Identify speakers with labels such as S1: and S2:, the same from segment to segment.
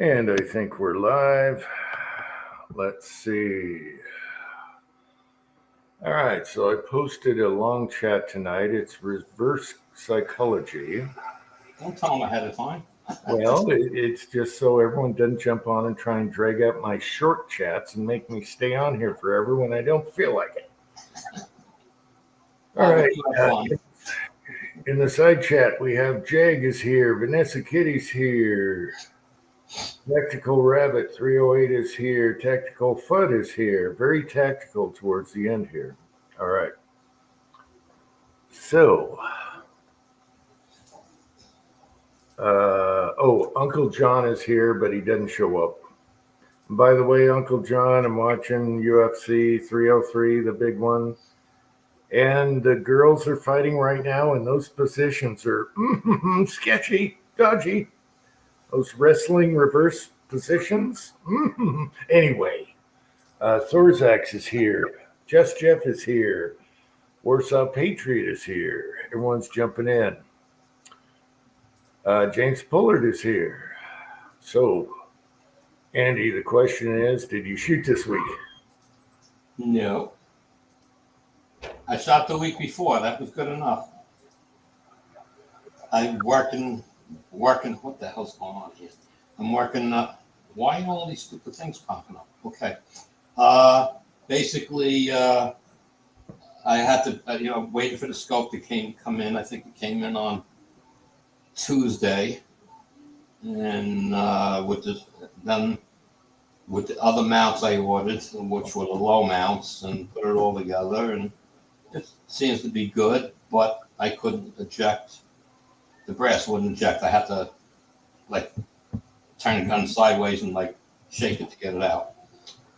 S1: And I think we're live. Let's see. All right, so I posted a long chat tonight. It's reverse psychology.
S2: Don't tell them ahead of time.
S1: Well, it's just so everyone doesn't jump on and try and drag out my short chats and make me stay on here forever when I don't feel like it. All right. In the side chat, we have Jag is here, Vanessa Kitty's here, Tactical Rabbit 308 is here, Tactical Fud is here. Very tactical towards the end here. All right. So, Uncle John is here, but he doesn't show up. By the way, Uncle John, I'm watching UFC 303, the big one. And the girls are fighting right now, and those positions are sketchy, dodgy. Those wrestling reverse positions. Anyway, Thorzax is here. Just Jeff is here. Warsaw Patriot is here. Everyone's jumping in. James Pullard is here. So, Andy, the question is, did you shoot this week?
S2: No. I shot the week before. That was good enough. I'm working. What the hell's going on here? I'm working. Why are all these stupid things popping up? Okay. Basically, I had to, waiting for the scope to come in. I think it came in on Tuesday, and with the other mounts I ordered, which were the low mounts, and put it all together, and it seems to be good, but I couldn't eject. The brass wouldn't eject. I had to turn the gun sideways and shake it to get it out.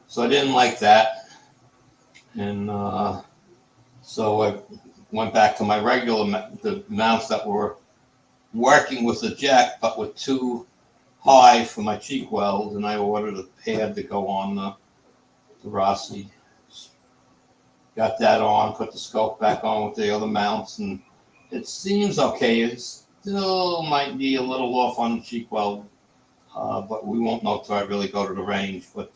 S2: So I didn't like that, and so I went back to my regular the mounts that were working with eject, but with too high for my cheek weld, and I ordered a pad to go on the Rossi. Got that on, put the scope back on with the other mounts, and it seems okay. It still might be a little off on the cheek weld, but we won't know till I really go to the range. But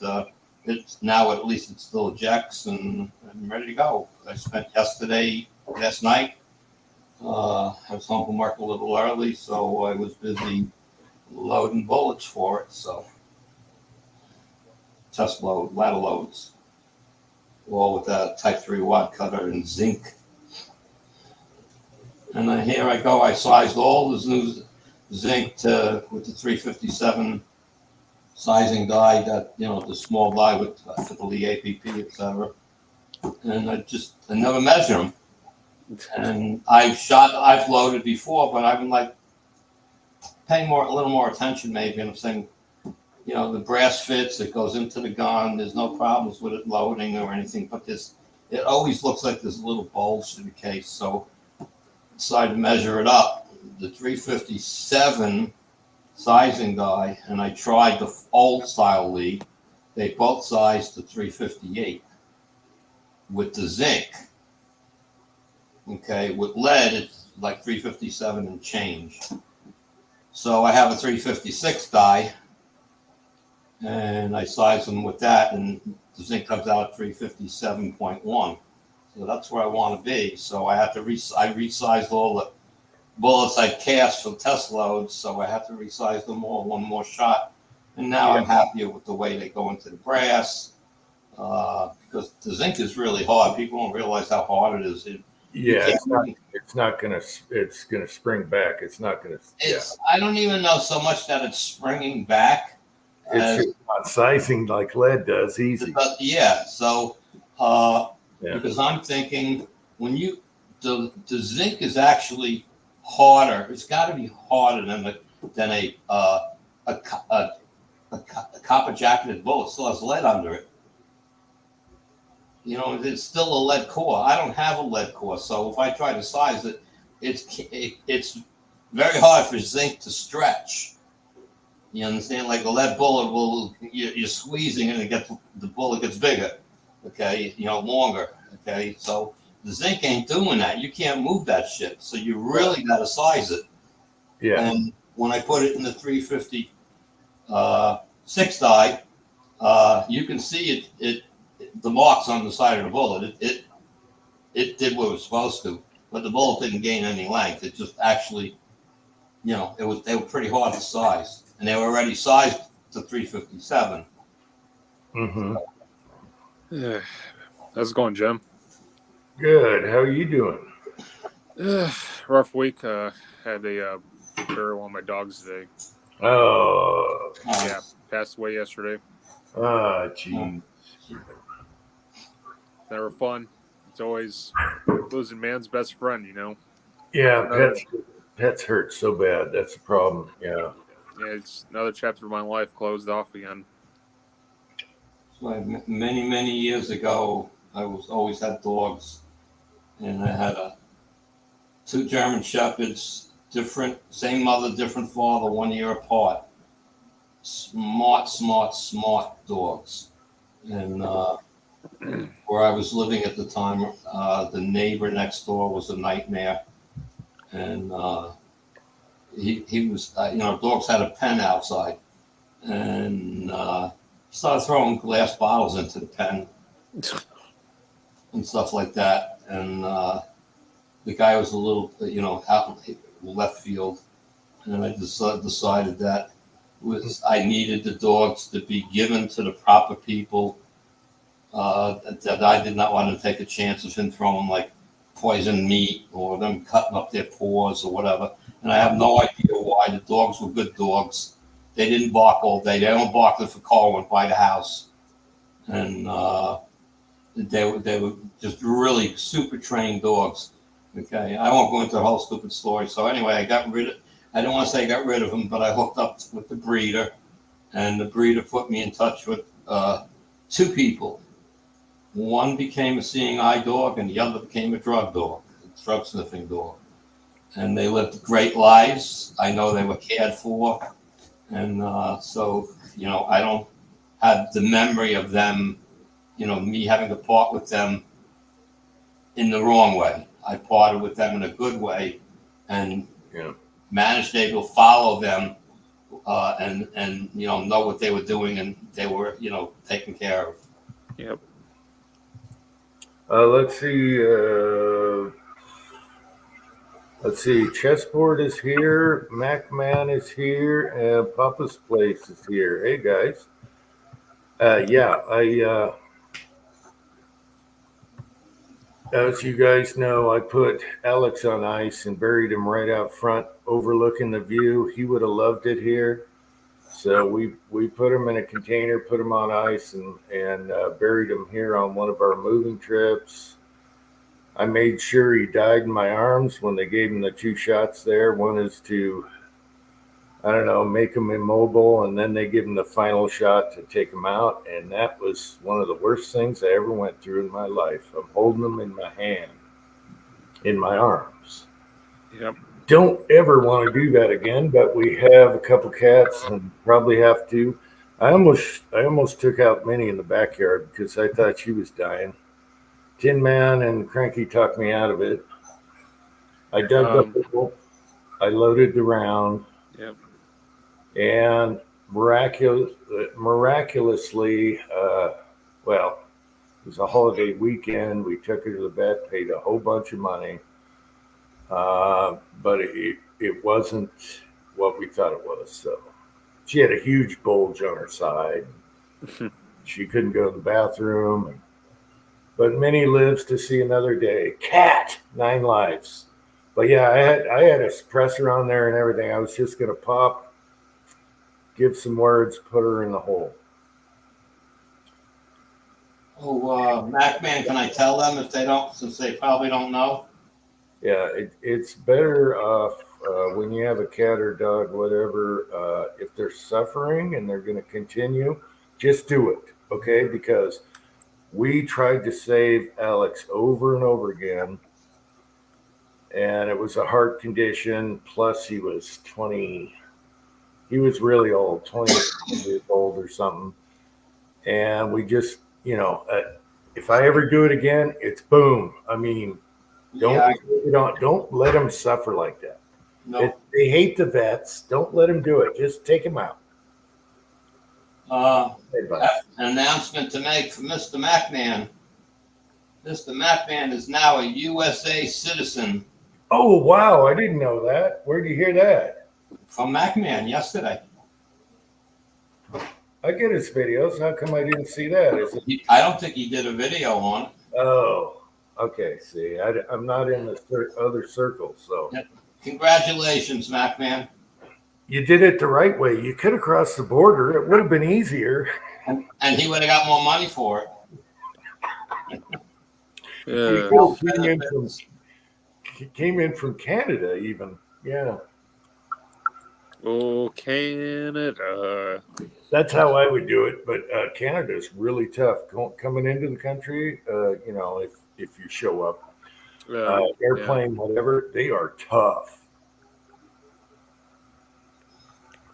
S2: it's now at least it still ejects, and I'm ready to go. I spent last night. I was home from work a little early, so I was busy loading bullets for it. So test load, ladder loads. All with that Type 3 wad cutter and zinc. And then here I go. I sized all this new zinc with the 357 sizing die, that the small die with the APP, etc. And I never measure them. And I've loaded before, but I've been paying a little more attention maybe. And I'm saying, the brass fits, it goes into the gun. There's no problems with it loading or anything, but it always looks like there's a little bulge to the case. So I decided to measure it up. The 357 sizing die, and I tried the old style lead. They both sized to 358 with the zinc. Okay, with lead, it's 357 and change. So I have a 356 die, and I size them with that, and the zinc comes out at 357.1. So that's where I want to be. So I had to I resized all the bullets I cast for test loads, so I had to resize them all one more shot. And now I'm happier with the way they go into the brass, because the zinc is really hard. People don't realize how hard it is.
S1: It's gonna spring back. It's not gonna.
S2: I don't even know so much that it's springing back.
S1: It's not sizing like lead does, easy.
S2: So because I'm thinking when the zinc is actually harder. It's got to be harder than a copper jacketed bullet. It still has lead under it. It's still a lead core. I don't have a lead core, so if I try to size it, it's very hard for zinc to stretch. You understand? Like a lead bullet you're squeezing and the bullet gets bigger. Okay, longer. Okay, so the zinc ain't doing that. You can't move that shit. So you really got to size it.
S1: Yeah.
S2: And when I put it in the 350 6 died. You can see the marks on the side of the bullet. It did what it was supposed to, but the bullet didn't gain any length. It just actually, they were pretty hard to size, and they were already sized to 357.
S1: Mm-hmm.
S3: Yeah. How's it going, Jim?
S1: Good. How are you doing?
S3: Rough week. Had a burial on my dogs today.
S1: Oh.
S3: Yeah, passed away yesterday.
S1: Ah, geez.
S3: Never fun. It's always losing man's best friend,
S1: Yeah, pets hurt so bad. That's the problem. Yeah.
S3: Yeah, it's another chapter of my life closed off again.
S2: So many, many years ago, I always had dogs, and I had 2 German Shepherds, same mother, different father, 1 year apart. Smart dogs. And where I was living at the time, the neighbor next door was a nightmare, and he was, dogs had a pen outside, and started throwing glass bottles into the pen and stuff like that. And the guy was a little, out in left field, and I decided that I needed the dogs to be given to the proper people. That I did not want to take a chance of him throwing like poison meat or them cutting up their paws or whatever. And I have no idea why. The dogs were good dogs. They didn't bark all day. They don't bark if a car went by the house. And they were just really super trained dogs. Okay, I won't go into the whole stupid story. So anyway, I don't want to say I got rid of them, but I hooked up with the breeder, and the breeder put me in touch with 2 people. One became a seeing eye dog, and the other became a drug sniffing dog. And they lived great lives. I know they were cared for. And so, I don't have the memory of them, me having to part with them in the wrong way. I parted with them in a good way, and managed to able to follow them and know what they were doing, and they were, taken care of.
S3: Yep.
S1: Let's see. Chessboard is here. MacMan is here, and Papa's Place is here. Hey guys. As you guys know, I put Alex on ice and buried him right out front, overlooking the view. He would have loved it here. So we put him in a container, put him on ice, and buried him here on one of our moving trips. I made sure he died in my arms when they gave him the 2 shots there. One is to, make him immobile, and then they give him the final shot to take him out. And that was one of the worst things I ever went through in my life. I'm holding him in my hand, in my arms.
S3: Yep.
S1: Don't ever want to do that again, but we have a couple cats and probably have to. I almost took out Minnie in the backyard because I thought she was dying. Tin Man and Cranky talked me out of it. I dug the hole. I loaded the round.
S3: Yep.
S1: And miraculously, it was a holiday weekend. We took her to the vet, paid a whole bunch of money. But it wasn't what we thought it was. So she had a huge bulge on her side. She couldn't go to the bathroom. But Minnie lives to see another day. Cat, 9 lives. But yeah, I had a suppressor on there and everything. I was just going to pop, give some words, put her in the hole.
S2: Oh, MacMan, can I tell them if they don't, since they probably don't know?
S1: Yeah, it's better off when you have a cat or dog, whatever, if they're suffering and they're going to continue, just do it, okay? Because we tried to save Alex over and over again, and it was a heart condition, plus he was really old, 20 years old or something. And we just, if I ever do it again, it's boom. I mean, don't let them suffer like that.
S2: No.
S1: They hate the vets. Don't let them do it. Just take them out. Hey, bud.
S2: An announcement to make for Mr. McMahon. Mr. McMahon is now a USA citizen.
S1: Oh, wow. I didn't know that. Where'd you hear that?
S2: From McMahon yesterday.
S1: I get his videos. How come I didn't see that? Is it?
S2: I don't think he did a video on it.
S1: Oh, okay. See, I'm not in the other circles, so.
S2: Yep. Congratulations, McMahon.
S1: You did it the right way. You could have crossed the border. It would have been easier.
S2: And he would have got more money for it.
S1: He came in from Canada, even. Yeah.
S3: Oh, Canada.
S1: That's how I would do it. But Canada's really tough coming into the country. If you show up, airplane, whatever, they are tough.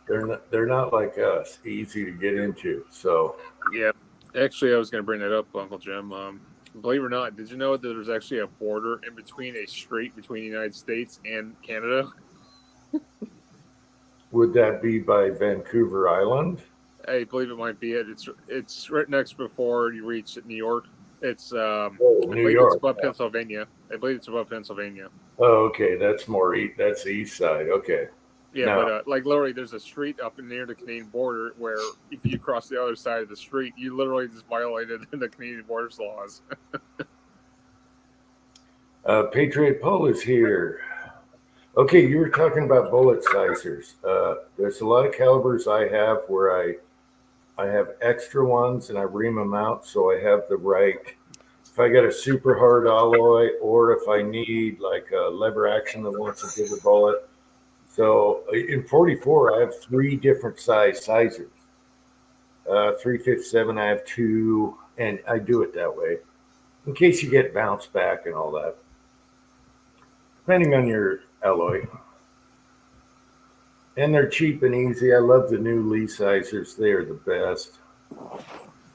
S1: They're not like us, easy to get into. So
S3: yeah, actually, I was going to bring that up, Uncle Jim. Believe it or not, did you know that there's actually a border in between a strait between the United States and Canada?
S1: Would that be by Vancouver Island?
S3: I believe it might be it. It's right next before you reach New York. It's
S1: New York.
S3: It's above Pennsylvania. I believe it's above Pennsylvania.
S1: Oh, okay. That's that's the east side. Okay.
S3: Yeah,
S1: No.
S3: but like literally, there's a street up near the Canadian border where if you cross the other side of the street, you literally just violated the Canadian border's laws.
S1: Patriot Paul is here. Okay, you were talking about bullet sizers. There's a lot of calibers I have where I have extra ones and I ream them out so I have the right. If I got a super hard alloy or if I need like a lever action that wants a bigger bullet. So in 44, I have 3 different sizers. 357, I have 2, and I do it that way in case you get bounced back and all that. Depending on your alloy. And they're cheap and easy. I love the new Lee sizers. They are the best.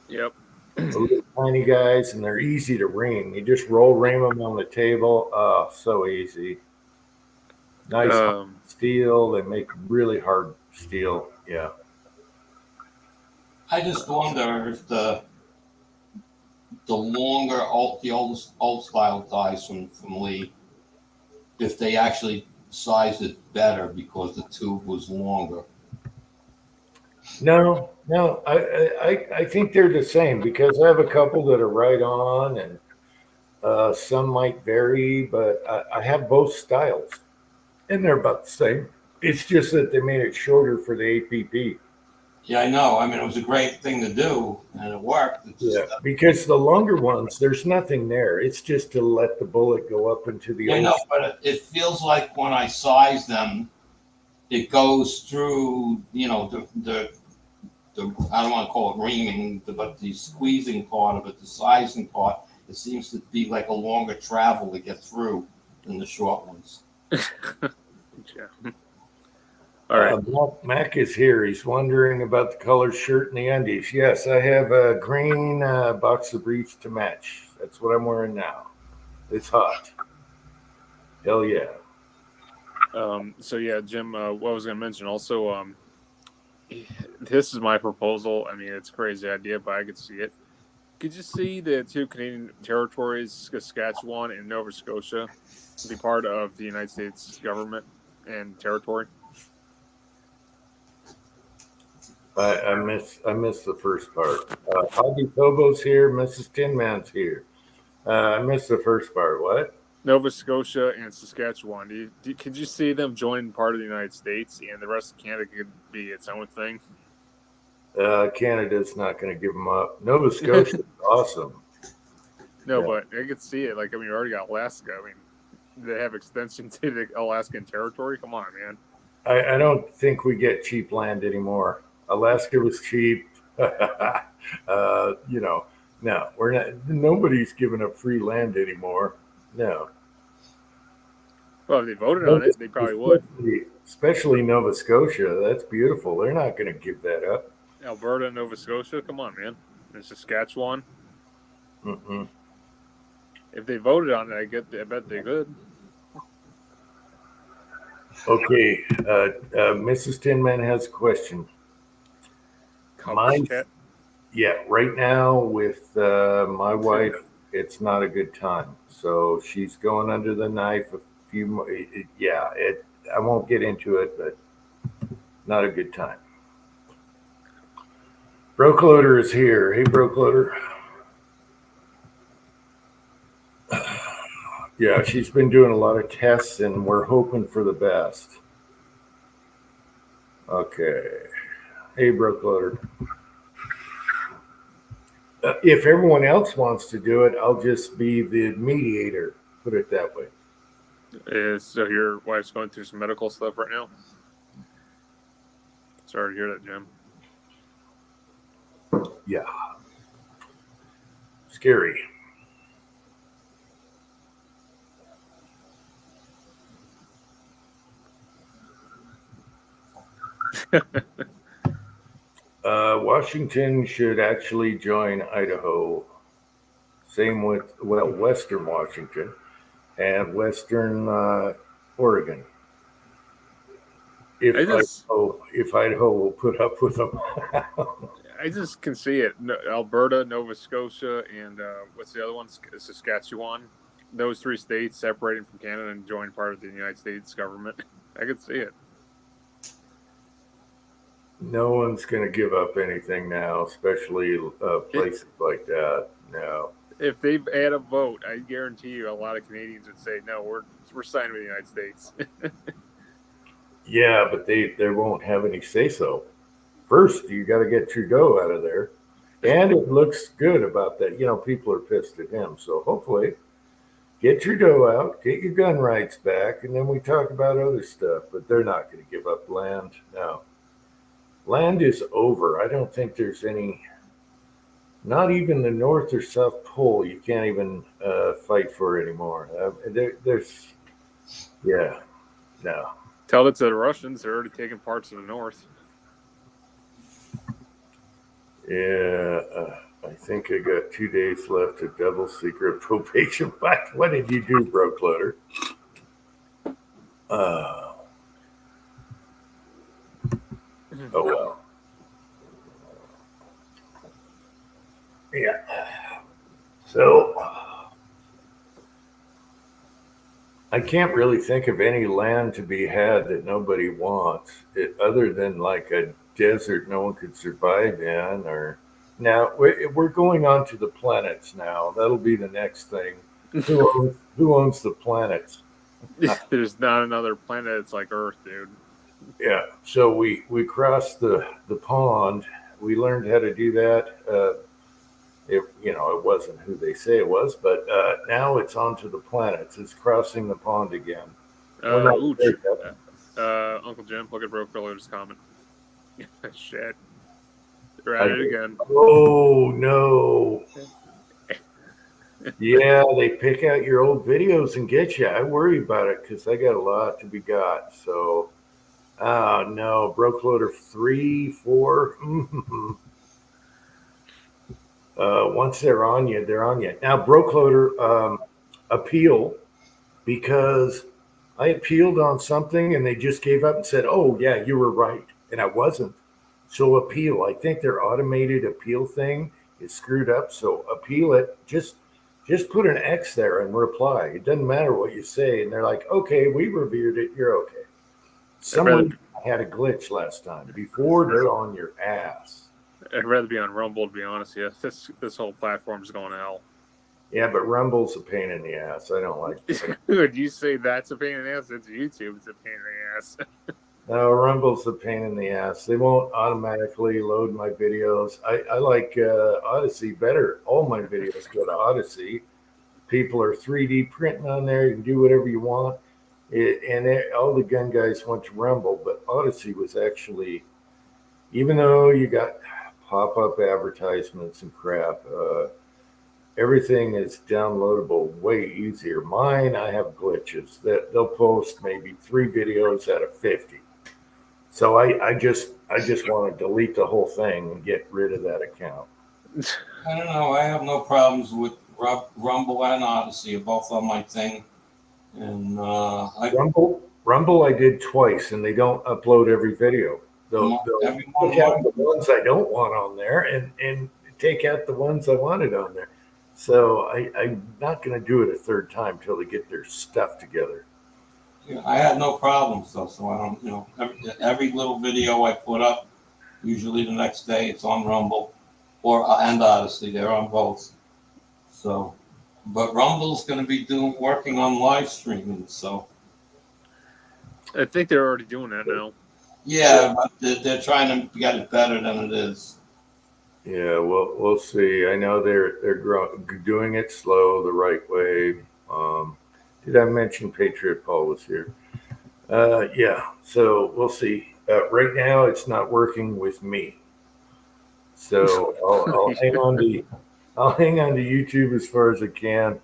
S3: Yep.
S1: Little tiny guys, and they're easy to ream. You just ream them on the table. Oh, so easy. Nice steel. They make really hard steel. Yeah.
S2: I just wonder if the longer old style dies from Lee, if they actually sized it better because the tube was longer.
S1: No. I think they're the same because I have a couple that are right on, and some might vary, but I have both styles, and they're about the same. It's just that they made it shorter for the APP.
S2: Yeah, I know. I mean, it was a great thing to do, and it worked.
S1: Because the longer ones, there's nothing there. It's just to let the bullet go up into the.
S2: I know, but it feels like when I size them, it goes through. The I don't want to call it reaming, but the squeezing part of it, the sizing part. It seems to be like a longer travel to get through than the short ones.
S3: Yeah. All right.
S1: Mac is here. He's wondering about the color shirt and the undies. Yes, I have a green boxer briefs to match. That's what I'm wearing now. It's hot. Hell yeah.
S3: So yeah, Jim, what I was going to mention also, this is my proposal. I mean, it's a crazy idea, but I could see it. Could you see the 2 Canadian territories, Saskatchewan and Nova Scotia, be part of the United States government and territory?
S1: I missed the first part. Hobby Tobo's here. Mrs. Tin Man's here. I missed the first part. What?
S3: Nova Scotia and Saskatchewan. Could you see them joining part of the United States and the rest of Canada could be its own thing?
S1: Canada's not going to give them up. Nova Scotia is awesome.
S3: No, but I could see it. Like, I mean, you already got Alaska. I mean, they have extension to the Alaskan territory. Come on, man.
S1: I don't think we get cheap land anymore. Alaska was cheap. No, we're not. Nobody's giving up free land anymore. No.
S3: Well, if they voted on it, they probably would.
S1: Especially Nova Scotia. That's beautiful. They're not going to give that up.
S3: Alberta and Nova Scotia? Come on, man. And Saskatchewan?
S1: Mm-mm.
S3: If they voted on it, I bet they could.
S1: Okay. Mrs. Tinman has a question.
S3: Cubs
S1: Mine's,
S3: chat.
S1: yeah, right now with my wife, it's not a good time. So she's going under the knife a few more. I won't get into it, but not a good time. Broke Loader is here. Hey, Broke Loader. Yeah, she's been doing a lot of tests, and we're hoping for the best. Okay. Hey, Broke Loader. If everyone else wants to do it, I'll just be the mediator. Put it that way.
S3: So your wife's going through some medical stuff right now? Sorry to hear that, Jim.
S1: Yeah. Scary. Washington should actually join Idaho. Same with, Western Washington and Western Oregon. If Idaho will put up with them.
S3: I just can see it. Alberta, Nova Scotia, and what's the other one? Saskatchewan. Those three states separating from Canada and joining part of the United States government. I could see it.
S1: No one's going to give up anything now, especially places like that. No.
S3: If they had a vote, I guarantee you a lot of Canadians would say, no, we're signing with the United States.
S1: Yeah, but they won't have any say-so. First, you got to get Trudeau out of there. And it looks good about that. People are pissed at him. So hopefully, get Trudeau out, get your gun rights back, and then we talk about other stuff. But they're not going to give up land. No. Land is over. I don't think there's any, not even the North or South Pole, you can't even fight for anymore. No.
S3: Tell it to the Russians. They're already taking parts of the North.
S1: Yeah, I think I got 2 days left of double secret probation. What did you do, Broke Loader? Oh, well. Yeah. So, I can't really think of any land to be had that nobody wants, other than like a desert no one could survive in. Or now we're going on to the planets now. That'll be the next thing. Who owns the planets?
S3: There's not another planet that's like Earth, dude.
S1: Yeah. So we crossed the pond. We learned how to do that. It wasn't who they say it was, but now it's onto the planets. It's crossing the pond again.
S3: Uncle Jim, look at Broke Loader's comment. Shit. They're at it again.
S1: Oh, no. Yeah, they pick out your old videos and get you. I worry about it because I got a lot to be got. So, no. Broke Loader 3, 4. Once they're on you, they're on you. Now, Broke Loader appeal, because I appealed on something and they just gave up and said, oh, yeah, you were right. And I wasn't. So appeal. I think their automated appeal thing is screwed up. So appeal it. Just put an X there and reply. It doesn't matter what you say. And they're like, okay, we reviewed it. You're okay. Someone had a glitch last time. Before, they're on your ass.
S3: I'd rather be on Rumble, to be honest. Yeah, this whole platform's going to hell.
S1: Yeah, but Rumble's a pain in the ass. I don't like it.
S3: Would you say that's a pain in the ass? It's YouTube. It's a pain in the ass.
S1: No, Rumble's a pain in the ass. They won't automatically load my videos. I like Odyssey better. All my videos go to Odyssey. People are 3D printing on there. You can do whatever you want. All the gun guys went to Rumble, but Odyssey was actually, even though you got pop-up advertisements and crap, everything is downloadable way easier. Mine, I have glitches that they'll post maybe 3 videos out of 50. So I just want to delete the whole thing and get rid of that account.
S2: I don't know. I have no problems with Rumble and Odyssey. Are both on my thing. And
S1: Rumble I did twice, and they don't upload every video. They'll
S2: Everyone
S1: take out
S2: wants.
S1: the ones I don't want on there and take out the ones I wanted on there. So I'm not going to do it a third time till they get their stuff together.
S2: I had no problems though, so I don't, every little video I put up, usually the next day it's on Rumble and Odyssey. They're on both. So, but Rumble's going to be working on live streaming. So,
S3: I think they're already doing that now.
S2: yeah, but they're trying to get it better than it is.
S1: Yeah, we'll see. I know they're doing it slow, the right way. Did I mention Patriot Paul was here? Yeah, so we'll see. Right now, it's not working with me, so I'll hang on to YouTube as far as I can.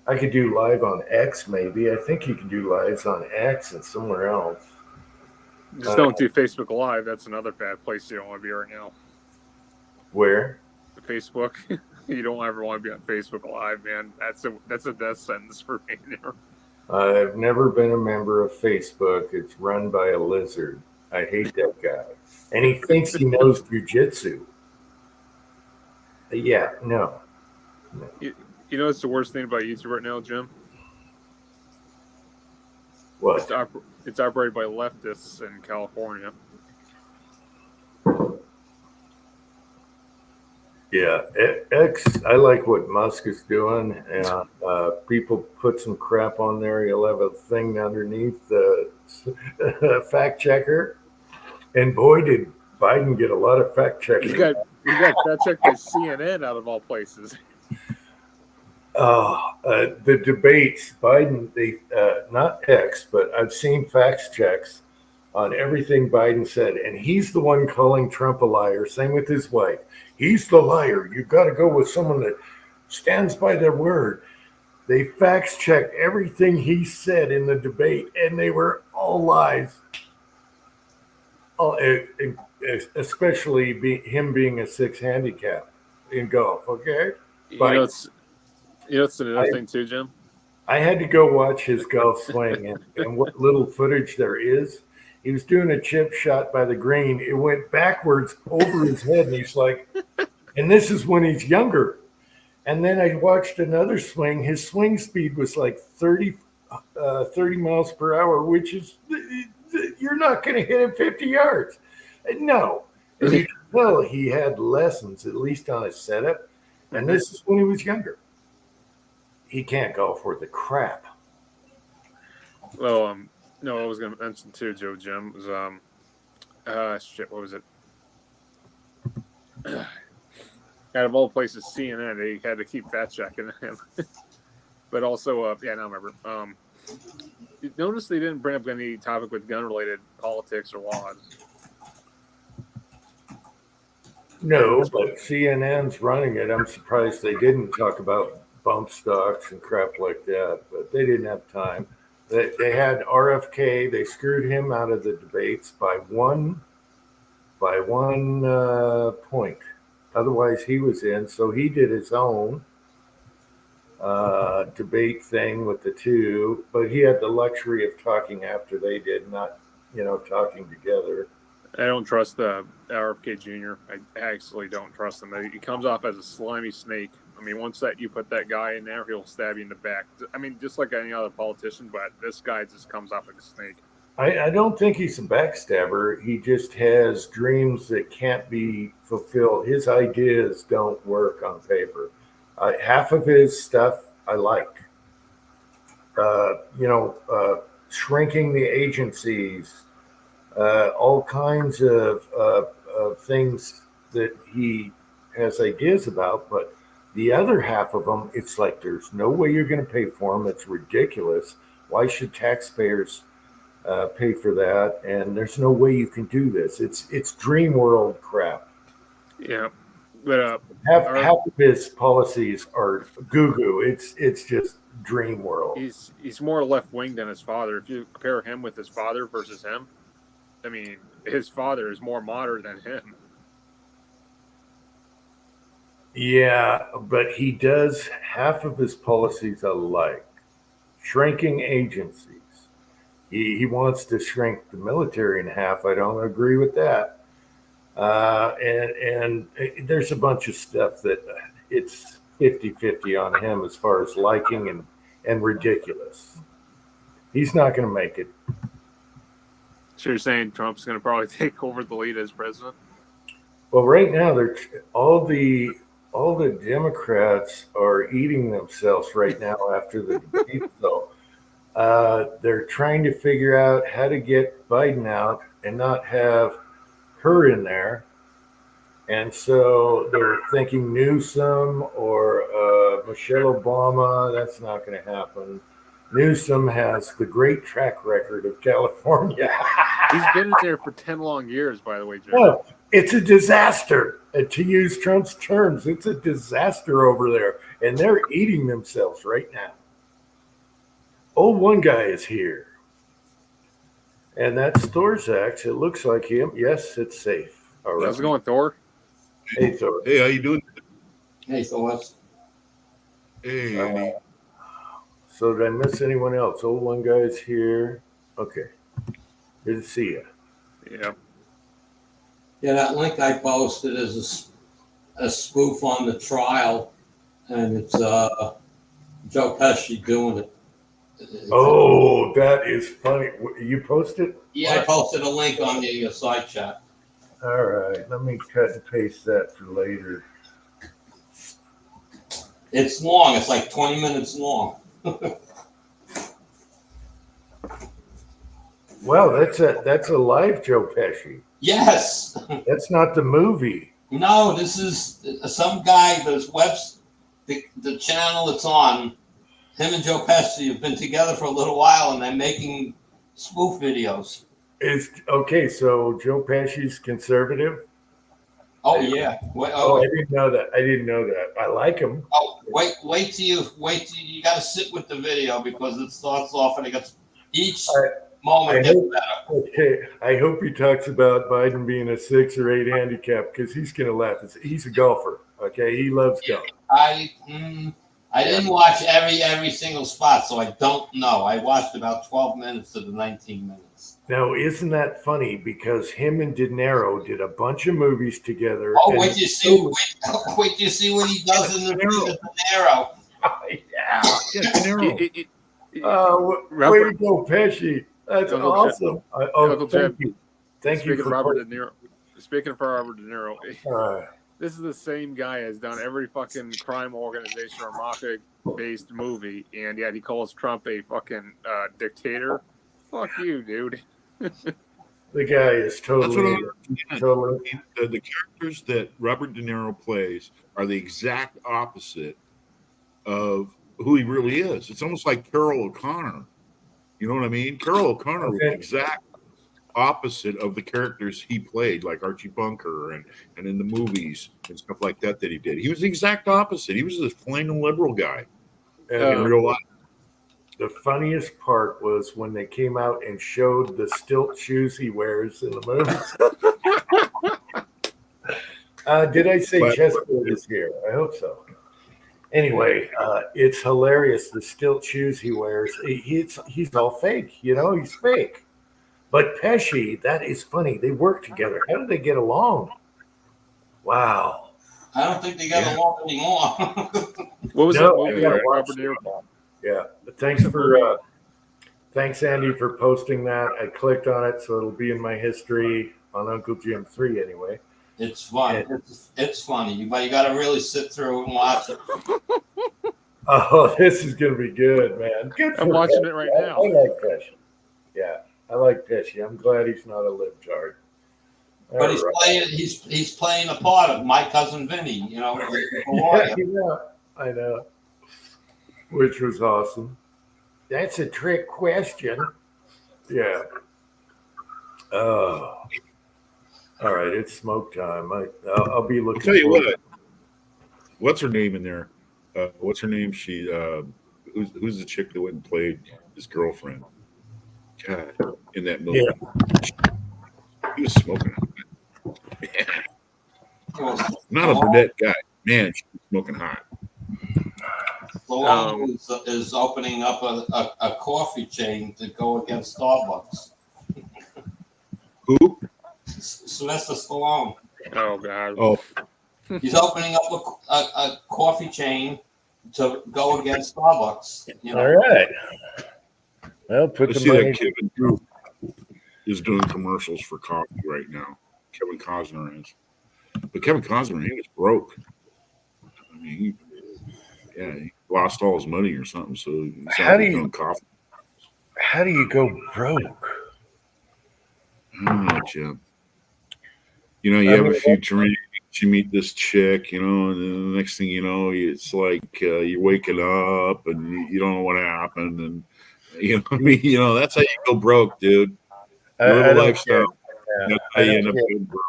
S1: I could do live on X, maybe. I think you can do lives on X and somewhere else.
S3: Just don't do Facebook Live. That's another bad place you don't want to be right now.
S1: Where?
S3: Facebook. You don't ever want to be on Facebook Live, man. That's a death sentence for me there.
S1: I've never been a member of Facebook. It's run by a lizard. I hate that guy. And he thinks he knows jujitsu. Yeah, no.
S3: You know what's the worst thing about YouTube right now, Jim?
S1: What?
S3: It's operated by leftists in California.
S1: Yeah, X. I like what Musk is doing. People put some crap on there. You'll have a thing underneath the fact checker, and boy, did Biden get a lot of fact checking.
S3: You got fact checked by CNN out of all places.
S1: The debates, Biden. They not X, but I've seen fact checks on everything Biden said, and he's the one calling Trump a liar. Same with his wife. He's the liar. You've got to go with someone that stands by their word. They fact checked everything he said in the debate, and they were all lies. Especially him being a 6 handicap in golf. Okay.
S3: You know, it's another thing too, Jim.
S1: I had to go watch his golf swing, and what little footage there is. He was doing a chip shot by the green. It went backwards over his head, and he's like, and this is when he's younger. And then I watched another swing. His swing speed was like 30 miles per hour, which is, you're not going to hit it 50 yards. No. And you can tell he had lessons, at least on his setup. And this is when he was younger. He can't golf worth a crap.
S3: Well, no, I was going to mention too, Jim, was what was it? Out of all places, CNN, they had to keep fact checking him. But also, now I remember. Notice they didn't bring up any topic with gun-related politics or laws.
S1: No, but CNN's running it. I'm surprised they didn't talk about bump stocks and crap like that, but they didn't have time. They had RFK. They screwed him out of the debates by one point. Otherwise, he was in. So he did his own debate thing with the two, but he had the luxury of talking after they did, not talking together.
S3: I don't trust the RFK Jr. I actually don't trust him. He comes off as a slimy snake. I mean, once that you put that guy in there, he'll stab you in the back. I mean, just like any other politician, but this guy just comes off like a snake.
S1: I don't think he's a backstabber. He just has dreams that can't be fulfilled. His ideas don't work on paper. Half of his stuff I like. Shrinking the agencies, all kinds of things that he has ideas about, but the other half of them, it's like there's no way you're going to pay for them. It's ridiculous. Why should taxpayers pay for that? And there's no way you can do this. It's dream world crap.
S3: Yeah, but
S1: half of his policies are goo-goo. It's just dream world.
S3: He's more left wing than his father. If you compare him with his father versus him, I mean, his father is more modern than him.
S1: Yeah, but he does half of his policies I like. Shrinking agencies, He wants to shrink the military in half. I don't agree with that. And there's a bunch of stuff that it's 50-50 on him as far as liking and ridiculous. He's not going to make it.
S3: So you're saying Trump's going to probably take over the lead as president?
S1: Well, right now, all the Democrats are eating themselves right now after the debate. So they're trying to figure out how to get Biden out and not have her in there. And so they're thinking Newsom or Michelle Obama. That's not going to happen. Newsom has the great track record of California.
S3: He's been in there for 10 long years, by the way, Jim.
S1: Well, it's a disaster. To use Trump's terms, it's a disaster over there. And they're eating themselves right now. Old one guy is here. And that's Thor's axe. It looks like him. Yes, it's safe. All right.
S3: How's it going, Thor?
S1: Hey, Thor.
S4: Hey, how you doing?
S2: Hey, Thor.
S4: Hey, Andy.
S1: So did I miss anyone else? Old one guy is here. Okay. Good to see you.
S3: Yeah.
S2: Yeah, that link I posted is a spoof on the trial, and it's Joe Pesci doing it.
S1: Oh, that is funny. You posted?
S2: Yeah, I posted a link on the side chat.
S1: All right. Let me cut and paste that for later.
S2: It's long. It's like 20 minutes long.
S1: Well, that's a live Joe Pesci.
S2: Yes.
S1: That's not the movie.
S2: No, this is some guy. The channel it's on. Him and Joe Pesci have been together for a little while, and they're making spoof videos.
S1: It's okay. So Joe Pesci's conservative.
S2: Oh yeah.
S1: I didn't know that. I like him.
S2: Oh, wait till you got to sit with the video because it starts off and it gets each moment gets better.
S1: Okay, I hope he talks about Biden being a 6 or 8 handicap because he's gonna laugh. He's a golfer. Okay, he loves golf.
S2: I didn't watch every single spot, so I don't know. I watched about 12 minutes of the 19 minutes.
S1: Now, isn't that funny? Because him and De Niro did a bunch of movies together.
S2: Oh, wait till you see what he does in the movie with De Niro.
S1: Yeah.
S4: De Niro.
S1: Way to go, Pesci. That's
S3: Uncle
S1: awesome. Thank you. Thank you for
S3: Robert De Niro. Speaking for Robert De Niro, this is the same guy has done every fucking crime organization or mafia-based movie, and yet he calls Trump a fucking dictator. Fuck you, dude.
S1: The guy is totally.
S4: The characters that Robert De Niro plays are the exact opposite of who he really is. It's almost like Carol O'Connor. You know what I mean? Carol O'Connor was the exact opposite of the characters he played, like Archie Bunker and in the movies and stuff like that he did. He was the exact opposite. He was this plain and liberal guy in real life.
S1: The funniest part was when they came out and showed the stilt shoes he wears in the movies. Did I say Chessboard is here? I hope so. Anyway, it's hilarious. The stilt shoes he wears, he's all fake. You know, he's fake. But Pesci, that is funny. They work together. How did they get along? Wow.
S2: I don't think they got along anymore.
S3: What was that movie? Robert De Niro?
S1: Yeah. Thanks, Andy, for posting that. I clicked on it, so it'll be in my history on Uncle Jim 3 anyway.
S2: It's fun. It's funny, but you got to really sit through and watch it.
S1: Oh, this is going to be good, man. Good.
S3: I'm watching it right now.
S1: I like Pesci. Yeah, I like Pesci. I'm glad he's not a libtard.
S2: But he's playing a part of my cousin Vinny, you know.
S1: Yeah, I know. Which was awesome. That's a trick question. Yeah. Oh. All right, it's smoke time. I'll be looking.
S4: I'll tell you what. What's her name in there? What's her name? She who's the chick that went and played his girlfriend? God, in that movie. Yeah. He was smoking. Man. Not a brunette guy. Man, she was smoking hot.
S2: Stallone is opening up a coffee chain to go against Starbucks.
S4: Who?
S2: Sylvester Stallone.
S3: Oh God.
S4: Oh,
S2: He's opening up a coffee chain to go against Starbucks. You know?
S1: All right. Well, put
S4: I
S1: the
S4: see
S1: money.
S4: that Kevin Drew is doing commercials for coffee right now. Kevin Costner is. But Kevin Costner, he was broke. I mean, he lost all his money or something. So he's
S1: How
S4: out
S1: do
S4: there
S1: you-
S4: doing coffee.
S1: How do you go broke?
S4: I don't know, Jim. You know, you
S1: I
S4: have
S1: mean,
S4: a few drinks, you meet this chick, you know, and then the next thing you know, it's like you're waking up and you don't know what happened. And, you know, I mean, you know, that's how you go broke, dude. You live
S1: I
S4: a
S1: don't
S4: lifestyle.
S1: Yeah,
S4: That's how you end up being broke.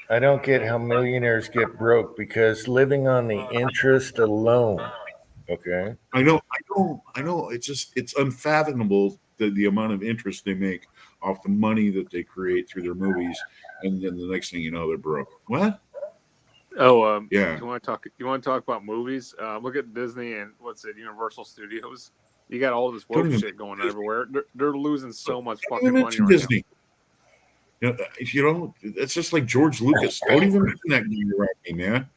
S1: I don't get how millionaires get broke because living on the interest alone. Okay.
S4: I know. It's unfathomable the amount of interest they make off the money that they create through their movies, and then the next thing you know, they're broke. What?
S3: Oh,
S4: Yeah.
S3: You want to talk about movies? Look at Disney and what's it, Universal Studios. You got all this woke shit going on everywhere. They're losing so much
S4: Don't
S3: fucking
S4: even
S3: money
S4: mention
S3: right
S4: Disney. You know, it's just like George Lucas. Don't even mention that guy around me, man.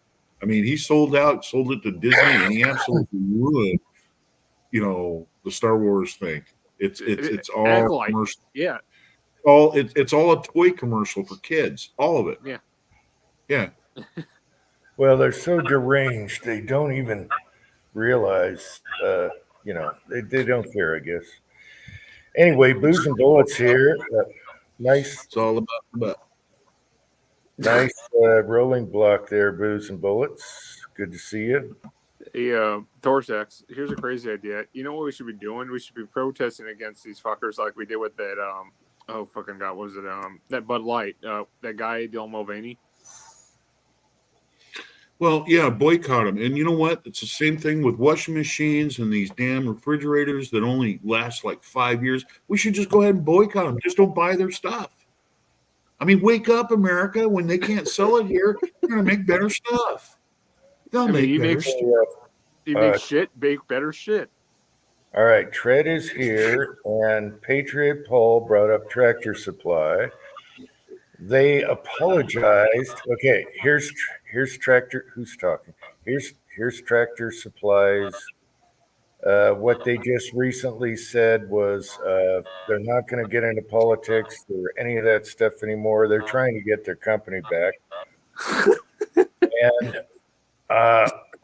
S4: I mean, he sold it to Disney, and he absolutely ruined, you know, the Star Wars thing. It's all
S3: Acolyte.
S4: commercial.
S3: Yeah,
S4: It's all a toy commercial for kids. All of it.
S3: Yeah.
S4: Yeah.
S1: Well, they're so deranged they don't even realize. You know, they don't care. I guess. Anyway, booze and bullets here. Nice,
S4: It's all about.
S1: nice rolling block there, booze and bullets. Good to see you.
S3: Torsex. Here's a crazy idea. You know what we should be doing? We should be protesting against these fuckers like we did with that. Oh fucking god, what was it? That Bud Light. That guy Dylan Mulvaney.
S4: Well, yeah, boycott them. And you know what? It's the same thing with washing machines and these damn refrigerators that only last like 5 years. We should just go ahead and boycott them. Just don't buy their stuff. I mean, wake up, America. When they can't sell it here, they're going to make better stuff. They'll make better stuff.
S3: You make shit, bake better shit.
S1: All right, Tread is here, and Patriot Paul brought up Tractor Supply. They apologized. Okay, here's Tractor. Who's talking? Here's Tractor Supplies. What they just recently said was they're not going to get into politics or any of that stuff anymore. They're trying to get their company back. And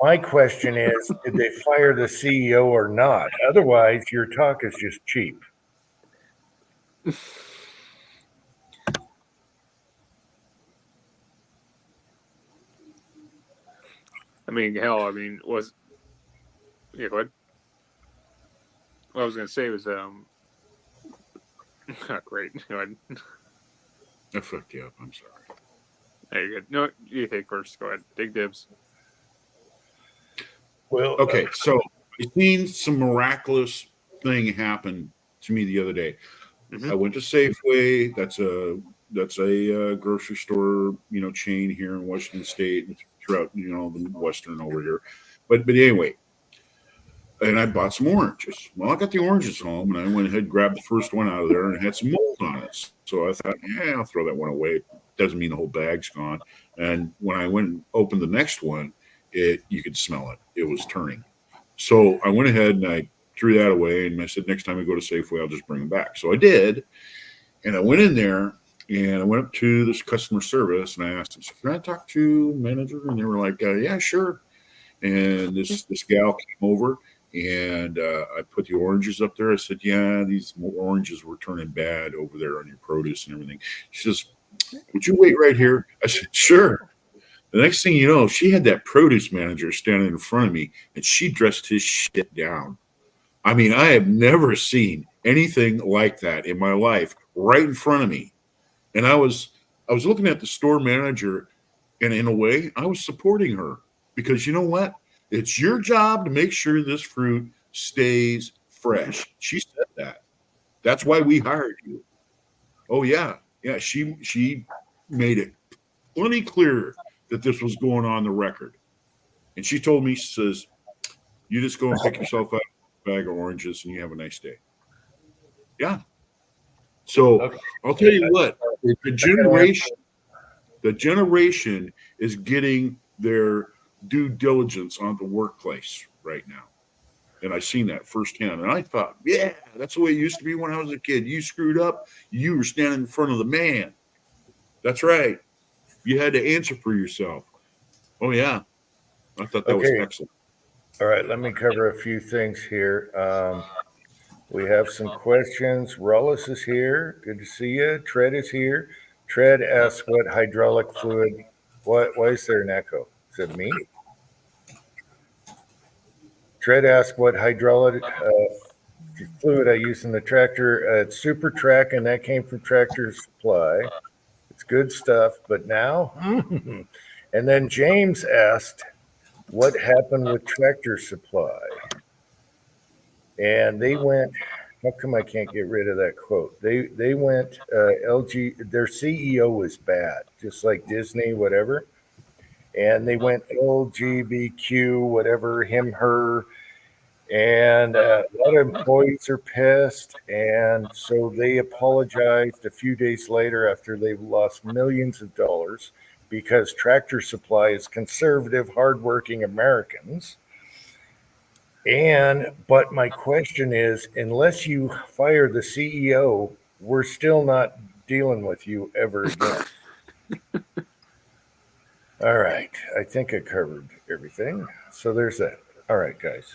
S1: my question is, did they fire the CEO or not? Otherwise, your talk is just cheap.
S3: I mean, hell, I mean, was yeah, go ahead. What I was gonna say was great. Go ahead.
S4: I fucked you up. I'm sorry.
S3: There you go. No, you take first. Go ahead. Take dibs.
S1: Well,
S4: Okay, so I seen some miraculous thing happen to me the other day.
S3: Mhm.
S4: I went to Safeway. That's a grocery store, you know, chain here in Washington State and throughout, you know, the Western over here. But anyway, and I bought some oranges. Well, I got the oranges home, and I went ahead and grabbed the first one out of there, and it had some mold on it. So I thought, yeah, I'll throw that one away. Doesn't mean the whole bag's gone. And when I went and opened the next one, you could smell it. It was turning. So I went ahead and I threw that away, and I said, next time I go to Safeway, I'll just bring them back. So I did, and I went in there, and I went up to this customer service, and I asked them, so can I talk to manager? And they were like, yeah, sure. And this gal came over, and I put the oranges up there. I said, yeah, these oranges were turning bad over there on your produce and everything. She says, would you wait right here? I said, sure. The next thing you know, she had that produce manager standing in front of me, and she dressed his shit down. I mean, I have never seen anything like that in my life right in front of me. And I was looking at the store manager, and in a way, I was supporting her because you know what? It's your job to make sure this fruit stays fresh. She said that. That's why we hired you. Oh yeah. Yeah, she made it plenty clear that this was going on the record. And she told me, she says, You just go and pick yourself up a bag of oranges and you have a nice day. Yeah. So
S1: Okay.
S4: I'll tell you what, the generation is getting their due diligence on the workplace right now. And I've seen that firsthand. And I thought, yeah, that's the way it used to be when I was a kid. You screwed up, you were standing in front of the man. That's right. You had to answer for yourself. Oh, yeah. I thought that was
S1: Okay.
S4: excellent.
S1: All right, let me cover a few things here. We have some questions. Rollis is here. Good to see you. Tread is here. Tread asks what hydraulic fluid. Why is there an echo? Is it me? Tread asks what hydraulic fluid I use in the tractor. It's Super Track, and that came from Tractor Supply. It's good stuff. But now, and then James asked, what happened with Tractor Supply? And they went, how come I can't get rid of that quote? They went, LG, their CEO was bad, just like Disney, whatever. And they went LGBTQ, whatever, him, her. And a lot of employees are pissed. And so they apologized a few days later after they've lost millions of dollars because Tractor Supply is conservative, hardworking Americans. But my question is, unless you fire the CEO, we're still not dealing with you ever again. All right. I think I covered everything. So there's that. All right, guys.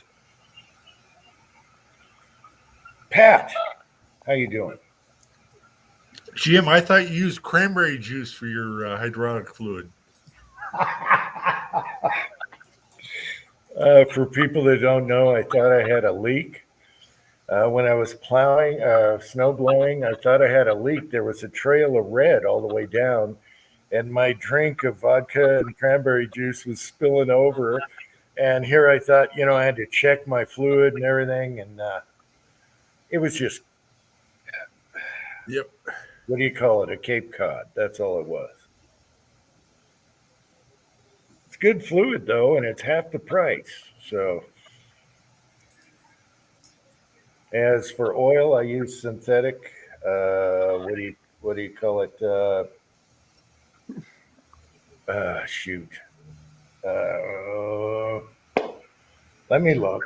S1: Pat, how you doing?
S5: Jim, I thought you used cranberry juice for your hydraulic fluid.
S1: For people that don't know, I thought I had a leak. When I was plowing, snow blowing, I thought I had a leak. There was a trail of red all the way down, and my drink of vodka and cranberry juice was spilling over. And here I thought, I had to check my fluid and everything, and it was just,
S5: Yep.
S1: what do you call it? A Cape Cod. That's all it was. It's good fluid though, and it's half the price. So, as for oil, I use synthetic. What do you call it? Shoot. Let me look.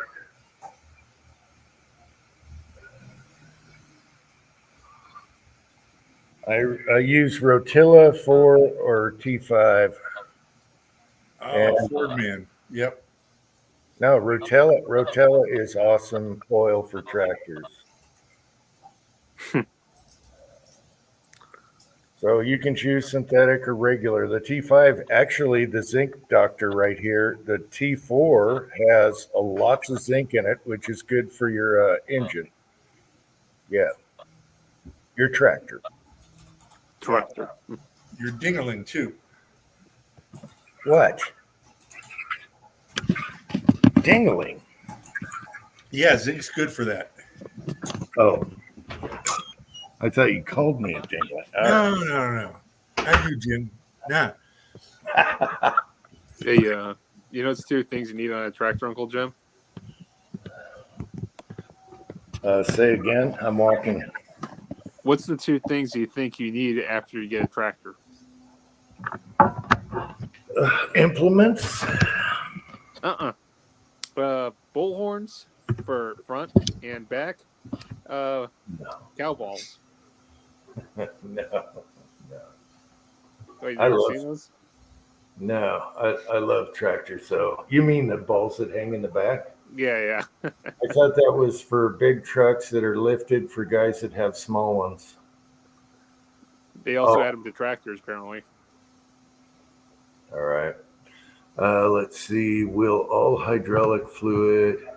S1: I use Rotilla 4 or T5.
S5: Oh, Ford man. Yep.
S1: No, Rotella is awesome oil for tractors. So you can choose synthetic or regular. The T5, actually, the zinc doctor right here, the T4 has lots of zinc in it, which is good for your engine. Yeah, your tractor.
S3: Tractor.
S5: Your dingling too.
S1: What? Dingling.
S5: Yeah, zinc's good for that.
S1: Oh, I thought you called me a dingling.
S5: No. I do, Jim. Nah.
S3: Hey, it's two things you need on a tractor, Uncle Jim?
S1: Say again. I'm walking.
S3: What's the two things you think you need after you get a tractor?
S1: Implements.
S3: Bullhorns for front and back.
S1: No.
S3: Cow balls.
S1: No.
S3: Wait,
S1: I
S3: you
S1: love-
S3: seen those?
S1: No, I love tractors. So you mean the balls that hang in the back?
S3: Yeah.
S1: I thought that was for big trucks that are lifted for guys that have small ones.
S3: They also
S1: Oh.
S3: add them to tractors, apparently.
S1: All right. Let's see. Will all hydraulic fluid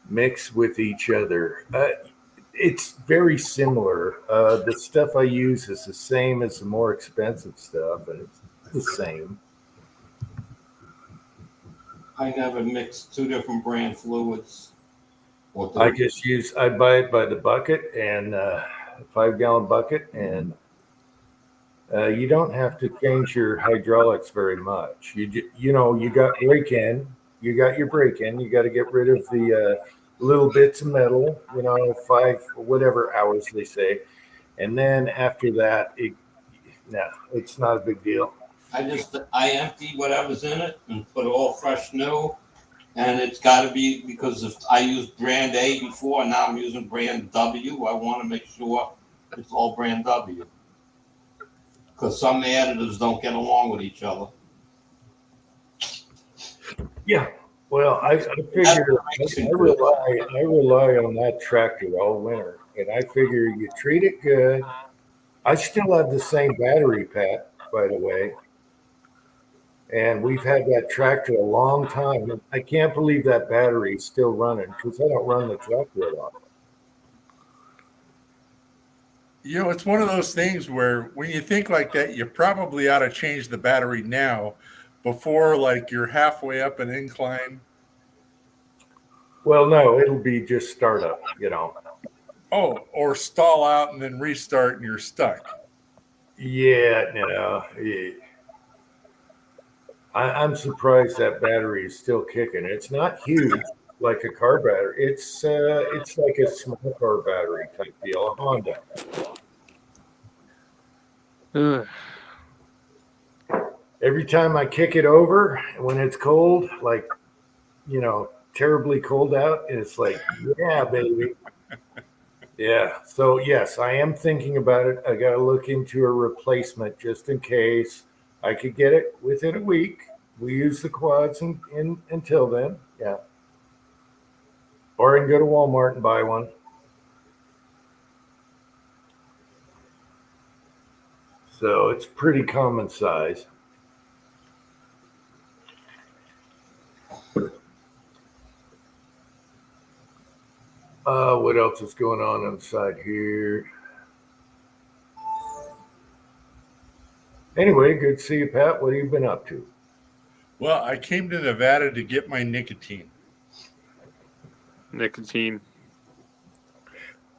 S1: mix with each other? It's very similar. The stuff I use is the same as the more expensive stuff, and it's the same.
S2: I never mixed two different brand fluids.
S1: I buy it by the bucket and 5-gallon bucket, and you don't have to change your hydraulics very much. You got break in, you got your break in. You got to get rid of the little bits of metal, 5 whatever hours they say. And then after that, it's not a big deal.
S2: I empty whatever's in it and put all fresh new. And it's got to be, because if I used brand A before and now I'm using brand W, I want to make sure it's all brand W. Because some additives don't get along with each other.
S1: Yeah. Well, I figure I rely on that tractor all winter, and I figure you treat it good. I still have the same battery, Pat, by the way. And we've had that tractor a long time. And I can't believe that battery is still running because I don't run the tractor a lot.
S5: It's one of those things where when you think like that, you probably ought to change the battery now before like you're halfway up an incline.
S1: Well, no, it'll be just startup,
S5: Oh, or stall out and then restart and you're stuck.
S1: Yeah, yeah. I'm surprised that battery is still kicking. It's not huge like a car battery. It's like a small car battery type deal, a Honda. Every time I kick it over when it's cold, like, terribly cold out, and it's like, yeah, baby. Yeah. So yes, I am thinking about it. I got to look into a replacement just in case. I could get it within a week. We use the quads until then. Yeah. Or I can go to Walmart and buy one. So it's pretty common size. What else is going on inside here? Anyway, good to see you, Pat. What have you been up to?
S5: Well, I came to Nevada to get my nicotine.
S3: Nicotine.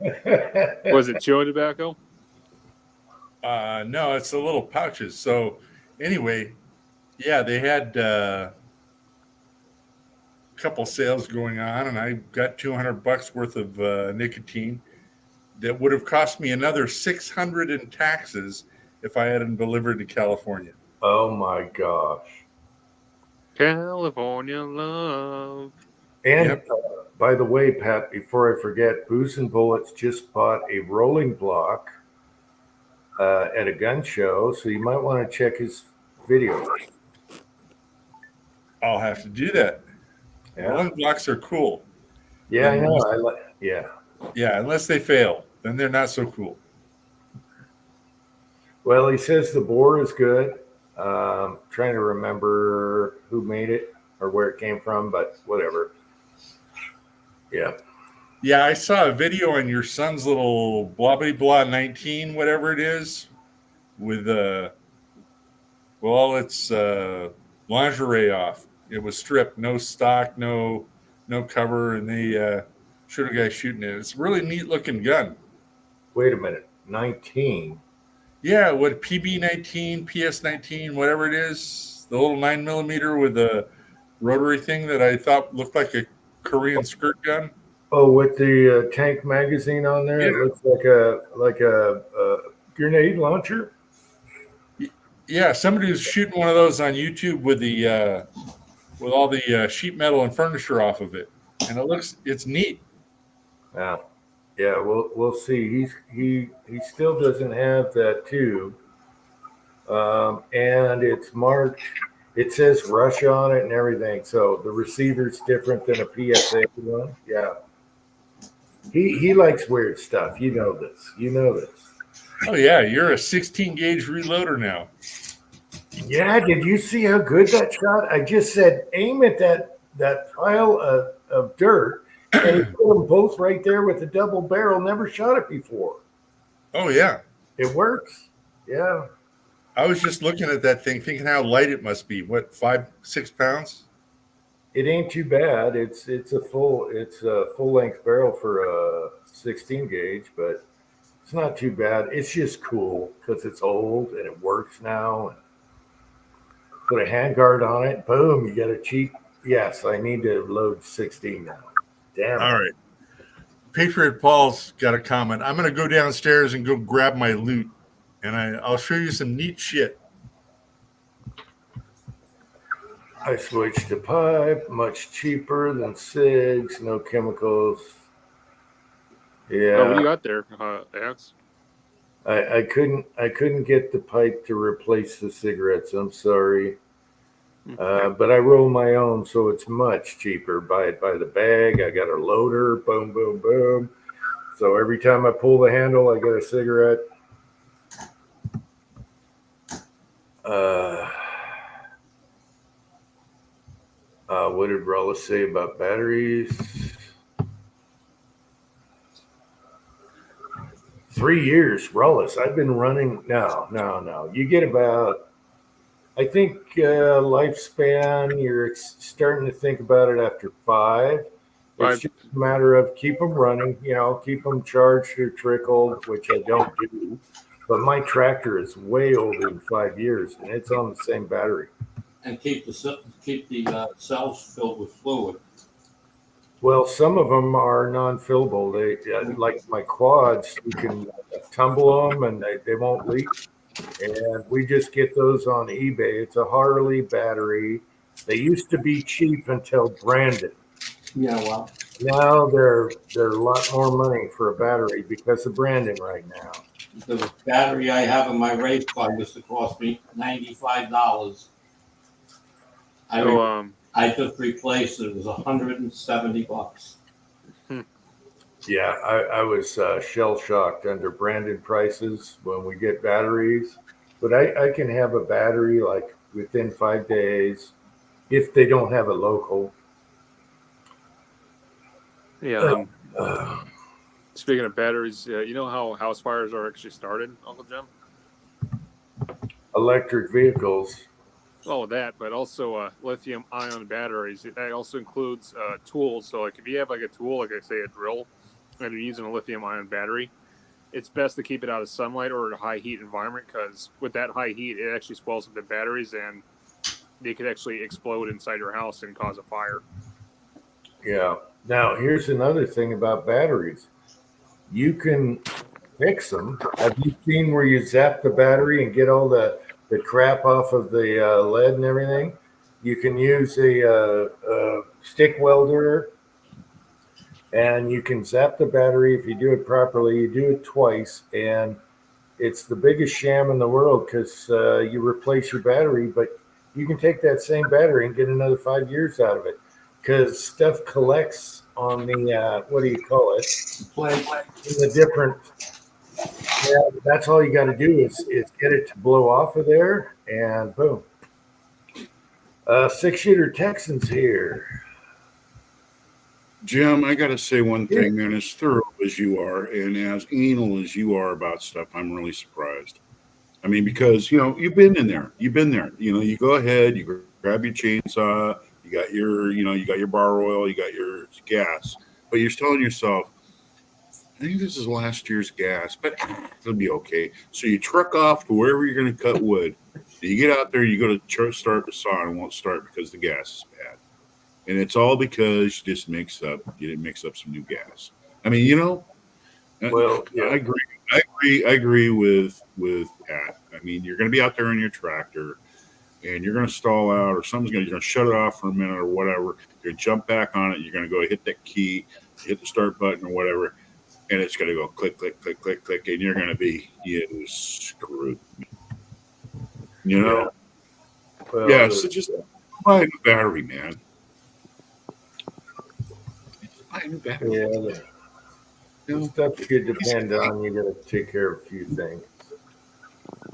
S3: Was it chewing tobacco?
S5: No, it's the little pouches. So anyway, yeah, they had a couple sales going on, and I got $200 worth of nicotine. That would have cost me another $600 in taxes if I had them delivered to California.
S1: Oh my gosh.
S3: California love.
S1: And
S5: Yep.
S1: By the way, Pat, before I forget, Booze and Bullets just bought a rolling block at a gun show, so you might want to check his video.
S5: I'll have to do that.
S1: Yeah,
S5: Rolling blocks are cool.
S1: yeah, I know. Yeah.
S5: Yeah, unless they fail, then they're not so cool.
S1: Well, he says the bore is good. Trying to remember who made it or where it came from, but whatever. Yeah.
S5: Yeah, I saw a video on your son's little blah blah blah 19, whatever it is, with all its lingerie off. It was stripped, no stock, no cover, and they showed a guy shooting it. It's a really neat looking gun.
S1: Wait a minute. 19.
S5: Yeah, what PB19, PS19, whatever it is, the little 9mm with the rotary thing that I thought looked like a Korean skirt gun.
S1: Oh, with the tank magazine on there,
S5: Yeah.
S1: It looks like a grenade launcher.
S5: Yeah, somebody was shooting one of those on YouTube with the with all the sheet metal and furniture off of it, and it's neat.
S1: Yeah, yeah. We'll see. He still doesn't have that tube, and it's marked. It says Russia on it and everything. So the receiver's different than a PSA one. Yeah. He likes weird stuff. You know this.
S5: Oh yeah, you're a 16 gauge reloader now.
S1: Yeah, did you see how good that shot? I just said aim at that pile of dirt, and he put them both right there with a double barrel. Never shot it before.
S5: Oh yeah,
S1: It works. Yeah.
S5: I was just looking at that thing, thinking how light it must be. What, 5-6 pounds?
S1: It ain't too bad. It's a full length barrel for a 16 gauge, but it's not too bad. It's just cool because it's old and it works now. And put a handguard on it, boom, you get a cheap Yes, I need to load 16 now. Damn.
S5: All right. Patriot Paul's got a comment. I'm going to go downstairs and go grab my loot, and I'll show you some neat shit.
S1: I switched to pipe, much cheaper than cigs, no chemicals. Yeah.
S3: Oh, what do you got there, Alex?
S1: I couldn't get the pipe to replace the cigarettes. I'm sorry. But I roll my own, so it's much cheaper. Buy it by the bag. I got a loader. Boom, boom, boom. So every time I pull the handle, I get a cigarette. What did Rollis say about batteries? 3 years, Rollis. I've been running. No. You get about, I think, lifespan, you're starting to think about it after 5. It's just a matter of keep them running, keep them charged or trickled, which I don't do. But my tractor is way older than 5 years, and it's on the same battery.
S2: And keep the cells filled with fluid.
S1: Well, some of them are non-fillable. They like my quads, you can tumble them and they won't leak. And we just get those on eBay. It's a Harley battery. They used to be cheap until branded.
S2: Yeah, well.
S1: Now they're a lot more money for a battery because of branding right now.
S2: The battery I have in my race car used to cost me $95. I just replaced it. It was $170.
S1: Yeah, I was shell shocked under branded prices when we get batteries, but I can have a battery like within 5 days if they don't have a local.
S3: Yeah. Speaking of batteries, you know how house fires are actually started, Uncle Jim?
S1: Electric vehicles.
S3: Oh, that, but also lithium-ion batteries. That also includes tools. So, like, if you have like a tool, like I say, a drill, and you're using a lithium-ion battery, it's best to keep it out of sunlight or a high heat environment because with that high heat, it actually swells up the batteries and they could actually explode inside your house and cause a fire.
S1: Yeah. Now, here's another thing about batteries. You can fix them. Have you seen where you zap the battery and get all the crap off of the lead and everything? You can use a stick welder and you can zap the battery. If you do it properly, you do it twice, and it's the biggest sham in the world because you replace your battery, but you can take that same battery and get another 5 years out of it because stuff collects on the what do you call it? In the different. Yeah, that's all you got to do is get it to blow off of there, and boom. 6-shooter Texans here.
S4: Jim, I got to say one thing, man. As thorough as you are and as anal as you are about stuff, I'm really surprised. I mean, because, you've been in there. You've been there. You go ahead, you grab your chainsaw, you got your bar oil, you got your gas, but you're telling yourself, I think this is last year's gas, but it'll be okay. So you truck off to wherever you're going to cut wood. You get out there, you go to start the saw, and it won't start because the gas is bad. And it's all because you didn't mix up some new gas. I mean,
S1: Well, yeah.
S4: I agree with Pat. I mean, you're going to be out there in your tractor, and you're going to stall out, or you're going to shut it off for a minute or whatever. You're going to jump back on it. You're going to go hit that key, hit the start button or whatever, and it's going to go click, click, click, click, click, and you're going to be screwed.
S1: Well,
S4: Yeah. So just buy a new battery, man. Just buy a new battery.
S1: Yeah. The stuff could depend on you got to take care of a few things.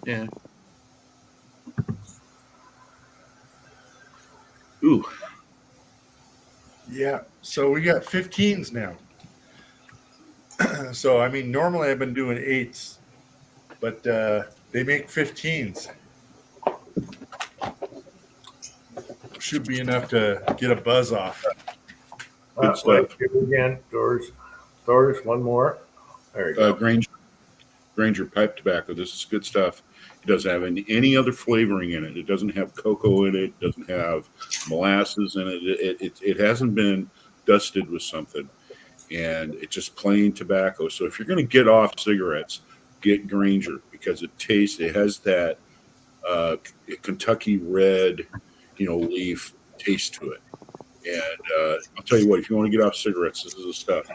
S4: Yeah. Ooh.
S5: Yeah. So we got 15s now. So, I mean, normally I've been doing 8s, but they make 15s. Should be enough to get a buzz off.
S1: Let's give it again. Doors, one more. There you go.
S4: Granger. Granger pipe tobacco. This is good stuff. It doesn't have any other flavoring in it. It doesn't have cocoa in it. It doesn't have molasses in it. It hasn't been dusted with something, and it's just plain tobacco. So if you're going to get off cigarettes, get Granger because it has that Kentucky red, leaf taste to it. And I'll tell you what, if you want to get off cigarettes, this is the stuff.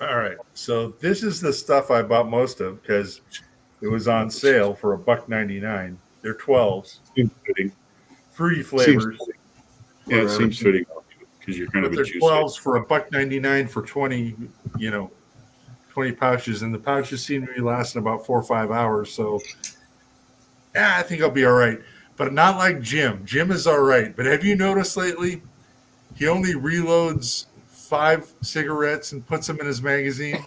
S5: All right. So this is the stuff I bought most of because it was on sale for $1.99. They're 12s.
S4: Seems fitting.
S5: Fruity flavors.
S4: It seems fitting because you're kind of a
S5: They're
S4: juicy.
S5: 12s for $1.99 for 20, 20 pouches. And the pouches seem to be lasting about 4 or 5 hours. So I think I'll be all right. But not like Jim. Jim is all right. But have you noticed lately he only reloads 5 cigarettes and puts them in his magazine?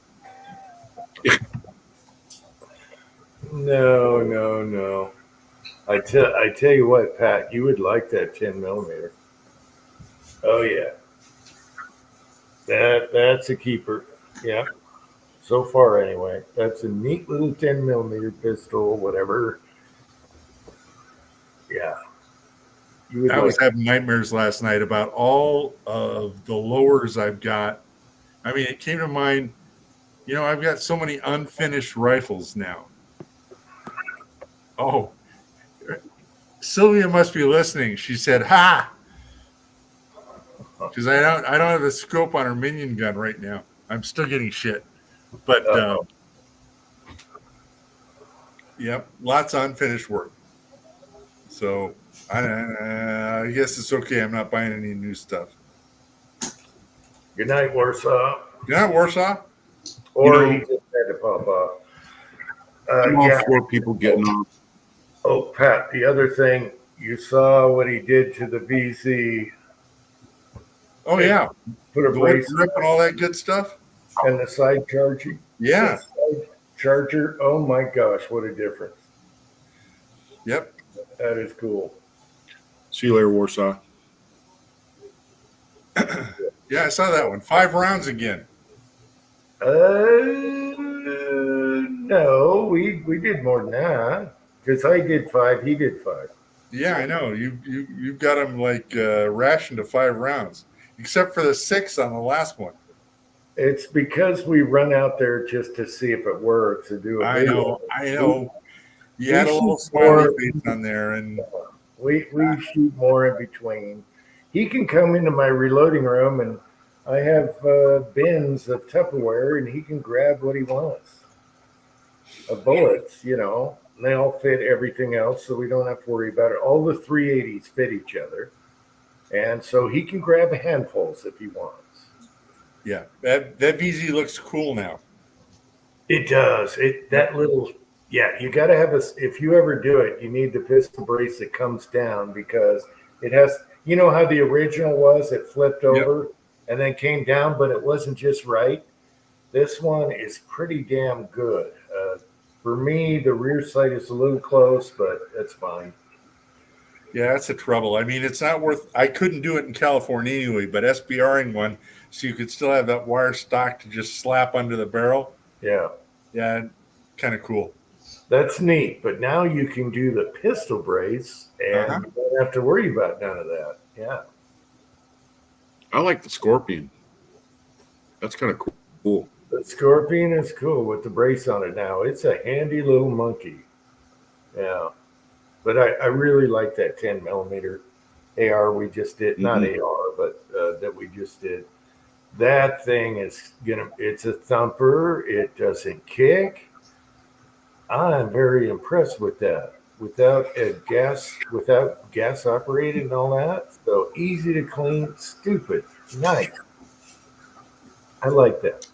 S1: No. I tell you what, Pat, you would like that 10 millimeter. Oh yeah, that's a keeper. Yeah, so far anyway. That's a neat little 10 millimeter pistol, whatever. Yeah,
S5: I was having nightmares last night about all of the lowers I've got. I mean, it came to mind, I've got so many unfinished rifles now. Oh, Sylvia must be listening. She said, "Ha!" Because I don't have the scope on her minion gun right now. I'm still getting shit. But yep, lots of unfinished work. So I guess it's okay. I'm not buying any new stuff.
S1: Good night, Warsaw.
S5: Good night, Warsaw.
S1: Or he just had to pop off.
S4: I'm all for people getting off.
S1: Oh, Pat, the other thing, you saw what he did to the VZ.
S5: Oh, yeah.
S1: Put a brace
S5: grip and all that good stuff.
S1: And the side charging.
S5: Yeah.
S1: Side charger. Oh, my gosh, what a difference.
S5: Yep.
S1: That is cool.
S4: See you later, Warsaw.
S5: Yeah, I saw that one. 5 rounds again.
S1: No, we did more than that. Because I did 5, he did 5.
S5: Yeah, I know. You've got him rationed to 5 rounds, except for the 6 on the last one.
S1: It's because we run out there just to see if it works and do it.
S5: I know. You had a little smiley face on there, and
S1: we shoot more in between. He can come into my reloading room, and I have bins of Tupperware, and he can grab what he wants. Bullets, and they all fit everything else, so we don't have to worry about it. All the 380s fit each other, and so he can grab handfuls if he wants.
S5: Yeah, that VZ looks cool now.
S1: It does. You got to have if you ever do it, you need the pistol brace that comes down because it has, how the original was, it flipped over and then came down, but it wasn't just right. This one is pretty damn good. For me, the rear sight is a little close, but that's fine.
S5: Yeah, that's the trouble. I mean, it's not worth. I couldn't do it in California anyway, but SBRing one, so you could still have that wire stock to just slap under the barrel.
S1: Yeah,
S5: kind of cool.
S1: That's neat. But now you can do the pistol brace, and you don't have to worry about none of that. Yeah,
S4: I like the Scorpion. That's kind of cool.
S1: The Scorpion is cool with the brace on it now. It's a handy little monkey. Yeah. But I really like that 10 millimeter AR we just did. Not AR, but that we just did. That thing it's a thumper. It doesn't kick. I'm very impressed with that. Without gas operated and all that. So easy to clean, stupid, nice. I like that.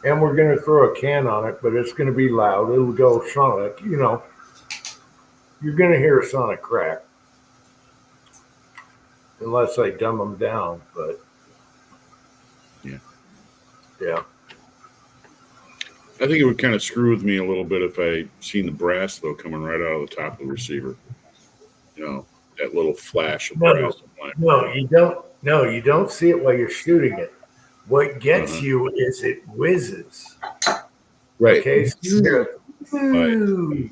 S1: And we're going to throw a can on it, but it's going to be loud. It'll go sonic. You're going to hear a sonic crack. Unless I dumb them down, but. Yeah.
S4: I think it would kind of screw with me a little bit if I seen the brass, though, coming right out of the top of the receiver. that little flash of
S1: No,
S4: brass and black.
S1: no, you don't. No, you don't see it while you're shooting it. What gets
S4: Uh-huh.
S1: you is it whizzes.
S4: Right.
S1: Okay, so you hear it,
S4: Right.
S1: "Ooh,"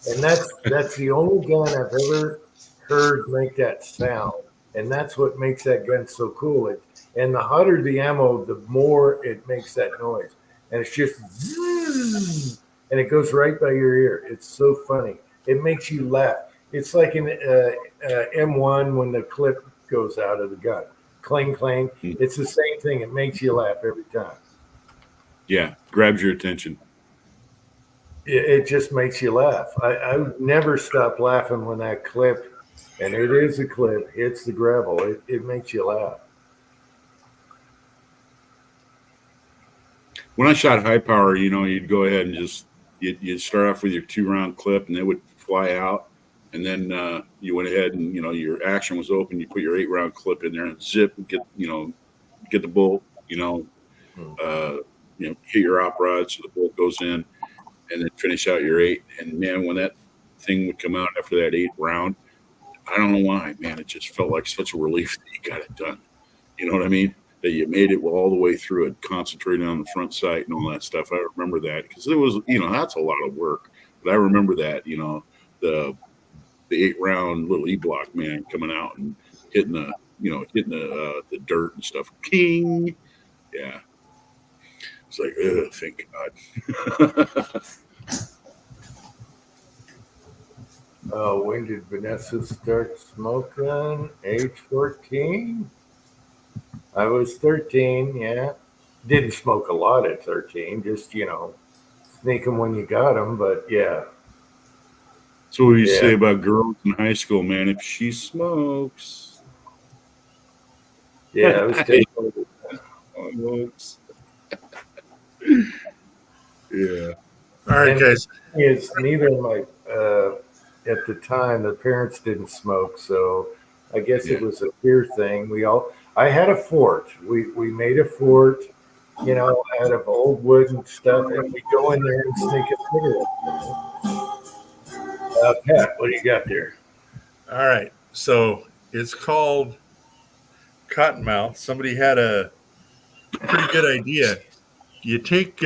S1: and that's the only gun I've ever heard make that sound, and that's what makes that gun so cool. And the hotter the ammo, the more it makes that noise, and it's just zzz, and it goes right by your ear. It's so funny. It makes you laugh. It's like an M1 when the clip goes out of the gun. Clang, clang.
S4: Hmm.
S1: It's the same thing. It makes you laugh every time.
S4: Yeah. Grabs your attention.
S1: It just makes you laugh. I would never stop laughing when that clip, and it is a clip, hits the gravel. It makes you laugh.
S4: When I shot high power, you'd go ahead and just you'd start off with your 2-round clip, and they would fly out, and then you went ahead and your action was open. You put your 8-round clip in there and zip and get the bolt. Hit your op rod so the bolt goes in, and then finish out your 8. And man, when that thing would come out after that 8th round, I don't know why, man, it just felt like such a relief that you got it done. You know what I mean? That you made it all the way through it, concentrating on the front sight and all that stuff. I remember that because it was, that's a lot of work. But I remember that, the 8-round little E-block, man, coming out and hitting the dirt and stuff. King. Yeah. It's like, thank God.
S1: When did Vanessa start smoking? Age 14? I was 13, yeah. Didn't smoke a lot at 13, just, sneak them when you got them, but yeah.
S4: So what do you
S1: Yeah.
S4: say about girls in high school, man? If she smokes.
S1: Yeah, I was definitely.
S4: Smokes. Yeah.
S5: All right, guys.
S1: It's neither of my, at the time, the parents didn't smoke, so I guess it was a fear thing. I had a fort. We made a fort, out of old wood and stuff, and we go in there and sneak a cigarette. Pat, what do you got there?
S5: All right. So it's called Cottonmouth. Somebody had a pretty good idea. You take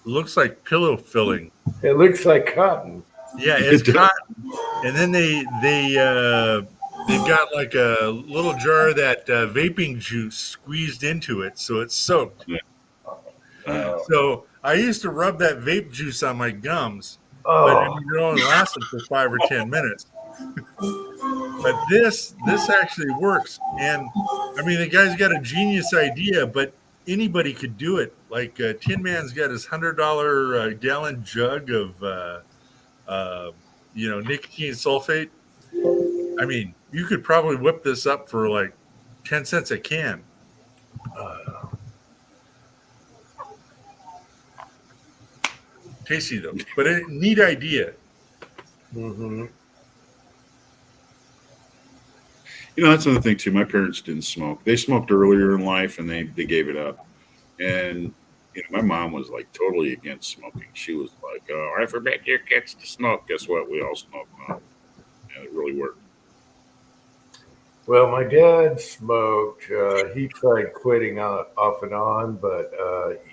S5: looks like pillow filling.
S1: It looks like cotton.
S5: Yeah, it's cotton, and then they've got like a little jar of that vaping juice squeezed into it, so it's soaked. So I used to rub that vape juice on my gums, but it only lasted for 5 or 10 minutes. But this actually works, and I mean the guy's got a genius idea, but anybody could do it. Like Tin Man's got his $100 gallon jug of nicotine sulfate. I mean, you could probably whip this up for like 10 cents a can. Tasty though, but a neat idea.
S1: Mm-hmm.
S4: That's another thing too. My parents didn't smoke. They smoked earlier in life, and they gave it up. And my mom was like totally against smoking. She was like, "Oh, I forbid your kids to smoke." Guess what? We all smoke now, and it really worked.
S1: Well, my dad smoked. He tried quitting off and on, but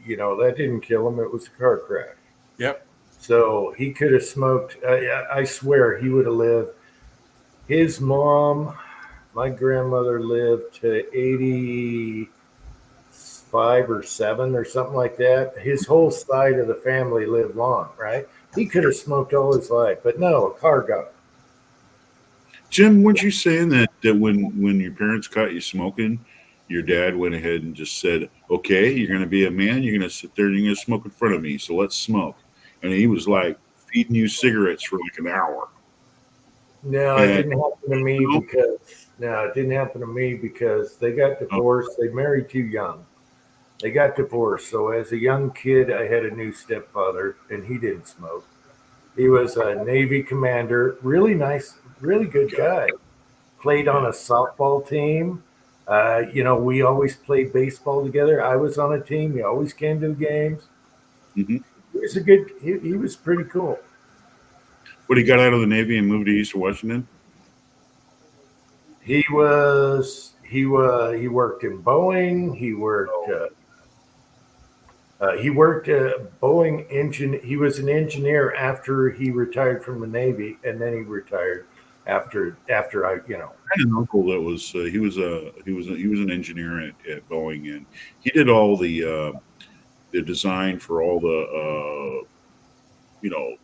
S1: that didn't kill him. It was a car crash.
S5: Yep.
S1: So he could have smoked. I swear he would have lived. His mom, my grandmother, lived to 85 or 7 or something like that. His whole side of the family lived long, right? He could have smoked all his life, but no, a car got him.
S4: Jim, weren't you saying that when your parents caught you smoking, your dad went ahead and just said, "Okay, you're going to be a man. You're going to sit there and you're going to smoke in front of me. So let's smoke." And he was like feeding you cigarettes for like an hour.
S1: No, it didn't happen to me because they got divorced. They married too young. They got divorced. So as a young kid, I had a new stepfather, and he didn't smoke. He was a Navy commander, really nice, really good guy. Played on a softball team. We always played baseball together. I was on a team. He always came to the games.
S4: Mm-hmm.
S1: He was he was pretty cool.
S4: When he got out of the Navy and moved to East Washington?
S1: He worked in Boeing. He worked Boeing engine. He was an engineer after he retired from the Navy, and then he retired after I
S4: I had an uncle that was he was an engineer at Boeing, and he did all the design for all the the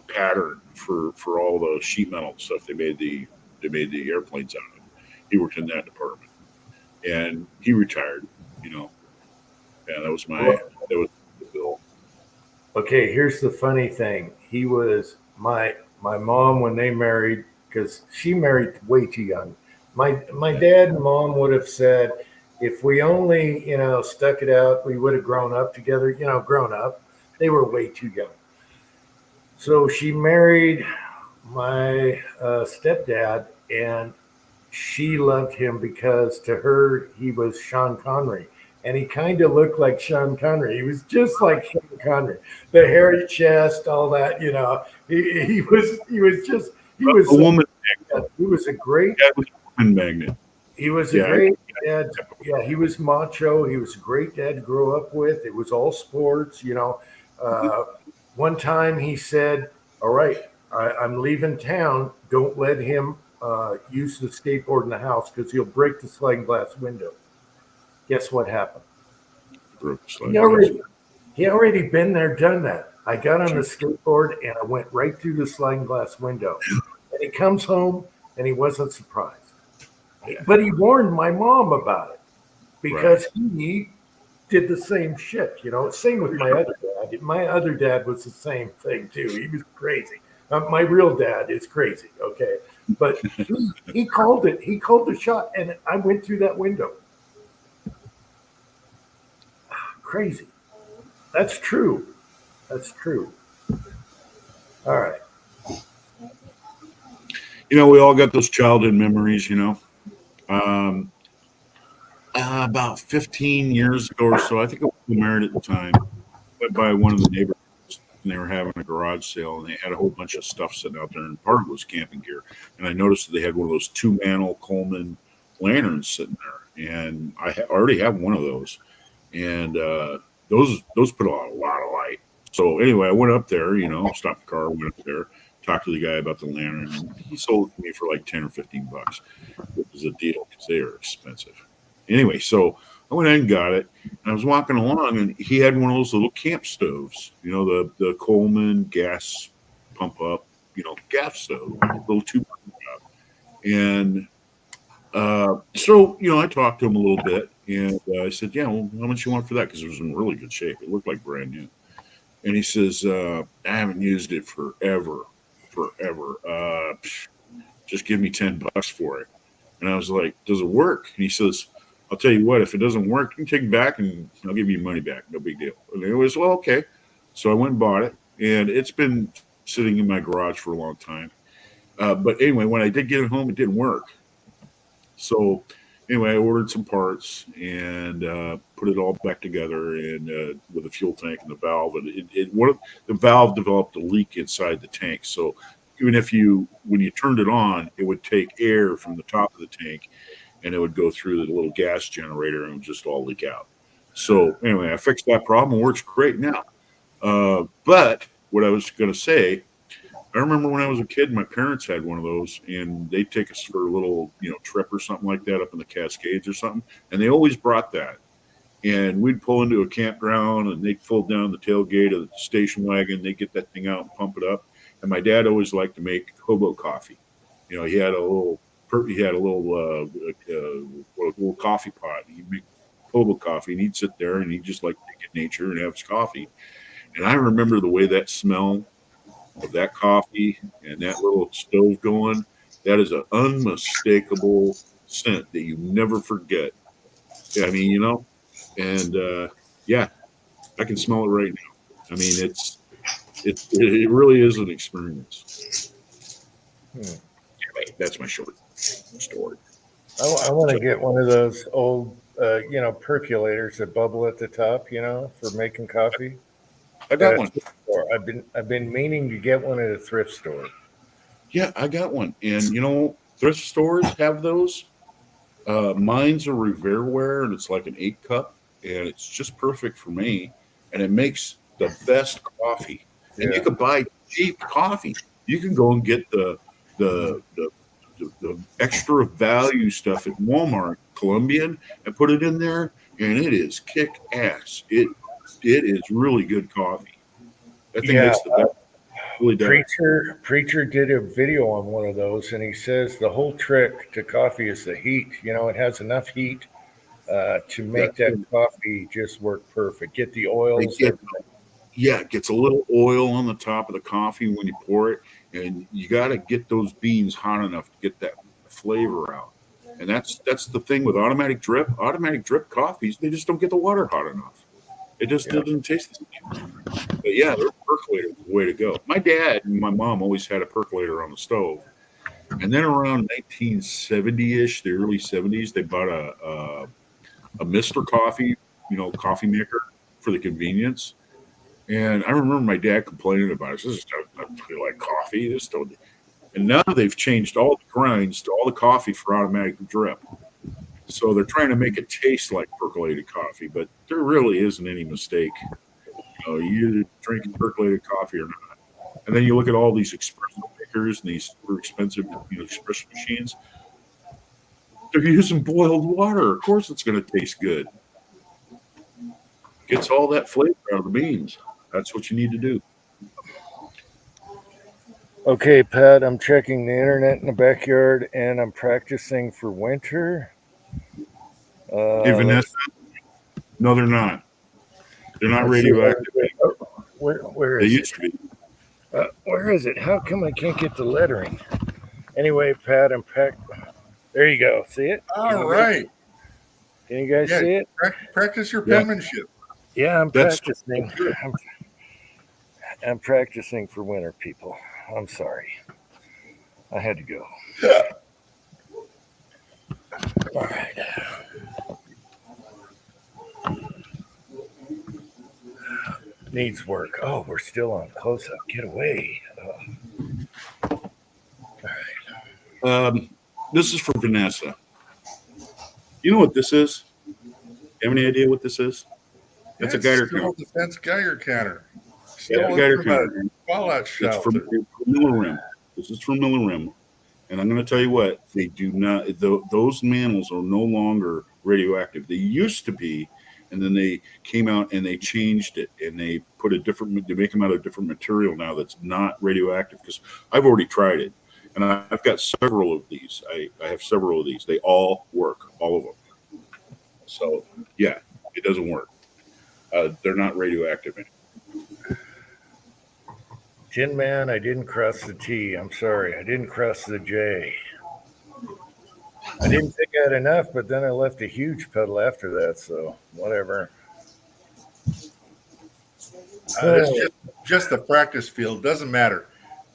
S4: pattern for all the sheet metal stuff they made the airplanes out of. He worked in that department, and he retired. Yeah, that was Bill.
S1: Okay, here's the funny thing. He was my mom when they married, because she married way too young. My dad and mom would have said, if we only stuck it out, we would have grown up together. Grown up. They were way too young. So she married my stepdad, and she loved him because to her he was Sean Connery, and he kind of looked like Sean Connery. He was just like Sean Connery, the hairy chest, all that. He was
S4: A woman.
S1: he was a great
S4: That was a woman magnet.
S1: he was a
S4: Yeah,
S1: great dad. Yeah, he was macho. He was a great dad to grow up with. It was all sports. One time he said, "All right, I'm leaving town. Don't let him use the skateboard in the house because he'll break the sliding glass window." Guess what happened?
S4: broke the slide.
S1: He already been there, done that. I got on the skateboard and I went right through the sliding glass window. And he comes home and he wasn't surprised.
S4: Yeah.
S1: But he warned my mom about it because he did the same shit. Same with my other dad. My other dad was the same thing too. He was crazy. My real dad is crazy. Okay. But he called it. He called the shot and I went through that window. Crazy. That's true. That's true. All right.
S4: We all got those childhood memories. About 15 years ago or so, I think I was married at the time. Went by one of the neighborhoods and they were having a garage sale and they had a whole bunch of stuff sitting out there, and part of it was camping gear. And I noticed that they had one of those 2-mantle Coleman lanterns sitting there, and I already have one of those, and those put out a lot of light. So anyway, I went up there, stopped the car, went up there, talked to the guy about the lantern, and he sold it to me for like 10 or 15 bucks, which was a deal because they are expensive. Anyway, so I went in and got it, and I was walking along, and he had one of those little camp stoves, the Coleman gas pump up, gas stove, little 2-burner job. And so, I talked to him a little bit, and I said, yeah, well, how much you want for that? Because it was in really good shape. It looked like brand new. And he says, I haven't used it forever. Just give me 10 bucks for it. And I was like, does it work? And he says, I'll tell you what, if it doesn't work, you can take it back and I'll give you your money back. No big deal. And it was, well, okay. So I went and bought it, and it's been sitting in my garage for a long time. But anyway, when I did get it home, it didn't work. So anyway, I ordered some parts and put it all back together, and with the fuel tank and the valve. And the valve developed a leak inside the tank. So even when you turned it on, it would take air from the top of the tank, and it would go through the little gas generator and just all leak out. So anyway, I fixed that problem. It works great now. But what I was going to say, I remember when I was a kid, my parents had one of those, and they'd take us for a little, trip or something like that up in the Cascades or something. And they always brought that. And we'd pull into a campground, and they'd fold down the tailgate of the station wagon. They'd get that thing out and pump it up. And my dad always liked to make hobo coffee. He had a little coffee pot. He'd make hobo coffee, and he'd sit there, and he'd just like to get nature and have his coffee. And I remember the way that smell of that coffee and that little stove going. That is an unmistakable scent that you never forget. I mean, and yeah, I can smell it right now. I mean, it really is an experience. Anyway, that's my short story.
S1: I want to get one of those old, percolators that bubble at the top, for making coffee.
S4: I got one.
S1: I've been meaning to get one at a thrift store.
S4: Yeah, I got one. And, thrift stores have those. Mine's a Riverware, and it's like an 8 cup, and it's just perfect for me. And it makes the best coffee. And you
S1: Yeah.
S4: can buy cheap coffee. You can go and get the extra value stuff at Walmart, Colombian, and put it in there, and it is kick ass. It is really good coffee. That thing
S1: Yeah.
S4: makes the best. Really does.
S1: Preacher did a video on one of those, and he says the whole trick to coffee is the heat. It has enough heat to make that coffee just work perfect. Get the oils.
S4: It gets a little oil on the top of the coffee when you pour it, and you got to get those beans hot enough to get that flavor out. And that's the thing with automatic drip. Automatic drip coffees, they just don't get the water hot enough. It just doesn't taste the same. But yeah, their percolator is the way to go. My dad and my mom always had a percolator on the stove. And then around 1970-ish, the early 70s, they bought a Mr. Coffee, coffee maker for the convenience. And I remember my dad complaining about it. This doesn't feel like coffee. This don't. And now they've changed all the grinds to all the coffee for automatic drip. So they're trying to make it taste like percolated coffee, but there really isn't any mistake. You either drink percolated coffee or not. And then you look at all these espresso makers and these super expensive, espresso machines. They're using boiled water. Of course, it's going to taste good. Gets all that flavor out of the beans. That's what you need to do.
S1: Okay, Pat, I'm checking the internet in the backyard, and I'm practicing for winter.
S4: Hey, Vanessa? No, they're not. They're not radioactive.
S1: Where
S4: They
S1: is
S4: used
S1: it?
S4: to be.
S1: Where is it? How come I can't get the lettering? Anyway, Pat, I'm packed. There you go. See it?
S5: All right.
S1: Can you guys see it?
S5: Practice your penmanship.
S1: Yeah, I'm
S4: That's
S1: practicing. I'm practicing for winter, people. I'm sorry. I had to go. All right. Needs work. Oh, we're still on close up. Get away. All right.
S4: This is for Vanessa. You know what this is? Have any idea what this is? That's a Geiger counter.
S5: Defense Geiger counter.
S4: Yeah, Geiger counter.
S5: Fallout
S4: It's
S5: shelter.
S4: from Millirim. This is from Millirim. And I'm going to tell you what, they do not, those mantles are no longer radioactive. They used to be, and then they came out and they changed it, and they put they make them out of different material now that's not radioactive, because I've already tried it. And I've got several of these. I have several of these. They all work, all of them. So, yeah, it doesn't work. They're not radioactive anymore.
S1: Tin Man, I didn't cross the T. I'm sorry. I didn't cross the J. I didn't think I had enough, but then I left a huge pedal after that, so whatever.
S5: It's just the practice field. Doesn't matter.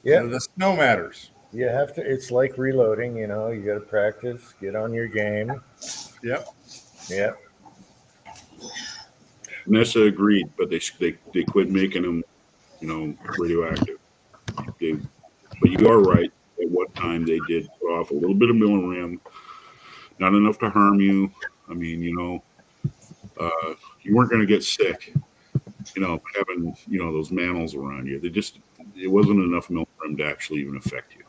S1: Yeah.
S5: The snow matters.
S1: You have to, it's like reloading, you got to practice, get on your game.
S5: Yep.
S1: Yep.
S4: Vanessa agreed, but they quit making them, radioactive. But you are right. At what time they did put off a little bit of milligram, not enough to harm you. I mean, you weren't going to get sick, having those mantles around you. It wasn't enough milligram to actually even affect you.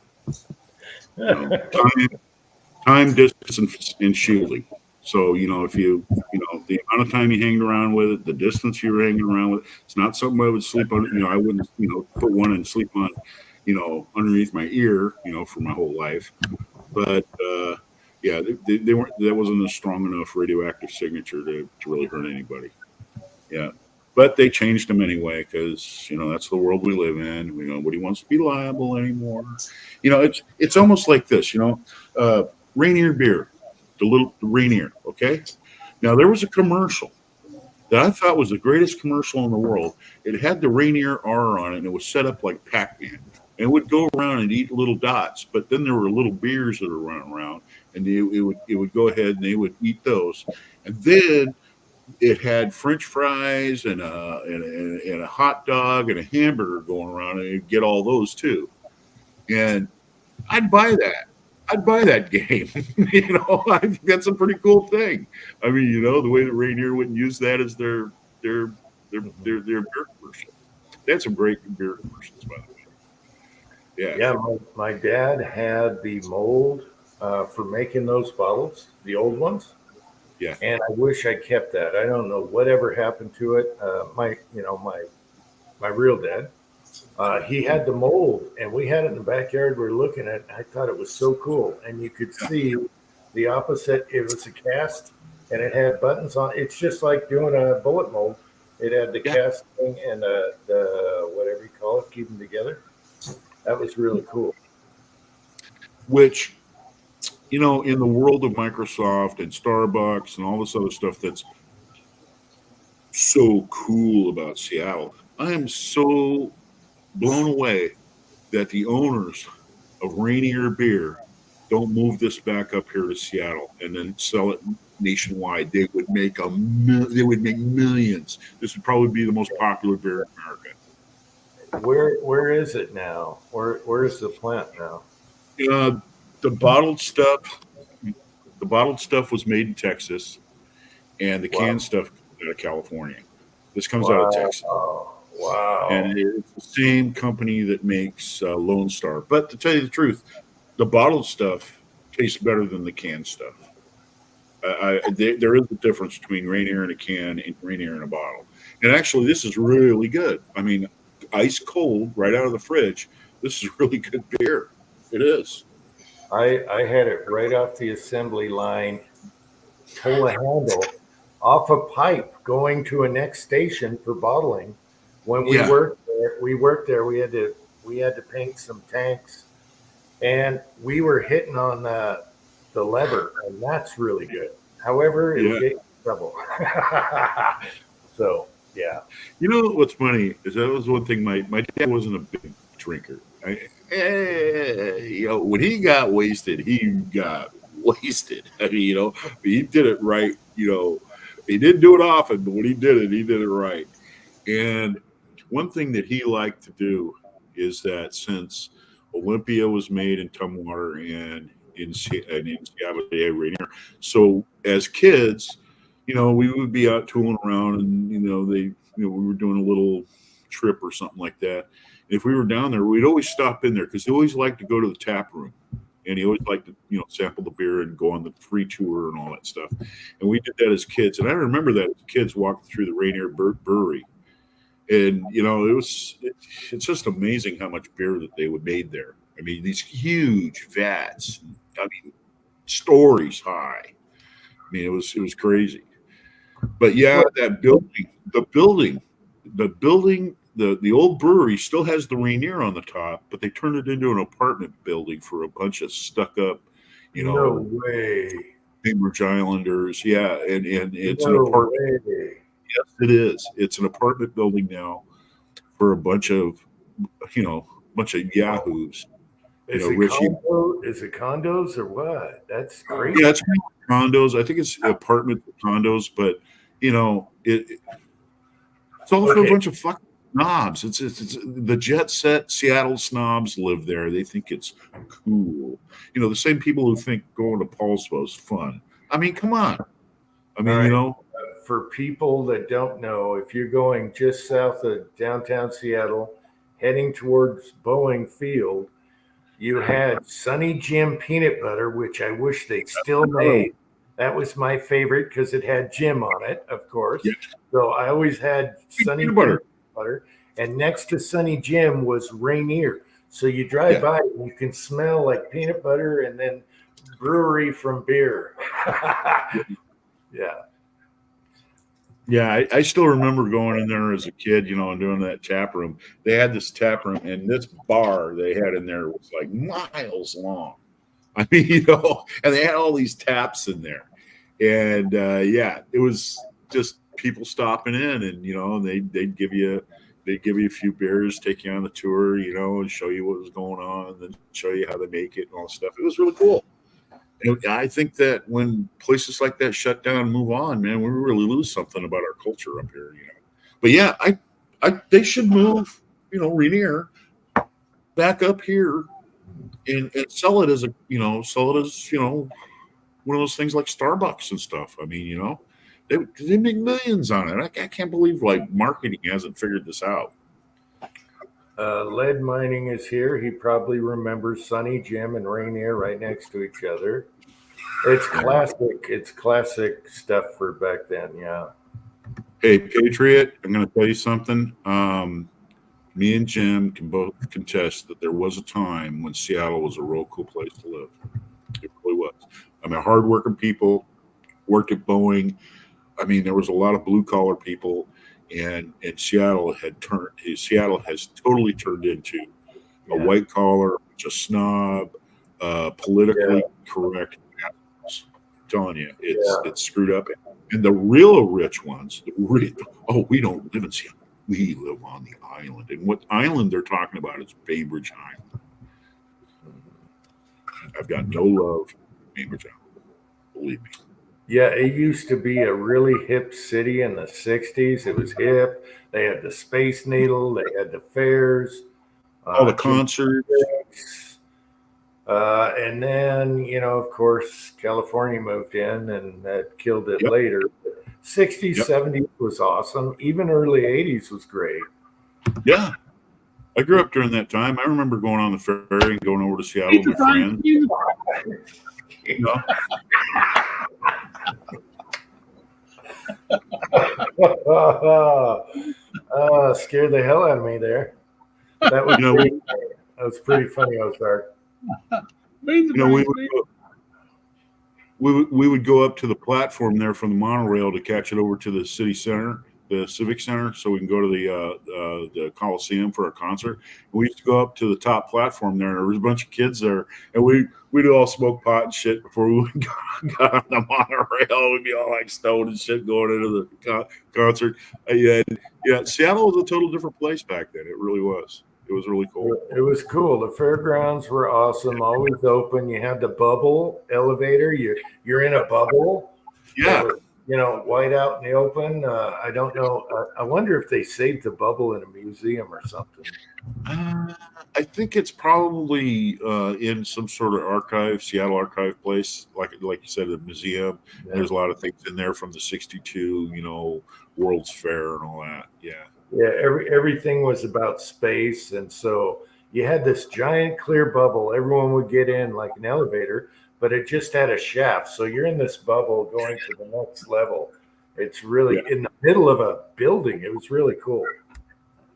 S4: Time, distance, and shielding. So, if you, the amount of time you hanged around with it, the distance you were hanging around with, it's not something I would sleep on. I wouldn't, put one and sleep on, underneath my ear, for my whole life. But, yeah, they weren't, that wasn't a strong enough radioactive signature to really hurt anybody. Yeah. But they changed them anyway, because, that's the world we live in. Nobody wants to be liable anymore. It's almost like this, Rainier beer. The Rainier, okay? Now, there was a commercial that I thought was the greatest commercial in the world. It had the Rainier R on it, and it was set up like Pac-Man. And it would go around and eat little dots, but then there were little beers that were running around, and it would go ahead and they would eat those. And then it had French fries and a hot dog and a hamburger going around, and you'd get all those too. And I'd buy that. I'd buy that game. I think that's a pretty cool thing. I mean, the way that Rainier wouldn't use that as their beer commercial. They had some great beer commercials, by the way. Yeah.
S1: Yeah, my dad had the mold for making those bottles, the old ones.
S4: Yeah.
S1: And I wish I kept that. I don't know whatever happened to it. My real dad, he had the mold, and we had it in the backyard. We were looking at it. I thought it was so cool, and you could see the opposite. It was a cast, and it had buttons on. It's just like doing a bullet mold. It had the casting and the whatever you call it, keep them together. That was really cool.
S4: Which, in the world of Microsoft and Starbucks and all this other stuff that's so cool about Seattle, I am so blown away that the owners of Rainier Beer don't move this back up here to Seattle and then sell it nationwide. They would make millions. This would probably be the most popular beer in America.
S1: Where is it now? Where is the plant now?
S4: The bottled stuff was made in Texas, and the canned stuff comes out of California. This comes out of Texas.
S1: Wow.
S4: And it's the same company that makes Lone Star. But to tell you the truth, the bottled stuff tastes better than the canned stuff. There is a difference between Rainier in a can and Rainier in a bottle. And actually, this is really good. I mean, ice cold, right out of the fridge. This is really good beer. It is.
S1: I had it right off the assembly line, pull a handle off a pipe going to a next station for bottling. When we worked there, we had to paint some tanks, and we were hitting on the lever, and that's really good. However, it would get you in trouble. So yeah.
S4: What's funny is that was one thing. My dad wasn't a big drinker. When he got wasted, he got wasted. I mean, he did it right. He didn't do it often, but when he did it right. And one thing that he liked to do is that since Olympia was made in Tumwater and in Seattle, Rainier, so as kids, we would be out tooling around, and we were doing a little trip or something like that. If we were down there, we'd always stop in there because he always liked to go to the tap room, and he always liked to sample the beer and go on the free tour and all that stuff. And we did that as kids, and I remember that as kids walking through the Rainier Brewery, and it's just amazing how much beer that they would made there. I mean, these huge vats. I mean, stories high. I mean, it was crazy. But yeah, that building, the old brewery still has the Rainier on the top, but they turned it into an apartment building for a bunch of stuck up,
S1: no way,
S4: Cambridge Islanders. Yeah, and it's an apartment.
S1: Way.
S4: Yes, it is. It's an apartment building now for a bunch of yahoos.
S1: Is it condos or what? That's crazy.
S4: Yeah, it's condos. I think it's apartment condos, but it's all for a bunch of fucking snobs. It's the jet set Seattle snobs live there. They think it's cool. The same people who think going to Paulsbo is fun. I mean, come on. I mean,
S1: for people that don't know, if you're going just south of downtown Seattle, heading towards Boeing Field, you had Sunny Jim peanut butter, which I wish they still made. That was my favorite because it had Jim on it, of course. Yeah. So I always had Sunny Jim butter. And next to Sunny Jim was Rainier. So you drive by and you can smell like peanut butter and then brewery from beer. Yeah.
S4: Yeah, I still remember going in there as a kid, and doing that tap room. They had this tap room, and this bar they had in there was like miles long. I mean, and they had all these taps in there. And it was just people stopping in, and they'd give you a few beers, take you on the tour, and show you what was going on, and then show you how they make it and all that stuff. It was really cool. And I think that when places like that shut down and move on, man, we really lose something about our culture up here, But yeah, they should move, Rainier back up here and sell it as one of those things like Starbucks and stuff. I mean, they make millions on it. I can't believe like marketing hasn't figured this out.
S1: Lead Mining is here. He probably remembers Sunny Jim and Rainier right next to each other. It's classic. It's classic stuff for back then. Yeah.
S4: Hey, Patriot, I'm going to tell you something. Me and Jim can both contest that there was a time when Seattle was a real cool place to live. It really was. I mean, hardworking people worked at Boeing. I mean, there was a lot of blue collar people, and Seattle has totally turned into a white collar, just snob, politically correct. I'm telling you, it's screwed up. And the real rich ones, we don't live in Seattle. We live on the island. And what island they're talking about is Bainbridge Island. I've got no love for Bainbridge Island. Believe me.
S1: Yeah, it used to be a really hip city in the 60s. It was hip. They had the Space Needle. They had the fairs.
S4: All the concerts.
S1: And then, of course, California moved in and that killed it later. 60s, 70s was awesome. Even early 80s was great.
S4: Yeah. I grew up during that time. I remember going on the ferry and going over to Seattle with my friends.
S1: Scared the hell out of me there. That was that was pretty funny, Ozark.
S4: We would go up to the platform there from the monorail to catch it over to the city center, the Civic Center, so we can go to the Coliseum for a concert. And we used to go up to the top platform there, and there was a bunch of kids there, and we'd all smoke pot and shit before we got on the monorail. We'd be all like stoned and shit going into the concert. Seattle was a total different place back then. It really was. It was really cool.
S1: It was cool. The fairgrounds were awesome, always open. You had the bubble elevator. You're in a bubble.
S4: Yeah.
S1: White out in the open. I don't know. I wonder if they saved the bubble in a museum or something.
S4: I think it's probably in some sort of Seattle archive place, like you said, a museum. Yeah. There's a lot of things in there from the '62, World's Fair and all that. Yeah.
S1: Yeah, everything was about space, and so you had this giant clear bubble. Everyone would get in like an elevator, but it just had a shaft. So you're in this bubble going to the next level. It's really in the middle of a building. It was really cool.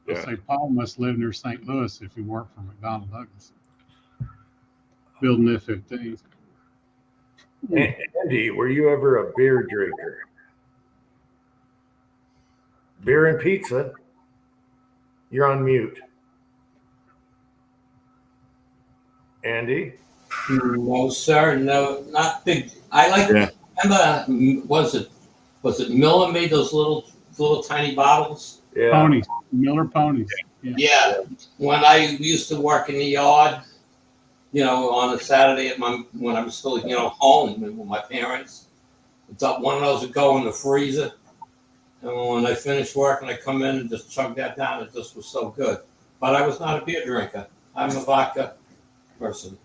S6: Yeah. Say Paul must live near St. Louis if he worked for McDonnell Douglas. Building F-15.
S1: Andy, were you ever a beer drinker? Beer and pizza. You're on mute. Andy?
S2: No, sir. No, not big. I like. Remember, was it Miller made those little tiny bottles?
S1: Yeah.
S6: Ponies, Miller ponies.
S2: Yeah. When I used to work in the yard, on a Saturday when I was still, home with my parents, one of those would go in the freezer. And when I finished work and I come in and just chug that down, it just was so good. But I was not a beer drinker. I'm a vodka person.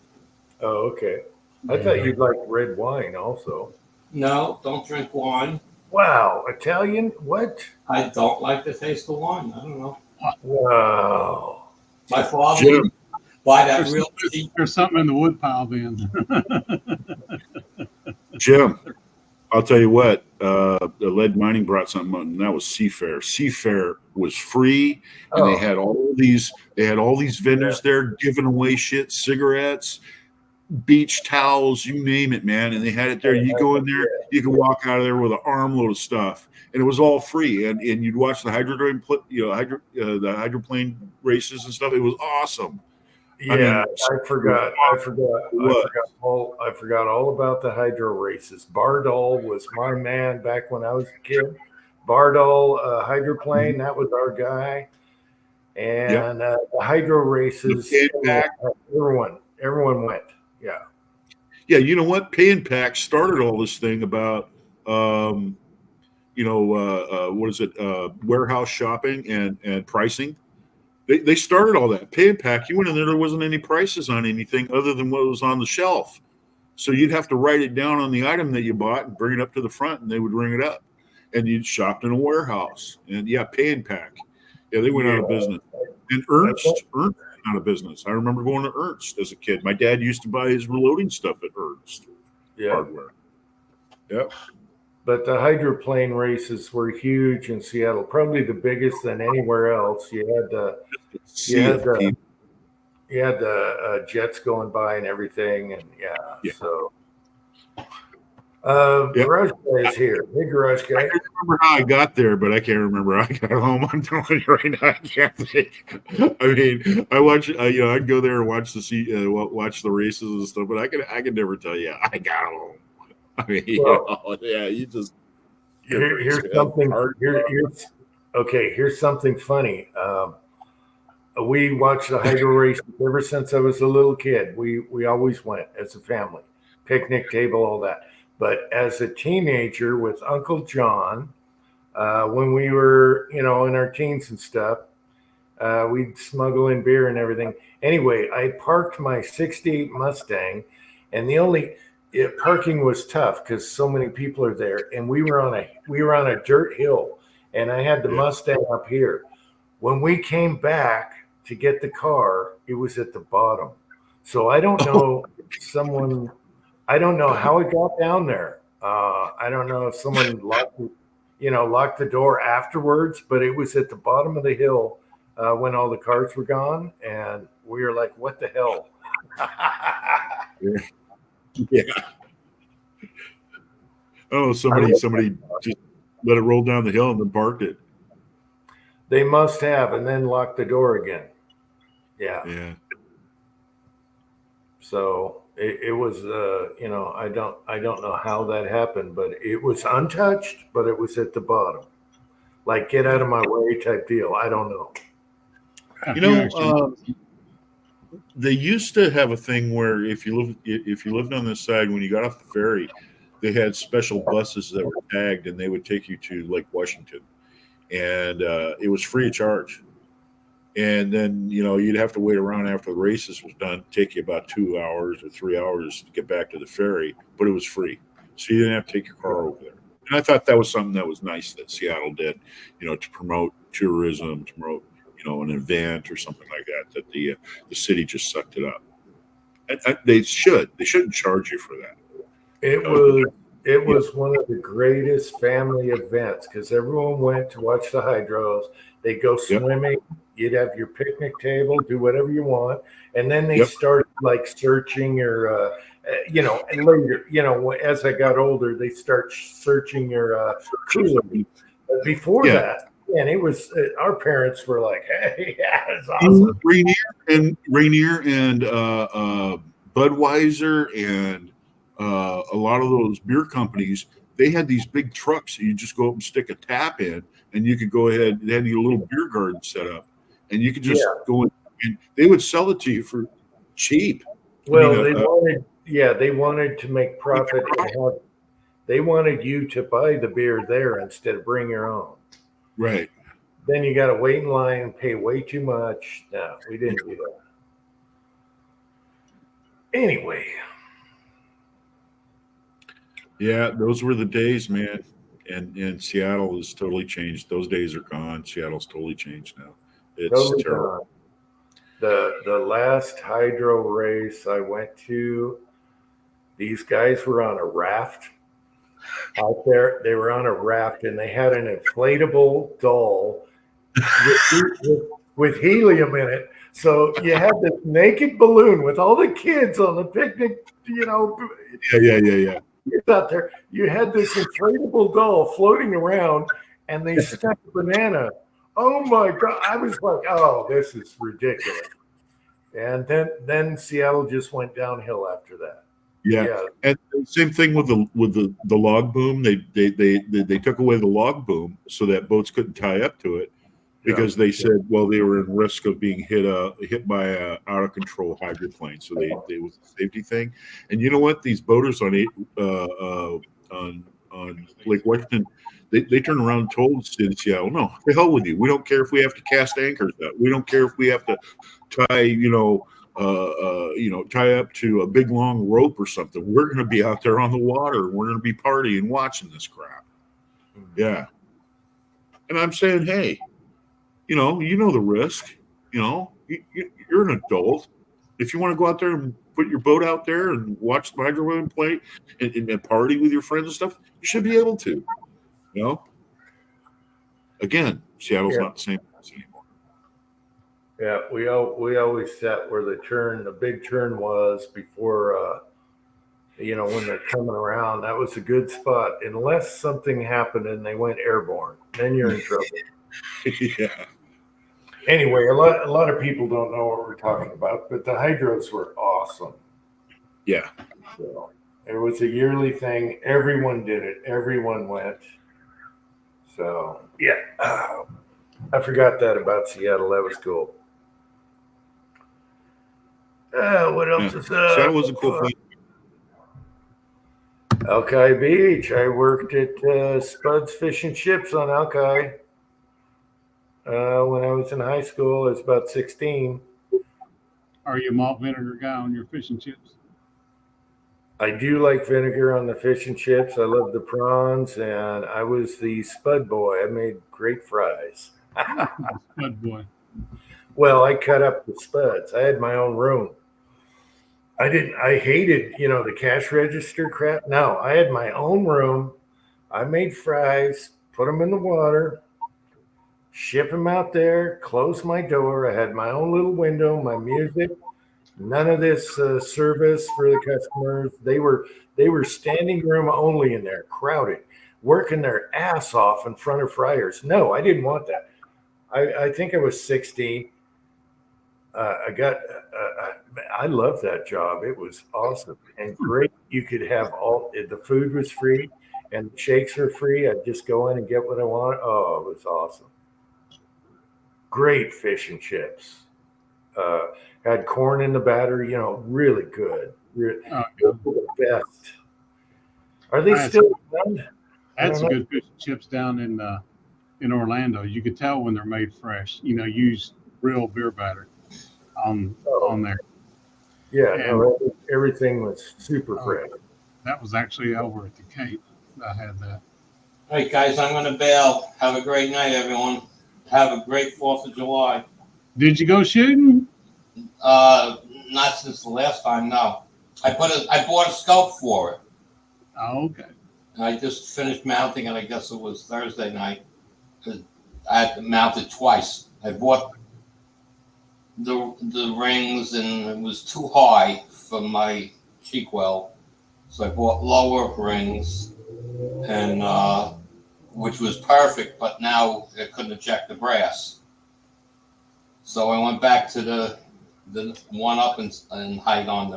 S1: Oh, okay. I thought you'd like red wine also.
S2: No, don't drink wine.
S1: Wow, Italian? What?
S2: I don't like the taste of wine. I don't know.
S1: Wow.
S2: My father would buy that real cheap.
S6: There's something in the wood pile then.
S4: Jim, I'll tell you what, the Lead Mining brought something up, and that was Seafair. Seafair was free, and they had all these vendors there giving away shit, cigarettes, beach towels, you name it, man. And they had it there. You go in there, you can walk out of there with an armload of stuff, and it was all free. And you'd watch the the hydroplane races and stuff. It was awesome.
S1: Yeah, I forgot all about the hydro races. Bardol was my man back when I was a kid. Bardol hydroplane, that was our guy. And the hydro races, everyone went. Yeah.
S4: Yeah, you know what? Pay and Pack started all this thing about what is it? Warehouse shopping and pricing. They started all that pay and pack. You went in there, there wasn't any prices on anything other than what was on the shelf. So you'd have to write it down on the item that you bought and bring it up to the front, and they would ring it up. And you'd shop in a warehouse. And yeah, pay and pack. Yeah, they went out of business. And Ernst went out of business. I remember going to Ernst as a kid. My dad used to buy his reloading stuff at Ernst hardware. Yep.
S1: But the hydroplane races were huge in Seattle, probably the biggest than anywhere else. You had the jets going by and everything, and so. Garage guy is here. Hey, garage guy.
S4: I can remember how I got there, but I can't remember how I got home. I'm telling you right now, I can't think. I mean, I watch. I'd go there and watch the races and stuff, but I can never tell you I got home. I mean, you just.
S1: Here's something. Here's something funny. We watched the hydro races ever since I was a little kid. We always went as a family, picnic table, all that. But as a teenager with Uncle John, when we were, in our teens and stuff, we'd smuggle in beer and everything. Anyway, I parked my '68 Mustang, and parking was tough because so many people are there, and we were on a dirt hill, and I had the Mustang up here. When we came back to get the car, it was at the bottom. So I don't know I don't know how it got down there. I don't know if someone locked the door afterwards, but it was at the bottom of the hill when all the cars were gone, and we were like, "What the hell?"
S4: Yeah. Oh, somebody just let it roll down the hill and then parked it.
S1: They must have, and then locked the door again. Yeah.
S4: Yeah.
S1: So it was, I don't know how that happened, but it was untouched, but it was at the bottom, like get out of my way type deal. I don't know.
S4: They used to have a thing where if you lived on this side, when you got off the ferry, they had special buses that were tagged, and they would take you to Lake Washington, and it was free of charge. And then you'd have to wait around after the races was done, take you about 2 hours or 3 hours to get back to the ferry, but it was free, so you didn't have to take your car over there. And I thought that was something that was nice that Seattle did, to promote tourism, to promote an event or something like that the city just sucked it up. And they shouldn't charge you for that.
S1: It was one of the greatest family events because everyone went to watch the hydros. They go swimming. You'd have your picnic table, do whatever you want, and then they started like searching your, and later, as I got older, they start searching your cooler. Before that, and it was our parents were like, "Hey, yeah, it's awesome."
S4: Rainier and Budweiser and a lot of those beer companies, they had these big trucks. You just go up and stick a tap in, and you could go ahead. They had your little beer garden set up, and you could just go in, and they would sell it to you for cheap.
S1: Well, they wanted to make profit. They wanted you to buy the beer there instead of bring your own.
S4: Right.
S1: Then you got to wait in line and pay way too much. No, we didn't do that. Anyway.
S4: Yeah, those were the days, man. And Seattle has totally changed. Those days are gone. Seattle's totally changed now. It's totally terrible.
S1: Gone. The last hydro race I went to, these guys were on a raft out there. They were on a raft, and they had an inflatable doll with helium in it. So you had this naked balloon with all the kids on the picnic,
S4: Yeah.
S1: Out there, you had this inflatable doll floating around, and they stuck a banana. Oh my God! I was like, "Oh, this is ridiculous." And then Seattle just went downhill after that.
S4: Yeah. And same thing with the log boom. They took away the log boom so that boats couldn't tie up to it because they said, well, they were in risk of being hit by a out of control hydroplane. So they was a safety thing. And you know what? These boaters on on Lake Washington, they turned around and told the state of Seattle, no, the hell with you. We don't care if we have to cast anchors out. We don't care if we have to tie, tie up to a big long rope or something. We're going to be out there on the water. We're going to be partying, watching this crap. Yeah. And I'm saying, hey, you know the risk. You're an adult. If you want to go out there and put your boat out there and watch the hydro wave play and party with your friends and stuff, you should be able to. Again, Seattle's not the same place anymore.
S1: Yeah, we always sat where the big turn was before, when they're coming around. That was a good spot, unless something happened and they went airborne. Then you're in trouble.
S4: Yeah.
S1: Anyway, a lot of people don't know what we're talking about, but the hydros were awesome.
S4: Yeah.
S1: So it was a yearly thing. Everyone did it. Everyone went. So yeah, I forgot that about Seattle. That was cool. What else is up?
S4: Seattle was a cool place.
S1: Alki Beach. I worked at Spud's Fish and Chips on Alki. When I was in high school, I was about 16.
S6: Are you a malt vinegar guy on your fish and chips?
S1: I do like vinegar on the fish and chips. I love the prawns, and I was the Spud boy. I made great fries.
S6: Spud boy.
S1: Well, I cut up the spuds. I had my own room. I hated, the cash register crap. No, I had my own room. I made fries, put them in the water, ship them out there, close my door. I had my own little window, my music, none of this service for the customers. They were standing room only in there, crowded, working their ass off in front of fryers. No, I didn't want that. I think I was 16. I loved that job. It was awesome and great. You could have the food was free and the shakes were free. I'd just go in and get what I want. Oh, it was awesome. Great fish and chips. Had corn in the batter, really good. The best. Are they still around?
S6: I had some good fish and chips down in Orlando. You could tell when they're made fresh. Use real beer batter on there.
S1: Yeah, everything was super fresh.
S6: That was actually over at the Cape. I had that.
S2: All right, guys, I'm going to bail. Have a great night, everyone. Have a great 4th of July.
S6: Did you go shooting?
S2: Not since the last time, no. I bought a scope for it.
S6: Oh, okay.
S2: I just finished mounting it. I guess it was Thursday night. I had to mount it twice. I bought the rings, and it was too high for my cheek well, so I bought lower rings, and which was perfect, but now it couldn't eject the brass. So I went back to the one up in height on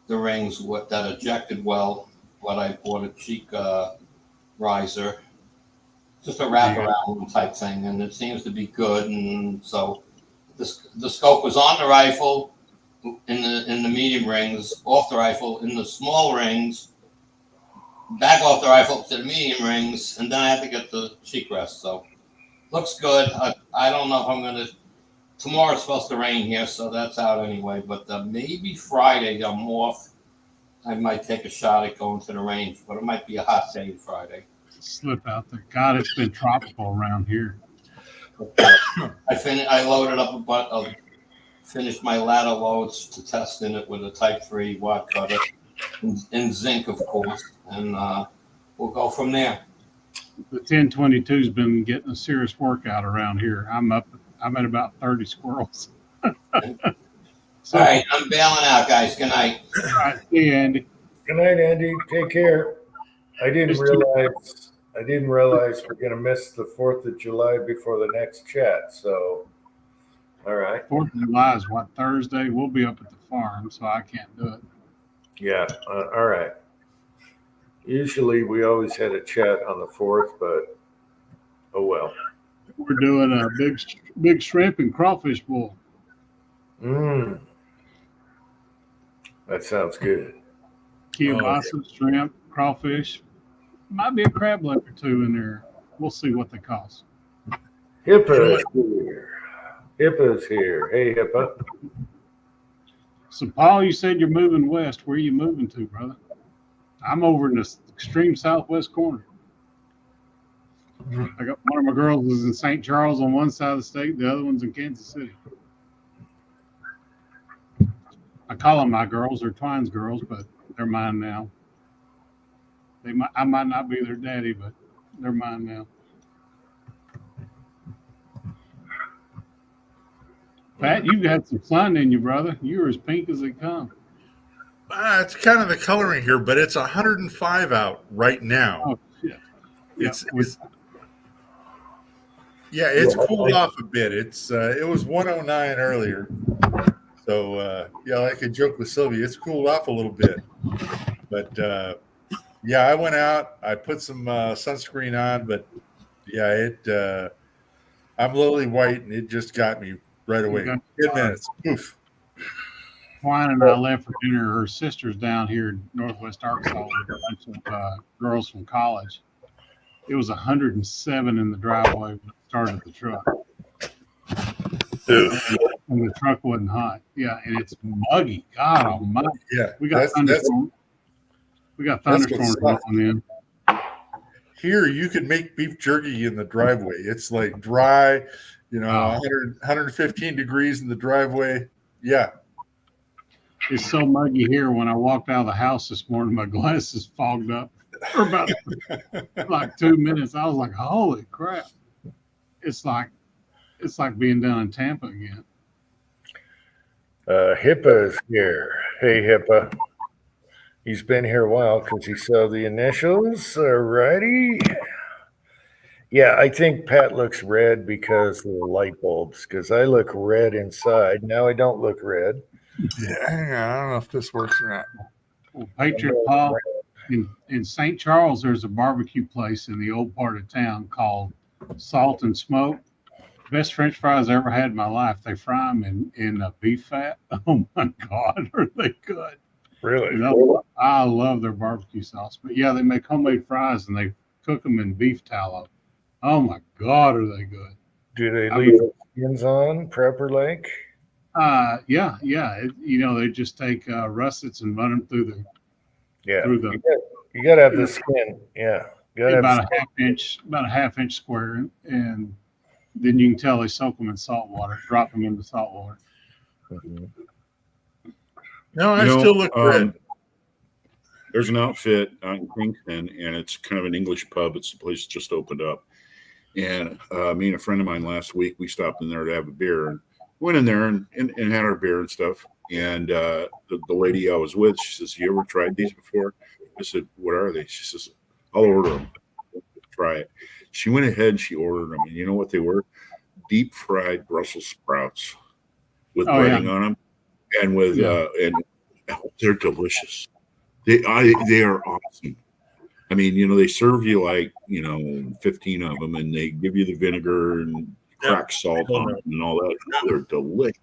S2: the rings that ejected well, but I bought a cheek riser, just a wraparound type thing, and it seems to be good. And so the scope was on the rifle in the medium rings, off the rifle in the small rings, back off the rifle to the medium rings, and then I had to get the cheek rest. So looks good. I don't know if I'm going to. Tomorrow's supposed to rain here, so that's out anyway. But maybe Friday I'm off. I might take a shot at going to the range, but it might be a hot day Friday.
S6: Slip out there. God, it's been tropical around here.
S2: I loaded up finished my ladder loads to test in it with a Type 3 wad cutter in zinc, of course, and we'll go from there.
S6: The 1022's been getting a serious workout around here. I'm at about 30 squirrels.
S2: All right, I'm bailing out, guys. Good night.
S6: All right, see you, Andy.
S1: Good night, Andy. Take care. I didn't realize we're going to miss the 4th of July before the next chat. So, all right.
S6: 4th of July is what, Thursday? We'll be up at the farm, so I can't do it.
S1: Yeah. All right. Usually we always had a chat on the 4th, but oh well.
S6: We're doing a big shrimp and crawfish bowl.
S1: That sounds good.
S6: Kielbasa, shrimp, crawfish, Might be a crab leg or two in there. We'll see what they cost.
S1: HIPAA is here. HIPAA is here. Hey, HIPAA.
S6: So, Paul, you said you're moving west. Where are you moving to, brother? I'm over in the extreme southwest corner. I got one of my girls is in St. Charles on one side of the state. The other one's in Kansas City. I call them my girls. They're Twine's girls, but they're mine now. I might not be their daddy, but they're mine now. Pat, you got some sun in you, brother. You're as pink as they come.
S5: It's kind of the coloring here, but it's 105 out right now.
S6: Oh, shit.
S5: It's
S1: Yeah,
S5: cooled off a bit. It was 109 earlier. So like I joked with Sylvia, it's cooled off a little bit. But I went out. I put some sunscreen on, but I'm lily white, and it just got me right away. 10 minutes. Poof.
S6: Twine and I left for dinner. Her sister's down here in Northwest Arkansas with a bunch of girls from college. It was 107 in the driveway when I started the truck. And the truck wasn't hot. Yeah, and it's muggy. God almighty.
S5: Yeah,
S6: We got thunderstorms. We got thunderstorms rolling in.
S5: Here, you can make beef jerky in the driveway. It's like dry, 115 degrees in the driveway. Yeah.
S6: It's so muggy here. When I walked out of the house this morning, my glasses fogged up for about like 2 minutes. I was like, "Holy crap!" It's like being down in Tampa again.
S1: HIPAA is here. Hey, HIPAA. He's been here a while because he saw the initials. Alrighty. Yeah, I think Pat looks red because of the light bulbs, because I look red inside. Now I don't look red.
S5: Yeah, hang on. I don't know if this works or not.
S6: Well, Patriot Paul, in St. Charles, there's a barbecue place in the old part of town called Salt and Smoke. Best French fries I ever had in my life. They fry them in beef fat. Oh my God, are they good?
S1: Really?
S6: I love their barbecue sauce. But yeah, they make homemade fries and they cook them in beef tallow. Oh my God, are they good?
S1: Do they leave skins on, prepper like?
S6: Yeah. They just take russets and run them through the
S1: You gotta have the skin. Yeah.
S6: about a half inch square, and then you can tell they soak them in salt water, drop them into salt water.
S1: Mm-hmm.
S5: No, I still look red.
S4: There's an outfit out in Kingston, and it's kind of an English pub. It's the place that just opened up. And me and a friend of mine last week, we stopped in there to have a beer, and went in there and had our beer and stuff. And the lady I was with, she says, "You ever tried these before?" I said, "What are they?" She says, "I'll order them. Try it." She went ahead and she ordered them. And you know what they were? Deep fried Brussels sprouts with breading on them. And with and they're delicious. They are awesome. I mean, they serve you like 15 of them, and they give you the vinegar and cracked salt on them and all that. They're delicious.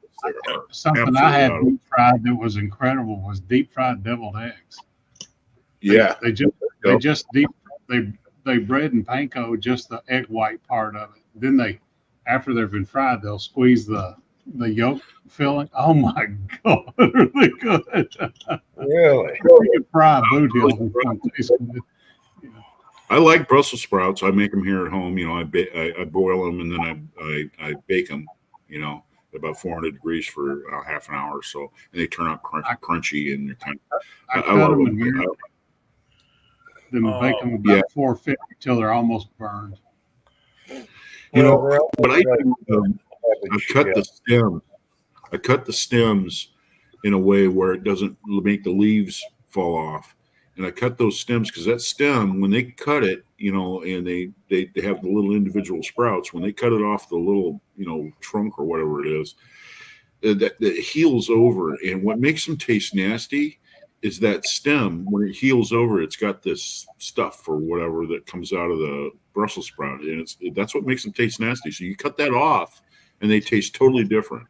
S6: Something I had deep fried that was incredible was deep fried deviled eggs.
S4: Yeah,
S6: they bread and panko just the egg white part of it. Then after they've been fried, they'll squeeze the yolk filling. Oh my God, are they good?
S1: Really?
S6: You can fry a boot hill and taste good.
S4: I like Brussels sprouts. I make them here at home. I boil them and then I bake them. About 400 degrees for half an hour or so, and they turn out crunchy and they're kind of. I love them.
S6: Then bake them about 450 till they're almost burned.
S4: But I cut the stems. I cut the stems in a way where it doesn't make the leaves fall off. And I cut those stems because that stem, when they cut it, and they have the little individual sprouts, when they cut it off the little, trunk or whatever it is, that heals over. And what makes them taste nasty is that stem, when it heals over, it's got this stuff or whatever that comes out of the Brussels sprout. And that's what makes them taste nasty. So you cut that off and they taste totally different.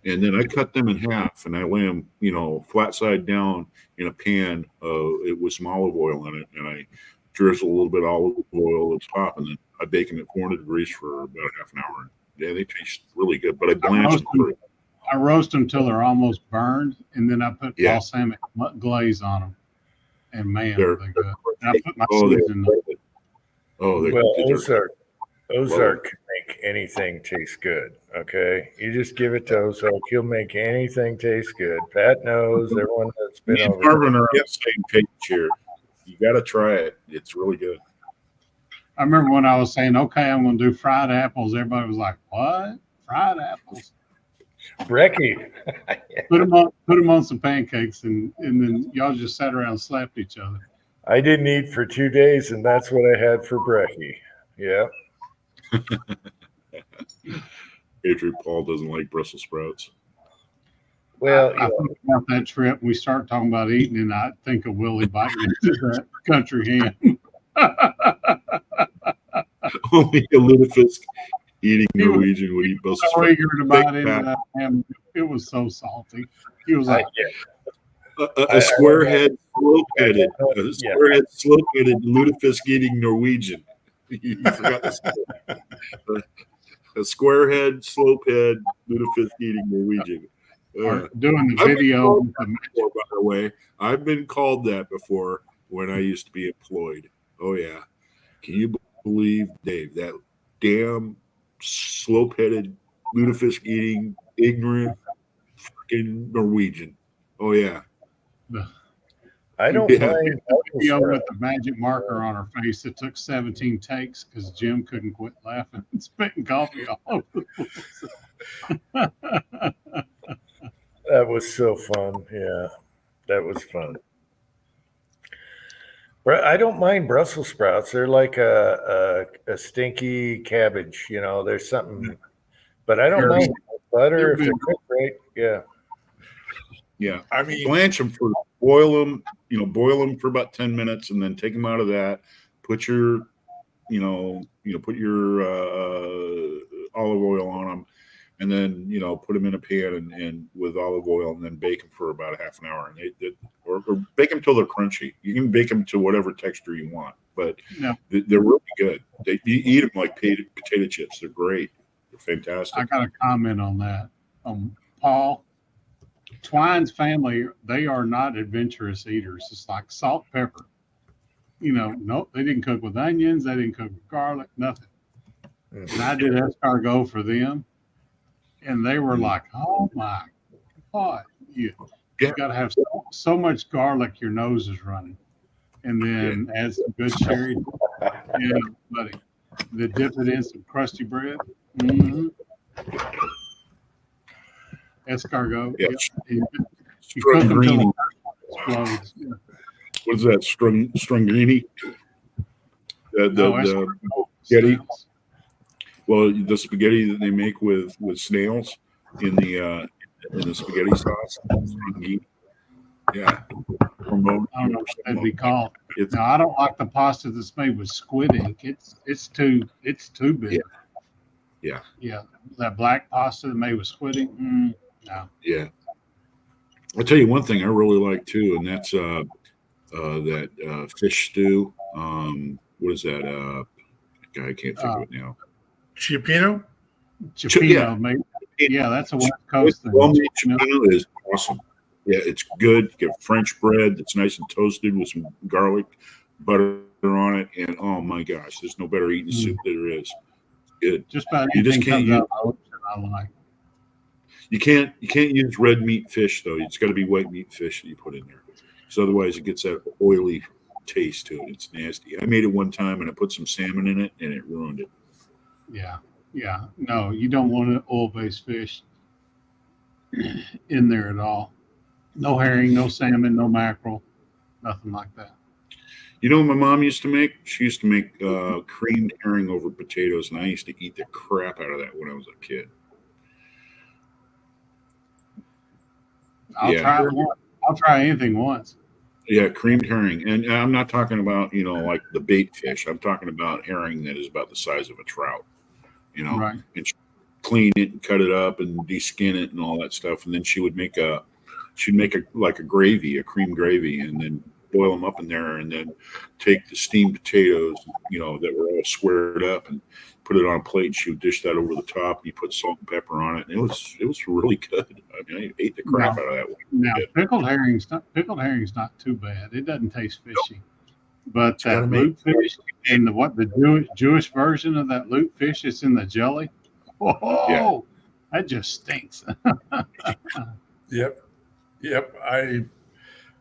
S4: And then I cut them in half and I lay them, flat side down in a pan with some olive oil in it. And I drizzle a little bit of olive oil on top, and then I bake them at 400 degrees for about half an hour. Yeah, they taste really good, but I blanch them first.
S6: I roast them till they're almost burned, and then I put
S4: Yeah.
S6: balsamic glaze on them. And man,
S4: They're-
S6: they're good. And I put my
S4: Oh,
S6: seeds in them.
S1: Well,
S4: they're
S1: Ozark can make anything taste good. Okay, you just give it to Ozark; he'll make anything taste good. Pat knows. Everyone that's been
S4: Me and
S1: over.
S4: Marvin are on the same page here. You got to try it. It's really good.
S6: I remember when I was saying, okay, I'm going to do fried apples. Everybody was like, what? Fried apples?
S1: Brecky.
S6: Put them on some pancakes, and then y'all just sat around and slapped each other.
S1: I didn't eat for 2 days, and that's what I had for brekkie. Yeah.
S4: Adrian Paul doesn't like Brussels sprouts.
S1: Well,
S6: I think about that trip. We start talking about eating, and I think of Willie biting into that country ham.
S4: Only a lutefisk eating Norwegian would eat Brussels
S6: So
S4: sprouts.
S6: eager to bite
S4: Big
S6: into
S4: fat.
S6: that ham. It was so salty. He was like,
S4: A square-head, slope-headed,
S1: Yeah.
S4: slope-headed lutefisk eating Norwegian. You forgot this. A square-head, slope-head, lutefisk eating Norwegian.
S6: or doing the
S4: I've been
S6: video
S4: called
S6: with the
S4: that before, by the way. I've been called that before when I used to be employed. Oh yeah. Can you believe, Dave, that damn slope-headed, lutefisk eating, ignorant freaking Norwegian? Oh yeah.
S1: I don't
S4: Yeah.
S1: mind.
S6: video with the magic marker on her face. It took 17 takes because Jim couldn't quit laughing and spitting coffee all over the place.
S1: That was so fun. Yeah, that was fun. I don't mind Brussels sprouts. They're like a stinky cabbage. You know, there's something, but I don't
S6: Sure.
S1: mind butter if
S6: They're
S1: they're cooked right. Yeah.
S4: Yeah.
S5: I mean,
S4: Blanch them for boil them for about 10 minutes and then take them out of that. Put your, put your olive oil on them and then, put them in a pan and with olive oil and then bake them for about a half an hour. And or bake them till they're crunchy. You can bake them to whatever texture you want, but
S6: Yeah.
S4: they're really good. You eat them like potato chips. They're great. They're fantastic.
S6: I got a comment on that. Paul, Twine's family, they are not adventurous eaters. It's like salt, pepper. Nope, they didn't cook with onions. They didn't cook with garlic, nothing. And I did escargot for them. And they were like, oh my God, you got to have so much garlic, your nose is running. And then add some good sherry. Yeah, buddy. They dip it in some crusty bread. Mm-hmm. Escargot.
S4: Yeah.
S6: You cook them till
S4: Stringini.
S6: the explodes. Yeah.
S4: What is that? Stringini?
S6: No,
S4: The
S6: escargot
S4: spaghetti?
S6: snails.
S4: Well, the spaghetti that they make with snails in the spaghetti sauce. Yeah.
S6: I don't know what that'd be called.
S4: It's,
S6: No, I don't like the pasta that's made with squid ink. It's too big.
S4: Yeah.
S6: Yeah. That black pasta made with squid ink. No.
S4: yeah. I'll tell you one thing I really like too, and that's that fish stew. What is that? I can't think of it now.
S5: Chipino?
S6: Chipino,
S4: yeah.
S6: mate. Yeah, that's a West Coast thing.
S4: Well-made
S6: Chipino.
S4: chipino is awesome. Yeah, it's good. You get French bread that's nice and toasted with some garlic butter on it, and oh my gosh, there's no better eating soup there is. Good.
S6: Just about
S4: You just
S6: anything
S4: can't
S6: comes out of the ocean, I like.
S4: You can't use red meat fish though. It's got to be white meat fish that you put in there. So otherwise, it gets that oily taste to it. It's nasty. I made it one time and I put some salmon in it, and it ruined it.
S6: Yeah. Yeah. No, you don't want an oil-based fish in there at all. No herring, no salmon, no mackerel, nothing like that.
S4: You know what my mom used to make? She used to make creamed herring over potatoes, and I used to eat the crap out of that when I was a kid.
S6: I'll
S4: Yeah.
S6: try it once. I'll try anything once.
S4: Yeah, creamed herring, and I'm not talking about like the bait fish. I'm talking about herring that is about the size of a trout.
S6: Right.
S4: And she'd clean it and cut it up and deskin it and all that stuff, and then she'd make a like a gravy, a cream gravy, and then boil them up in there, and then take the steamed potatoes, that were all squared up, and put it on a plate. And she would dish that over the top. You put salt and pepper on it, and it was really good. I mean, I ate the crap out of that one.
S6: Now pickled herring's not too bad. It doesn't taste fishy. But
S4: gotta
S6: that
S4: make-
S6: lutefish and the Jewish version of that lutefish that's in the jelly, that just stinks.
S5: Yep.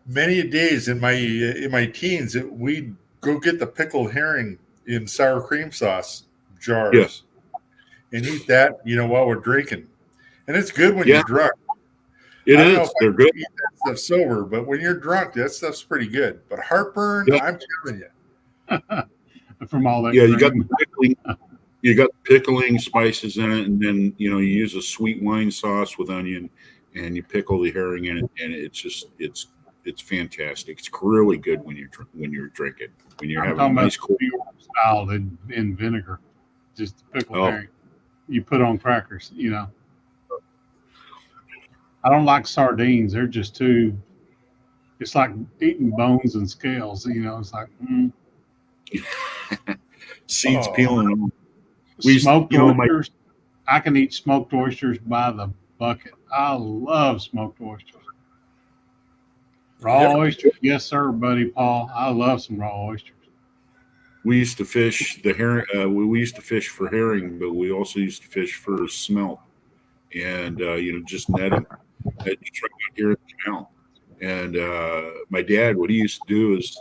S5: Many days in my teens, we'd go get the pickled herring in sour cream sauce jars
S4: Yes.
S5: and eat that, while we're drinking. And it's good when you're drunk.
S4: It
S5: I don't know
S4: is.
S5: if
S4: They're
S5: I
S4: good.
S5: can eat that stuff sober, but when you're drunk, that stuff's pretty good. But heartburn,
S4: Yep.
S5: I'm telling you.
S6: From all that.
S4: Yeah, you got
S6: cream.
S4: the pickling. You got pickling spices in it, and then you use a sweet wine sauce with onion, and you pickle the herring in it, and it's fantastic. It's really good when you're drinking, when you're
S6: I'm
S4: having a
S6: talking
S4: nice
S6: about
S4: cold.
S6: New York style in vinegar, just pickled
S4: Oh.
S6: herring. You put on crackers, I don't like sardines. They're just too. It's like eating bones and scales. It's like
S4: Seeds
S5: Oh.
S4: peeling. We used-
S6: smoked
S4: my-
S6: oysters. I can eat smoked oysters by the bucket. I love smoked oysters. Raw
S5: Yep.
S6: oysters, yes sir, buddy Paul. I love some raw oysters.
S4: We used to fish the herring. We used to fish for herring, but we also used to fish for smelt, and just net them. Just right out here in the canal. And my dad, what he used to do is,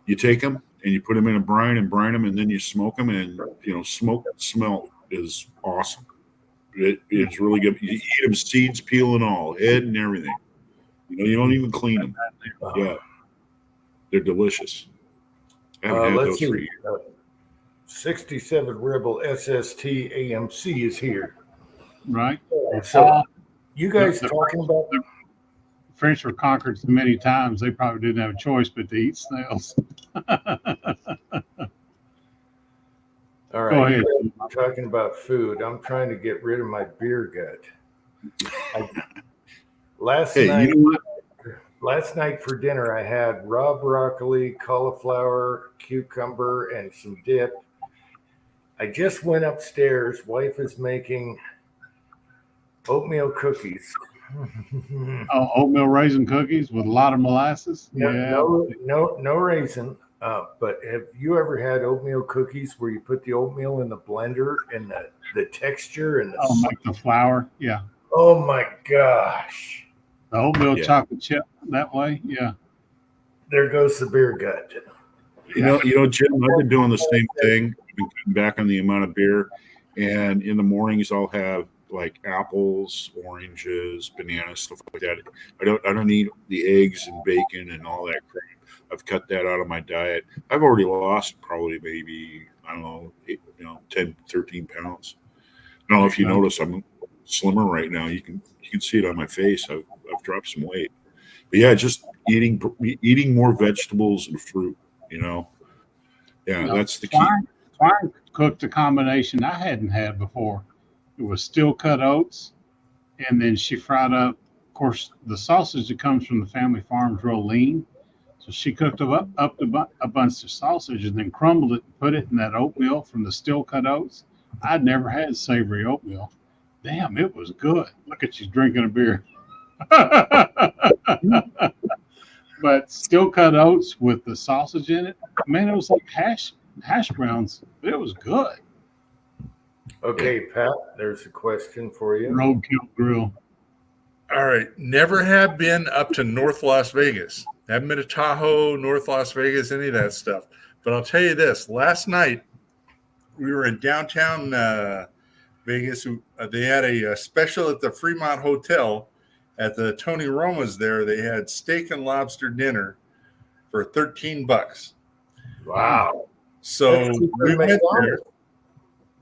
S4: you take them and you put them in a brine and brine them, and then you smoke them. And smoked smelt is awesome. It's really good. You eat them, seeds, peel, and all, head and everything. You don't even clean them. Yeah, they're delicious. I haven't had
S1: Let's
S4: those for
S1: see.
S4: years.
S1: 67 Rebel SST AMC is here.
S6: Right?
S1: So
S6: Paul,
S1: you guys
S6: the-
S1: talking about
S6: French were conquered so many times they probably didn't have a choice but to eat snails.
S1: all right?
S6: Go ahead.
S1: You guys are talking about food. I'm trying to get rid of my beer gut. Last
S4: Hey,
S1: night,
S4: you know what?
S1: last night for dinner, I had raw broccoli, cauliflower, cucumber, and some dip. I just went upstairs. Wife is making oatmeal cookies.
S6: Oh, oatmeal raisin cookies with a lot of molasses.
S1: No raisin. But have you ever had oatmeal cookies where you put the oatmeal in the blender and the texture and
S6: Oh, like the flour. Yeah.
S1: oh my gosh,
S6: The oatmeal
S4: Yeah.
S6: chocolate chip that way. Yeah.
S1: there goes the beer gut.
S4: Jim, I've been doing the same thing. I've been cutting back on the amount of beer, and in the mornings I'll have like apples, oranges, bananas, stuff like that. I don't eat the eggs and bacon and all that crap. I've cut that out of my diet. I've already lost probably maybe, I don't know, 10, 13 pounds. I don't know if you notice I'm slimmer right now. You can see it on my face. I've dropped some weight. But yeah, just eating more vegetables and fruit, Yeah, that's the key.
S6: Twine cooked a combination I hadn't had before. It was steel cut oats, and then she fried up. Of course, the sausage that comes from the family farm is real lean, so she cooked up a bunch of sausage and then crumbled it and put it in that oatmeal from the steel cut oats. I'd never had savory oatmeal. Damn, it was good. Look at you drinking a beer. But steel cut oats with the sausage in it, man, it was like hash browns, but it was good.
S1: Okay, Pat, there's a question for you.
S6: Roadkill grill.
S5: All right. Never have been up to North Las Vegas. Haven't been to Tahoe, North Las Vegas, any of that stuff. But I'll tell you this. Last night, we were in downtown Vegas. They had a special at the Fremont Hotel at the Tony Roma's there. They had steak and lobster dinner for $13.
S1: Wow.
S5: So
S1: That's cheaper
S5: we
S1: than
S5: went there.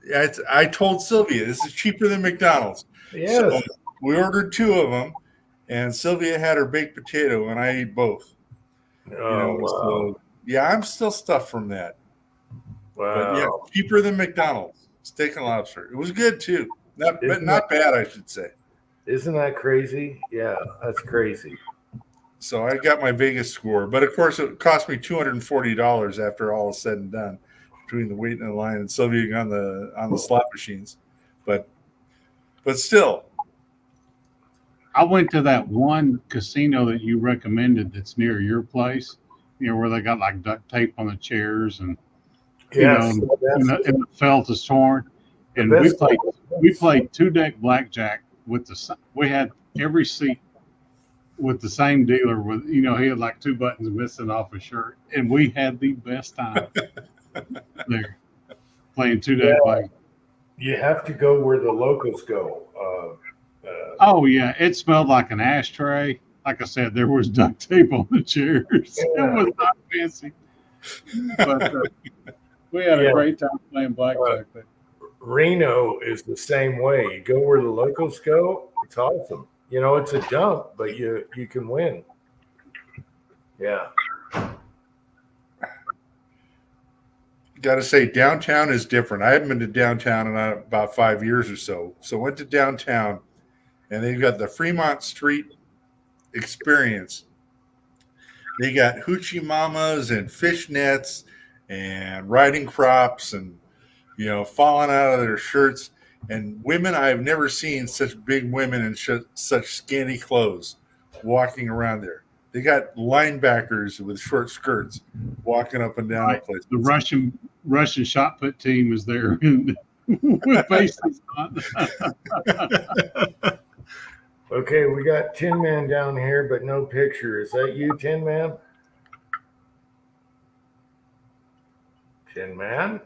S1: McDonald's.
S5: I told Sylvia, this is cheaper than McDonald's.
S1: Yes.
S5: So we ordered 2 of them, and Sylvia had her baked potato, and I ate both.
S1: Oh, wow.
S5: So, yeah, I'm still stuffed from that. But yeah,
S1: Wow.
S5: cheaper than McDonald's. Steak and lobster. It was good too. But
S1: Isn't
S5: not bad, I should say.
S1: Isn't that crazy? Yeah, that's crazy.
S5: So I got my Vegas score, but of course it cost me $240 after all is said and done, between the waiting in line and subbing on the slot machines. But still,
S6: I went to that one casino that you recommended that's near your place, where they got like duct tape on the chairs and
S1: Yes,
S6: and the felt is torn. And
S1: best
S6: we played 2-deck blackjack we had every seat with the same dealer with he had like 2 buttons missing off his shirt, and we had the best time there playing 2-deck blackjack.
S1: You have to go where the locals go.
S6: Oh yeah, it smelled like an ashtray. Like I said, there was duct tape on the chairs. It was not fancy, but we had a great time playing blackjack there.
S1: Reno is the same way. You go where the locals go. It's awesome. It's a dump, but you can win. Yeah.
S5: Got to say, downtown is different. I haven't been to downtown in about 5 years or so. So went to downtown, and they've got the Fremont Street experience. They got hoochie mamas and fishnets and riding crops and falling out of their shirts. And women, I have never seen such big women in such scanty clothes walking around there. They got linebackers with short skirts walking up and down the place.
S6: The Russian shot put team is there with faces on.
S1: Okay, we got Tin Man down here, but no picture. Is that you, Tin Man? Tin Man?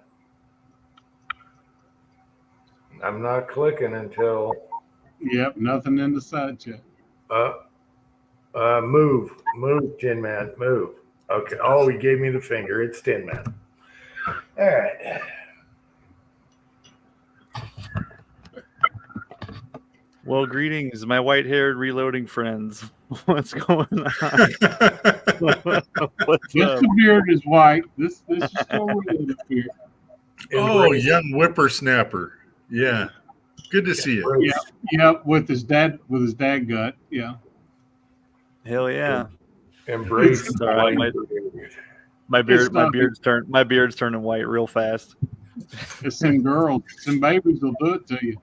S1: I'm not clicking until.
S6: Yep, nothing in the side chat.
S1: Move, Tin Man, move. Okay. Oh, he gave me the finger. It's Tin Man. All right.
S7: Well, greetings, my white-haired reloading friends. What's going on? What's
S6: Just
S7: up?
S6: the beard is white. This is still reloaded beard.
S5: Oh, young whippersnapper. Yeah. Good to see you.
S6: Yeah, with his dad gut. Yeah.
S7: Hell yeah!
S1: Embrace.
S7: It's all right. My beard's turning white real fast.
S6: It's some girls, some babies will do it to you.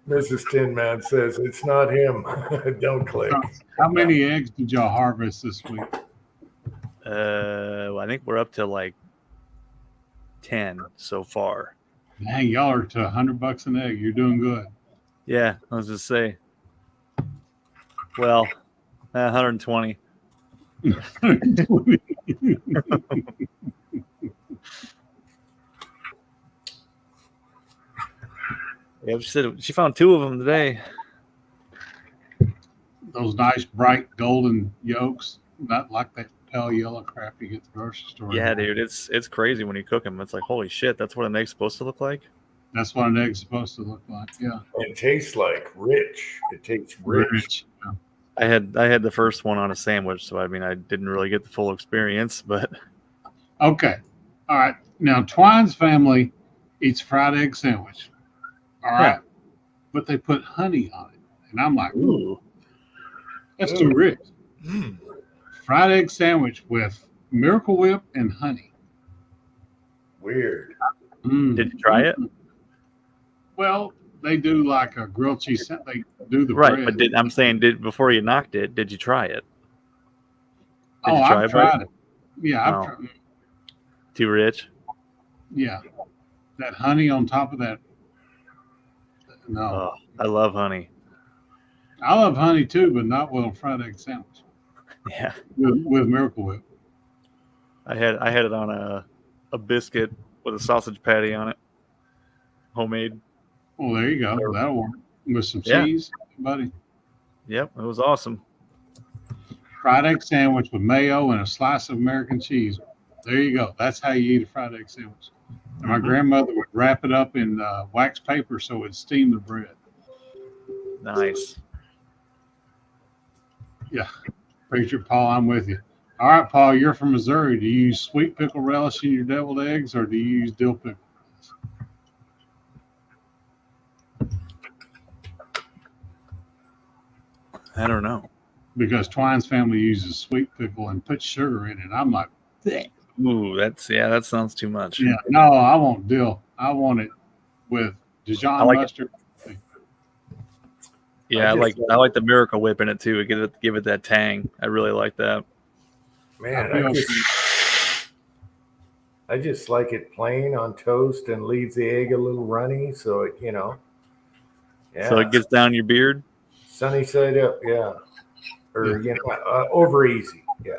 S1: Mrs. Tin Man says it's not him. Don't click.
S6: How many eggs did y'all harvest this week?
S7: I think we're up to like 10 so far.
S6: Dang, y'all are to $100 an egg. You're doing good.
S7: Yeah, I was just say. Well, 120. Yeah, she found 2 of them today.
S6: Those nice bright golden yolks, not like that pale yellow crap you get at the grocery store.
S7: Yeah, dude, it's crazy when you cook them. It's like, holy shit, that's what an egg's supposed to look like.
S6: That's what an egg's supposed to look like. Yeah,
S1: It tastes like rich. It tastes rich.
S6: Yeah.
S7: I had the first one on a sandwich, so I mean, I didn't really get the full experience, but
S6: Okay, all right. Now Twine's family eats fried egg sandwich. All right, but they put honey on it, and I'm like, ooh, that's too rich. Fried egg sandwich with Miracle Whip and honey.
S1: Weird.
S7: Did you try it?
S6: Well, they do like a grilled cheese. They do the
S7: Right,
S6: bread.
S7: but I'm saying, before you knocked it, did you try it? Did you
S6: I've
S7: try
S6: tried it. Yeah, I've
S7: Oh.
S6: tried.
S7: Too rich?
S6: Yeah, that honey on top of that. No,
S7: Oh, I love honey.
S6: I love honey too, but not with a fried egg sandwich
S7: Yeah,
S6: with Miracle Whip.
S7: I had it on a biscuit with a sausage patty on it, homemade.
S6: Oh, there you go. That'll work with some
S7: Yeah.
S6: cheese, buddy.
S7: Yep, it was awesome.
S6: Fried egg sandwich with mayo and a slice of American cheese. There you go. That's how you eat a fried egg sandwich. And my grandmother would wrap it up in wax paper so it would steam the bread.
S7: Nice.
S6: Yeah. Preacher Paul, I'm with you. All right, Paul, you're from Missouri. Do you use sweet pickle relish in your deviled eggs or do you use dill pickle?
S7: I don't know.
S6: because Twine's family uses sweet pickle and puts sugar in it. I'm like, bleh.
S7: Ooh, that sounds too much.
S6: Yeah, no, I want dill. I want it with Dijon
S7: I like it.
S6: mustard.
S7: Yeah,
S1: I
S7: I like the Miracle Whip in it too. Give it that tang. I really like that.
S1: Man,
S6: I feel
S1: I just like it plain on toast and leaves the egg a little runny, so it, yeah.
S7: So it gets down your beard.
S1: Sunny side up, yeah. Or over easy, yeah.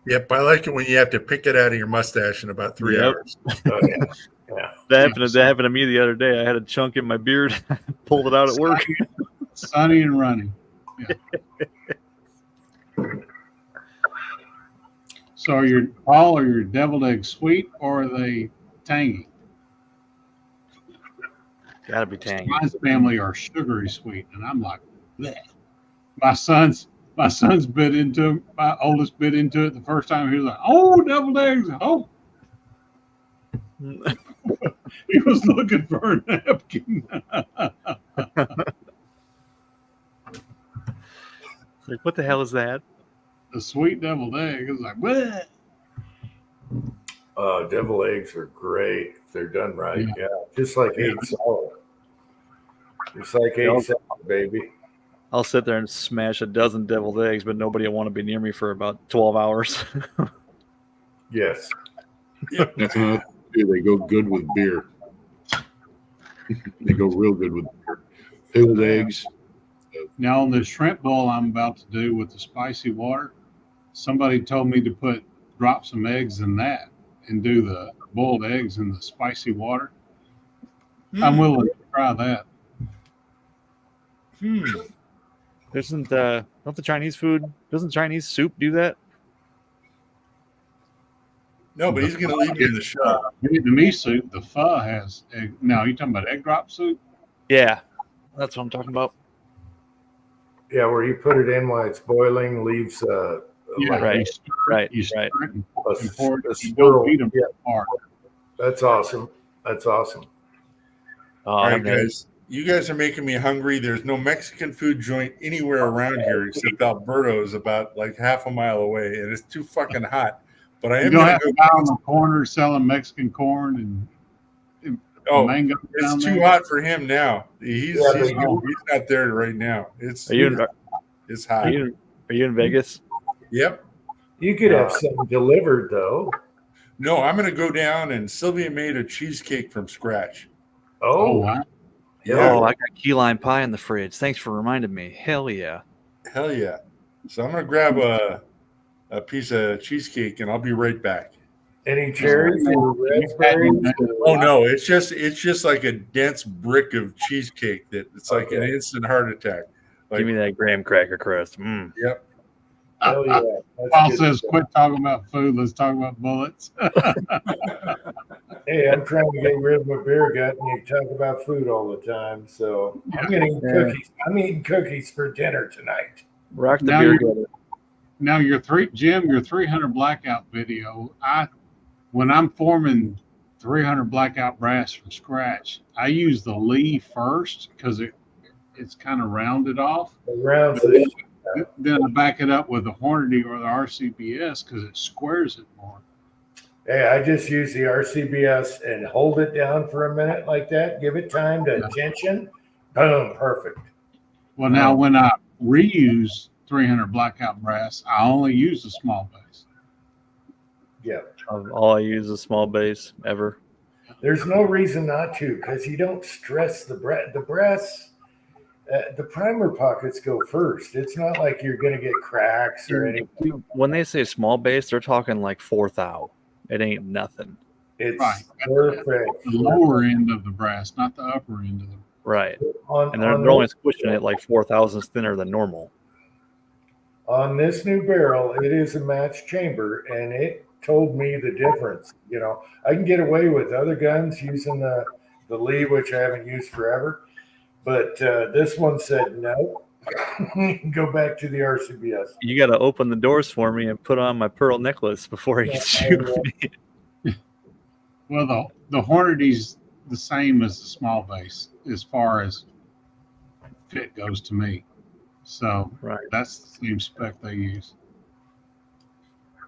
S5: Yep, I like it when you have to pick it out of your mustache in about 3
S7: Yep.
S5: hours.
S1: Oh, yeah. Yeah.
S7: That happened to me the other day. I had a chunk in my beard, pulled it out at work.
S6: Sunny and runny. Yeah. So are your deviled eggs sweet or are they tangy?
S7: Gotta be tangy.
S6: My family are sugary sweet, and I'm like, bleh. My son's bit into it. My oldest bit into it the first time. He was like, "Oh, deviled eggs! Oh!" He was looking for a napkin.
S7: Like, what the hell is that?
S6: The sweet deviled egg. It was like, bleh.
S1: Devil eggs are great if they're done right. Yeah, just like egg salad. Just like egg salad, baby.
S7: I'll sit there and smash a dozen deviled eggs, but nobody will want to be near me for about 12 hours.
S1: Yes.
S4: That's another thing. They go good with beer. They go real good with beer. Pickled eggs.
S6: Now on the shrimp bowl I'm about to do with the spicy water, somebody told me to drop some eggs in that and do the boiled eggs in the spicy water. I'm willing to try that.
S7: Doesn't Chinese soup do that?
S5: No, but he's going to leave me in the show.
S6: Vietnamese soup, the pho has egg. Now, you talking about egg drop soup?
S7: Yeah, that's what I'm talking about.
S1: Yeah, where you put it in while it's boiling, leaves
S7: Right.
S6: You stir it and
S1: a
S6: pour it. You
S1: swirl.
S6: don't beat them
S1: Yeah,
S6: apart.
S1: that's awesome. That's awesome.
S5: All right, guys. You guys are making me hungry. There's no Mexican food joint anywhere around here except Alberto's, about like half a mile away, and it's too fucking hot. But I
S6: You
S5: am
S6: don't
S5: going
S6: have
S5: to
S6: a guy on the corner selling Mexican corn and mango.
S5: It's too hot for him now. He's not there right now. It's hot.
S7: Are you in Vegas?
S5: Yep.
S1: You could have something delivered though.
S5: No, I'm going to go down, and Sylvia made a cheesecake from scratch.
S6: Oh, wow.
S5: Yeah.
S7: Oh, I got key lime pie in the fridge. Thanks for reminding me. Hell yeah.
S5: Hell yeah. So I'm going to grab a piece of cheesecake, and I'll be right back.
S1: Any cherries or raspberries?
S5: Oh no, it's just like a dense brick of cheesecake that it's like an instant heart attack. Like,
S7: Give me that graham cracker crust.
S5: Yep.
S1: Hell yeah.
S6: Paul says, quit talking about food. Let's talk about bullets.
S1: Hey, I'm trying to get rid of my beer gut, and you talk about food all the time. So I'm eating cookies. I'm eating cookies for dinner tonight.
S7: Rock the
S6: Now
S7: beer
S6: you're-
S7: gut.
S6: Now, your 300 blackout video, when I'm forming 300 blackout brass from scratch, I use the Lee first because it's kind of rounded off.
S1: The rounds.
S6: Then I back it up with the Hornady or the RCBS because it squares it more.
S1: Hey, I just use the RCBS and hold it down for a minute like that. Give it time to tension. Boom, perfect.
S6: Well, now when I reuse 300 blackout brass, I only use the small base.
S1: Yeah.
S7: All I use is small base ever.
S1: There's no reason not to, because you don't stress the brass. The brass, the primer pockets go first. It's not like you're going to get cracks or anything.
S7: When they say small base, they're talking like 4 thou. It ain't nothing.
S1: It's
S6: Right.
S1: perfect.
S6: The lower end of the brass, not the upper end of the.
S7: Right.
S1: On,
S7: And they're only squishing it like 4 thousandths thinner than normal.
S1: on this new barrel, it is a match chamber, and it told me the difference. I can get away with other guns using the Lee, which I haven't used forever, but this one said no. Go back to the RCBS.
S7: You got to open the doors for me and put on my pearl necklace before you shoot me.
S6: Well, the Hornady's the same as the small base as far as fit goes to me. So
S7: Right.
S6: that's the same spec they use.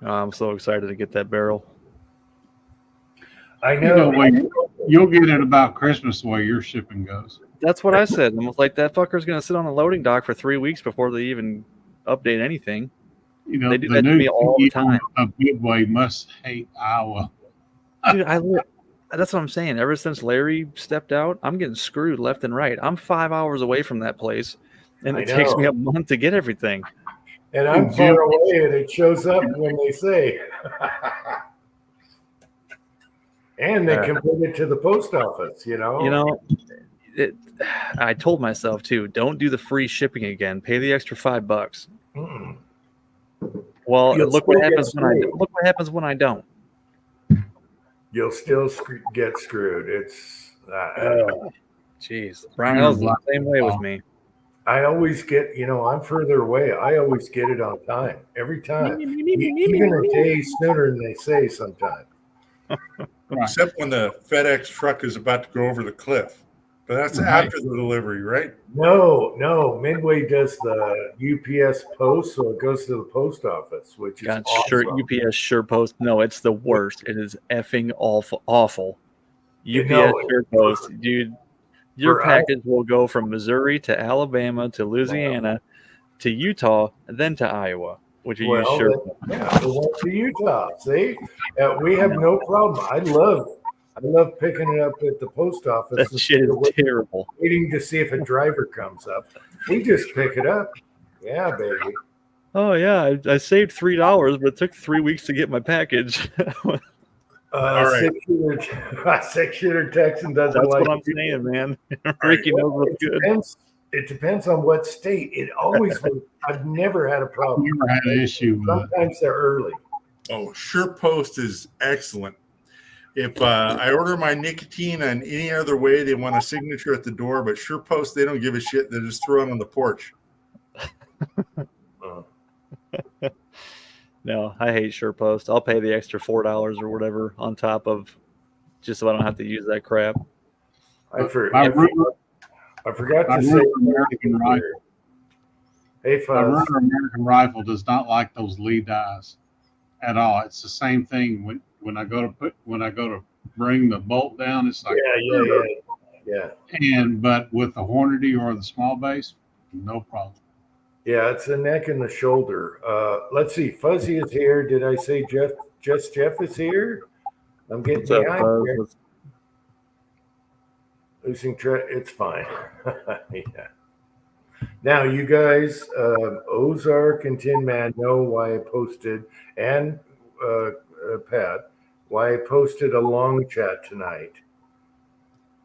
S7: I'm so excited to get that barrel.
S1: I
S6: You
S1: know.
S6: know, you'll get it about Christmas the way your shipping goes.
S7: That's what I said. I was like, that fucker's going to sit on the loading dock for 3 weeks before they even update anything.
S6: You know,
S7: They do
S6: the
S7: that to
S6: new
S7: me all the
S6: CEO
S7: time.
S6: of Midway must hate Iowa.
S7: Dude, that's what I'm saying. Ever since Larry stepped out, I'm getting screwed left and right. I'm 5 hours away from that place, and
S1: I
S7: it takes me
S1: know.
S7: a month to get everything.
S1: And I'm
S6: Jim-
S1: far away, and it shows up when they say. And they can bring it to the post office,
S7: You know, I told myself too, don't do the free shipping again. Pay the extra $5.
S1: Mm-mm.
S7: Well,
S1: You'll
S7: look what
S1: still get
S7: happens when I
S1: screwed.
S7: look what happens when I don't.
S1: You'll still get screwed. It's.
S7: Jeez, Brian, that was the same way with me.
S1: I always get, I'm further away. I always get it on time, every time. Even a day sooner than they say sometimes.
S5: Except when the FedEx truck is about to go over the cliff. But that's
S6: Right.
S5: after the delivery, right?
S1: No. Midway does the UPS post, so it goes to the post office, which is
S7: God,
S1: awesome.
S7: UPS sure post. No, it's the worst. It is effing awful.
S1: You
S7: UPS
S1: know,
S7: sure post, dude. Your
S1: for us-
S7: package will go from Missouri to Alabama to Louisiana to Utah, and then to Iowa, which you use sure.
S1: Yeah, we went to Utah. See, we have no problem. I love picking it up at the post office.
S7: That shit is terrible.
S1: Waiting to see if a driver comes up. We just pick it up. Yeah, baby.
S7: Oh yeah, I saved $3, but it took 3 weeks to get my package.
S5: All right.
S1: Six-shooter Texan doesn't
S7: That's
S1: like
S7: what I'm
S1: it.
S7: saying, man. Ricky knows what's good.
S1: It depends on what state. It always was. I've never had a
S6: I've
S1: problem.
S6: never had an issue with it.
S1: Sometimes they're early.
S5: Oh, SurePost is excellent. If I order my nicotine in any other way, they want a signature at the door, but SurePost, they don't give a shit. They just throw it on the porch.
S7: No, I hate SurePost. I'll pay the extra $4 or whatever on top of just so I don't have to use that crap.
S1: I forgot
S6: My
S1: to say.
S6: Ruger American Rifle.
S1: Hey,
S6: My
S1: Fuzz.
S6: Ruger American Rifle does not like those lead eyes at all. It's the same thing when I go to bring the bolt down. It's like
S1: Yeah.
S6: but with the Hornady or the small base, no problem.
S1: Yeah, it's the neck and the shoulder. Let's see. Fuzzy is here. Did I say Jeff? Just Jeff is here. I'm getting
S7: What's up,
S1: behind
S7: Buzz?
S1: here. Losing track. It's fine. Yeah. Now, you guys, Ozark and Tin Man know why I posted, and Pat, why I posted a long chat tonight.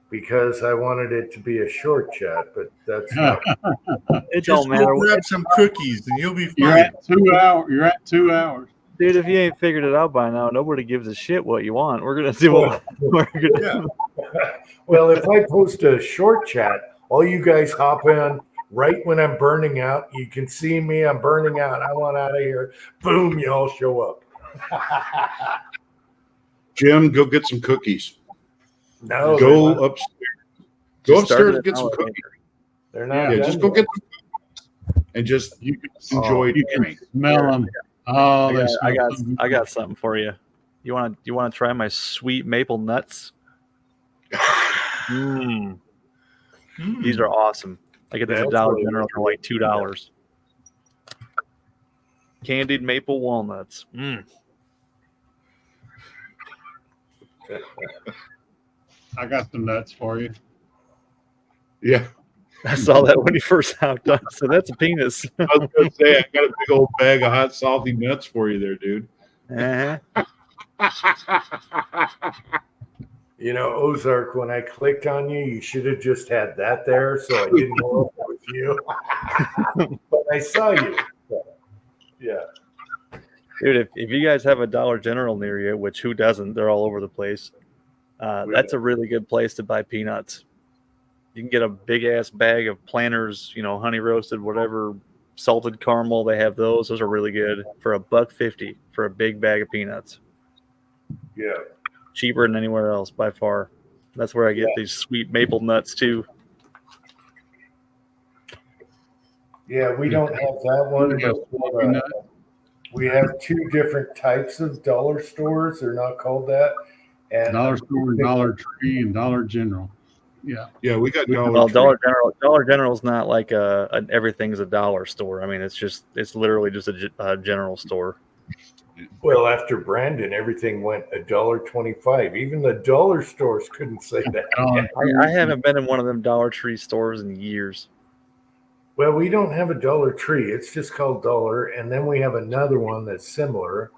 S1: Because I wanted it to be a short chat, but that's not.
S7: It
S5: Just
S7: don't matter.
S5: go grab some cookies and you'll be
S6: You're
S5: fine.
S6: at 2 hours. You're at 2 hours.
S7: Dude, if you ain't figured it out by now, nobody gives a shit what you want. We're gonna do what we're gonna do.
S1: Well, if I post a short chat, all you guys hop in right when I'm burning out. You can see me. I'm burning out. I want out of here. Boom, you all show up.
S4: Jim, go get some cookies.
S1: No,
S4: Go upstairs. Go
S7: Just started
S4: upstairs and get
S7: an
S4: some
S7: hour
S4: cookies.
S1: they're not.
S4: Yeah,
S1: done
S4: just go
S1: yet.
S4: get them and just
S6: You can
S4: enjoy
S6: you
S4: the drink.
S6: can smell them. Oh,
S7: I
S6: they
S7: got,
S6: smell
S7: I got,
S6: so good.
S7: I got something for you. You want to try my sweet maple nuts? Mm, these are awesome. I get these at
S1: That's
S7: Dollar
S1: really
S7: General for like $2. Candied maple walnuts.
S6: I got the nuts for you.
S4: Yeah.
S7: I saw that when you first hopped on. So that's a penis.
S4: I was gonna say I got a big old bag of hot salty nuts for you there, dude.
S7: Uh-huh.
S1: Ozark, when I clicked on you, you should have just had that there so I didn't know if it was you. But I saw you. Yeah.
S7: Dude, if you guys have a Dollar General near you, which who doesn't? They're all over the place. That's a really good place to buy peanuts. You can get a big ass bag of Planters, honey roasted, whatever, salted caramel. They have those. Those are really good for $1.50 for a big bag of peanuts.
S1: Yeah.
S7: Cheaper than anywhere else by far. That's where I get these sweet maple nuts too.
S1: Yeah, we don't have that one,
S6: We have
S1: but
S6: Smoky Nut.
S1: we have two different types of dollar stores. They're not called that. And
S6: Dollar Store, Dollar Tree, and Dollar General. Yeah.
S4: Yeah, we got Dollar
S7: Well,
S4: Tree.
S7: Dollar General's not like an everything's a dollar store. I mean, it's literally just a general store.
S1: well, after Brandon, everything went $1.25. Even the dollar stores couldn't say that.
S6: Dollar
S7: I haven't been in one of them Dollar Tree stores in years.
S1: Well, we don't have a Dollar Tree. It's just called Dollar, and then we have another one that's similar.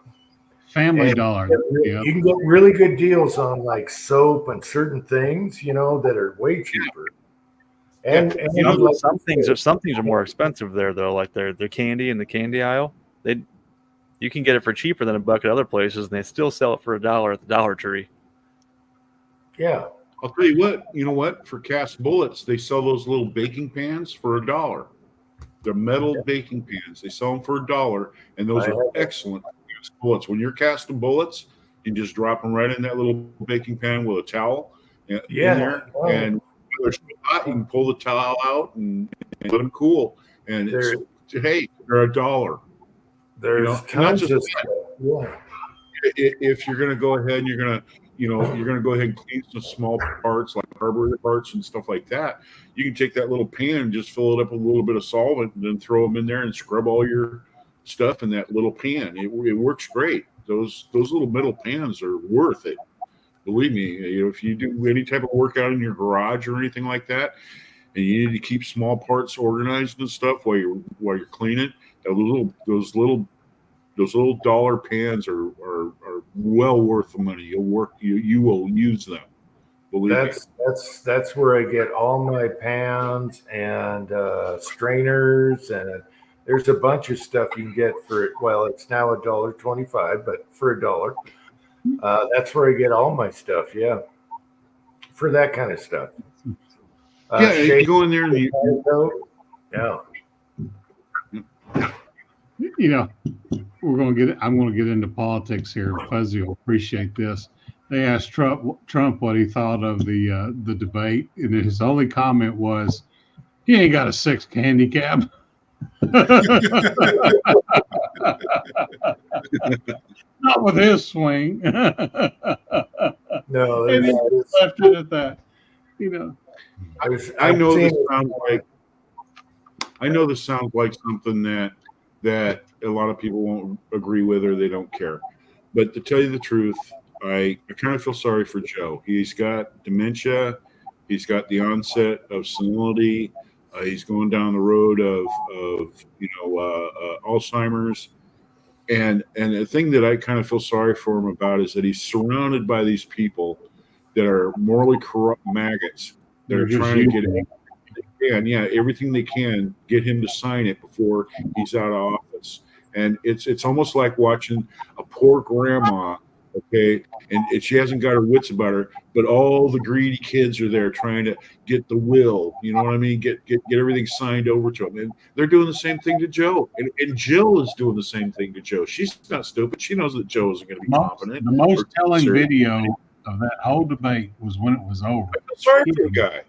S6: Family
S1: And
S6: Dollar. Yeah.
S1: you can get really good deals on like soap and certain things, that are way cheaper. And
S7: You know,
S1: like
S7: some things are more expensive there though, like their candy in the candy aisle. You can get it for cheaper than $1 at other places, and they still sell it for $1 at the Dollar Tree.
S1: yeah,
S4: I'll tell you what. You know what? For cast bullets, they sell those little baking pans for $1. They're metal baking pans. They sell them for $1, and those
S1: I
S4: are
S1: know.
S4: excellent cast bullets. When you're casting bullets, you just drop them right in that little baking pan with a towel in there,
S1: wow.
S4: and when they're so hot, you can pull the towel out and let them cool. And it's, hey, they're $1.
S1: There's
S4: not
S1: tons
S4: just
S1: of
S4: that.
S1: stuff. Yeah.
S4: If you're going to go ahead and you're going to go ahead and clean some small parts like carburetor parts and stuff like that, you can take that little pan and just fill it up with a little bit of solvent and then throw them in there and scrub all your stuff in that little pan. It works great. Those little metal pans are worth it. Believe me, if you do any type of workout in your garage or anything like that, and you need to keep small parts organized and stuff while you're cleaning, those little dollar pans are well worth the money. You will use them. Believe me.
S1: That's where I get all my pans and strainers, and there's a bunch of stuff you can get for it. Well, it's now $1.25, but for $1, that's where I get all my stuff. Yeah, for that kind of stuff.
S4: You go in there and
S1: yeah.
S6: I'm going to get into politics here. Fuzzy will appreciate this. They asked Trump what he thought of the debate, and his only comment was, "He ain't got a 6 handicap." Not with his swing.
S1: No,
S6: And he left it at that.
S4: I know this sounds like something that a lot of people won't agree with or they don't care. But to tell you the truth, I kind of feel sorry for Joe. He's got dementia. He's got the onset of senility. He's going down the road of Alzheimer's. And the thing that I kind of feel sorry for him about is that he's surrounded by these people that are morally corrupt maggots that are trying to get him. Everything they can get him to sign it before he's out of office. And it's almost like watching a poor grandma, okay, and she hasn't got her wits about her, but all the greedy kids are there trying to get the will, you know what I mean? Get everything signed over to them. And they're doing the same thing to Joe. And Jill is doing the same thing to Joe. She's not stupid. She knows that Joe isn't going to be competent.
S6: The most telling video of that whole debate was when it was over.
S4: Sorry for the guy.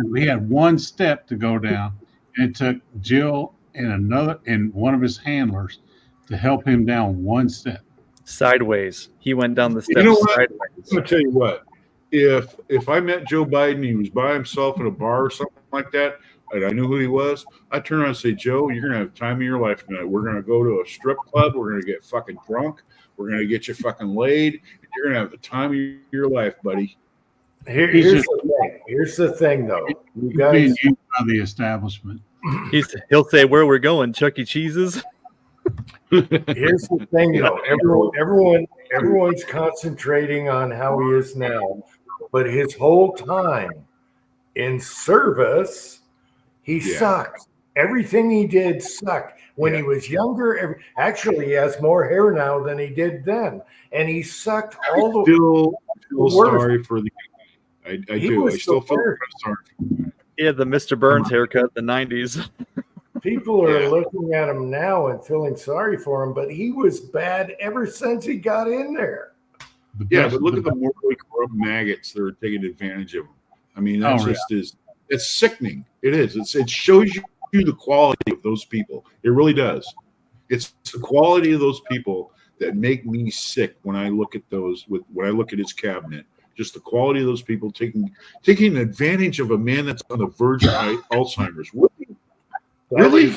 S6: We had one step to go down, and it took Jill and one of his handlers to help him down one step.
S7: Sideways. He went down the steps
S4: You know what?
S7: sideways.
S4: I'm going to tell you what. If I met Joe Biden, he was by himself in a bar or something like that, and I knew who he was, I'd turn around and say, Joe, you're going to have the time of your life tonight. We're going to go to a strip club. We're going to get fucking drunk. We're going to get you fucking laid. And you're going to have the time of your life, buddy.
S1: Here's the thing, though. You guys,
S6: Being used by the establishment.
S7: He'll say, "Where we're going, Chuck E. Cheese's."
S1: here's the thing, though. Everyone's concentrating on how he is now, but his whole time in service, he sucked. Everything he did sucked. When he was younger, actually, he has more hair now than he did then, and he sucked all the.
S4: Feel sorry for the guy. I do. I still feel sorry for him.
S7: He had the Mr. Burns haircut in the 90s.
S1: People are looking at him now and feeling sorry for him, but he was bad ever since he got in there.
S4: But look at the morally corrupt maggots that are taking advantage of him. I mean, it's sickening. It is. It shows you you the quality of those people. It really does. It's the quality of those people that make me sick when I look at when I look at his cabinet. Just the quality of those people taking advantage of a man that's on the verge of Alzheimer's. Really?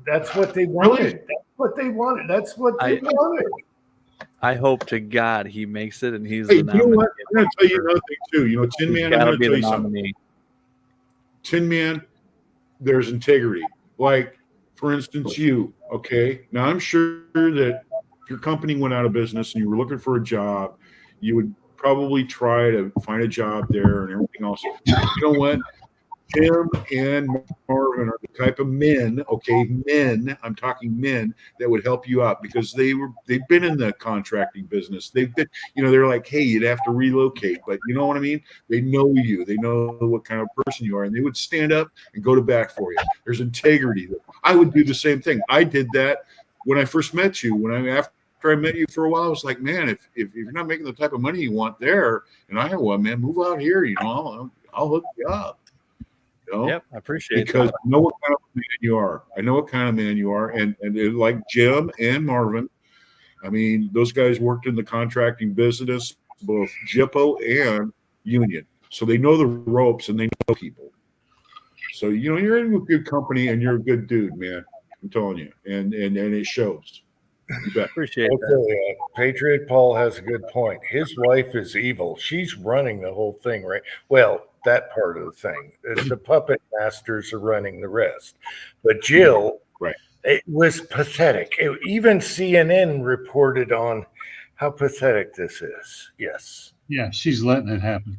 S1: That's what they wanted.
S4: Really?
S1: That's what they wanted. That's what they wanted.
S7: I hope to God he makes it, and he's
S4: Hey,
S7: the
S4: you know
S7: nominee.
S4: what? I'm going to tell you another thing too. You know, Tin
S7: He's
S4: Man, I'm
S7: gotta
S4: going to
S7: be
S4: tell
S7: the
S4: you something.
S7: nominee.
S4: Tin Man, there's integrity. Like, for instance, you, okay? Now, I'm sure that if your company went out of business and you were looking for a job, you would probably try to find a job there and everything else. You know what? Jim and Marvin are the type of men, I'm talking men, that would help you out because they've been in the contracting business. They've been, they're like, hey, you'd have to relocate, but you know what I mean? They know you, they know what kind of person you are, and they would stand up and go to bat for you. There's integrity there. I would do the same thing. I did that when I first met you. After I met you for a while, I was like, man, if you're not making the type of money you want there in Iowa, man, move out here. I'll hook you up.
S7: Yep, I appreciate it.
S4: Because I know what kind of man you are. I know what kind of man you are. And like Jim and Marvin, I mean, those guys worked in the contracting business, both JIPO and union. So they know the ropes and they know people. So, you're in a good company and you're a good dude, man. I'm telling you. And it shows. You bet.
S7: Appreciate that.
S1: Okay, Patriot Paul has a good point. His wife is evil. She's running the whole thing, right? Well, that part of the thing. The puppet masters are running the rest. But Jill,
S4: right?
S1: It was pathetic. Even CNN reported on how pathetic this is. Yes.
S6: Yeah, she's letting it happen.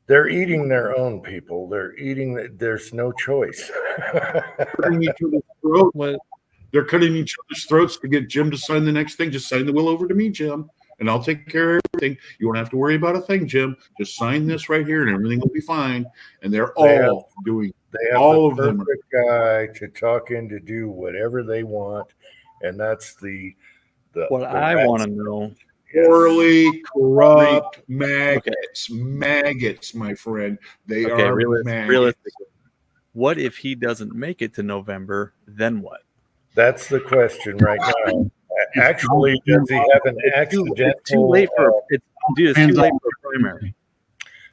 S1: They're eating their own people. There's no choice.
S4: Cutting each other's throats.
S7: What?
S4: They're cutting each other's throats to get Jim to sign the next thing. Just sign the will over to me, Jim, and I'll take care of everything. You won't have to worry about a thing, Jim. Just sign this right here, and everything will be fine. And they're all doing.
S1: They have
S4: all
S1: the
S4: of them
S1: perfect guy to talk in to do whatever they want, and that's the
S7: What I want to know.
S4: poorly corrupt maggots. Maggots, my friend. They are maggots.
S7: Realistically, what if he doesn't make it to November? Then what?
S1: That's the question right now. Actually, does he have an accidental?
S7: It's too late for it's too late for a primary.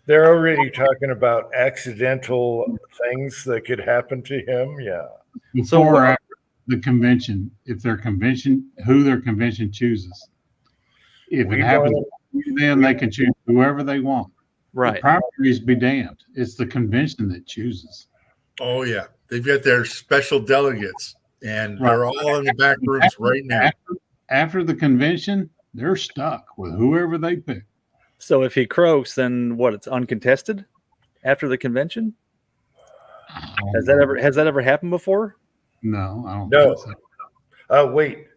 S1: They're already talking about accidental things that could happen to him. Yeah.
S6: Before or after the convention, who their convention chooses. If it happens, then they can choose whoever they want.
S7: Right.
S6: The primaries be damned. It's the convention that chooses.
S5: Oh yeah, they've got their special delegates, and they're all in the back rooms right now.
S6: After the convention, they're stuck with whoever they pick.
S7: So if he croaks, then what? It's uncontested after the convention. Has that ever happened before?
S6: No, I don't.
S1: No.
S6: think so.
S1: Wait.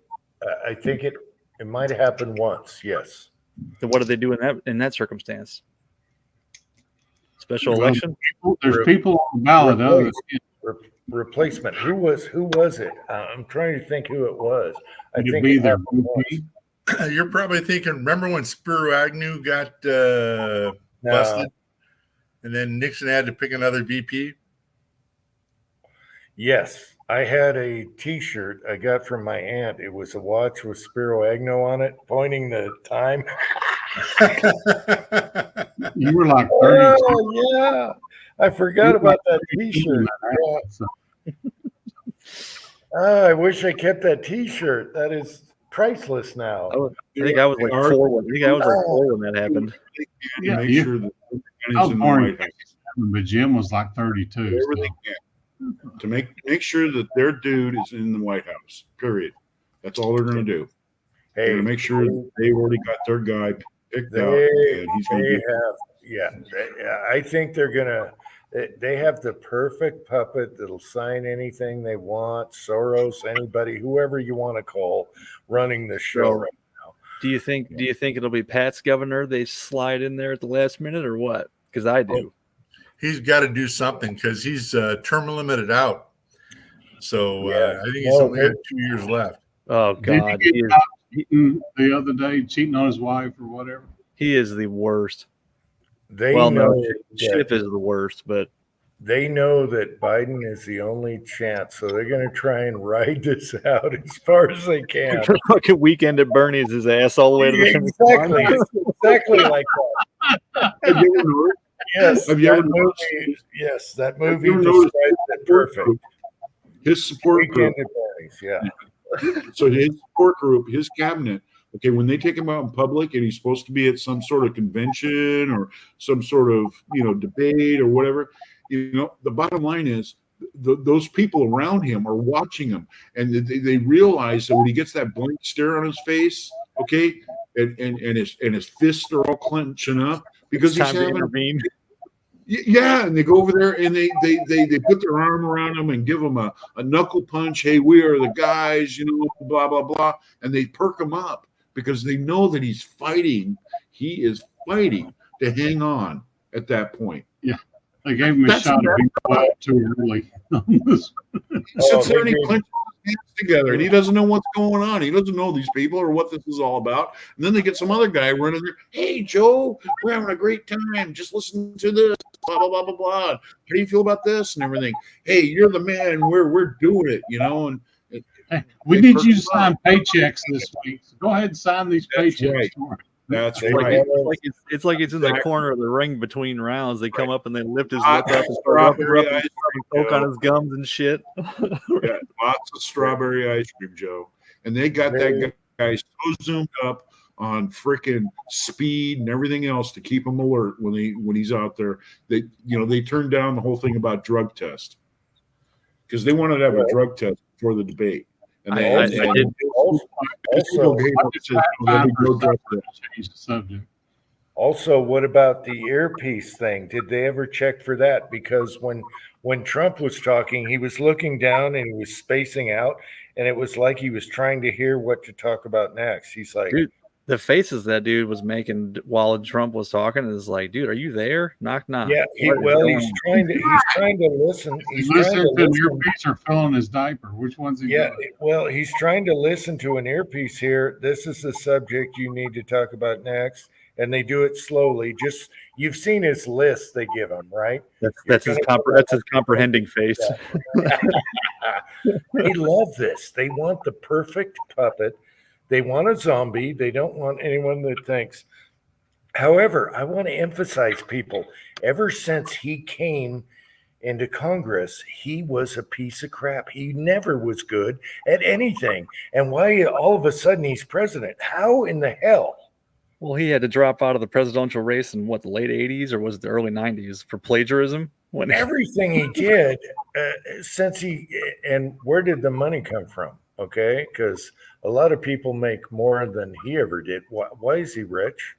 S1: I think it might have happened once. Yes.
S7: Then what do they do in that circumstance? Special election?
S6: There's people on the ballot.
S1: Replacement. Who was it? I'm trying to think who it was. I
S6: It'd
S1: think
S6: be
S1: it
S6: their
S1: happened once.
S6: VP.
S5: You're probably thinking, remember when Spiro Agnew got
S1: No.
S5: busted, and then Nixon had to pick another VP?
S1: Yes. I had a T-shirt I got from my aunt. It was a watch with Spiro Agnew on it, pointing the time.
S6: You were like 32.
S1: Oh, yeah. I forgot about that T-shirt. I wish I kept that T-shirt. That is priceless now.
S7: I think I was like 4 when that happened.
S6: Yeah,
S4: Make
S6: you-
S4: sure that
S6: I was
S4: everybody's in the
S6: born
S4: White House.
S6: But Jim was like 32.
S4: Whatever
S6: so.
S4: they can to make sure that their dude is in the White House. Period. That's all they're going to do. They're going to make sure that they've already got their guy picked out, and he's going to be.
S1: I think they're gonna. They have the perfect puppet that'll sign anything they want. Soros, anybody, whoever you want to call, running the show right now.
S7: Do you think it'll be Pat's governor? They slide in there at the last minute, or what? Because I do.
S5: He's got to do something because he's term limited out. So I think he's only got 2 years left.
S7: Oh God,
S6: Did he get caught cheating the other day, cheating on his wife or whatever?
S7: he is the worst.
S1: They
S7: Well,
S1: know
S7: no, Schiff is the worst, but
S1: they know that Biden is the only chance, so they're going to try and ride this out as far as they can.
S7: Fucking Weekend at Bernie's his ass all the way to the finish
S1: Exactly,
S7: line.
S1: it's exactly like that.
S4: Have you ever noticed?
S1: Yes,
S4: Have you
S1: that
S4: ever noticed?
S1: movie. Yes, that
S4: Have
S1: movie
S4: you ever noticed
S1: describes it perfect.
S4: His support group.
S1: Weekend at Bernie's, yeah.
S4: So his support group, his cabinet, okay, when they take him out in public and he's supposed to be at some sort of convention or some sort of, debate or whatever, the bottom line is those people around him are watching him, and they realize that when he gets that blank stare on his face, okay, and his fists are all clenching up because
S7: It's
S4: he's
S7: time to
S4: having
S7: intervene.
S4: yeah, and they go over there and they put their arm around him and give him a knuckle punch. Hey, we are the guys, blah blah blah, and they perk him up because they know that he's fighting. He is fighting to hang on at that point.
S6: They gave him a
S4: That's
S6: shot of being quiet too early.
S4: Sits there and he
S1: they did.
S4: clenches his hands together, and he doesn't know what's going on. He doesn't know these people or what this is all about. And then they get some other guy running there. Hey, Joe, we're having a great time. Just listen to this. Blah blah blah blah blah. How do you feel about this and everything? Hey, you're the man. We're doing it. And
S6: Hey, we need you to sign paychecks this week. So go ahead and sign these
S4: That's
S6: paychecks
S4: right.
S6: for him.
S4: that's
S1: They
S4: right.
S1: have-
S7: It's like it's in the
S4: Exactly.
S7: corner of the ring between rounds. They come up and they lift his
S4: Hot
S7: lip up and start rubbing
S4: strawberry
S7: and
S4: ice cream,
S7: poke on
S4: Joe.
S7: his gums and shit.
S4: Yeah, lots of strawberry ice cream, Joe. And they got that guy so zoomed up on freaking speed and everything else to keep him alert when he's out there. They turned down the whole thing about drug test because they wanted to have a drug test before the debate. And they
S7: I did.
S1: Also,
S6: Change the subject.
S1: Also, what about the earpiece thing? Did they ever check for that? Because when Trump was talking, he was looking down and he was spacing out, and it was like he was trying to hear what to talk about next. He's like,
S7: Dude, the faces that dude was making while Trump was talking is like, dude, are you there? Knock knock.
S1: yeah, he's trying to listen. He's trying
S6: Listening
S1: to
S6: to an
S1: listen.
S6: earpiece or filling his diaper. Which one's he
S1: Yeah,
S6: doing?
S1: well, he's trying to listen to an earpiece here. This is the subject you need to talk about next. And they do it slowly. Just you've seen his list they give him, right?
S7: That's his comprehending face.
S1: They love this. They want the perfect puppet. They want a zombie. They don't want anyone that thinks. However, I want to emphasize, people, ever since he came into Congress, he was a piece of crap. He never was good at anything. And why all of a sudden he's president? How in the hell?
S7: Well, he had to drop out of the presidential race in the late 80s or was it the early 90s for plagiarism? When
S1: Everything he did and where did the money come from? Okay, because a lot of people make more than he ever did. Why is he rich?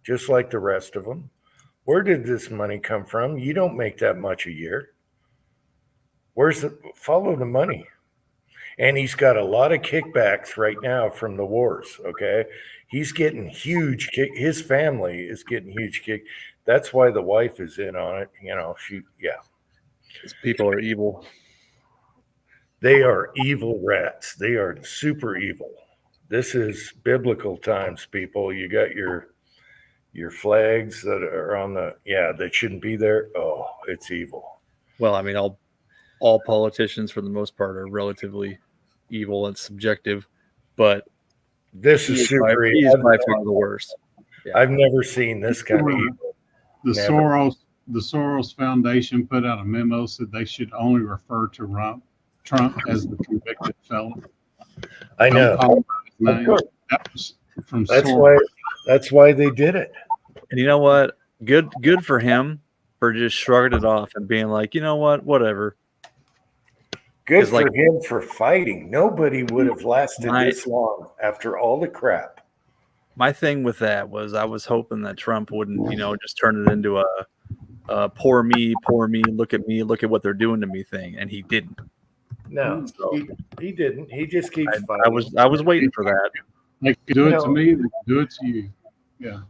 S1: Just like the rest of them. Where did this money come from? You don't make that much a year. Follow the money? And he's got a lot of kickbacks right now from the wars. Okay, he's getting huge his family is getting huge kick. That's why the wife is in on it.
S7: these people are evil.
S1: They are evil rats. They are super evil. This is biblical times, people. You got your flags that are on that shouldn't be there. Oh, it's evil.
S7: Well, I mean, all politicians for the most part are relatively evil and subjective, but
S1: This
S7: he
S1: is
S7: is
S1: super
S7: by
S1: evil.
S7: far the worst. Yeah.
S1: I've never seen this kind of evil.
S6: The
S1: Never.
S6: Soros Foundation put out a memo said they should only refer to Trump as the convicted felon.
S1: I know.
S6: Don't call him by his
S1: Of
S6: name.
S1: course.
S6: That was from
S1: That's
S6: Soros.
S1: why they did it.
S7: And you know what? Good for him for just shrugging it off and being like, you know what, whatever.
S1: Good
S7: It's
S1: for
S7: like-
S1: him for fighting. Nobody would have lasted this long after all the crap.
S7: My thing with that was I was hoping that Trump wouldn't, just turn it into a poor me, look at me, look at what they're doing to me thing, and he didn't.
S1: No, he didn't. He just keeps fighting.
S7: I was waiting for that.
S6: They could do it
S1: You
S6: to
S1: know-
S6: me, they could do it to you. Yeah.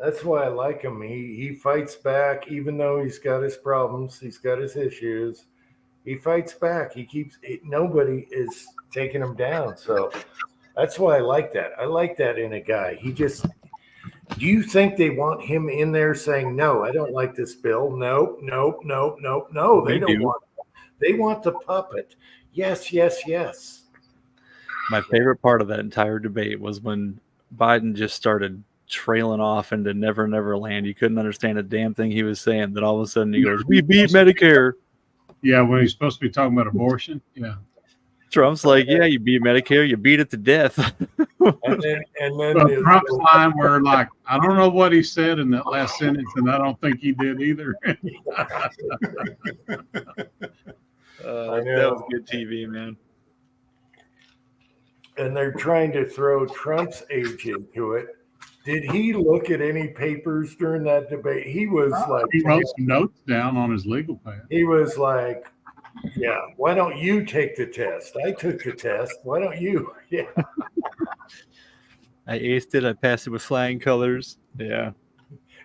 S1: That's why I like him. He fights back, even though he's got his problems, he's got his issues. He fights back. Nobody is taking him down. So that's why I like that. I like that in a guy. Do you think they want him in there saying, no, I don't like this bill? Nope, nope, nope, nope, no. They don't want that. They want the puppet. Yes, yes, yes.
S7: My favorite part of that entire debate was when Biden just started trailing off into Never Never Land. You couldn't understand a damn thing he was saying. Then all of a sudden he goes, "We beat Medicare."
S6: Yeah, when he's supposed to be talking about abortion. Yeah.
S7: Trump's like, "Yeah, you beat Medicare. You beat it to death."
S1: And then
S6: Well, Trump's line where, like, I don't know what he said in that last sentence, and I don't think he did either.
S7: That was good TV, man.
S1: and they're trying to throw Trump's age into it. Did he look at any papers during that debate? He was like,
S6: He wrote some notes down on his legal pad.
S1: he was like, yeah, why don't you take the test? I took the test. Why don't you? Yeah.
S7: I aced it. I passed it with flying colors. Yeah.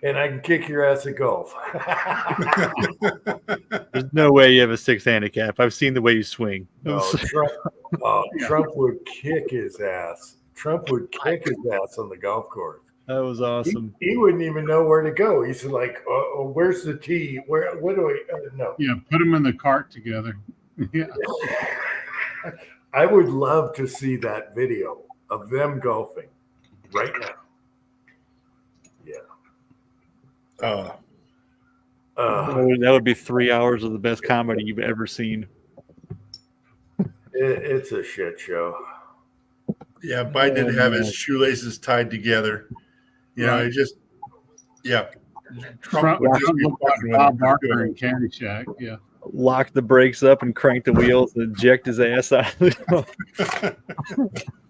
S1: And I can kick your ass at golf.
S7: There's no way you have a 6 handicap. I've seen the way you swing.
S1: Trump would kick his ass. Trump would kick his ass on the golf course.
S7: That was awesome.
S1: He wouldn't even know where to go. He's like, where's the tee? What do I no.
S6: Yeah, put them in the cart together. Yeah.
S1: I would love to see that video of them golfing right now. Yeah.
S7: That would be 3 hours of the best comedy you've ever seen.
S1: It's a shit show.
S5: Yeah, Biden didn't have his shoelaces tied together. You know, he just, yeah.
S6: Trump
S5: would just be
S6: looked like
S5: walking
S6: Bob
S5: with
S6: Barker in Caddyshack. Yeah.
S7: Lock the brakes up and crank the wheels and eject his ass out.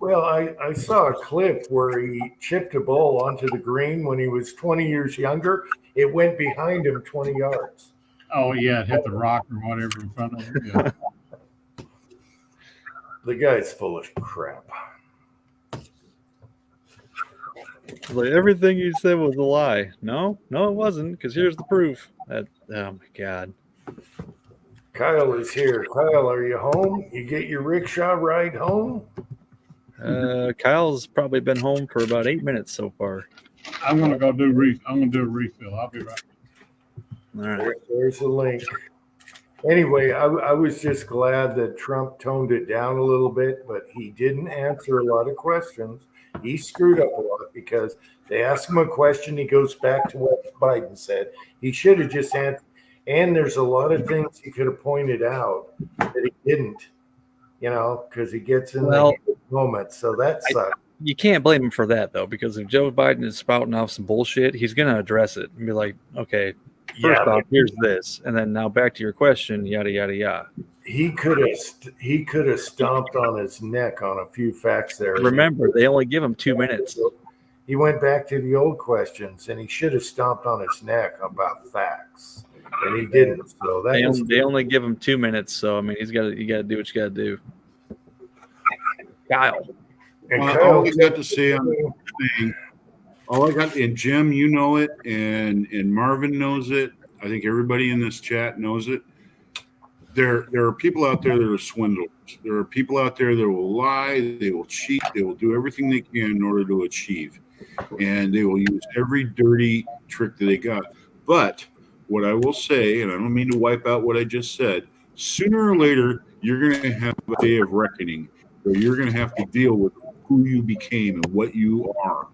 S1: Well, I saw a clip where he chipped a ball onto the green when he was 20 years younger. It went behind him 20 yards.
S6: Oh, yeah, it hit the rock or whatever in front of him. Yeah.
S1: The guy's full of crap.
S7: Like, everything you said was a lie. No, it wasn't, because here's the proof. Oh my God.
S1: Kyle is here. Kyle, are you home? You get your rickshaw ride home?
S7: Kyle's probably been home for about 8 minutes so far.
S6: I'm gonna go do I'm gonna do a refill. I'll be right
S7: All right.
S1: There's a link. Anyway, I was just glad that Trump toned it down a little bit, but he didn't answer a lot of questions. He screwed up a lot because they ask him a question. He goes back to what Biden said. He should have just answered. And there's a lot of things he could have pointed out that he didn't, because he gets in the moment. So that sucks.
S7: You can't blame him for that, though, because if Joe Biden is spouting off some bullshit, he's going to address it and be like, okay, first off, here's this. And then now back to your question, yada, yada, yada.
S1: He could have stomped on his neck on a few facts there.
S7: Remember, they only give him 2 minutes.
S1: He went back to the old questions, and he should have stomped on his neck about facts, and he didn't. So
S7: they only give him 2 minutes. So I mean, you got to do what you got to do. Kyle.
S1: And
S4: all I got to say on the thing, all I got, and Jim, you know it, and Marvin knows it. I think everybody in this chat knows it. There are people out there that are swindlers. There are people out there that will lie, they will cheat, they will do everything they can in order to achieve. And they will use every dirty trick that they got. But what I will say, and I don't mean to wipe out what I just said, sooner or later, you're going to have a day of reckoning where you're going to have to deal with who you became and what you are.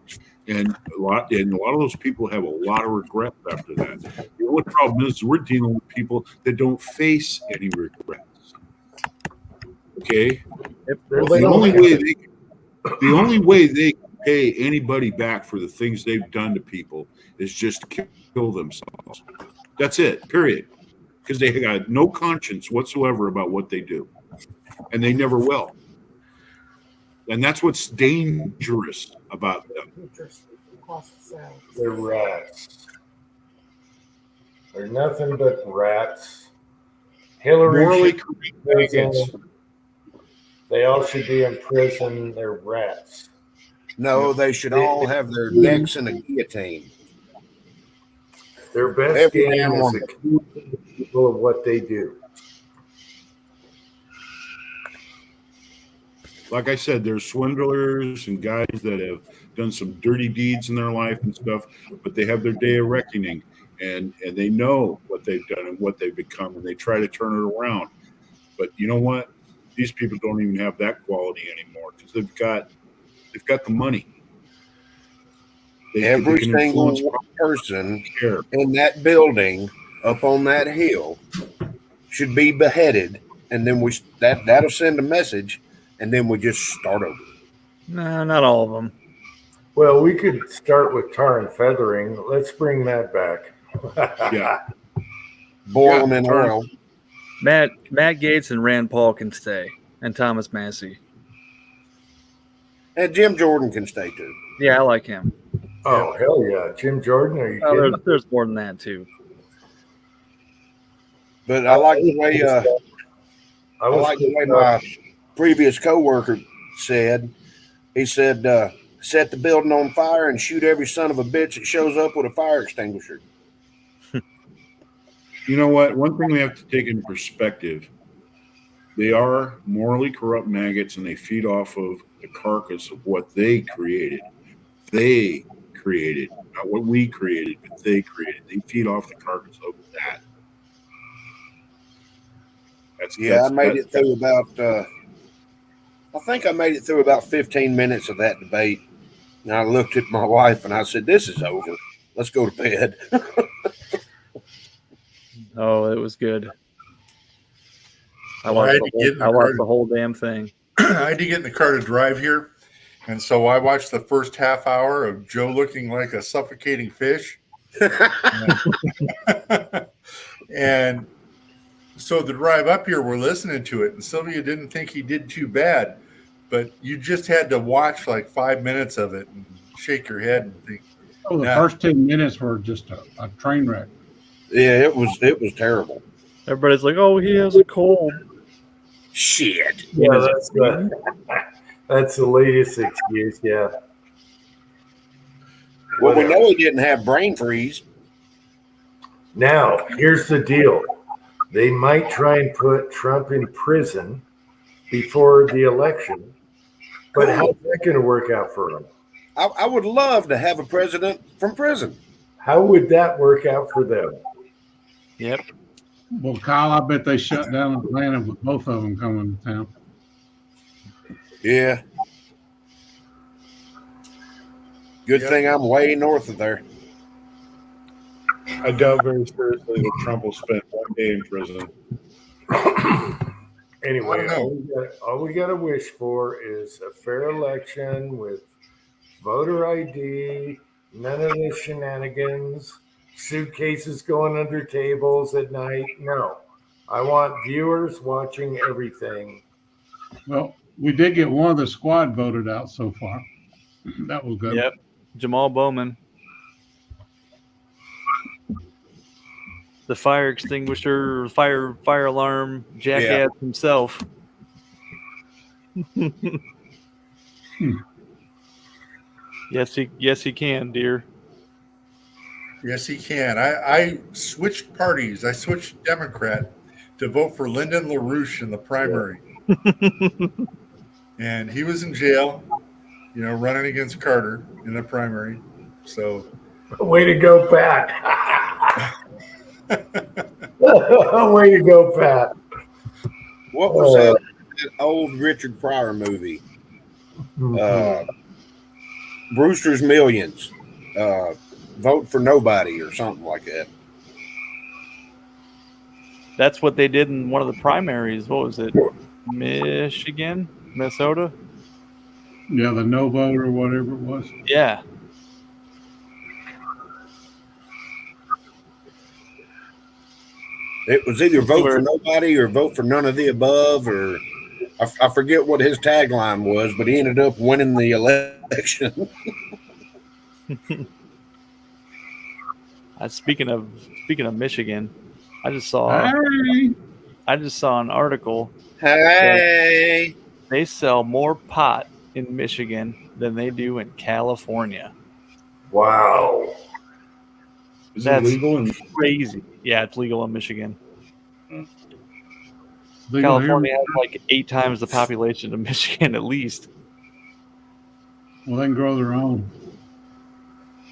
S4: And a lot of those people have a lot of regrets after that. The only problem is we're dealing with people that don't face any regrets. Okay?
S1: Well,
S4: the only way they can pay anybody back for the things they've done to people is just kill themselves. That's it, period. Because they got no conscience whatsoever about what they do. And they never will. And that's what's dangerous about them.
S1: They're rats. They're nothing but rats. Hillary,
S4: Morally correct.
S1: They all should be in prison. They're rats.
S8: No, they should all have their necks in a guillotine.
S1: Their best
S8: Every
S1: game
S8: damn
S1: is
S8: one.
S1: accusing people of what they do.
S4: Like I said, there's swindlers and guys that have done some dirty deeds in their life and stuff, but they have their day of reckoning, and they know what they've done and what they've become, and they try to turn it around. But you know what? These people don't even have that quality anymore because they've got the money.
S8: Every
S4: can
S8: single
S4: influence
S8: person
S4: care.
S8: in that building up on that hill should be beheaded, and then that'll send a message, and then we just start over.
S7: Nah, not all of them.
S1: Well, we could start with tar and feathering. Let's bring that back.
S4: Yeah.
S8: Boil
S4: Yeah,
S8: them in
S4: tar-
S8: oil.
S7: Matt Gaetz and Rand Paul can stay, and Thomas Massey.
S8: And Jim Jordan can stay too.
S7: Yeah, I like him.
S1: Oh, hell yeah. Jim Jordan, are you
S7: Oh,
S1: kidding?
S7: there's more than that too.
S8: But I like the way
S1: I was
S8: my previous coworker said. He said, "Set the building on fire and shoot every son of a bitch that shows up with a fire extinguisher."
S4: You know what? One thing we have to take into perspective, they are morally corrupt maggots, and they feed off of the carcass of what they created. They created, not what we created, but they created. They feed off the carcass of that.
S8: I made it through about. I think I made it through about 15 minutes of that debate, and I looked at my wife and I said, "This is over. Let's go to bed."
S7: Oh, it was good. I
S5: Well, I
S7: watched,
S5: had to get in the
S7: I watched
S5: car.
S7: the whole damn thing.
S5: I had to get in the car to drive here, and so I watched the first half hour of Joe looking like a suffocating fish. And so the drive up here, we're listening to it, and Sylvia didn't think he did too bad, but you just had to watch like 5 minutes of it and shake your head and think,
S6: Oh, the
S5: Yeah.
S6: first 10 minutes were just a train wreck.
S8: Yeah, it was terrible.
S7: Everybody's like, "Oh, he has a cold."
S8: Shit.
S1: Yeah, that's the latest excuse. Yeah.
S8: Well, we know he didn't have brain freeze.
S1: Now, here's the deal. They might try and put Trump in prison before the election, but how's that going to work out for him?
S8: I would love to have a president from prison.
S1: How would that work out for them?
S7: Yep.
S6: Well, Kyle, I bet they shut down Atlanta with both of them coming to town.
S8: Yeah. Good
S5: Yep.
S8: thing I'm way north of there.
S4: I doubt very seriously that Trump will spend one day in prison.
S1: Anyway,
S5: I don't
S1: all we got to wish for is a fair election with voter ID, none of the shenanigans, suitcases going under tables at night. No, I want viewers watching everything.
S6: Well, we did get one of the squad voted out so far. That was good.
S7: Yep. Jamal Bowman. The fire extinguisher, fire alarm jackass himself. Yes, he can, dear.
S5: yes, he can. I switched parties. I switched Democrat to vote for Lyndon LaRouche in the primary. And he was in jail, running against Carter in the primary. So
S1: Way to go, Pat. Way to go, Pat.
S8: What was that old Richard Pryor movie? Brewster's Millions. Vote for nobody or something like that.
S7: That's what they did in one of the primaries. What was it? Michigan? Minnesota?
S6: Yeah, the no vote or whatever it was.
S7: Yeah.
S8: It was either vote for nobody or vote for none of the above, or I forget what his tagline was, but he ended up winning the election.
S7: Speaking of Michigan, I just saw
S6: Hey,
S7: an article.
S8: Hey.
S7: They sell more pot in Michigan than they do in California.
S1: Wow.
S4: Is
S7: That's
S4: it legal? And
S7: crazy. Yeah, it's legal in Michigan.
S6: legal here.
S7: California has like 8 times the population of Michigan at least.
S6: Well, they can grow their own.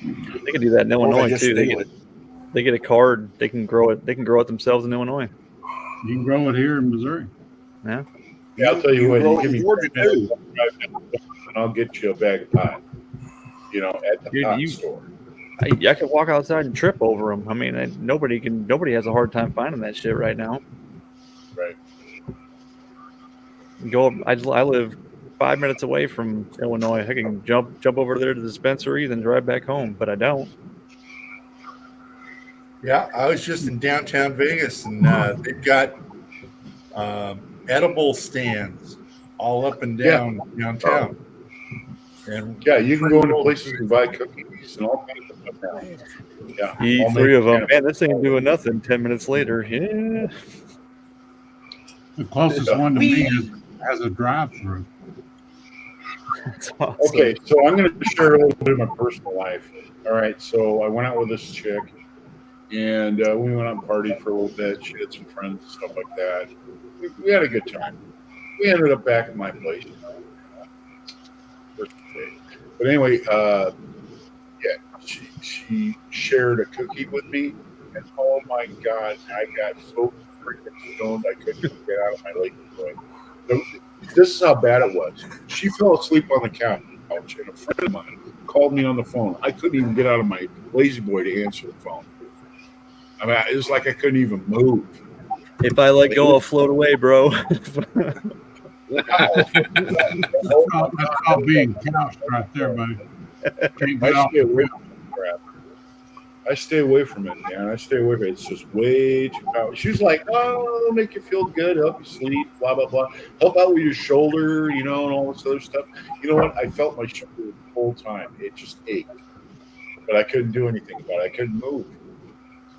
S7: They can do that in
S8: Or
S7: Illinois
S8: just
S7: too. They
S8: steal
S7: get
S8: it.
S7: they get a card. They can grow it. They can grow it themselves in Illinois.
S6: You can grow it here in Missouri.
S4: Yeah, I'll tell you what.
S8: grow
S4: You
S8: it
S4: give
S8: in
S4: me
S8: Georgia
S4: 10 minutes,
S8: too.
S4: I'll drive down and I'll get you a bag of pot. At the
S7: Dude,
S4: pot store.
S7: I could walk outside and trip over them. I mean, nobody has a hard time finding that shit right now.
S4: Right.
S7: I live 5 minutes away from Illinois. I can jump over there to the dispensary, then drive back home, but I don't.
S5: Yeah, I was just in downtown Vegas, and they've got edible stands all up and down downtown. And
S4: Yeah, you can go into places and buy cookies and all kinds of stuff now. Yeah,
S7: Eat
S4: all
S7: 3 of them.
S4: made
S7: Man, this ain't doing nothing. 10 minutes later, yeah.
S6: The closest one to me has a drive-through.
S7: That's awesome.
S4: Okay, so I'm going to share a little bit of my personal life. All right, so I went out with this chick, and we went out and partied for a little bit. She had some friends and stuff like that. We had a good time. We ended up back at my place. But anyway, she shared a cookie with me, and oh my God, I got so freaking stoned I couldn't even get out of my lazy boy. This is how bad it was. She fell asleep on the couch, and a friend of mine called me on the phone. I couldn't even get out of my lazy boy to answer the phone. I mean, it was like I couldn't even move.
S7: If I let go, I'll float away, bro.
S6: That's called being couched right there, buddy. Can't get off.
S4: I stay away from it, man. I stay away from it. It's just way too powerful. She's like, oh, it'll make you feel good, help you sleep, blah, blah, blah. Help out with your shoulder, and all this other stuff. You know what? I felt my shoulder the whole time. It just ached. But I couldn't do anything about it. I couldn't move.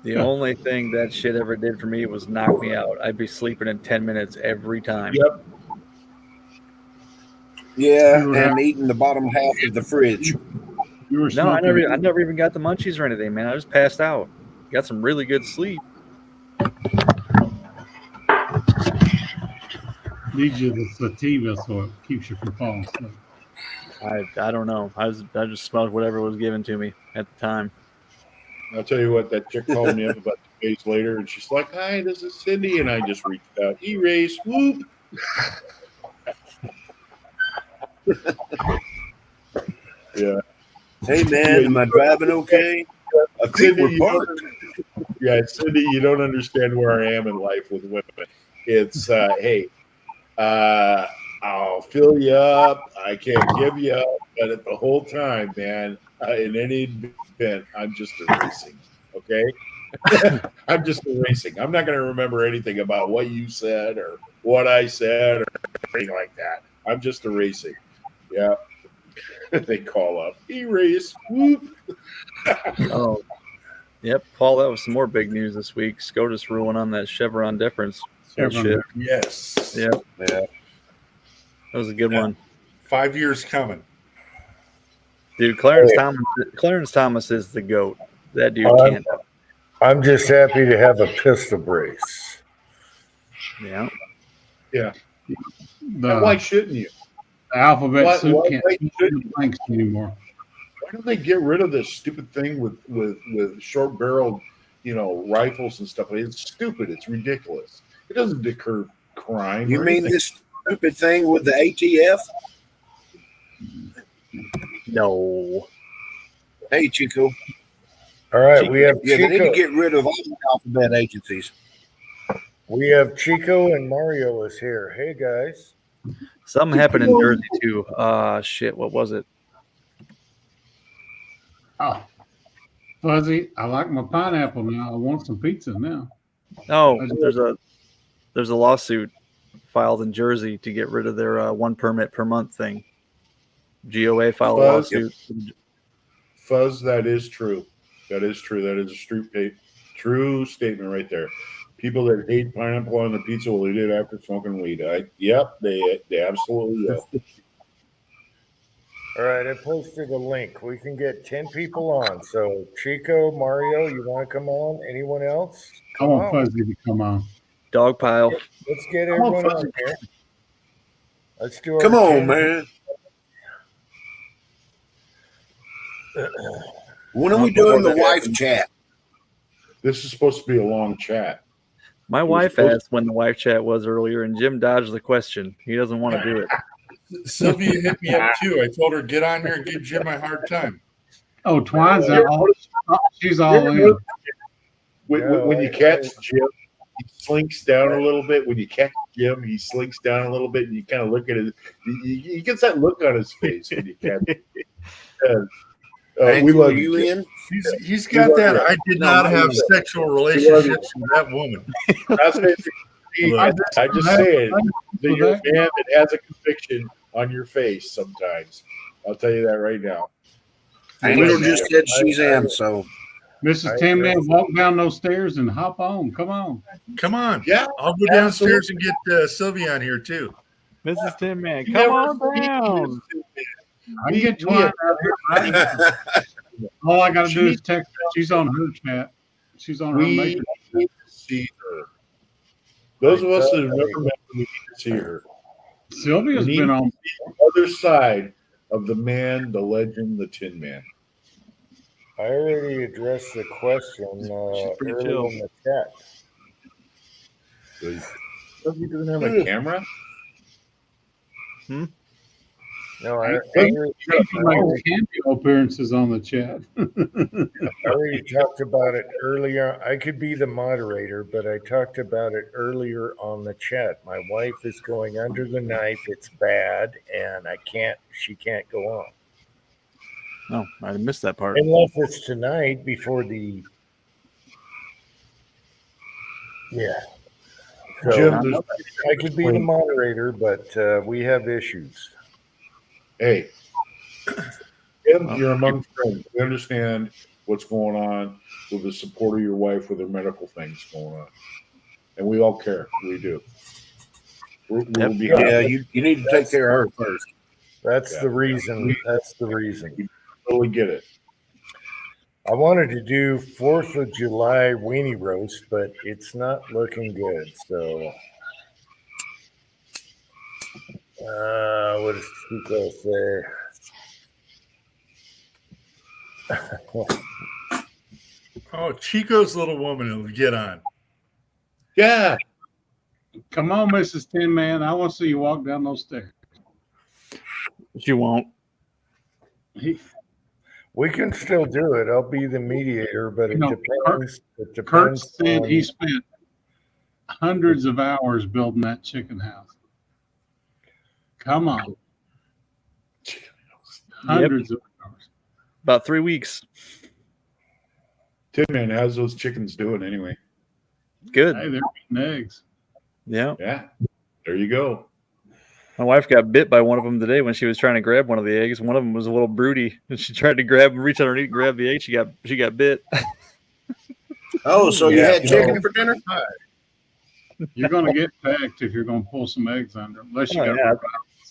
S7: The only thing that shit ever did for me was knock me out. I'd be sleeping in 10 minutes every time.
S4: Yep.
S8: Yeah, and eating the bottom half of the fridge.
S6: You were
S7: No, I
S6: smoking.
S7: never even got the munchies or anything, man. I just passed out. Got some really good sleep.
S6: Needs you the sativa so it keeps you from falling asleep.
S7: I don't know. I just smelled whatever was given to me at the time.
S4: I'll tell you what, that chick called me up about 2 days later, and she's like, hi, this is Cindy. And I just reached out. Erase, whoop. Yeah.
S8: Hey, man, am I driving okay? I think
S4: Cindy,
S8: we're parked.
S4: Cindy, you don't understand where I am in life with women. It's, hey, I'll fill you up. I can't give you up. But at the whole time, man, in any event, I'm just erasing. Okay? I'm just erasing. I'm not going to remember anything about what you said or what I said or anything like that. I'm just erasing. Yeah. They call up. Erase. Whoop.
S7: Oh, yep, Paul. That was some more big news this week. SCOTUS ruling on that Chevron deference bullshit.
S5: yes.
S7: Yeah, that was a good one,
S5: 5 years coming.
S7: dude. Clarence Thomas is the GOAT. That dude can't.
S1: I'm just happy to have a pistol brace.
S7: Yeah.
S4: Yeah.
S6: The
S4: Why shouldn't you?
S6: alphabet soup
S4: why
S6: can't
S4: shouldn't
S6: do
S4: you?
S6: blanks anymore.
S4: Why don't they get rid of this stupid thing with short barreled, rifles and stuff? It's stupid. It's ridiculous. It doesn't deter crime.
S8: You
S4: or
S8: mean
S4: anything.
S8: this stupid thing with the ATF?
S7: No.
S8: Hey, Chico.
S1: All right, we have
S8: Yeah, they need to
S1: Chico.
S8: get rid of all the alphabet agencies.
S1: We have Chico and Mario is here. Hey guys.
S7: Something happened in Jersey too. Shit. What was it?
S6: Oh, Fuzzy, I like my pineapple now. I want some pizza now.
S7: Oh, there's a lawsuit filed in Jersey to get rid of their one permit per month thing. GOA filed a lawsuit.
S4: Fuzz, that is true. That is true. That is a true statement right there. People that hate pineapple on the pizza will eat it after smoking weed. Yep, they absolutely will.
S1: All right, I posted a link. We can get 10 people on. So Chico, Mario, you want to come on? Anyone else?
S6: I want Fuzzy to come on.
S7: Dog pile.
S1: Let's get everyone on here. Let's do our
S8: Come on,
S1: 10.
S8: man. When are we doing the wife chat?
S4: This is supposed to be a long chat.
S7: My wife asked when the wife chat was earlier, and Jim dodged the question. He doesn't want to do it.
S5: Sylvia hit me up too. I told her get on here and give Jim a hard time.
S6: Oh, Twine's she's all in.
S4: When you catch Jim, he slinks down a little bit. When you catch Jim, he slinks down a little bit, and you kind of look at it. He gets that look on his face when you catch him. We love
S8: you in.
S5: He's got that. I did not have sexual relationships with that woman.
S4: I just say it. That you're a man that has a conviction on your face sometimes. I'll tell you that right now.
S8: Angel just said she's in, so
S6: Mrs. Tin Man, walk down those stairs and hop on. Come on.
S5: Come on.
S4: Yeah,
S5: I'll go downstairs and get Sylvia on here too.
S7: Mrs. Tin Man, come on down.
S6: I can get Twine out here. All I got to do is text her. She's on her chat. She's on her
S4: We
S6: matrix.
S4: need to see her. Those of us that have never met her, we need to see her.
S6: Sylvia's
S4: We need
S6: been
S4: to
S6: on.
S4: see the other side of the man, the legend, the Tin Man.
S1: I already addressed the question
S7: pretty
S1: earlier
S7: chill.
S1: in the chat.
S4: He doesn't have a camera.
S1: No, I
S6: She makes cameo appearances on the chat.
S1: already talked about it earlier. I could be the moderator, but I talked about it earlier on the chat. My wife is going under the knife. It's bad, and she can't go on.
S7: Oh, I missed that part.
S1: Unless it's tonight before the. Yeah. So,
S4: Jim,
S1: I could be the moderator, but we have issues.
S4: hey, Jim, you're among friends. We understand what's going on with the support of your wife with her medical things going on. And we all care. We do. We'll be
S8: yeah, you need to take care of her first.
S1: That's the reason. That's the reason.
S4: totally get it.
S1: I wanted to do 4th of July weenie roast, but it's not looking good. So, what does Chico say?
S5: Oh, Chico's little woman will get on.
S4: Yeah.
S6: Come on, Mrs. Tin Man. I want to see you walk down those stairs.
S7: But you won't.
S1: We can still do it. I'll be the mediator, but it depends. It
S6: Kurt
S1: depends.
S6: said
S1: on-
S6: he spent hundreds of hours building that chicken house. Come on. Hundreds of hours.
S7: About 3 weeks.
S4: Tin Man, how's those chickens doing anyway?
S7: Good.
S6: Hey, they're eating eggs.
S7: Yeah.
S4: Yeah. There you go.
S7: My wife got bit by one of them today when she was trying to grab one of the eggs. One of them was a little broody, and she tried to reach underneath, and grab the egg. She got bit.
S8: Oh, so you
S1: Yeah,
S8: had chicken for dinner?
S6: You're going to get packed if you're going to pull some eggs under, unless you
S7: Oh,
S6: got
S7: yeah.
S6: to.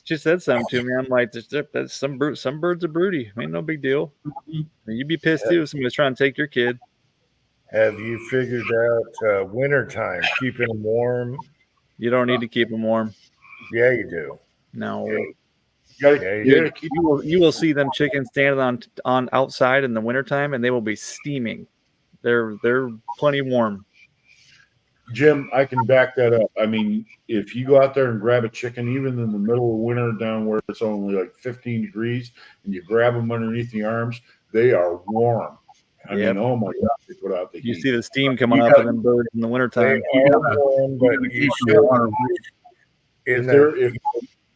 S7: She said something to me. I'm like, that's some birds are broody. Ain't no big deal. You'd be pissed too if somebody was trying to take your kid.
S1: Have you figured out wintertime, keeping them warm?
S7: You don't need to keep them warm.
S1: Yeah, you do.
S7: No.
S4: You gotta keep
S7: You will see them chickens standing on outside in the wintertime, and they will be steaming. They're plenty warm.
S4: Jim, I can back that up. I mean, if you go out there and grab a chicken, even in the middle of winter down where it's only like 15 degrees, and you grab them underneath the arms, they are warm. I
S7: Yep.
S4: mean, oh my God, they put out the
S7: You
S4: heat.
S7: see the steam coming
S4: You
S7: off
S4: gotta-
S7: of them birds in the wintertime.
S1: They are warm, but
S6: gotta
S1: you
S6: keep
S1: should
S6: the water
S1: in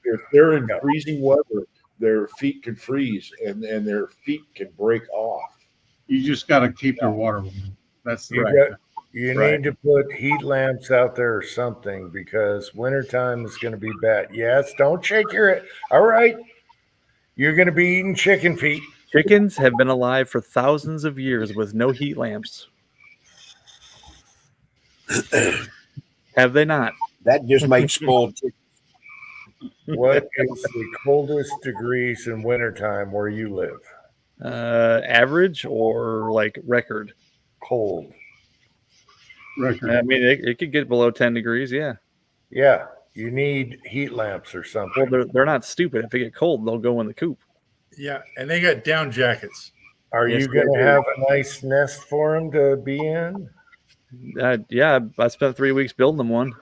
S4: If they're in freezing weather, their feet can freeze and their feet can break off.
S6: You just got to keep their water warm. That's the
S1: You
S6: right.
S1: You
S6: Right.
S1: need to put heat lamps out there or something because wintertime is going to be bad. Yes, don't shake your. All right, you're going to be eating chicken feet.
S7: Chickens have been alive for thousands of years with no heat lamps. Have they not?
S8: That just makes spoiled chicken.
S1: What is the coldest degrees in wintertime where you live?
S7: Average or like record?
S1: Cold.
S6: Record.
S7: I mean, it could get below 10 degrees. Yeah.
S1: Yeah, you need heat lamps or
S7: Well,
S1: something.
S7: they're not stupid. If they get cold, they'll go in the coop.
S5: Yeah, and they got down jackets.
S1: Are
S7: Yes,
S1: you going
S7: we
S1: to
S7: do.
S1: have a nice nest for him to be in?
S7: Yeah, I spent 3 weeks building them one.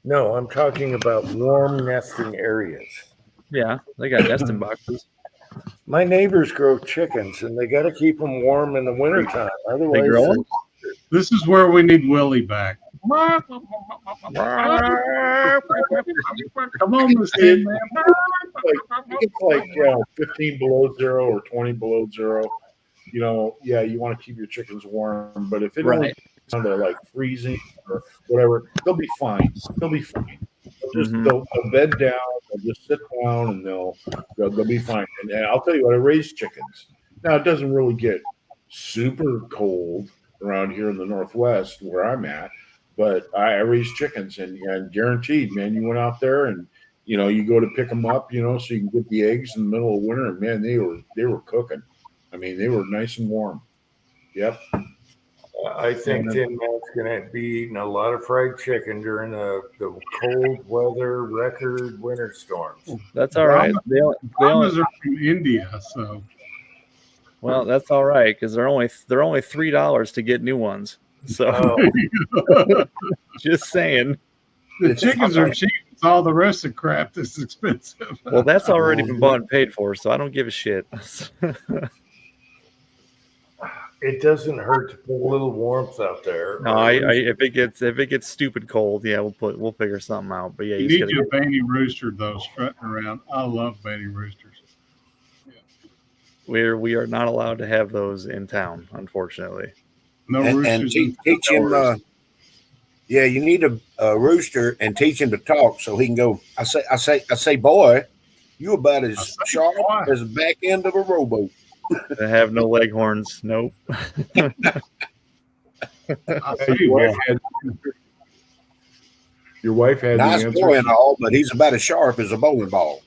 S1: No, I'm talking about warm nesting areas.
S7: Yeah, they got nesting boxes.
S1: My neighbors grow chickens, and they got to keep them warm in the wintertime. Otherwise,
S7: grow 'em?
S6: This is where we need Willie back. Come on, Miss Tin Man.
S4: It's like 15 below zero or 20 below zero. You know, yeah, you want to keep your chickens warm, but if it only
S7: Right.
S4: gets down to like freezing or whatever, they'll be fine. They'll be fine. They'll bed down, they'll just sit down, and they'll be fine. And I'll tell you what, I raise chickens. Now it doesn't really get super cold around here in the Northwest where I'm at, but I raise chickens, and guaranteed, man, you went out there and you go to pick them up, so you can get the eggs in the middle of winter, and man, they were cooking. I mean, they were nice and warm. Yep.
S1: I think Tin Man's going to be eating a lot of fried chicken during the cold weather record winter storms.
S7: That's all right.
S6: Brahmas are from India, so.
S7: Well, that's all right because they're only $3 to get new ones. So just saying.
S6: The chickens are cheap. It's all the rest of crap that's expensive.
S7: Well, that's already been bought and paid for, so I don't give a shit.
S1: It doesn't hurt to put a little warmth out there.
S7: No, if it gets stupid cold, yeah, we'll figure something out. But yeah,
S6: you need your Banty rooster though, strutting around. I love Banty roosters.
S7: Yeah. We are not allowed to have those in town, unfortunately.
S8: No roosters. And teach him. Yeah, you need a rooster and teach him to talk so he can go. I say, boy, you about as sharp as the back end of a rowboat.
S7: They have no leghorns. Nope.
S4: Your wife had
S8: nice
S4: the
S8: boy and all, but he's about as sharp as a bowling ball.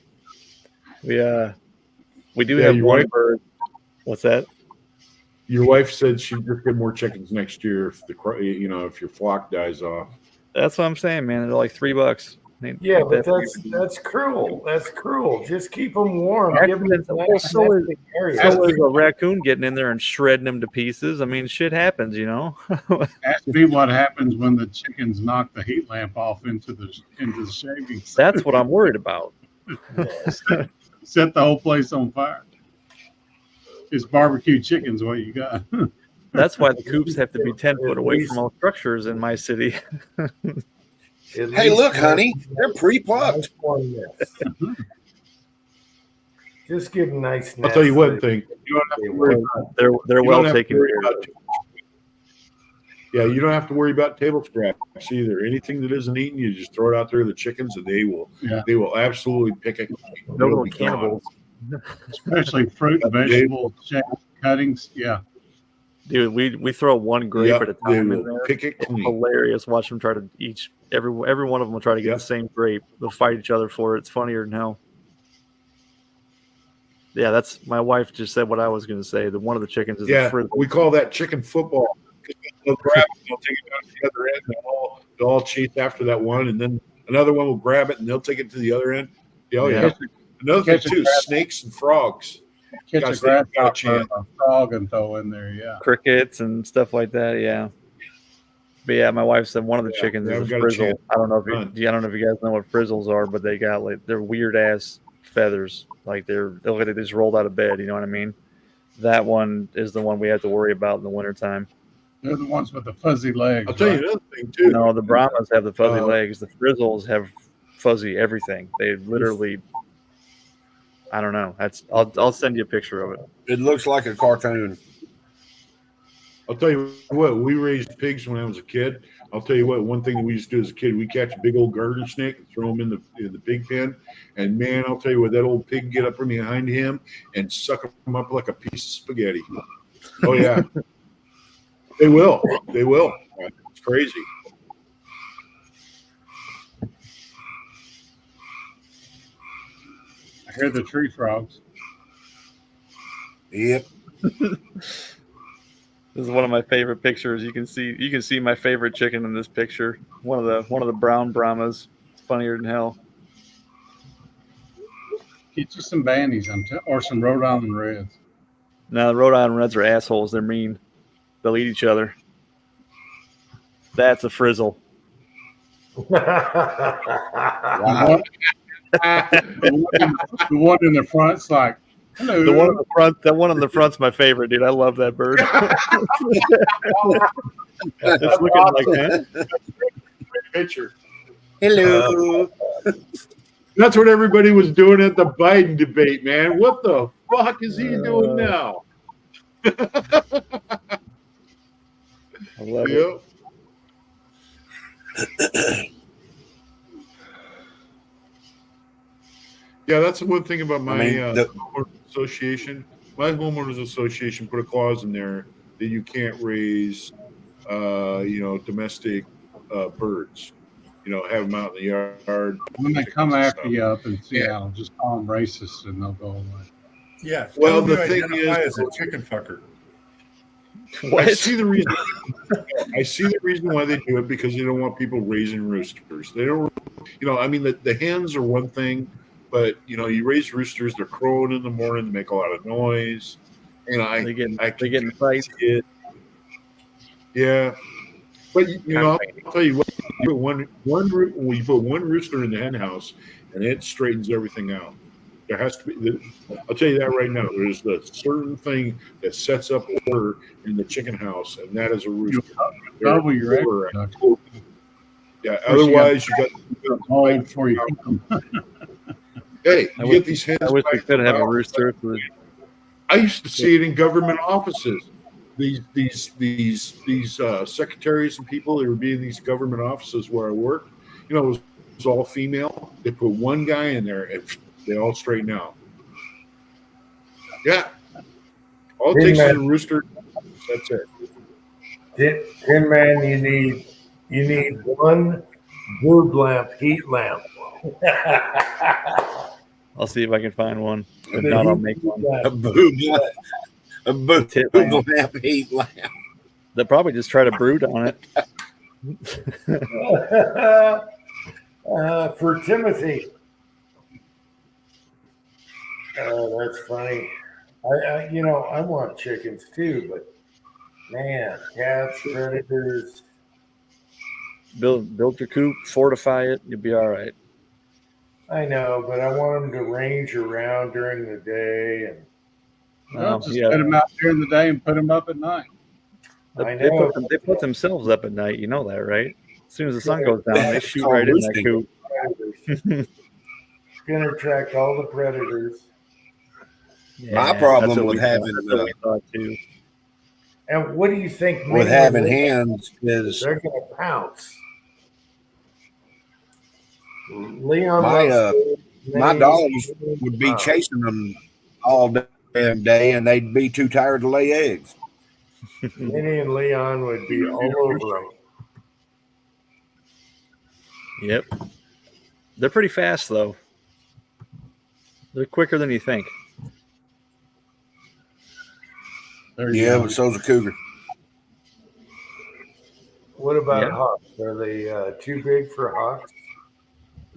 S7: We do have one bird. What's that?
S4: Your wife said she'd just get more chickens next year if if your flock dies off.
S7: That's what I'm saying, man. They're like $3.
S1: Yeah, but that's cruel. That's cruel. Just keep them warm. Give them
S7: so is a raccoon getting in there and shredding them to pieces. I mean, shit happens,
S6: Ask me what happens when the chickens knock the heat lamp off into the shavings.
S7: That's what I'm worried about.
S6: Set the whole place on fire. It's barbecue chickens. What you got?
S7: That's why the coops have to be 10 foot away from all structures in my city.
S8: Hey, look, honey, they're pre-plucked.
S1: Just give them nice.
S4: I'll tell you one thing. You don't have to worry about,
S7: they're well taken care of.
S4: Yeah, you don't have to worry about table scraps either. Anything that isn't eaten, you just throw it out there to the chickens, and they will absolutely pick it.
S7: No little cannibals.
S6: Especially fruit and vegetable cuttings. Yeah.
S7: Dude, we throw one grape at a time in there.
S4: Pick it clean.
S7: Hilarious. Watch them try to each every one of them will try to get the same grape. They'll fight each other for it. It's funnier than hell. Yeah, that's my wife just said what I was going to say. That one of the chickens is a frizzle.
S4: We call that chicken football. They'll grab it, they'll take it down to the other end, and they'll all chase after that one, and then another one will grab it and they'll take it to the other end. Oh yeah. Another thing too, snakes and frogs.
S6: Catch a grasshopper, a frog, and throw in there. Yeah,
S7: crickets and stuff like that. Yeah, but yeah, my wife said one of the chickens is a frizzle. I don't know if you guys know what frizzles are, but they got they're weird ass feathers. Like they just rolled out of bed. You know what I mean? That one is the one we have to worry about in the wintertime.
S6: They're the ones with the fuzzy legs.
S4: I'll tell you another thing too.
S7: No, the Brahmas have the fuzzy legs. The frizzles have fuzzy everything. They literally. I don't know. I'll send you a picture of it.
S8: It looks like a cartoon.
S4: I'll tell you what, we raised pigs when I was a kid. I'll tell you what, one thing that we used to do as a kid, we catch a big old garter snake and throw him in the pig pen. And man, I'll tell you what, that old pig get up from behind him and suck him up like a piece of spaghetti. Oh yeah. They will. It's crazy.
S6: I hear the tree frogs.
S8: Yep.
S7: This is one of my favorite pictures. You can see my favorite chicken in this picture. One of the brown Brahmas. It's funnier than hell.
S6: Get you some bandies or some Rhode Island Reds.
S7: No, the Rhode Island Reds are assholes. They're mean. They'll eat each other. That's a frizzle.
S8: Wow.
S6: The one in the front's like, hello.
S7: The one in the front, that one on the front's my favorite, dude. I love that bird. It's looking like that.
S5: Picture.
S8: Hello.
S5: That's what everybody was doing at the Biden debate, man. What the fuck is he doing now?
S7: I love it.
S5: Yep. Yeah, that's the one thing about my homeowners association. My homeowners association put a clause in there that you can't raise, domestic birds. Have them out in the yard.
S6: When they come after you up in Seattle, just call them racist and they'll go away.
S5: Yeah. Well, the thing
S9: is a chicken fucker.
S7: What?
S5: I see the reason. I see the reason why they do it, because they don't want people raising roosters. They don't. The hens are one thing, but you raise roosters. They're crowing in the morning. They make a lot of noise.
S7: They get in fights.
S5: Yeah, but I'll tell you what. You put one rooster in the hen house, and it straightens everything out. There has to be. I'll tell you that right now. There's a certain thing that sets up order in the chicken house, and that is a rooster.
S6: Double your egg production.
S5: Yeah. Otherwise, you got
S6: all before you cook them.
S5: Hey, you get these hens.
S7: I wish we could have a rooster.
S5: I used to see it in government offices. These secretaries and people that would be in these government offices where I worked, it was all female. They put one guy in there and they all straighten out. Yeah. All it takes is a rooster. That's it.
S1: Tin Man, you need one boob lamp, heat lamp.
S7: I'll see if I can find one. If not, I'll make one.
S8: A boob lamp. A boob lamp, heat lamp.
S7: They'll probably just try to brood on it.
S1: For Timothy. Oh, that's funny. I want chickens too, but man, cats, predators.
S7: Build your coop, fortify it, you'll be all right.
S1: I know, but I want them to range around during the day, and
S6: Just put them out during the day and put them up at night.
S1: I know.
S7: They put themselves up at night. You know that, right? As soon as the sun goes down, they shoot right in that coop.
S1: It's going to attract all the predators.
S8: My problem with having
S1: And what do you think?
S8: with having hens is
S1: They're going to pounce. Leon,
S8: my dogs would be chasing them all damn day, and they'd be too tired to lay eggs.
S1: Minnie and Leon would be all over them.
S7: Yep. They're pretty fast, though. They're quicker than you think.
S8: Yeah, but so's a cougar.
S1: What about hawks? Are they too big for hawks?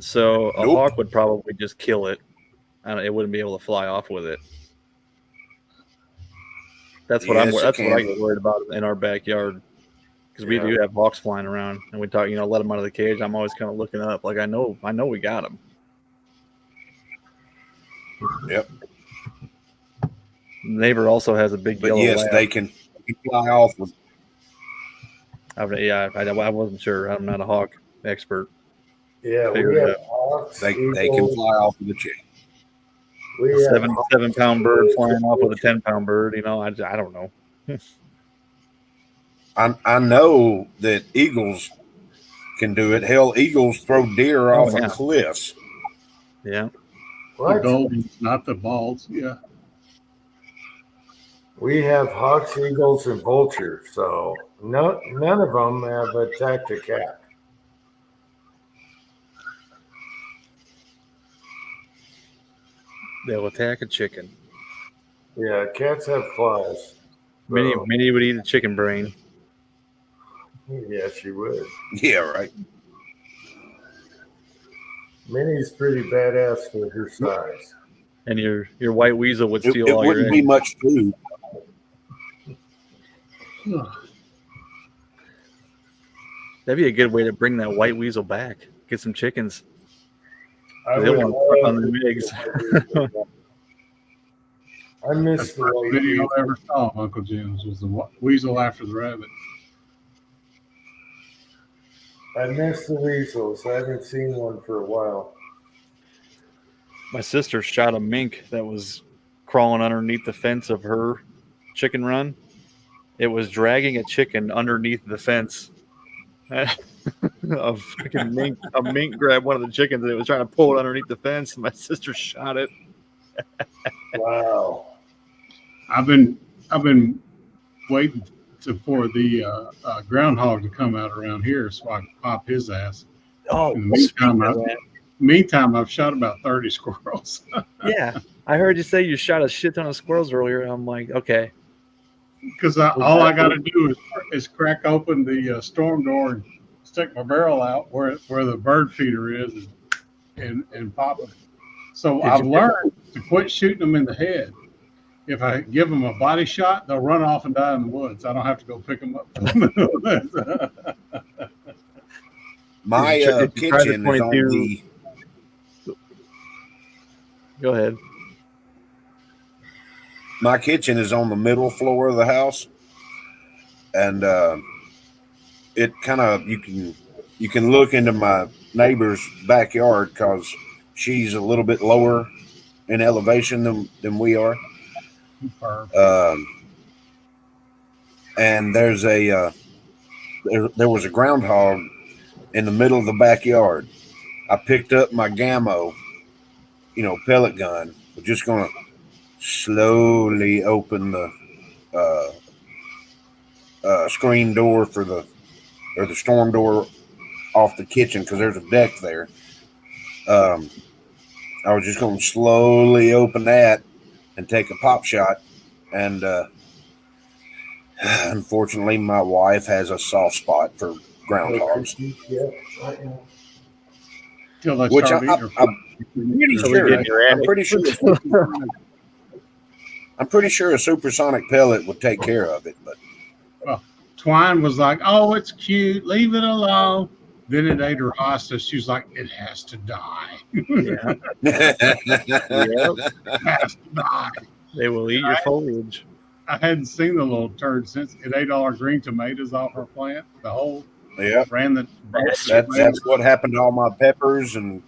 S7: So a hawk would probably just kill it. It wouldn't be able to fly off with it. That's what That's what I get worried about in our backyard, because we do have hawks flying around, and we talk, let them out of the cage. I'm always kind of looking up, like I know we got them.
S8: Yep.
S7: Neighbor also has a big yellow lab.
S8: They can fly off with.
S7: I wasn't sure. I'm not a hawk expert.
S1: Yeah, we have hawks.
S8: They can fly off with a chick.
S7: A 7-pound bird flying off with a 10-pound bird. I don't know.
S8: I know that eagles can do it. Hell, eagles throw deer off of cliffs.
S7: Yeah.
S6: The goldies, not the balls. Yeah.
S1: We have hawks, eagles, and vultures, so none of them have attacked a cat.
S7: They'll attack a chicken.
S1: Yeah, cats have claws.
S7: Minnie would eat a chicken brain.
S1: Yeah, she would.
S8: Yeah, right.
S1: Minnie's pretty badass for her size.
S7: And your white weasel would steal all
S8: It
S7: your
S8: wouldn't
S7: eggs.
S8: be much food.
S7: That'd be a good way to bring that white weasel back. Get some chickens.
S1: I
S7: They
S1: would
S7: want to suck on
S1: love
S7: the eggs.
S1: I miss
S5: That's
S1: the
S5: the first
S1: white
S5: video
S1: weasel.
S5: I ever saw of Uncle Jim's was the weasel after the rabbit.
S1: I miss the weasels. I haven't seen one for a while.
S7: My sister shot a mink that was crawling underneath the fence of her chicken run. It was dragging a chicken underneath the fence. A mink grabbed one of the chickens and it was trying to pull it underneath the fence. And my sister shot it.
S1: Wow.
S5: I've been waiting for the groundhog to come out around here so I can pop his ass.
S7: Oh,
S5: In the meantime, I've shot about 30 squirrels.
S7: yeah. I heard you say you shot a shit ton of squirrels earlier. I'm like, okay.
S5: Because all I got to do is crack open the storm door and stick my barrel out where the bird feeder is and pop it. So I've learned to quit shooting them in the head. If I give them a body shot, they'll run off and die in the woods. I don't have to go pick them up.
S8: My kitchen is on the.
S7: Go ahead.
S8: My kitchen is on the middle floor of the house, and it kind of you can look into my neighbor's backyard because she's a little bit lower in elevation than we are. And there's there was a groundhog in the middle of the backyard. I picked up my Gammo, pellet gun. We're just gonna slowly open the screen door or the storm door off the kitchen because there's a deck there. I was just going to slowly open that and take a pop shot, and unfortunately, my wife has a soft spot for groundhogs. Which I'm pretty sure a supersonic pellet would take care of it, but
S5: Twine was like, "Oh, it's cute, leave it alone." Then it ate her hostage. She was like, "It has to die."
S7: Yeah.
S5: It has to die.
S7: They will eat your foliage.
S5: I hadn't seen the little turd since it ate all our green tomatoes off her plant. The whole ran the.
S8: That's what happened to all my peppers and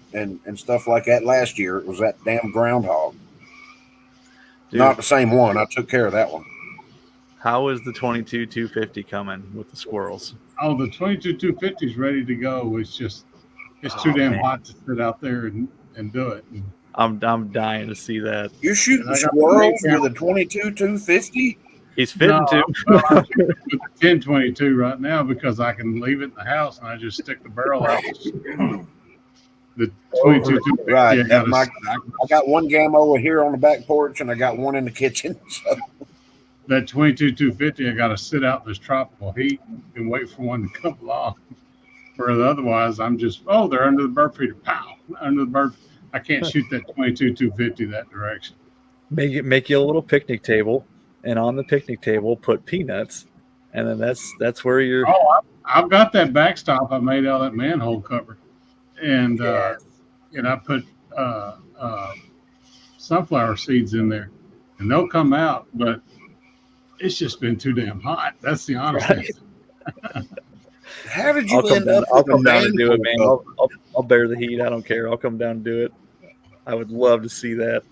S8: stuff like that last year. It was that damn groundhog. Dude, not the same one. I took care of that one.
S7: How is the 22-250 coming with the squirrels?
S5: Oh, the 22-250 is ready to go. It's too damn hot to sit out there and do it.
S7: I'm dying to see that.
S8: You're shooting squirrels with a 22-250?
S7: He's fitting to.
S5: I'm shooting with a 10-22 right now because I can leave it in the house and I just stick the barrel out. The 22-250.
S8: Right. I got one Gammo here on the back porch and I got one in the kitchen. So.
S5: That 22-250, I got to sit out in this tropical heat and wait for one to come along. Whereas otherwise, I'm just, they're under the bird feeder. Pow! Under the bird. I can't shoot that 22-250 that direction.
S7: Make you a little picnic table, and on the picnic table, put peanuts, and then that's where you're.
S5: Oh, I've got that backstop I made out of that manhole cover, and I put sunflower seeds in there, and they'll come out, but it's just been too damn hot. That's the honest answer.
S8: How did you end up?
S7: I'll come down and do it, man. I'll bear the heat. I don't care. I'll come down and do it. I would love to see that.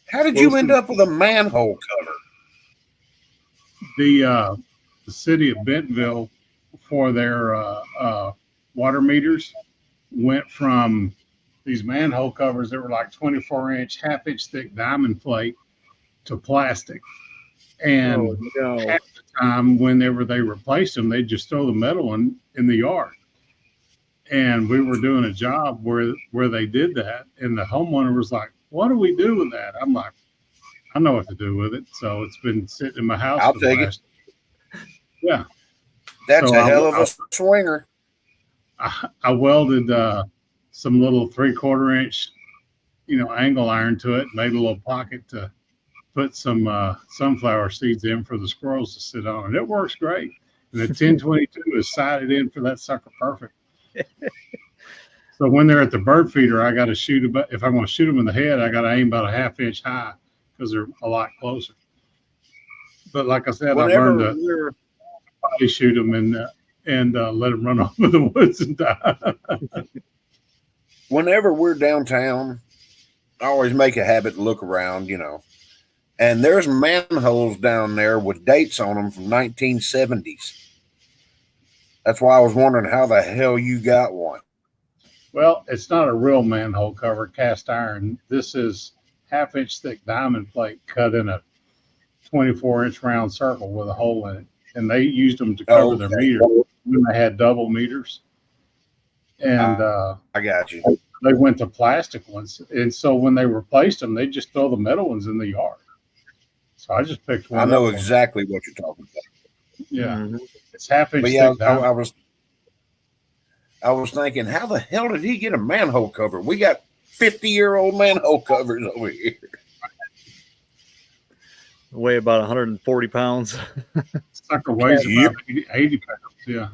S8: How did you end up with a manhole cover?
S5: The city of Bentonville, for their water meters, went from these manhole covers that were like 24-inch, half-inch thick diamond plate to plastic. And at the time, whenever they replaced them, they'd just throw the metal in the yard. And we were doing a job where they did that. And the homeowner was like, "What do we do with that?" I'm like, "I know what to do with it." So it's been sitting in my house.
S8: I'll take it.
S5: Yeah.
S8: That's a hell of a swinger.
S5: I welded some little 3/4 inch, angle iron to it, made a little pocket to
S6: put some sunflower seeds in for the squirrels to sit on, and it works great. And the 1022 is sighted in for that sucker perfect. So when they're at the bird feeder, I got to shoot about. If I'm going to shoot them in the head, I got to aim about a half-inch high because they're a lot closer. But like I said, I learned to probably shoot them and let them run off in the woods and die.
S8: Whenever we're downtown, I always make a habit to look around, and there's manholes down there with dates on them from 1970s. That's why I was wondering how the hell you got one.
S6: Well, it's not a real manhole cover, cast iron. This is half-inch thick diamond plate cut in a 24-inch round circle with a hole in it. And they used them to cover their meters when they had double meters. And
S8: I got you.
S6: They went to plastic ones. And so when they replaced them, they just throw the metal ones in the yard. So I just picked one.
S8: I know exactly what you're talking about.
S6: Yeah. Mm-hmm. It's half-inch thick diamond.
S8: I was thinking, how the hell did he get a manhole cover? We got 50-year-old manhole covers over here.
S7: Weigh about 140 pounds.
S6: Sucker weighs about 80 pounds. Yeah.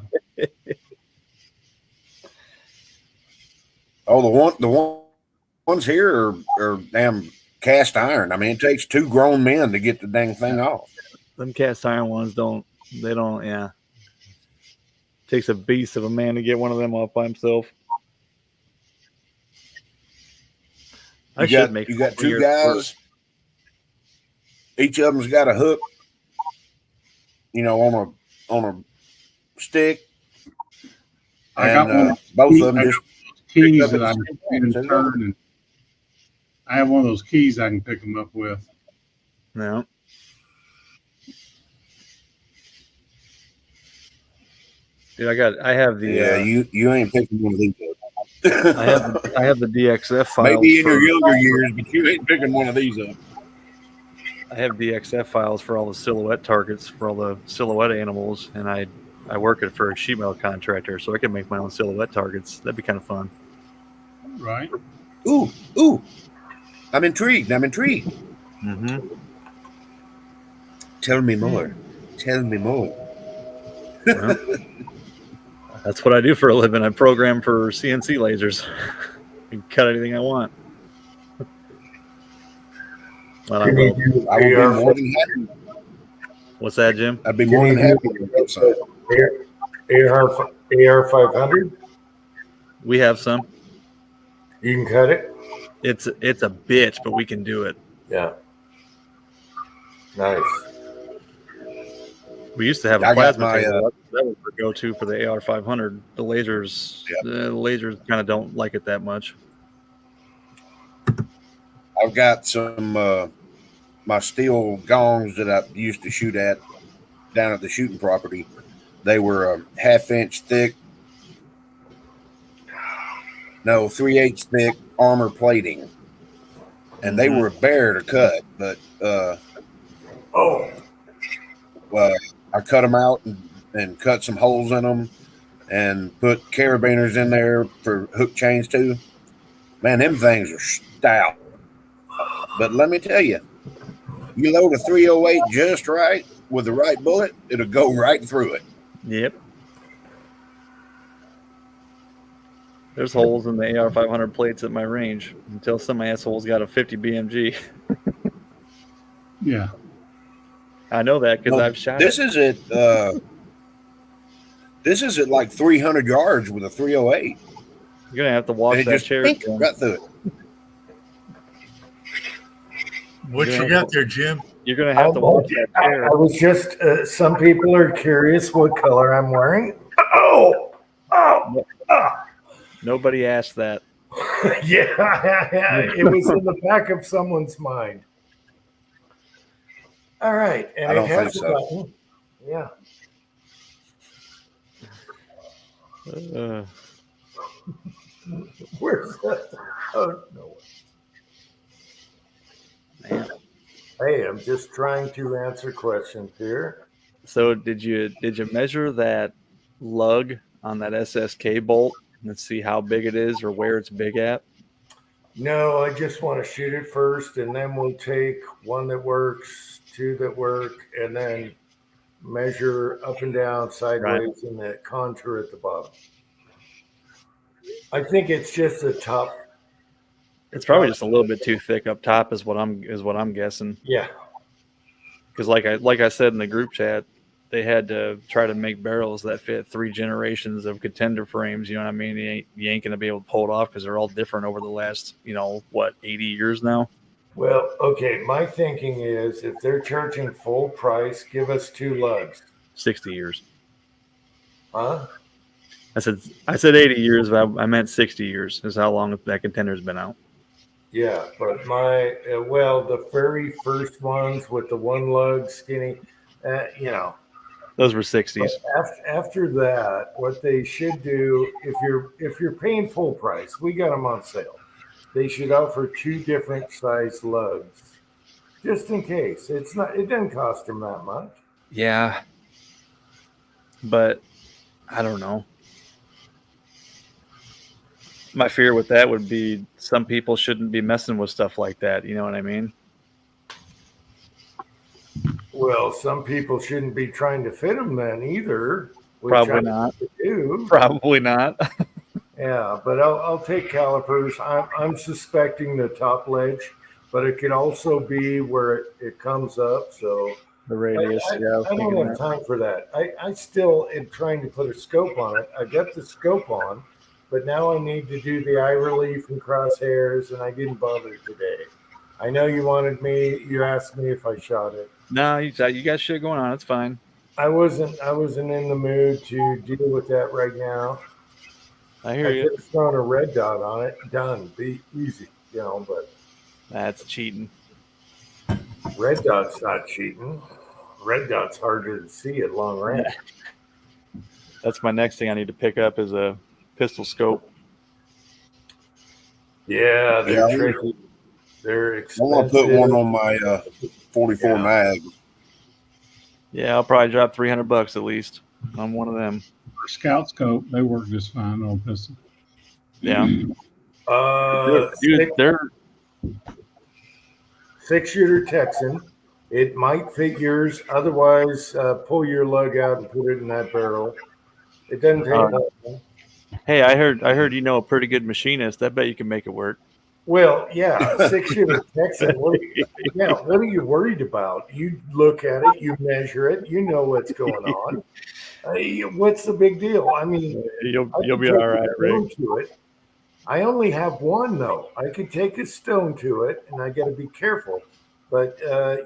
S8: Oh, the ones here are damn cast iron. I mean, it takes 2 grown men to get the dang thing off.
S7: Them cast iron ones don't. Yeah. Takes a beast of a man to get one of them off by himself.
S8: You got 2 guys. Each of them's got a hook, on a stick.
S6: I got one.
S8: Both of them just
S6: keys that I can turn, and I have one of those keys I can pick them up with.
S7: No. Dude, I have the.
S8: You ain't picking one of these up.
S7: I have the DXF files.
S8: Maybe in your younger years, but you ain't picking one of these up.
S7: I have DXF files for all the silhouette targets for all the silhouette animals, and I work it for a sheet metal contractor, so I can make my own silhouette targets. That'd be kind of fun.
S6: Right.
S8: Ooh. I'm intrigued.
S7: Mm-hmm.
S8: Tell me more.
S7: Well, that's what I do for a living. I program for CNC lasers. I can cut anything I want. Well, I will be more than happy. What's that, Jim?
S8: I'd be more than happy to
S1: AR 500.
S7: We have some.
S1: You can cut it.
S7: It's a bitch, but we can do it.
S1: Yeah. Nice.
S7: We used to have a plasma table. That was our go-to for the AR 500. The lasers, kind of don't like it that much.
S8: I've got some my steel gongs that I used to shoot at down at the shooting property. They were a half-inch thick, 3/8 thick armor plating, and they were a bear to cut. But I cut them out and cut some holes in them, and put carabiners in there for hook chains too. Man, them things are stout. But let me tell you, you load a 308 just right with the right bullet, it'll go right through it.
S7: Yep. There's holes in the AR 500 plates at my range until some asshole's got a 50 BMG.
S6: Yeah.
S7: I know that because I've shot
S8: this it. This is at like 300 yards with a 308.
S7: You're going to have to wash that chair.
S8: Right through it.
S5: What you got there, Jim?
S7: You're going to have to wash that chair.
S1: I was just, some people are curious what color I'm wearing.
S7: Nobody asked that.
S1: Yeah, it was in the back of someone's mind. All right. And
S8: I don't
S1: it has
S8: think
S1: a
S8: so.
S1: button. Yeah. Where's that? Oh, no.
S7: Man.
S1: Hey, I'm just trying to answer questions here.
S7: So did you measure that lug on that SSK bolt and see how big it is or where it's big at?
S1: No, I just want to shoot it first, and then we'll take one that works, two that work, and then measure up and down, sideways, and that contour at the bottom. I think it's just the top.
S7: It's probably just a little bit too thick up top, is what I'm guessing.
S1: Yeah.
S7: Because like I said in the group chat, they had to try to make barrels that fit 3 generations of contender frames. You know what I mean? You ain't going to be able to pull it off because they're all different over the last, 80 years now.
S1: Well, okay. My thinking is if they're charging full price, give us 2 lugs.
S7: 60 years.
S1: Huh?
S7: I said 80 years, but I meant 60 years is how long that contender's been out.
S1: Yeah, but the very first ones with the 1 lug skinny,
S7: Those were 60s.
S1: After that, what they should do, if you're paying full price, we got them on sale. They should offer 2 different size lugs, just in case. It doesn't cost them that much.
S7: Yeah, but I don't know. My fear with that would be some people shouldn't be messing with stuff like that. You know what I mean?
S1: Well, some people shouldn't be trying to fit them then either.
S7: Probably not.
S1: Do.
S7: Probably not.
S1: Yeah, but I'll take calipers. I'm suspecting the top ledge, but it could also be where it comes up. So
S7: The radius.
S1: I don't have time for that. I still am trying to put a scope on it. I got the scope on, but now I need to do the eye relief and crosshairs, and I didn't bother today. I know you asked me if I shot it.
S7: No, you got shit going on. It's fine.
S1: I wasn't in the mood to deal with that right now.
S7: I hear
S1: I
S7: you.
S1: just thrown a red dot on it. Done. Be easy, but
S7: That's cheating.
S1: red dot's not cheating. Red dot's harder to see at long range.
S7: That's my next thing I need to pick up is a pistol scope.
S1: Yeah, they're
S8: Yeah,
S1: tricky. They're
S8: I
S1: expensive.
S8: want to put one on my 44 mag.
S7: Yeah, I'll probably drop $300 at least on one of them.
S6: For scout scope, they work just fine on pistol.
S7: Yeah.
S1: Dude,
S7: they're
S1: 6-shooter Texan. It might fit yours. Otherwise, pull your lug out and put it in that barrel. It doesn't take long.
S7: Hey, I heard you know a pretty good machinist. I bet you can make it work.
S1: Well, yeah, 6-shooter Texan. What are you worried about? You look at it, you measure it, you know what's going on. What's the big deal? I mean,
S7: You'll be all right, Rick.
S1: To it. I only have one though. I could take a stone to it, and I got to be careful. But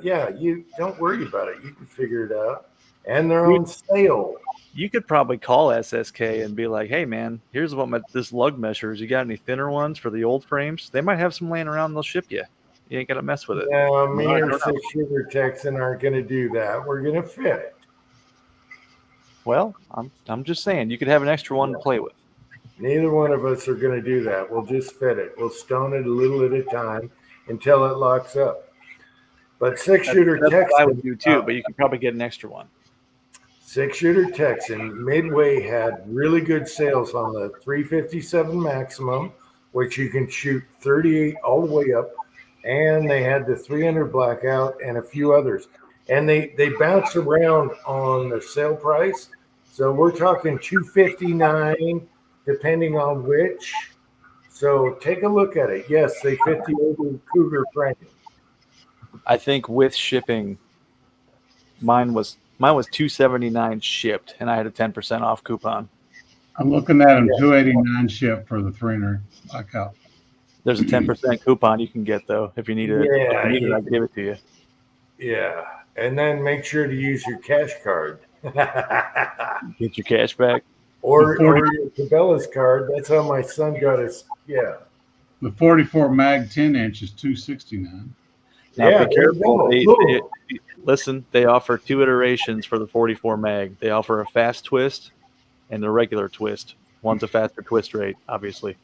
S1: you don't worry about it. You can figure it out. And they're on sale.
S7: You could probably call SSK and be like, "Hey, man, here's what this lug measures. You got any thinner ones for the old frames? They might have some laying around. They'll ship you. You ain't got to mess with it."
S1: Yeah, me and 6-shooter Texan aren't going to do that. We're going to fit it.
S7: Well, I'm just saying you could have an extra one to play with.
S1: Neither one of us are going to do that. We'll just fit it. We'll stone it a little at a time until it locks up. But 6-shooter
S7: That's
S1: Texan,
S7: what I would do too, but you could probably get an extra one.
S1: 6-shooter Texan, Midway had really good sales on the 357 maximum, which you can shoot 38 all the way up, and they had the 300 blackout and a few others. And they bounce around on the sale price. So we're talking $259, depending on which. So take a look at it. Yes, they fit the old Cougar frame.
S7: I think with shipping, mine was $279 shipped, and I had a 10% off coupon.
S6: I'm looking at them $289 ship for the 300 blackout.
S7: There's a 10% coupon you can get though if you need it.
S1: Yeah,
S7: if you need it, I'll give it to you.
S1: Yeah. And then make sure to use your cash card.
S7: Get your cash back.
S1: or your Cabela's card. That's how my son got his. Yeah.
S6: The 44 mag 10-inch is $269.
S7: Now,
S1: Yeah,
S7: be careful.
S1: there you
S7: Listen, they offer 2 iterations for the 44 mag. They offer a fast twist and a regular twist. One's a faster twist rate, obviously.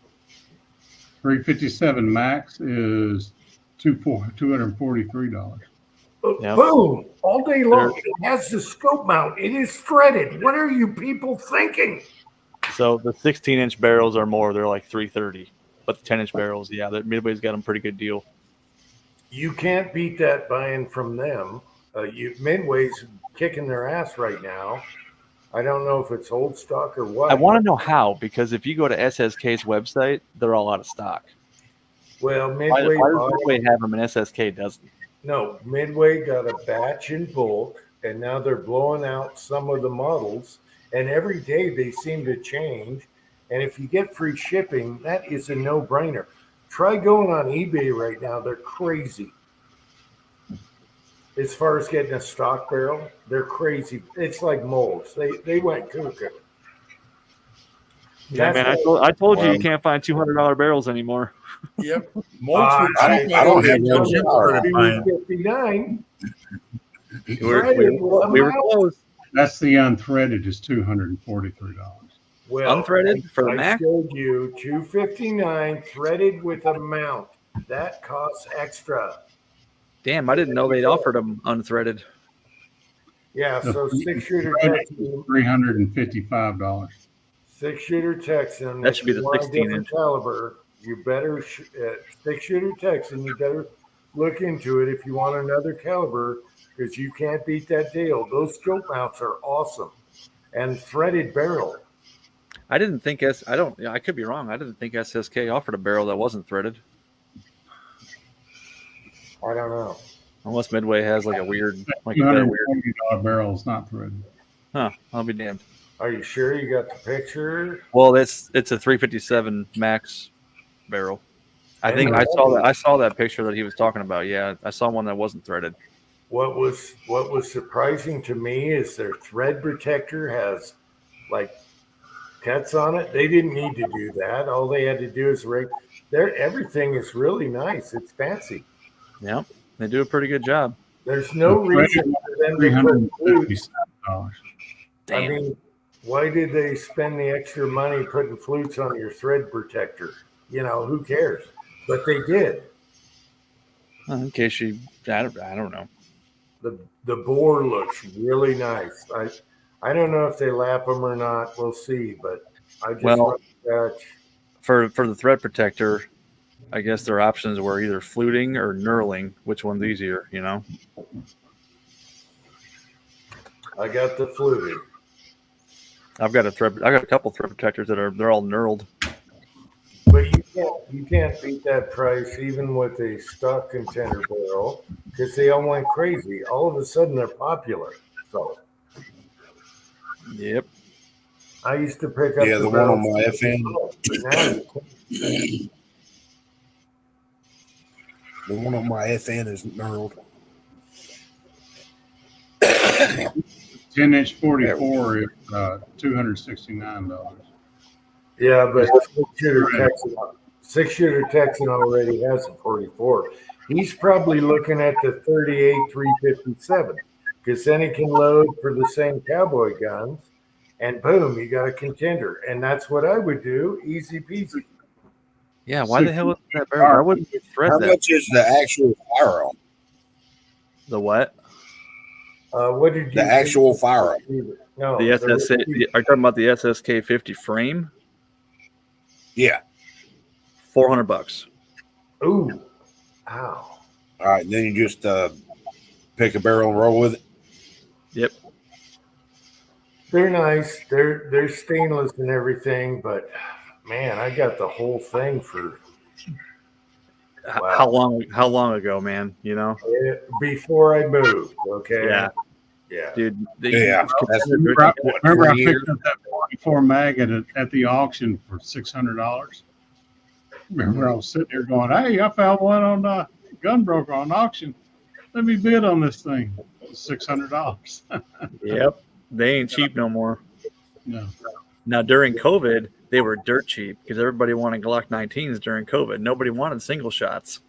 S6: 357 max is $243.
S7: Yep.
S1: Boom! All day long. It has the scope mount. It is threaded. What are you people thinking?
S7: So the 16-inch barrels are more. They're like $330. But the 10-inch barrels, yeah, that Midway's got them pretty good deal.
S1: You can't beat that buying from them. Midway's kicking their ass right now. I don't know if it's old stock or what.
S7: I want to know how, because if you go to SSK's website, they're all out of stock.
S1: Well,
S7: Why
S1: Midway,
S7: does Midway have them and SSK doesn't?
S1: no, Midway got a batch in bulk, and now they're blowing out some of the models. And every day they seem to change. And if you get free shipping, that is a no-brainer. Try going on eBay right now. They're crazy. As far as getting a stock barrel, they're crazy. It's like molds. They went cuckoo.
S7: Yeah, man,
S1: That's
S7: I told you can't find $200 barrels anymore.
S5: Yep. Molds were
S8: I
S5: cheap.
S8: don't have
S5: until
S8: one
S5: Jim
S8: power.
S5: started buying.
S1: 259.
S7: We were close.
S6: That's the unthreaded is $243.
S1: Well,
S7: Unthreaded for the
S1: I
S7: Mac?
S1: showed you 259 threaded with a mount. That costs extra.
S7: Damn, I didn't know they'd offered them unthreaded.
S1: Yeah, so
S6: The
S1: 6-shooter
S6: threaded
S1: Texan,
S6: is $355.
S1: 6-shooter Texan.
S7: That should be the
S1: if you want a
S7: 16
S1: different
S7: inch.
S1: caliber. You better 6-shooter Texan. You better look into it if you want another caliber, because you can't beat that deal. Those scope mounts are awesome, and threaded barrel.
S7: I didn't think I could be wrong. I didn't think SSK offered a barrel that wasn't threaded.
S1: I don't know.
S7: Unless Midway has like a weird, like a better weird.
S6: $240 barrel is not threaded.
S7: Huh, I'll be damned.
S1: Are you sure you got the picture?
S7: Well, it's a 357 max barrel. I think I saw that picture that he was talking about. Yeah, I saw one that wasn't threaded.
S1: What was surprising to me is their thread protector has like cuts on it. They didn't need to do that. All they had to do is everything is really nice. It's fancy.
S7: Yeah, they do a pretty good job.
S1: There's no reason for them to put flutes.
S6: $357.
S1: I
S7: Damn.
S1: mean, why did they spend the extra money putting flutes on your thread protector? You know, who cares? But they did.
S7: In case I don't know.
S1: The bore looks really nice. I don't know if they lap them or not. We'll see. But I just want to catch.
S7: For the thread protector, I guess their options were either fluting or knurling. Which one's easier, you know?
S1: I got the fluted.
S7: I got a couple thread protectors they're all knurled.
S1: But you can't beat that price even with a stock contender barrel, because they all went crazy. All of a sudden they're popular. So
S7: Yep.
S1: I used to pick up
S8: The one on my FN. The one on my FN is knurled.
S6: 10-inch 44 is $269.
S1: Yeah, but six-shooter Texan already has a 44. He's probably looking at the 38 357, because then he can load for the same cowboy guns, and boom, you got a contender. And that's what I would do, easy peasy.
S7: Yeah. Why the hell is that barrel? Why wouldn't you thread
S8: How
S7: that?
S8: much is the actual firearm?
S7: The what?
S1: What did you?
S8: The actual firearm.
S1: No,
S7: The SSK. Are you talking about the SSK 50 frame?
S8: Yeah.
S7: $400.
S1: Ooh, ow.
S8: All right. And then you just pick a barrel and roll with it.
S7: Yep.
S1: They're nice. They're stainless and everything, but man, I got the whole thing for Wow.
S7: How long ago, man? You know?
S1: before I moved. Okay.
S7: Yeah. Dude.
S8: Yeah.
S6: Remember I picked up that 44 mag at the auction for $600. Remember I was sitting there going, "Hey, I found one on Gunbroker on auction. Let me bid on this thing." It was $600.
S7: Yep. They ain't cheap no more.
S6: No.
S7: Now during COVID, they were dirt cheap because everybody wanted Glock 19s during COVID. Nobody wanted single shots.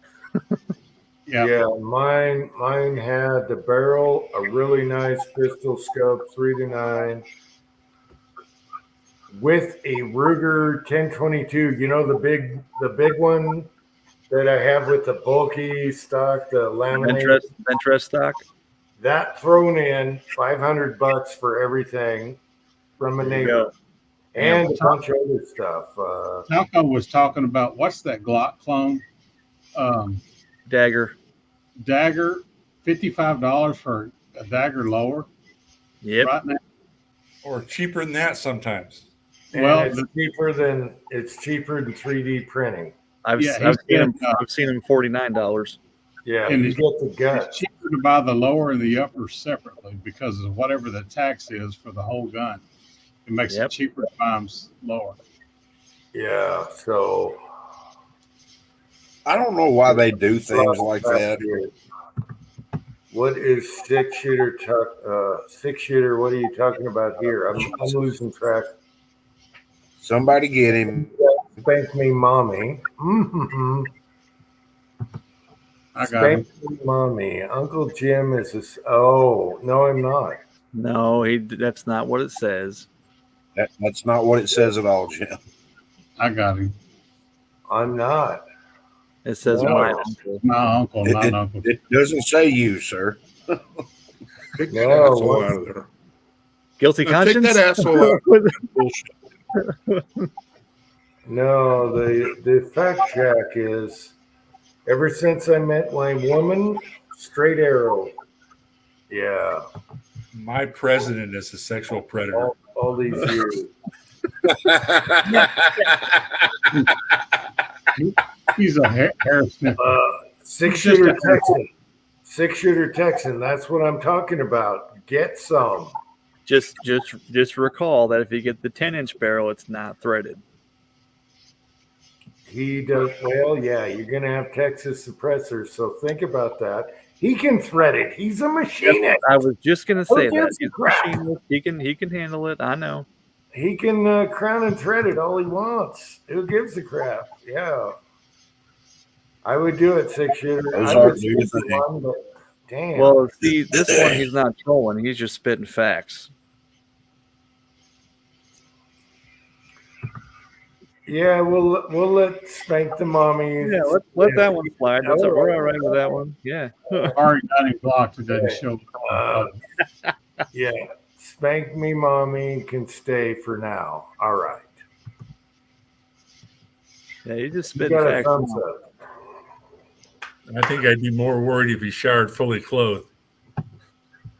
S1: Yeah, mine had the barrel, a really nice pistol scope, 3-9, with a Ruger 1022. You know the big one that I have with the bulky stock, the laminated.
S7: Ventress stock.
S1: That thrown in $500 for everything from a neighbor. and
S6: Yeah,
S1: a bunch of other stuff.
S6: Talco was talking about what's that Glock clone?
S7: Dagger.
S6: Dagger, $55 for a dagger lower
S7: Yep.
S6: right now.
S5: Or cheaper than that sometimes.
S1: And
S6: Well,
S1: it's cheaper than 3D printing.
S7: I've
S6: Yeah, he
S7: seen them.
S6: said,
S7: I've seen them $49.
S1: Yeah,
S6: And
S1: you
S6: it's-
S1: get the
S6: it's
S1: guts.
S6: cheaper to buy the lower and the upper separately because of whatever the tax is for the whole gun. It makes
S7: Yep.
S6: it cheaper to buy them lower.
S1: Yeah, so
S8: I don't know why they do things like that.
S1: What is six shooter? Six shooter. What are you talking about here? I'm losing track.
S8: Somebody get him.
S1: Spank me, mommy. Mm-hmm.
S6: I got him.
S1: Spank me, mommy. Uncle Jim is this. Oh no, I'm not.
S7: No, that's not what it says.
S8: That's not what it says at all, Jim.
S6: I got him.
S1: I'm not.
S7: It says
S1: No.
S7: my uncle.
S6: My uncle, not uncle.
S8: It doesn't say you, sir.
S4: Take that
S1: No,
S4: asshole
S1: what-
S4: out of there.
S7: Guilty
S4: No, take
S7: conscience.
S4: that asshole out. Bullshit.
S1: No, the fact check is ever since I met my woman, straight arrow. Yeah,
S5: My president is a sexual predator.
S1: all these years.
S6: He's a hair sniffer.
S1: Six shooter Texan. Six shooter Texan. That's what I'm talking about. Get some.
S7: Just recall that if you get the 10-inch barrel, it's not threaded.
S1: He does well. Yeah, you're gonna have Texas suppressors. So think about that. He can thread it. He's a machinist.
S7: I was just gonna say
S1: Who
S7: that.
S1: gives a
S7: He's a
S1: crap?
S7: machinist. He can handle it. I know.
S1: He can crown and thread it all he wants. Who gives a crap? Yeah. I would do it, six shooter.
S8: Those
S1: I
S8: are
S1: would
S8: new
S1: shoot
S8: things.
S1: one, but damn.
S7: Well, see, this one he's not trolling. He's just spitting facts.
S1: Yeah, we'll let Spank the mommy.
S7: Yeah, let that one slide. That's we're all right with that one. Yeah.
S6: Already got him blocked. It doesn't show.
S1: Yeah, Spank me, mommy can stay for now. All right.
S7: Yeah, you just
S1: You
S7: spitting
S1: got a
S7: facts.
S1: thumbs up.
S5: I think I'd be more worried if he showered fully clothed.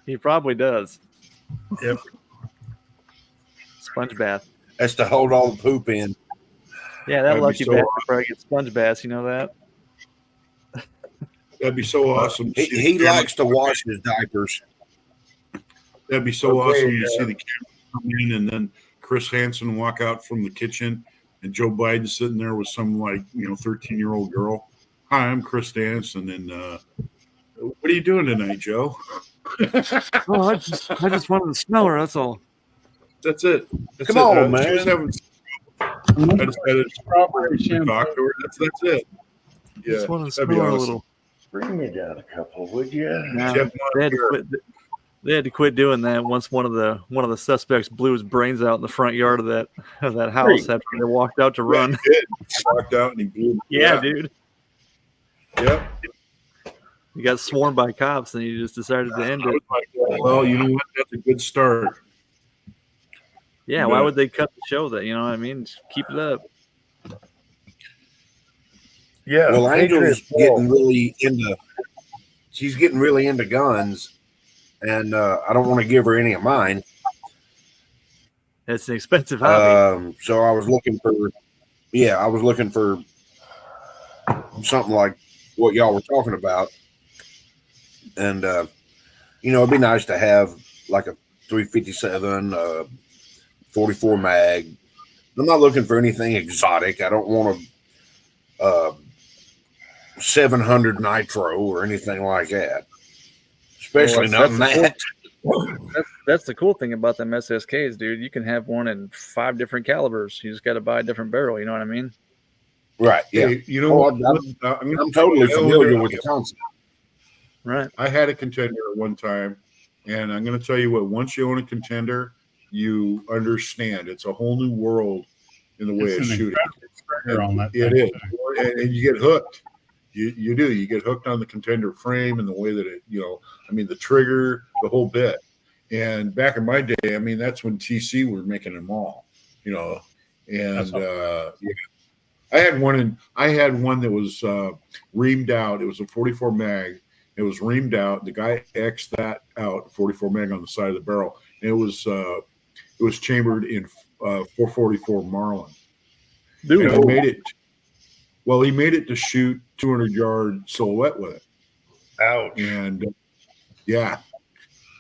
S7: He probably does.
S5: Yep.
S7: Sponge bath.
S8: That's to hold all the poop in.
S7: Yeah, that
S4: That'd be
S7: lucky
S4: so
S7: bastard
S4: awesome.
S7: probably gets sponge baths. You know that?
S4: That'd be so awesome. to see the
S8: He
S4: camera-
S8: likes to wash his diapers.
S4: That'd be so
S1: Okay,
S4: awesome to see the camera come in and then Chris Hansen walk out from the kitchen and Joe Biden sitting there with some 13-year-old girl. Hi, I'm Chris Hansen, and what are you doing tonight, Joe?
S7: Oh, I just wanted to smell her. That's all.
S4: That's it. That's
S8: Come
S4: it.
S8: on,
S4: She was
S8: man.
S4: having I just had
S6: Strawberry
S4: to
S6: shampoo.
S4: talk to her. That's it. Yeah,
S7: Just wanted to
S4: that'd be
S7: smell her a
S4: awesome.
S7: little.
S1: Bring me down a couple, would you?
S7: Nah,
S4: Jeff
S7: they had to quit. They had to quit doing that once one of the suspects blew his brains out in the front yard of that house after they walked out to run.
S4: He did. He walked out and he blew.
S7: Yeah, dude.
S4: Yep.
S7: He got sworn by cops and he just decided to end
S4: I
S7: it.
S4: was like, well, you know what? That's a good start.
S7: Yeah, why would they cut the show that? You know what I mean? Just keep it up.
S1: Yeah.
S8: Well, Angel's
S1: Patriot
S8: getting really into. She's getting really into guns, and I don't want to give her any of mine.
S7: It's an expensive hobby.
S8: So I was looking for something like what y'all were talking about, and it'd be nice to have like a 357, 44 mag. I'm not looking for anything exotic. I don't want a 700 nitro or anything like that. Especially
S7: Well,
S8: not
S7: that's
S8: that.
S7: That's the cool thing about them SSKs, dude. You can have one in 5 different calibers. You just got to buy a different barrel. You know what I mean?
S8: Right. Yeah.
S4: Hey, you know
S8: Oh,
S4: what?
S8: I'm totally familiar with the concept.
S7: Right.
S4: I had a contender at one time, and I'm going to tell you what. Once you own a contender, you understand it's a whole new world in the way
S6: It's
S4: of
S6: an
S4: shooting.
S6: Trigger on that
S4: It
S6: thing,
S4: is,
S6: too.
S4: and you get hooked. You do. You get hooked on the contender frame and the way that it, the trigger, the whole bit. And back in my day, that's when TC were making them all. you know, and
S6: That's
S4: yeah. I had one that was reamed out. It was a 44 mag. It was reamed out. The guy X'd that out, 44 mag on the side of the barrel. And it was chambered in 444 Marlin.
S7: Dude,
S4: And he made it. Well, he made it to shoot 200-yard silhouette with it.
S1: Ouch.
S4: And yeah,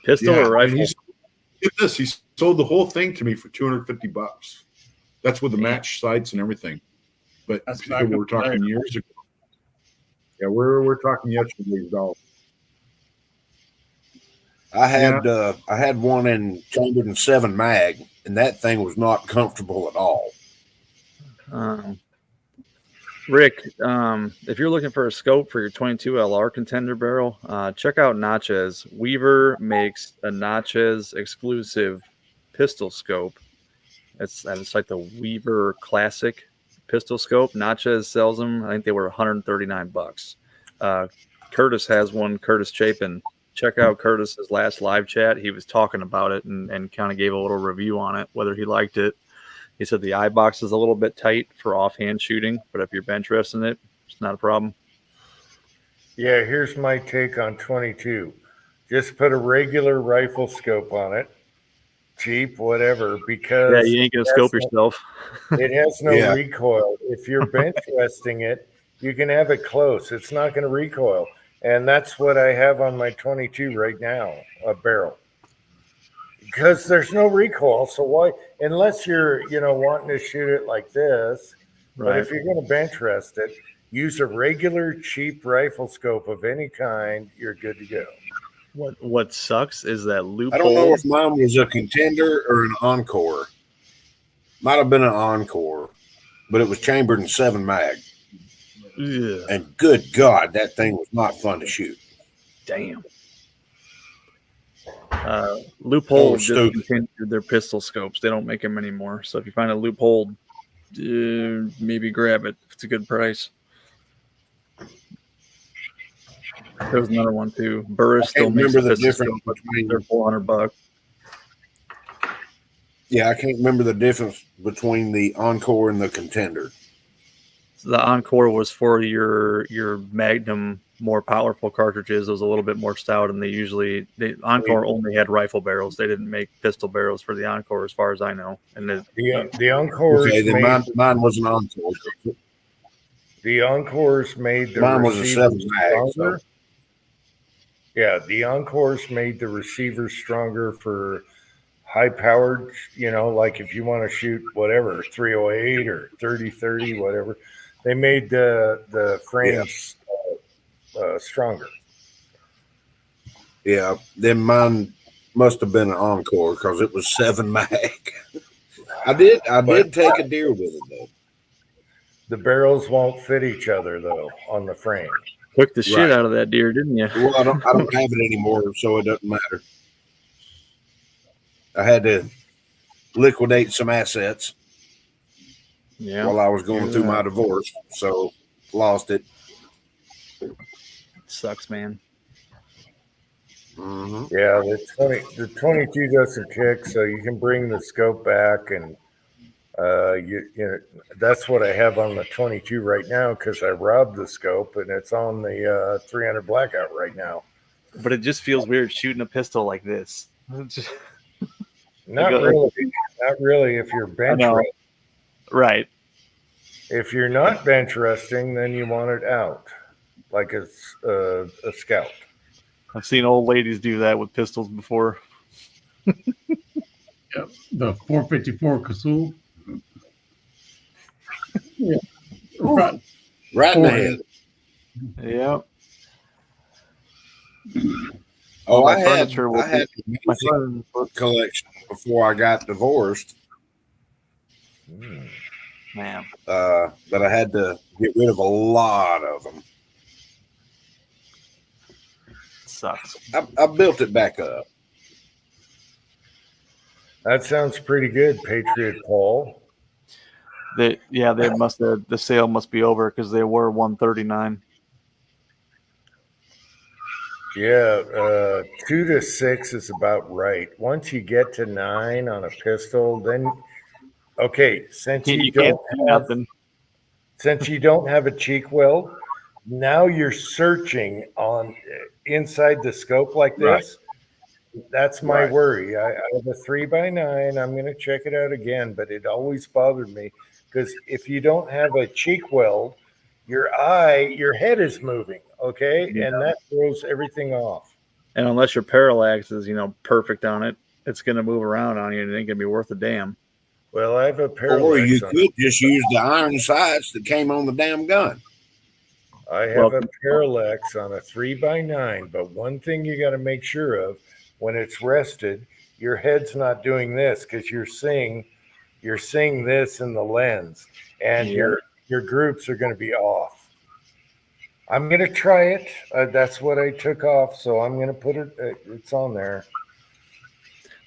S7: pistol or
S4: And
S7: rifle?
S4: he sold the whole thing to me for $250. That's with the match sights and everything. But
S6: That's back
S4: we're
S6: up to
S4: talking
S6: date.
S4: years ago. Yeah, we're talking yesterday's dollars.
S8: I had one in chambered in 7 mag, and that thing was not comfortable at all.
S7: Rick, if you're looking for a scope for your 22 LR contender barrel, check out Natchez. Weaver makes a Natchez exclusive pistol scope. It's like the Weaver Classic pistol scope. Natchez sells them. I think they were $139. Curtis has one. Curtis Chapin. Check out Curtis's last live chat. He was talking about it and kind of gave a little review on it, whether he liked it. He said the eye box is a little bit tight for offhand shooting, but if you're bench resting it, it's not a problem.
S1: Yeah, here's my take on 22. Just put a regular rifle scope on it. Cheap, whatever, because
S7: Yeah, you ain't gonna scope yourself.
S1: it has no
S8: Yeah.
S1: recoil. If you're bench resting it, you can have it close. It's not going to recoil. And that's what I have on my 22 right now, a barrel. Because there's no recoil. So why, unless you're, wanting to shoot it like this, but
S7: Right.
S1: if you're going to bench rest it, use a regular cheap rifle scope of any kind, you're good to go.
S7: What sucks is that
S8: I
S7: loophole.
S8: don't know if mine was a contender or an encore. Might have been an encore, but it was chambered in 7 mag.
S7: Ugh,
S8: And good God, that thing was not fun to shoot.
S7: damn. Loophole
S8: Oh,
S7: just
S8: stupid.
S7: discontinued their pistol scopes. They don't make them anymore. So if you find a loophole, maybe grab it. It's a good price. There was another one too. Burris
S8: I
S7: still
S8: can't
S7: makes a
S8: remember the
S7: pistol
S8: difference
S7: scope.
S8: between.
S7: They're $400.
S8: Yeah, I can't remember the difference between the encore and the contender.
S7: So the Encore was for your Magnum more powerful cartridges. It was a little bit more stout, and the Encore only had rifle barrels. They didn't make pistol barrels for the Encore, as far as I know. And
S1: The Encores
S8: Okay, then
S1: made,
S8: mine was an encore.
S1: the Encores made the
S8: Mine was a
S1: receivers
S8: 7 mag.
S1: stronger.
S8: So.
S1: Yeah, the Encores made the receivers stronger for high powered, like if you want to shoot whatever, 308 or 30-30, whatever. They made the frames stronger.
S8: Yeah, then mine must have been an encore because it was 7 mag. I did take a deer with it though.
S1: The barrels won't fit each other though on the frame.
S7: took the shit
S8: Right.
S7: out of that deer, didn't you?
S8: Well, I don't have it anymore, so it doesn't matter. I had to liquidate some assets
S7: Yeah.
S8: while I was going through my divorce, so lost it.
S7: Sucks, man.
S8: Mm-hmm.
S1: Yeah, the 22 doesn't kick, so you can bring the scope back, and that's what I have on the 22 right now because I robbed the scope and it's on the 300 blackout right now.
S7: But it just feels weird shooting a pistol like this.
S1: Not
S7: Like a-
S1: really. If you're bench
S7: know.
S1: resting.
S7: Right.
S1: If you're not bench resting, then you want it out, like it's a scout.
S7: I've seen old ladies do that with pistols before.
S6: Yep. The 454 Cazul. Yeah. Right.
S8: Right in the head.
S7: Yeah.
S8: Oh,
S7: My
S8: I had
S7: furniture will
S8: I had a
S7: My
S8: music
S7: son,
S8: collection before I got divorced,
S7: man.
S8: but I had to get rid of a lot of them.
S7: Sucks.
S8: I built it back up.
S1: That sounds pretty good, Patriot Paul.
S7: They must have, the sale must be over because they were 139.
S1: Yeah, 2 to 6 is about right. Once you get to 9 on a pistol, then Okay, since
S7: You
S1: you
S7: can't
S1: don't
S7: see
S1: have
S7: nothing.
S1: since you don't have a cheek weld, now you're searching on inside the scope like
S4: Right.
S1: this. That's my
S4: Right.
S1: worry. I have a 3x9. I'm going to check it out again, but it always bothered me because if you don't have a cheek weld, your head is moving, okay,
S7: Yeah.
S1: and that throws everything off.
S7: And unless your parallax is, perfect on it, it's going to move around on you and it ain't going to be worth a damn.
S1: Well, I have a
S8: Or
S1: parallax.
S8: you
S1: on
S8: could just use the iron sights that came on the damn gun.
S1: I have a parallax on a 3x9, but one thing you got to make sure of when it's rested, your head's not doing this because you're seeing this in the lens, and
S7: Yeah.
S1: your groups are going to be off. I'm going to try it. That's what I took off, so I'm going to put it. It's on there.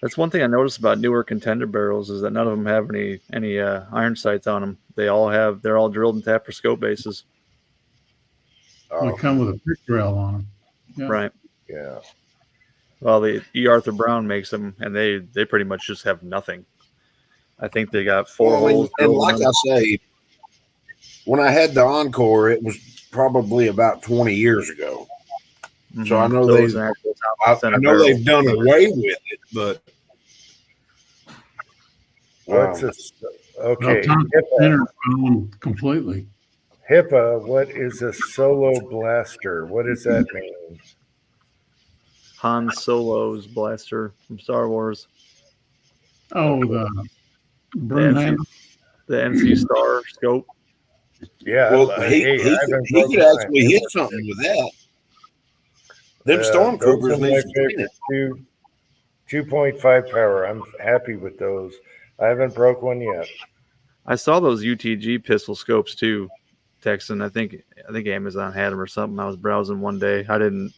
S7: That's one thing I noticed about newer contender barrels is that none of them have any iron sights on them. They're all drilled into tapper scope bases.
S6: They come with a pick rail on them. Yeah.
S7: Right.
S1: Yeah.
S7: Well, the E. Arthur Brown makes them, and they pretty much just have nothing. I think they got four
S8: Well,
S7: holes.
S8: and
S7: drilled
S8: like
S7: in them.
S8: I say, when I had the Encore, it was probably about 20 years ago. So I know
S7: Those
S8: they've
S7: are actual top
S8: I
S7: center
S8: know they've
S7: barrels.
S8: done away with it, but
S1: What's this? Okay.
S6: Well, Tom Center gone completely.
S1: HIPAA, what is a solo blaster? What does that mean?
S7: Han Solo's blaster from Star Wars.
S6: Oh, the broom handle.
S7: The NC Star scope.
S1: Yeah.
S8: well,
S1: hey, I haven't
S8: he
S1: broken
S8: could
S1: mine.
S8: actually hit something with that. Them
S1: Those are
S8: stormtroopers
S1: my
S8: need some
S1: favorite.
S8: cleaning.
S1: 2.5 power. I'm happy with those. I haven't broke one yet.
S7: I saw those UTG pistol scopes too, Texan. I think Amazon had them or something. I was browsing one day. I don't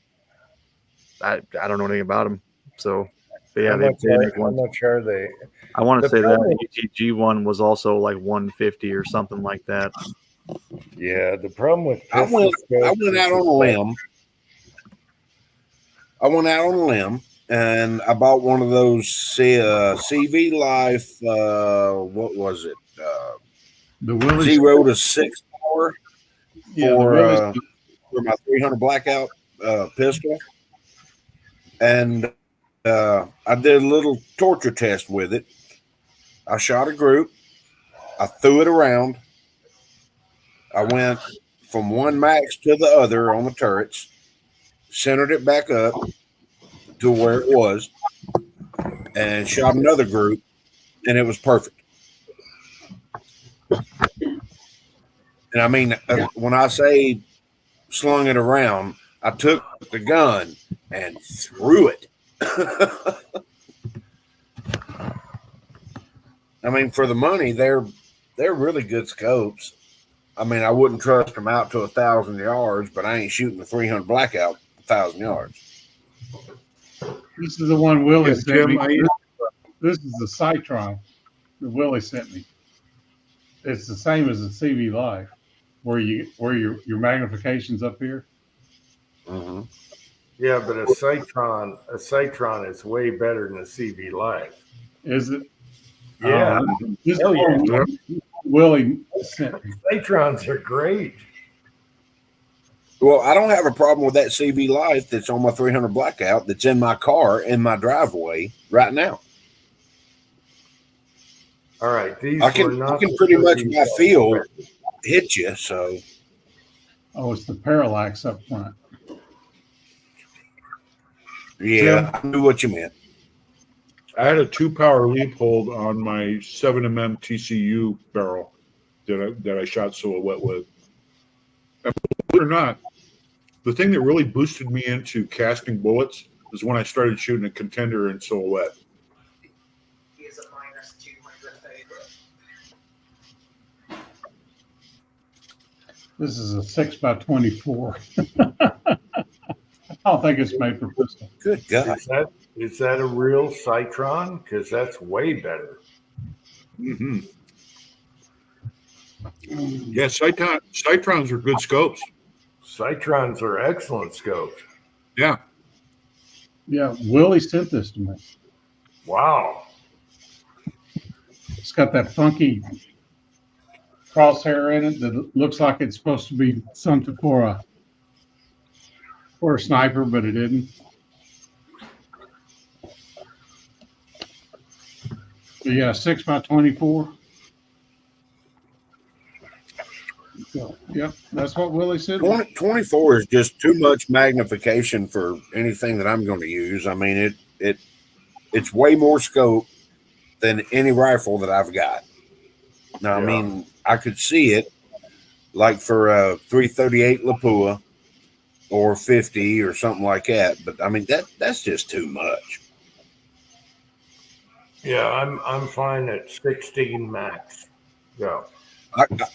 S7: know anything about them. So, but yeah,
S1: How
S7: they make
S1: how
S7: one.
S1: much are they?
S7: I want to
S1: the
S7: say that
S1: problem-
S7: the UTG one was also like 150 or something like that.
S1: Yeah, the problem with
S8: I
S1: pistol
S8: went
S1: scopes
S8: out
S1: is
S8: on a limb. I went out on a limb and I bought one of those CV Life. What was it?
S6: The Willie.
S8: 0 to 6 hour
S6: Yeah, the
S8: for
S6: Willie.
S8: for my 300 blackout pistol, and I did a little torture test with it. I shot a group. I threw it around. I went from one max to the other on the turrets, centered it back up to where it was, and shot another group, and it was perfect. And I mean, when I say slung it around, I took the gun and threw it. I mean, for the money, they're really good scopes. I mean, I wouldn't trust them out to 1,000 yards, but I ain't shooting a 300 blackout 1,000 yards.
S6: This is the one Willie
S4: Yeah,
S6: sent
S4: Jim,
S6: me. This is the Citron that Willie sent me. It's the same as the CV Life, where your magnification's up here.
S8: Mm-hmm.
S1: Yeah, but a Citron is way better than a CV Live.
S6: Is it?
S1: Yeah,
S6: This
S1: hell yeah.
S6: one Willie sent me.
S1: Citrons are great.
S8: Well, I don't have a problem with that CV Life that's on my 300 blackout that's in my car in my driveway right now.
S1: All right, these
S8: I
S1: were
S8: can
S1: not
S8: pretty
S1: the
S8: much
S1: cookies
S8: by
S1: that
S8: feel
S1: were-
S8: hit you. So
S6: Oh, it's the parallax up front.
S8: yeah, I knew what you meant.
S4: I had a 2-power leap hold on my 7mm TCU barrel that I shot silhouette with. And believe it or not, the thing that really boosted me into casting bullets is when I started shooting a contender in silhouette.
S9: Is a -200 favorite.
S6: This is a 6x24. I don't think it's made for pistol.
S8: Good God.
S1: Is that a real Citron? Because that's way better.
S4: Mm-hmm. Yeah, Citrons are good scopes.
S1: Citrons are excellent scopes.
S4: Yeah.
S6: Yeah, Willie sent this to me.
S1: Wow.
S6: It's got that funky crosshair in it that looks like it's supposed to be something for a sniper, but it isn't. So yeah, 6x24. So, yep, that's what Willie said.
S8: 24 is just too much magnification for anything that I'm going to use. I mean, it's way more scope than any rifle that I've got. Now, I mean, I could see it like for a 338 Lapua or 50 or something like that, but I mean that's just too much.
S1: Yeah, I'm fine at 16 max. Yeah.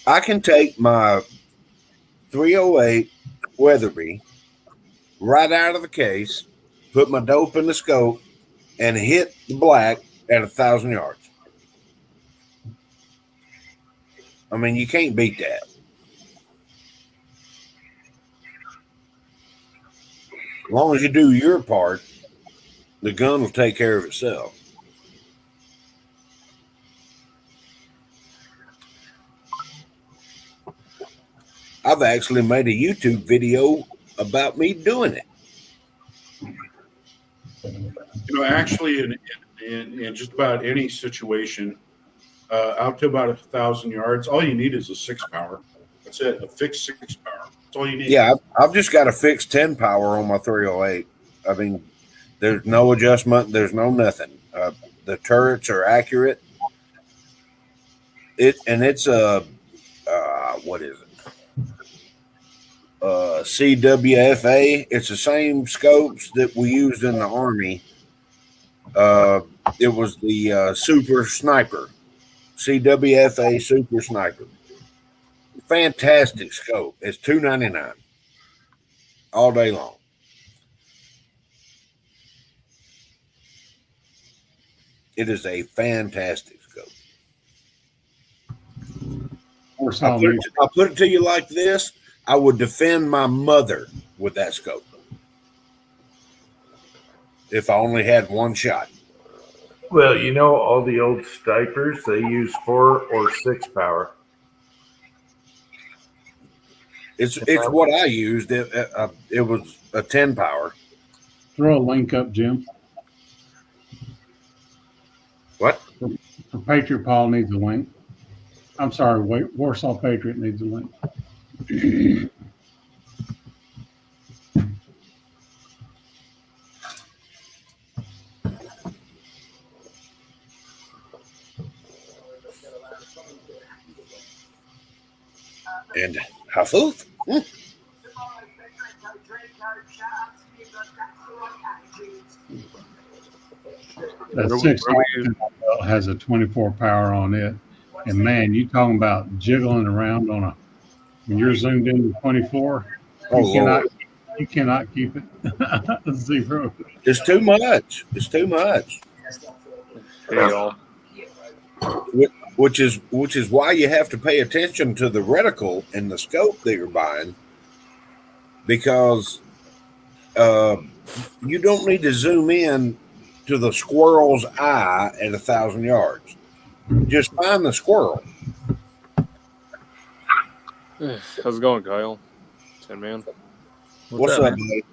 S8: I can take my 308 Weatherby right out of the case, put my dope in the scope, and hit the black at 1,000 yards. I mean, you can't beat that. As long as you do your part, the gun will take care of itself. I've actually made a YouTube video about me doing it.
S4: You know, actually, in just about any situation, out to about 1,000 yards, all you need is a 6 power. That's it, a fixed 6 power. That's all you need.
S8: Yeah, I've just got a fixed 10 power on my 308. I mean, there's no adjustment. There's no nothing. The turrets are accurate. It's a what is it? CWFA. It's the same scopes that we used in the Army. It was the Super Sniper, CWFA Super Sniper. Fantastic scope. It's $299 all day long. It is a fantastic scope. I'll put it to you like this. I would defend my mother with that scope if I only had one shot.
S1: Well, you know, all the old snipers, they use 4 or 6 power.
S8: It's what I used. It was a 10 power.
S6: Throw a link up, Jim.
S8: What?
S6: For Patriot Paul needs a link. I'm sorry, Warsaw Patriot needs a link.
S8: And Hafuf.
S6: That 6 has a 24 power on it. And man, you talking about jiggling around on when you're zoomed into 24, you cannot keep it 0.
S8: It's too much. It's too much.
S3: Hey, y'all.
S8: Which is why you have to pay attention to the reticle and the scope that you're buying, because you don't need to zoom in to the squirrel's eye at 1,000 yards. Just find the squirrel.
S3: How's it going, Kyle? 10 man.
S8: What's up, buddy?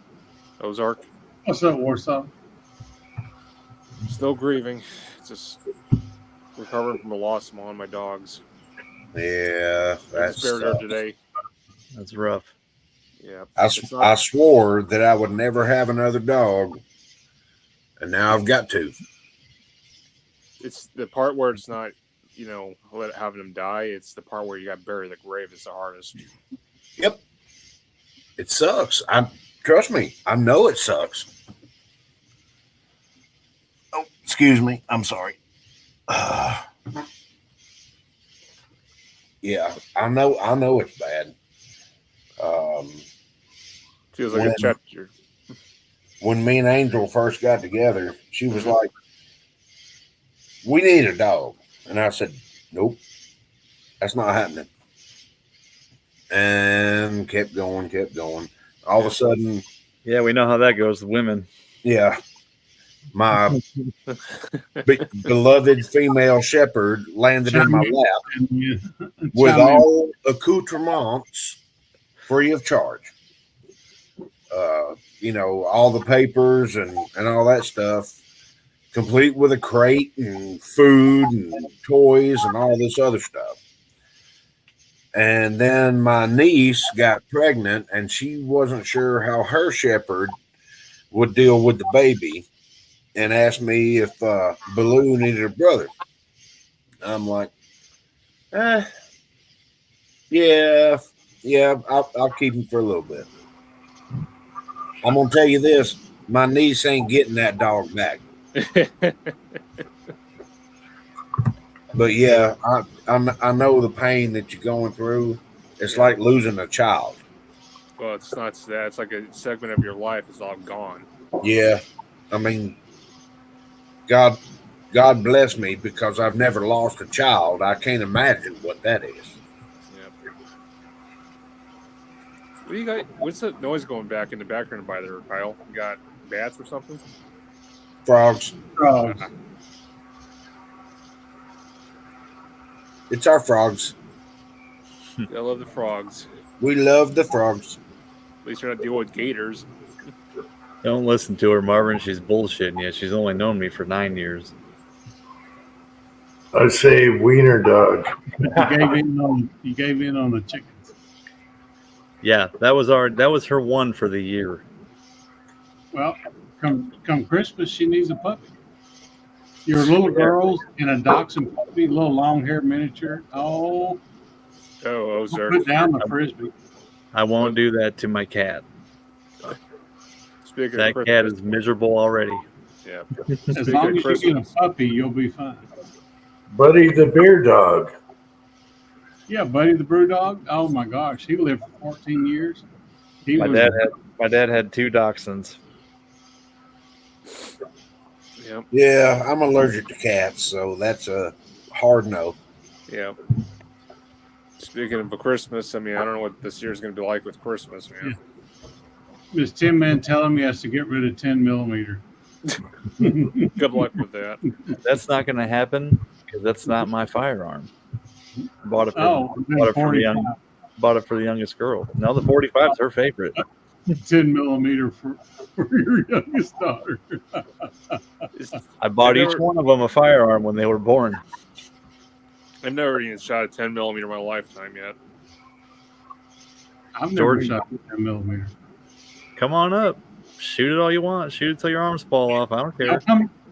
S3: Ozark.
S6: What's up, Warsaw?
S3: Still grieving. Just recovering from a loss of one of my dogs.
S8: Yeah, that's
S3: buried her today.
S7: That's rough.
S3: Yeah.
S8: I swore that I would never have another dog, and now I've got to.
S3: It's the part where it's not, having them die. It's the part where you got to bury the grave is the hardest.
S8: Yep. It sucks. Trust me, I know it sucks. Oh, excuse me. I'm sorry. Yeah, I know it's bad.
S3: Feels like a chapter.
S8: When me and Angel first got together, she was like, "We need a dog," and I said, "Nope, that's not happening." And kept going. All of a sudden,
S7: Yeah, we know how that goes. The women.
S8: yeah. My beloved female shepherd landed in my lap with all accoutrements free of charge. All the papers and all that stuff, complete with a crate and food and toys and all this other stuff. And then my niece got pregnant, and she wasn't sure how her shepherd would deal with the baby, and asked me if Baloo needed a brother. I'm like, yeah, I'll keep him for a little bit. I'm gonna tell you this: my niece ain't getting that dog back. But yeah, I know the pain that you're going through. It's like losing a child.
S3: Well, it's not that. It's like a segment of your life is all gone.
S8: Yeah, I mean, God bless me because I've never lost a child. I can't imagine what that is.
S3: Yep. What do you got? What's that noise going back in the background by there, Kyle? You got bats or something?
S8: Frogs. It's our frogs.
S3: I love the frogs.
S8: We love the frogs.
S3: At least you're not dealing with gators.
S7: Don't listen to her, Marvin. She's bullshitting you. She's only known me for 9 years.
S1: I say wiener dog.
S6: You gave in on the chickens.
S7: Yeah, that was her one for the year.
S6: Well, come Christmas, she needs a puppy. Your little girls in a dachshund puppy, little long-haired miniature. Oh,
S3: sir.
S6: Put down the frisbee.
S7: I won't do that to my cat.
S3: Speaking
S7: that
S3: of
S7: cat is miserable already.
S3: Yeah.
S6: As long as you get a puppy, you'll be fine.
S1: Buddy the beer dog.
S6: Yeah, Buddy the brew dog. Oh my gosh, he lived for 14 years.
S7: My dad had 2 dachshunds.
S3: Yep.
S8: Yeah, I'm allergic to cats, so that's a hard no.
S3: Yeah. Speaking of Christmas, I mean, I don't know what this year's going to be like with Christmas, man.
S6: Yeah. This Tin Man telling me he has to get rid of 10 millimeter.
S3: Good luck with that.
S7: That's not going to happen because that's not my firearm. Bought it for the youngest girl. No, the 45 is her favorite.
S6: 10 millimeter for your youngest daughter.
S7: I bought each one of them a firearm when they were born.
S3: I've never even shot a 10 millimeter in my lifetime yet.
S6: I've never shot a 10 millimeter.
S7: Come on up. Shoot it all you want. Shoot it till your arms fall off. I don't care.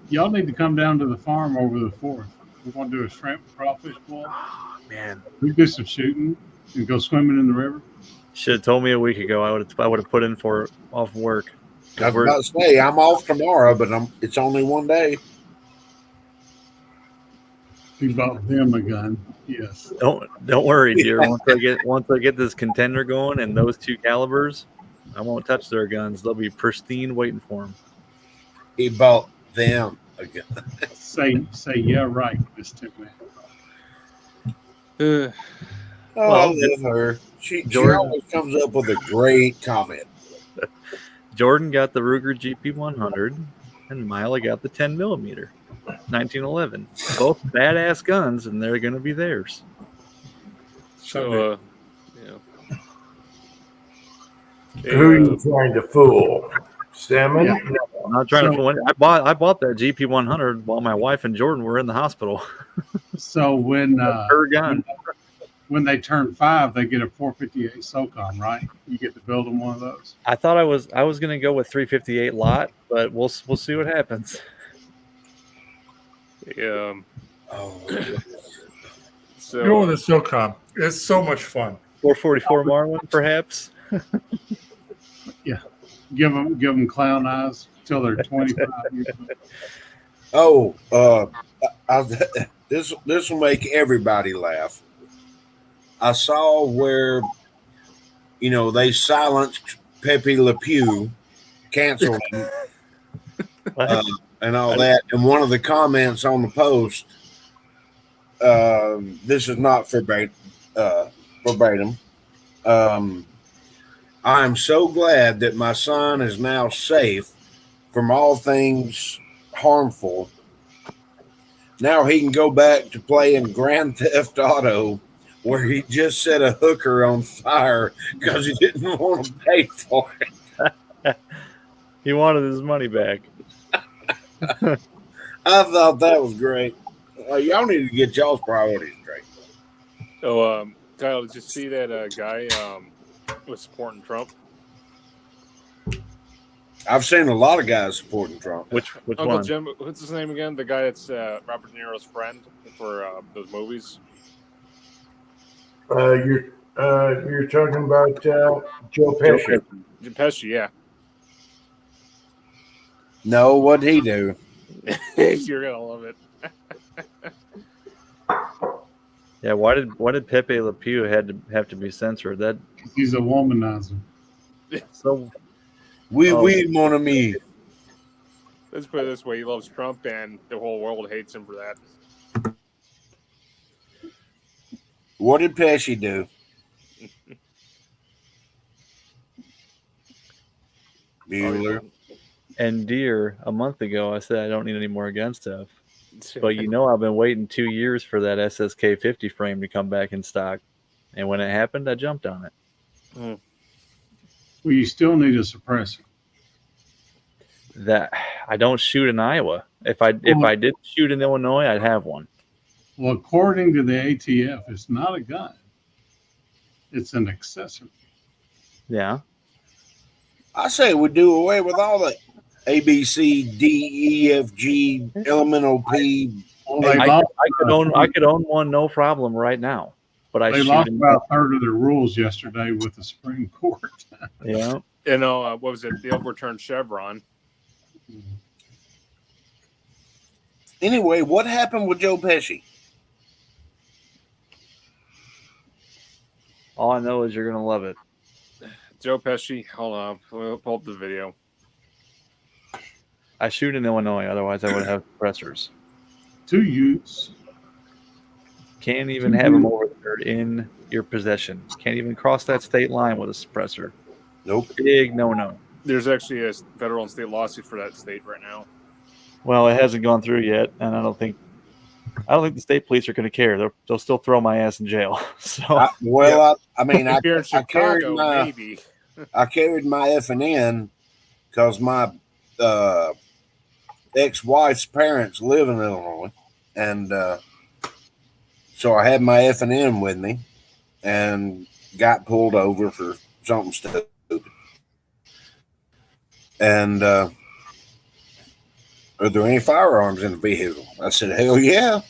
S6: Y'all need to come down to the farm over the 4th. We're going to do a shrimp and crawfish boil.
S7: Oh, man.
S6: We do some shooting and go swimming in the river.
S7: Should have told me a week ago. I would have put in for it off work.
S8: I was about to say I'm off tomorrow, but it's only one day.
S6: You bought them a gun. Yes.
S7: Don't worry, dear. Once I get this contender going and those 2 calibers, I won't touch their guns. They'll be pristine, waiting for them.
S8: He bought them a gun.
S6: say yeah, right, Miss Tin
S8: I
S6: Man.
S8: love her. She always comes up with a great comment.
S7: Jordan got the Ruger GP100, and Mila got the 10 millimeter 1911. Both badass guns, and they're going to be theirs.
S3: So,
S1: Who are you trying to fool? Stammen?
S7: Yeah. No, I'm not trying to fool. I bought that GP100 while my wife and Jordan were in the hospital.
S6: So when
S7: her gun.
S6: When they turn 5, they get a 458 SOCOM, right? You get to build them one of those.
S7: I thought I was going to go with 358 lot, but we'll see what happens.
S3: Yeah.
S5: So go with the SOCOM. It's so much fun.
S7: 444 Marlin, perhaps.
S6: Yeah. Give them clown eyes till they're 25 years
S8: Oh,
S6: old.
S8: this will make everybody laugh. I saw where, they silenced Pepe Le Pew, canceled him, and all that. And one of the comments on the post, this is not verbatim. I am so glad that my son is now safe from all things harmful. Now he can go back to playing Grand Theft Auto, where he just set a hooker on fire because he didn't want to pay for it.
S7: He wanted his money back.
S8: I thought that was great. Y'all need to get y'all's priorities straight.
S3: Oh, Kyle, did you see that guy was supporting Trump?
S8: I've seen a lot of guys supporting Trump.
S7: Which
S3: Uncle
S7: one?
S3: Jim, what's his name again? The guy that's Robert De Niro's friend for those movies.
S1: You're talking about Joe Pesci.
S3: Joe Pesci, yeah.
S8: No, what'd he do?
S3: You're gonna love it.
S7: Yeah, why did Pepe Le Pew have to be censored? That
S6: He's a womanizer.
S7: so
S8: We mon ami.
S3: Let's put it this way: he loves Trump, and the whole world hates him for that.
S8: What did Pesci do? Bueller.
S7: and Deer a month ago. I said I don't need any more gun stuff, but you know I've been waiting 2 years for that SSK 50 frame to come back in stock, and when it happened, I jumped on it.
S6: Well, you still need a suppressor.
S7: That I don't shoot in Iowa. If I did shoot in Illinois, I'd have one.
S6: Well, according to the ATF, it's not a gun. It's an accessory.
S7: Yeah.
S8: I say we do away with all the A, B, C, D, E, F, G, elemental P.
S6: Well,
S7: I could own one no problem right now, but I
S6: they
S7: shoot
S6: lost
S7: in.
S6: about a third of their rules yesterday with the Supreme Court.
S7: Yeah.
S3: You know, what was it? The overturned Chevron.
S8: Anyway, what happened with Joe Pesci?
S7: All I know is you're gonna love it.
S3: Joe Pesci. Hold on, we'll pull up the video.
S7: I shoot in Illinois, otherwise I would have suppressors.
S6: 2 youths.
S7: Can't even have them over there in your possession. Can't even cross that state line with a suppressor.
S8: Nope.
S7: Big no.
S3: There's actually a federal and state lawsuit for that state right now.
S7: Well, it hasn't gone through yet, and I don't think the state police are going to care. They'll still throw my ass in jail. So
S8: I
S3: Here in Chicago, maybe.
S8: I carried my F&N because my ex-wife's parents live in Illinois, and so I had my F&N with me, and got pulled over for something stupid. And are there any firearms in the vehicle? I said, hell yeah.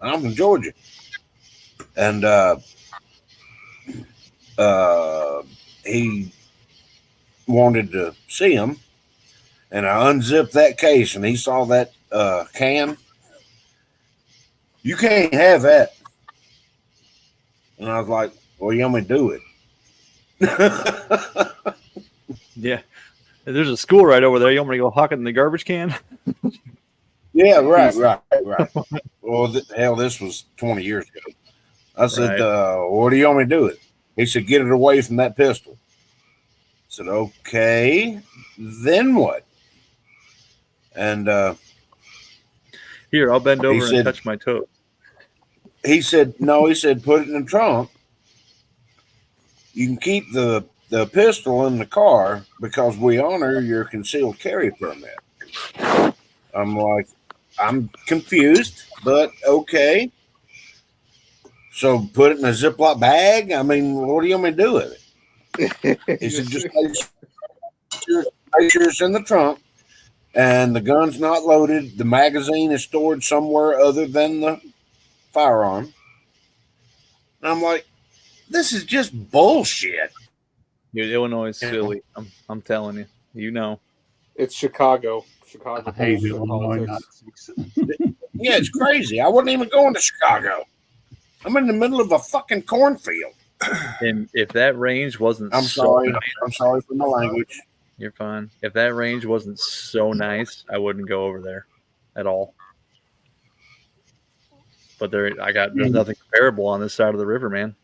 S8: I'm from Georgia. And he wanted to see him. And I unzipped that case, and he saw that can. You can't have that. And I was like, well, you want me to do it?
S7: yeah, there's a school right over there. You want me to go hawk it in the garbage can?
S8: Yeah, right. Well, hell, this was 20 years ago. I said, what do you want me to do it? He said, get it away from that pistol. I said, okay, then what? And
S7: here, I'll bend over and touch my toe.
S8: He said, no, he said, put it in the trunk. You can keep the pistol in the car because we honor your concealed carry permit. I'm like, I'm confused, but okay. So put it in a Ziploc bag? I mean, what do you want me to do with it? He said, just make sure it's in the trunk and the gun's not loaded. The magazine is stored somewhere other than the firearm. And I'm like, this is just bullshit.
S7: Dude, Illinois is silly. I'm telling you. You know.
S3: It's Chicago. Chicago.
S6: I hate Illinois Nazis.
S8: Yeah, it's crazy. I wasn't even going to Chicago. I'm in the middle of a fucking cornfield.
S7: And if that range wasn't
S8: I'm sorry for my language.
S7: You're fine. If that range wasn't so nice, I wouldn't go over there at all. But there's nothing comparable on this side of the river, man.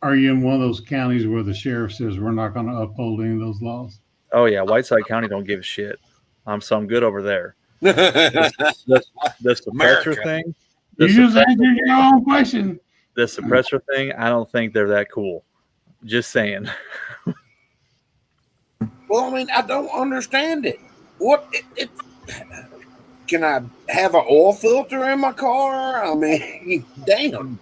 S6: Are you in one of those counties where the sheriff says we're not going to uphold any of those laws?
S7: Oh yeah, Whiteside County don't give a shit. So I'm good over there. The suppressor
S8: America.
S7: thing.
S6: You
S7: The
S6: just
S7: suppressor,
S6: answered your own question.
S7: the suppressor thing. I don't think they're that cool. Just saying.
S8: Well, I mean, I don't understand it. What can I have an oil filter in my car? I mean, damn.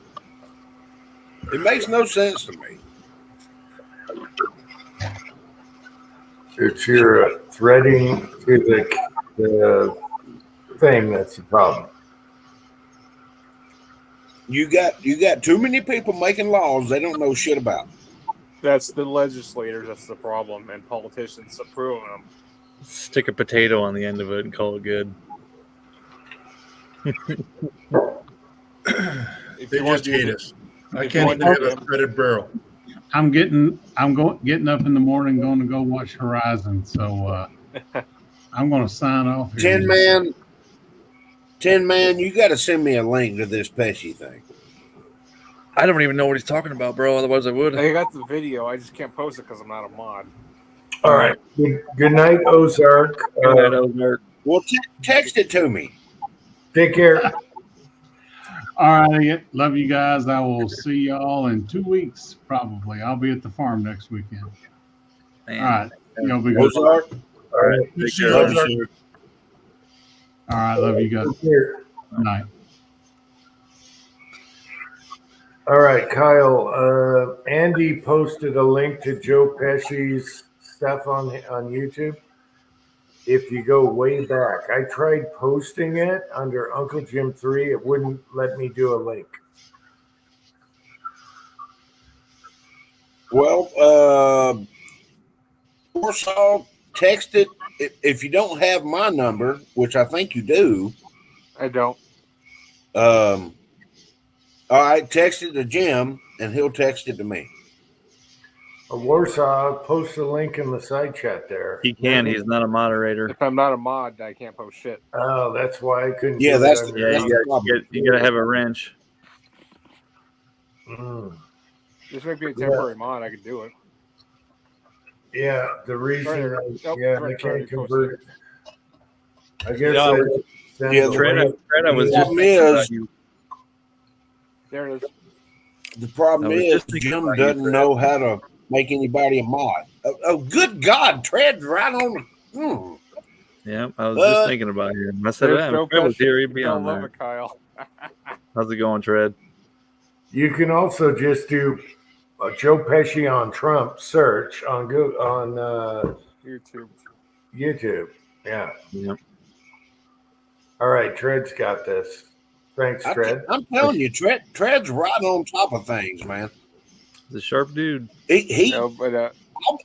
S8: It makes no sense to me.
S1: It's your threading to the thing that's the problem.
S8: You got too many people making laws they don't know shit about.
S3: That's the legislators. That's the problem, and politicians approving them.
S7: Stick a potato on the end of it and call it good.
S3: If
S5: They
S3: you want
S5: just
S3: to
S5: hate
S3: do
S5: us. I
S3: if you
S5: can't
S3: want
S5: even
S3: to
S5: have
S3: do
S5: a threaded barrel.
S6: I'm getting up in the morning, going to go watch Horizon. So I'm going to sign off here.
S8: 10 man, you got to send me a link to this Pesci thing.
S7: I don't even know what he's talking about, bro. Otherwise, I would.
S3: I got the video. I just can't post it because I'm not a mod.
S1: All right. Good night, Ozark.
S8: Well, text it to me.
S1: Take care.
S6: All right. Love you guys. I will see y'all in 2 weeks, probably. I'll be at the farm next weekend.
S7: Man.
S6: All right. Y'all be good.
S8: Ozark.
S1: All right.
S7: Take care.
S8: Love you, sir.
S6: All right. Love you guys.
S1: Take care.
S6: Good night.
S1: All right, Kyle. Andy posted a link to Joe Pesci's stuff on YouTube. If you go way back, I tried posting it under Uncle Jim 3. It wouldn't let me do a link.
S8: Well, Warsaw, text it. If you don't have my number, which I think you do,
S3: I don't.
S8: All right, text it to Jim, and he'll text it to me.
S1: Warsaw, post a link in the side chat there.
S7: He can. He's not a moderator.
S3: If I'm not a mod, I can't post shit.
S1: Oh, that's why I couldn't.
S8: Yeah,
S1: do
S8: that's
S1: it
S8: the-
S7: Yeah,
S1: under-
S7: you gotta have a wrench.
S1: Mm.
S3: This might be a temporary mod. I could do it.
S1: Yeah, the reason,
S3: Nope,
S1: I
S3: right,
S1: can't
S3: right,
S1: convert it. I guess
S7: Yeah,
S1: I send
S8: yeah,
S1: the link.
S7: Trent, I was just
S8: Problem
S7: thinking
S8: is-
S7: about you.
S3: There it is.
S8: The problem
S7: I was
S8: is
S7: just thinking
S8: Jim
S7: about you,
S8: doesn't
S7: Fred.
S8: know how to make anybody a mod. Oh, good God, Tread's right on the.
S7: Yeah, I was just thinking about you. I said,
S3: There's
S7: "Man,
S3: Joe
S7: if Fred was
S3: Pesci.
S7: here, he'd be
S3: You'll
S7: on
S3: love
S7: there."
S3: it, Kyle.
S7: How's it going, Tread?
S1: You can also just do a Joe Pesci on Trump search on
S3: YouTube.
S1: YouTube. Yeah.
S7: Yeah.
S1: All right, Tread's got this. Thanks, Tread.
S8: I'm telling you, Tread's right on top of things, man.
S7: He's a sharp dude.
S8: He
S3: No, but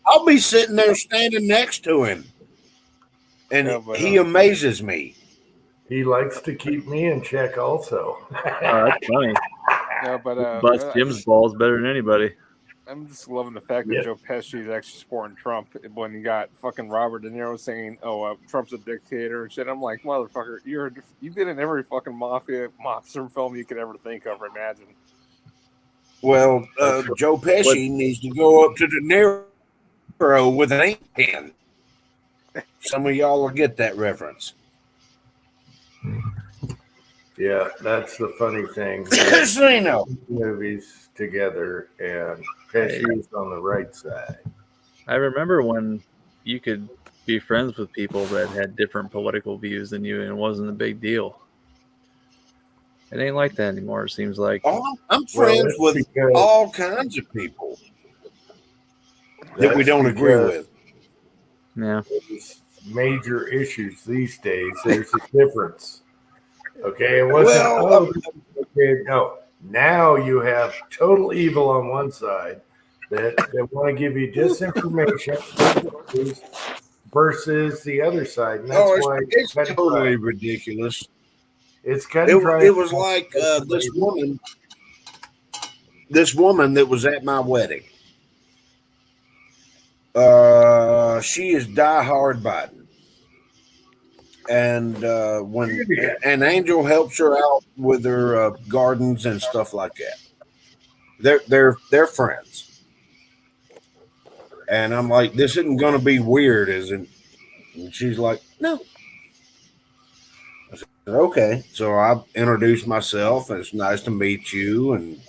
S8: I'll be sitting there standing next to him, and
S3: Yeah, but,
S8: he amazes me.
S1: He likes to keep me in check also.
S7: Oh, that's funny.
S3: no, but
S7: Bust Jim's balls better than anybody.
S3: I'm just loving the fact that
S1: Yeah.
S3: Joe Pesci is actually supporting Trump when you got fucking Robert De Niro saying, Trump's a dictator and shit. I'm like, motherfucker, you've been in every fucking mafia monster film you could ever think of or imagine.
S8: Well, Joe Pesci needs to go up to De Niro with an ink pen. Some of y'all will get that reference.
S1: Yeah, that's the funny thing.
S8: Casino.
S1: Movies together, and Pesci's on the right side.
S7: I remember when you could be friends with people that had different political views than you, and it wasn't a big deal. It ain't like that anymore. It seems like.
S8: Oh, I'm friends
S1: that's
S8: with
S1: because-
S8: all kinds of people that we
S1: That's
S8: don't agree
S1: because
S8: with.
S7: Yeah.
S1: there's major issues these days. There's a difference. Okay, it wasn't.
S8: Well,
S1: Okay, no. Now you have total evil on one side that want to give you disinformation versus the other side, and that's
S8: Oh,
S1: why
S8: it's
S1: cut and
S8: totally
S1: dry.
S8: ridiculous.
S1: It's cut and dry.
S8: It was like this woman that was at my wedding. She is diehard Biden, and when an Angel helps her out with her gardens and stuff like that, they're friends. And I'm like, this isn't going to be weird, is it? And she's like, No. I said, okay. So I introduced myself, and it's nice to meet you. And,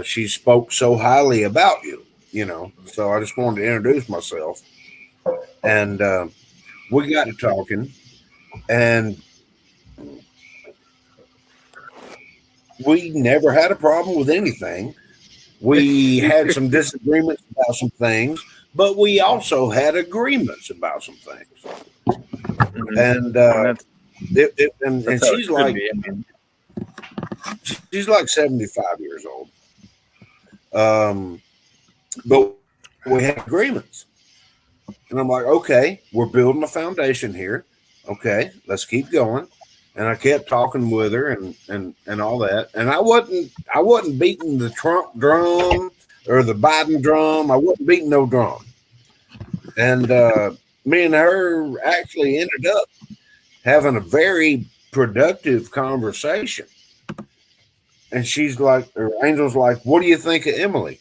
S8: she spoke so highly about you, so I just wanted to introduce myself. And we got to talking, and we never had a problem with anything. We had some disagreements about some things, but we also had agreements about some things. And and she's like, she's like 75 years old. But we had agreements. And I'm like, okay, we're building a foundation here. Okay, let's keep going. And I kept talking with her and all that. And I wasn't beating the Trump drum or the Biden drum. I wasn't beating no drum. And me and her actually ended up having a very productive conversation. And she's like, or Angel's like, what do you think of Emily?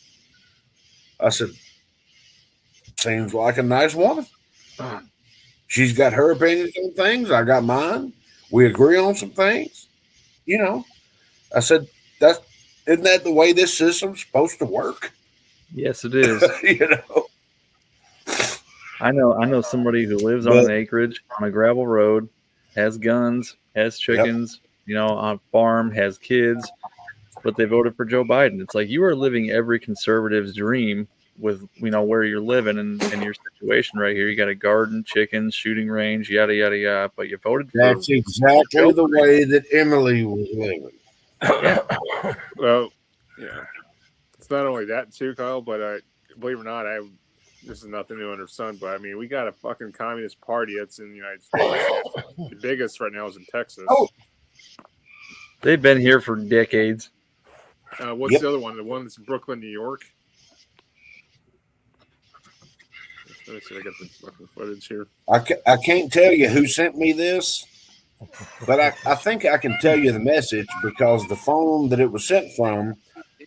S8: I said, seems like a nice woman. She's got her opinions on things. I got mine. We agree on some things. I said, isn't that the way this system's supposed to work?
S7: Yes, it is. I know somebody who lives on an acreage on a gravel road, has guns, has chickens, on a farm, has kids, but they voted for Joe Biden. It's like you are living every conservative's dream with where you're living and your situation right here. You got a garden, chickens, shooting range, yada yada yada. But you voted for
S8: That's exactly the way that Emily was living.
S3: Yeah. Well, yeah. It's not only that too, Kyle, but believe it or not, this is nothing new under the sun, but I mean, we got a fucking communist party that's in the United States. The biggest right now is in Texas.
S8: Oh.
S7: They've been here for decades.
S3: What's the other one? The one that's in Brooklyn, New York? Let me see. I got the fucking footage here.
S8: I can't tell you who sent me this, but I think I can tell you the message because the phone that it was sent from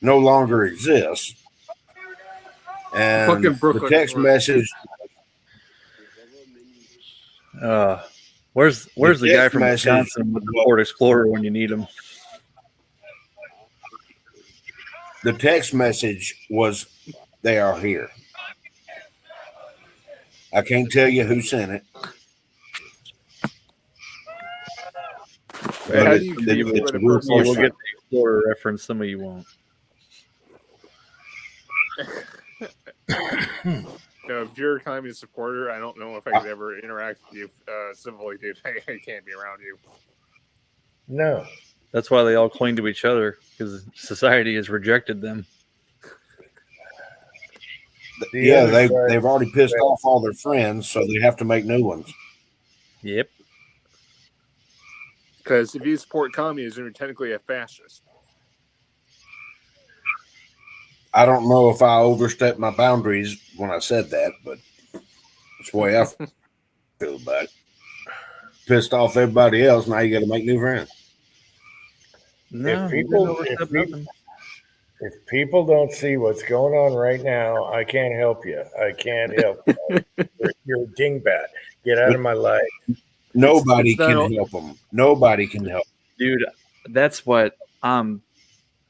S8: no longer exists. And the text message.
S7: Where's the guy from Wisconsin with the Ford Explorer when you need him?
S8: The text message was, "They are here." I can't tell you who sent it.
S7: How do you we'll get the Explorer reference. Some of you won't.
S3: If you're a communist supporter, I don't know if I could ever interact with you civilly, dude. I can't be around you.
S1: No.
S7: That's why they all cling to each other, because society has rejected them.
S8: Yeah, they've already pissed off all their friends, so they have to make new ones.
S7: Yep.
S3: Because if you support communism, you're technically a fascist.
S8: I don't know if I overstepped my boundaries when I said that, but that's the way I feel about it. Pissed off everybody else, now you got to make new friends.
S1: No, if people don't see what's going on right now, I can't help you. I can't help you. You're a dingbat. Get out of my life.
S8: Nobody can help them. Nobody can help.
S7: Dude, that's what I'm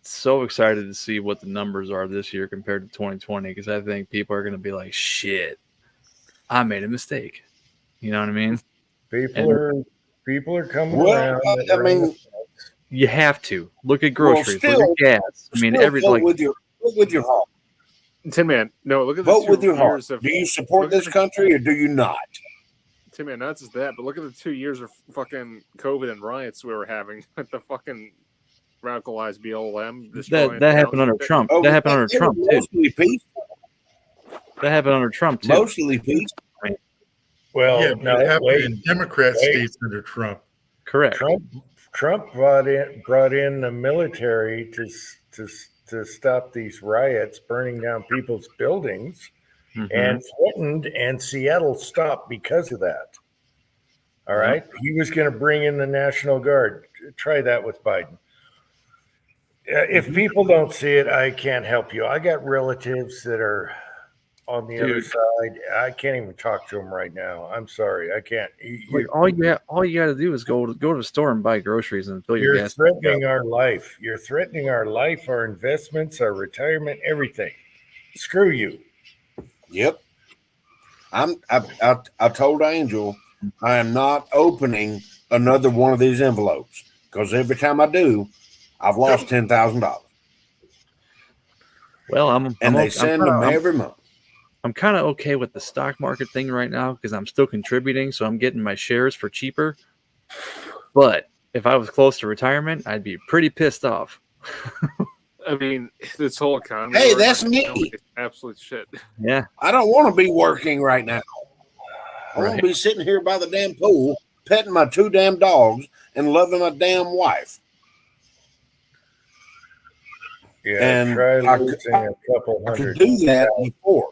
S7: so excited to see what the numbers are this year compared to 2020, because I think people are going to be like, shit, I made a mistake. You know what I mean?
S1: People are coming around.
S8: I mean,
S7: you have to look at groceries, look at gas. I mean,
S8: vote with your heart.
S3: Tin Man, no, look at the
S8: vote with your heart.
S3: Do
S8: you support this country or do you not?
S3: Tin Man, not just that, but look at the 2 years of fucking COVID and riots we were having with the fucking radicalized BLM.
S7: That happened under Trump. That happened under Trump too.
S8: Mostly peaceful.
S7: That happened under Trump too.
S8: Mostly peaceful.
S5: Well, yeah, but it happened in Democrat states under Trump.
S7: Correct.
S1: Trump brought in the military to stop these riots, burning down people's buildings, and threatened, and Seattle stopped because of that. All right, he was going to bring in the National Guard. Try that with Biden. If people don't see it, I can't help you. I got relatives that are on the
S7: Dude.
S1: other side. I can't even talk to him right now. I'm sorry. I can't.
S7: Like all you got to do is go to the store and buy groceries and fill your
S1: You're
S7: gas tank up.
S1: threatening our life. You're threatening our life, our investments, our retirement, everything. Screw you.
S8: Yep. I told Angel I am not opening another one of these envelopes because every time I do, I've lost $10,000.
S7: Well,
S8: And they send them every month.
S7: I'm kind of okay with the stock market thing right now because I'm still contributing, so I'm getting my shares for cheaper. But if I was close to retirement, I'd be pretty pissed off.
S3: I mean, this whole economy.
S8: Hey,
S3: right
S8: that's
S3: now,
S8: me.
S3: it's absolute shit.
S7: Yeah,
S8: I don't want to be working right now. I want
S7: Right.
S8: to be sitting here by the damn pool, petting my 2 damn dogs and loving my damn wife.
S1: Yeah,
S8: And
S1: try
S8: I
S1: losing a couple
S8: I could
S1: hundred.
S8: do that before.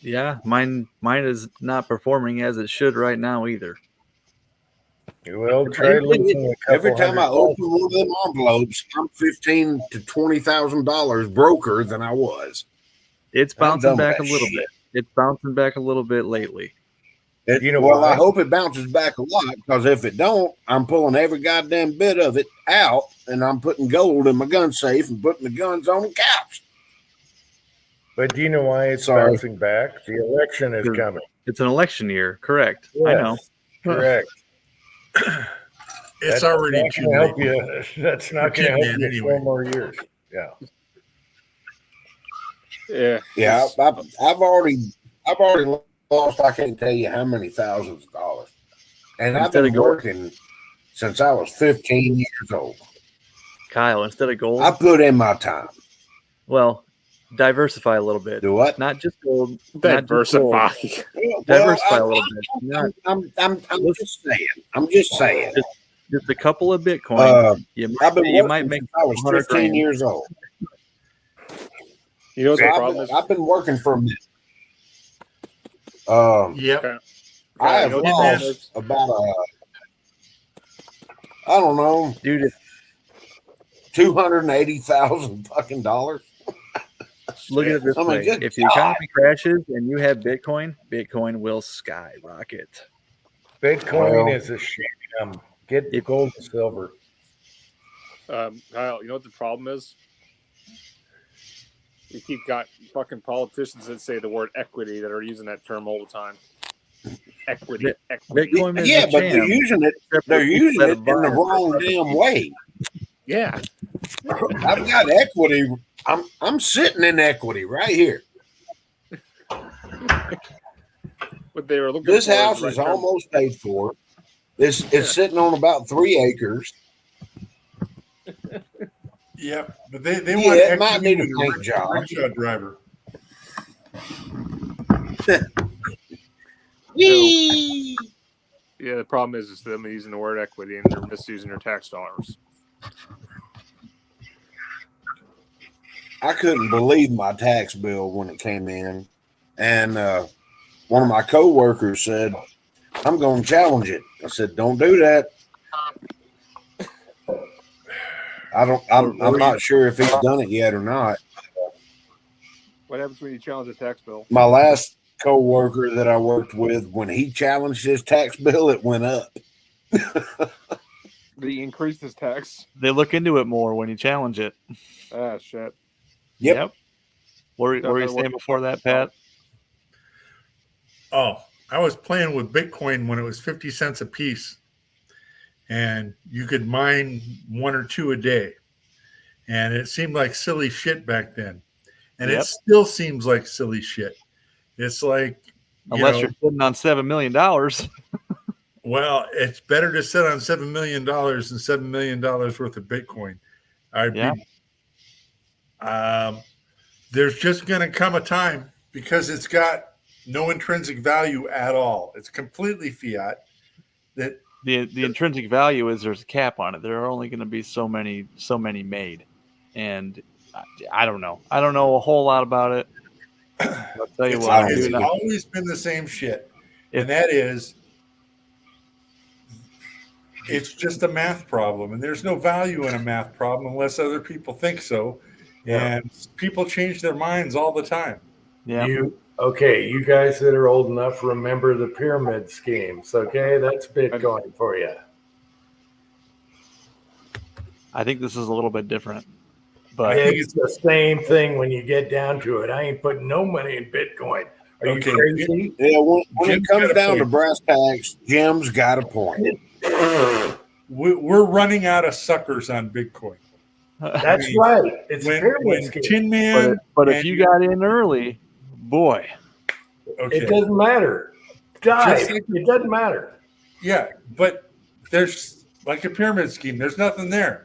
S7: yeah. Mine is not performing as it should right now either.
S1: Well, try losing a couple
S8: Every time I
S1: hundred
S8: open one of them envelopes, I'm $15,000 to $20,000 broker than I was.
S7: It's
S8: I'm
S7: bouncing
S8: done with
S7: back a
S8: that
S7: little
S8: shit.
S7: bit. It's bouncing back a little bit lately.
S1: You know
S8: well,
S1: why?
S8: I hope it bounces back a lot because if it don't, I'm pulling every goddamn bit of it out and I'm putting gold in my gun safe and putting the guns on the couch.
S1: But do you know why it's
S8: Sorry.
S1: bouncing back? The election is coming.
S7: It's an election year, correct? I know.
S1: Yes, correct.
S5: It's
S1: That's
S5: already
S1: not
S5: too
S1: gonna
S5: late.
S1: help you. That's not
S5: For
S1: going to help
S5: Kidman
S1: you
S5: anyway.
S1: 4 more years. Yeah.
S3: Yeah.
S8: Yeah, I've already lost. I can't tell you how many thousands of dollars, and I've
S7: Instead
S8: been
S7: of gold.
S8: working since I was 15 years old.
S7: Kyle, instead of gold,
S8: I put in my time.
S7: well, diversify a little bit.
S8: Do what?
S7: Not just gold. Not just gold.
S3: Diversify.
S7: Diversify a little bit. Not
S8: I'm just saying. I'm just saying.
S7: just a couple of Bitcoin.
S8: I've been
S7: You
S8: working
S7: might make
S8: since I was
S7: 100
S8: 15
S7: grand.
S8: years old.
S3: You know what
S8: So
S3: the problem is?
S8: I've been working for a minute.
S5: Yep.
S8: I
S3: You
S8: have
S3: know what the problem
S8: lost
S3: is?
S8: about I don't know,
S7: Dude,
S8: $280,000 fucking dollars.
S7: look at it this
S8: I mean,
S7: way.
S8: good
S7: If the economy crashes and you have Bitcoin, Bitcoin will skyrocket.
S1: Bitcoin
S8: Well-
S1: is a sham. Get gold and silver.
S3: Kyle, you know what the problem is? You keep got fucking politicians that say the word equity that are using that term all the time. Equity.
S7: Bitcoin is
S8: Yeah,
S7: a
S8: but they're
S7: sham.
S8: using it.
S7: Except for
S8: They're
S7: people
S8: using
S7: that
S8: it
S7: have
S8: in the
S7: bought it.
S8: wrong damn way.
S3: Yeah.
S8: I've got equity. I'm sitting in equity right here.
S3: What they were looking
S8: This
S3: for
S8: house
S3: the
S8: is
S3: right term.
S8: almost paid for. It's sitting on about 3 acres.
S5: Yep. But they
S8: Yeah,
S5: want
S8: it might
S5: equity
S8: need a
S5: with
S8: paint job.
S5: rickshaw driver.
S8: Yee!
S3: Yeah, the problem is them using the word equity and they're misusing their tax dollars.
S8: I couldn't believe my tax bill when it came in, and one of my coworkers said, "I'm going to challenge it." I said, "Don't do that." I'm not sure if he's done it yet or not.
S3: What happens when you challenge a tax bill?
S8: My last coworker that I worked with, when he challenged his tax bill, it went up.
S3: They increased his tax.
S7: They look into it more when you challenge it.
S3: Ah, shit.
S8: Yep.
S7: What were you saying before that, Pat?
S5: Oh, I was playing with Bitcoin when it was 50 cents a piece. And you could mine 1 or 2 a day. And it seemed like silly shit back then. And
S7: Yep.
S5: it still seems like silly shit. It's like,
S7: Unless you're sitting on $7 million.
S5: well, it's better to sit on $7 million than $7 million worth of Bitcoin. There's just going to come a time because it's got no intrinsic value at all. It's completely fiat. That
S7: The intrinsic value is there's a cap on it. There are only going to be so many made, and I don't know. I don't know a whole lot about it. I'll tell you
S5: it's,
S7: what.
S5: it's
S7: dude,
S5: always been the same shit, and that is, it's just a math problem, and there's no value in a math problem unless other people think so. And people change their minds all the time.
S7: Yeah.
S1: You guys that are old enough remember the pyramid schemes. Okay, that's Bitcoin for you.
S7: I think this is a little bit different,
S1: I
S7: but
S1: think it's the same thing when you get down to it. I ain't putting no money in Bitcoin. Are you crazy?
S8: Yeah, when it
S5: Jim's
S8: comes
S5: got a
S8: down to
S5: point.
S8: brass tacks, Jim's got a point.
S5: We're running out of suckers on Bitcoin.
S1: That's right. It's a pyramid
S5: When
S1: scheme.
S5: Tin Man,
S7: but if
S5: and
S7: you got in early, boy,
S5: okay,
S1: It doesn't matter. Dive.
S5: Just like-
S1: It doesn't matter.
S5: yeah, but there's like a pyramid scheme. There's nothing there.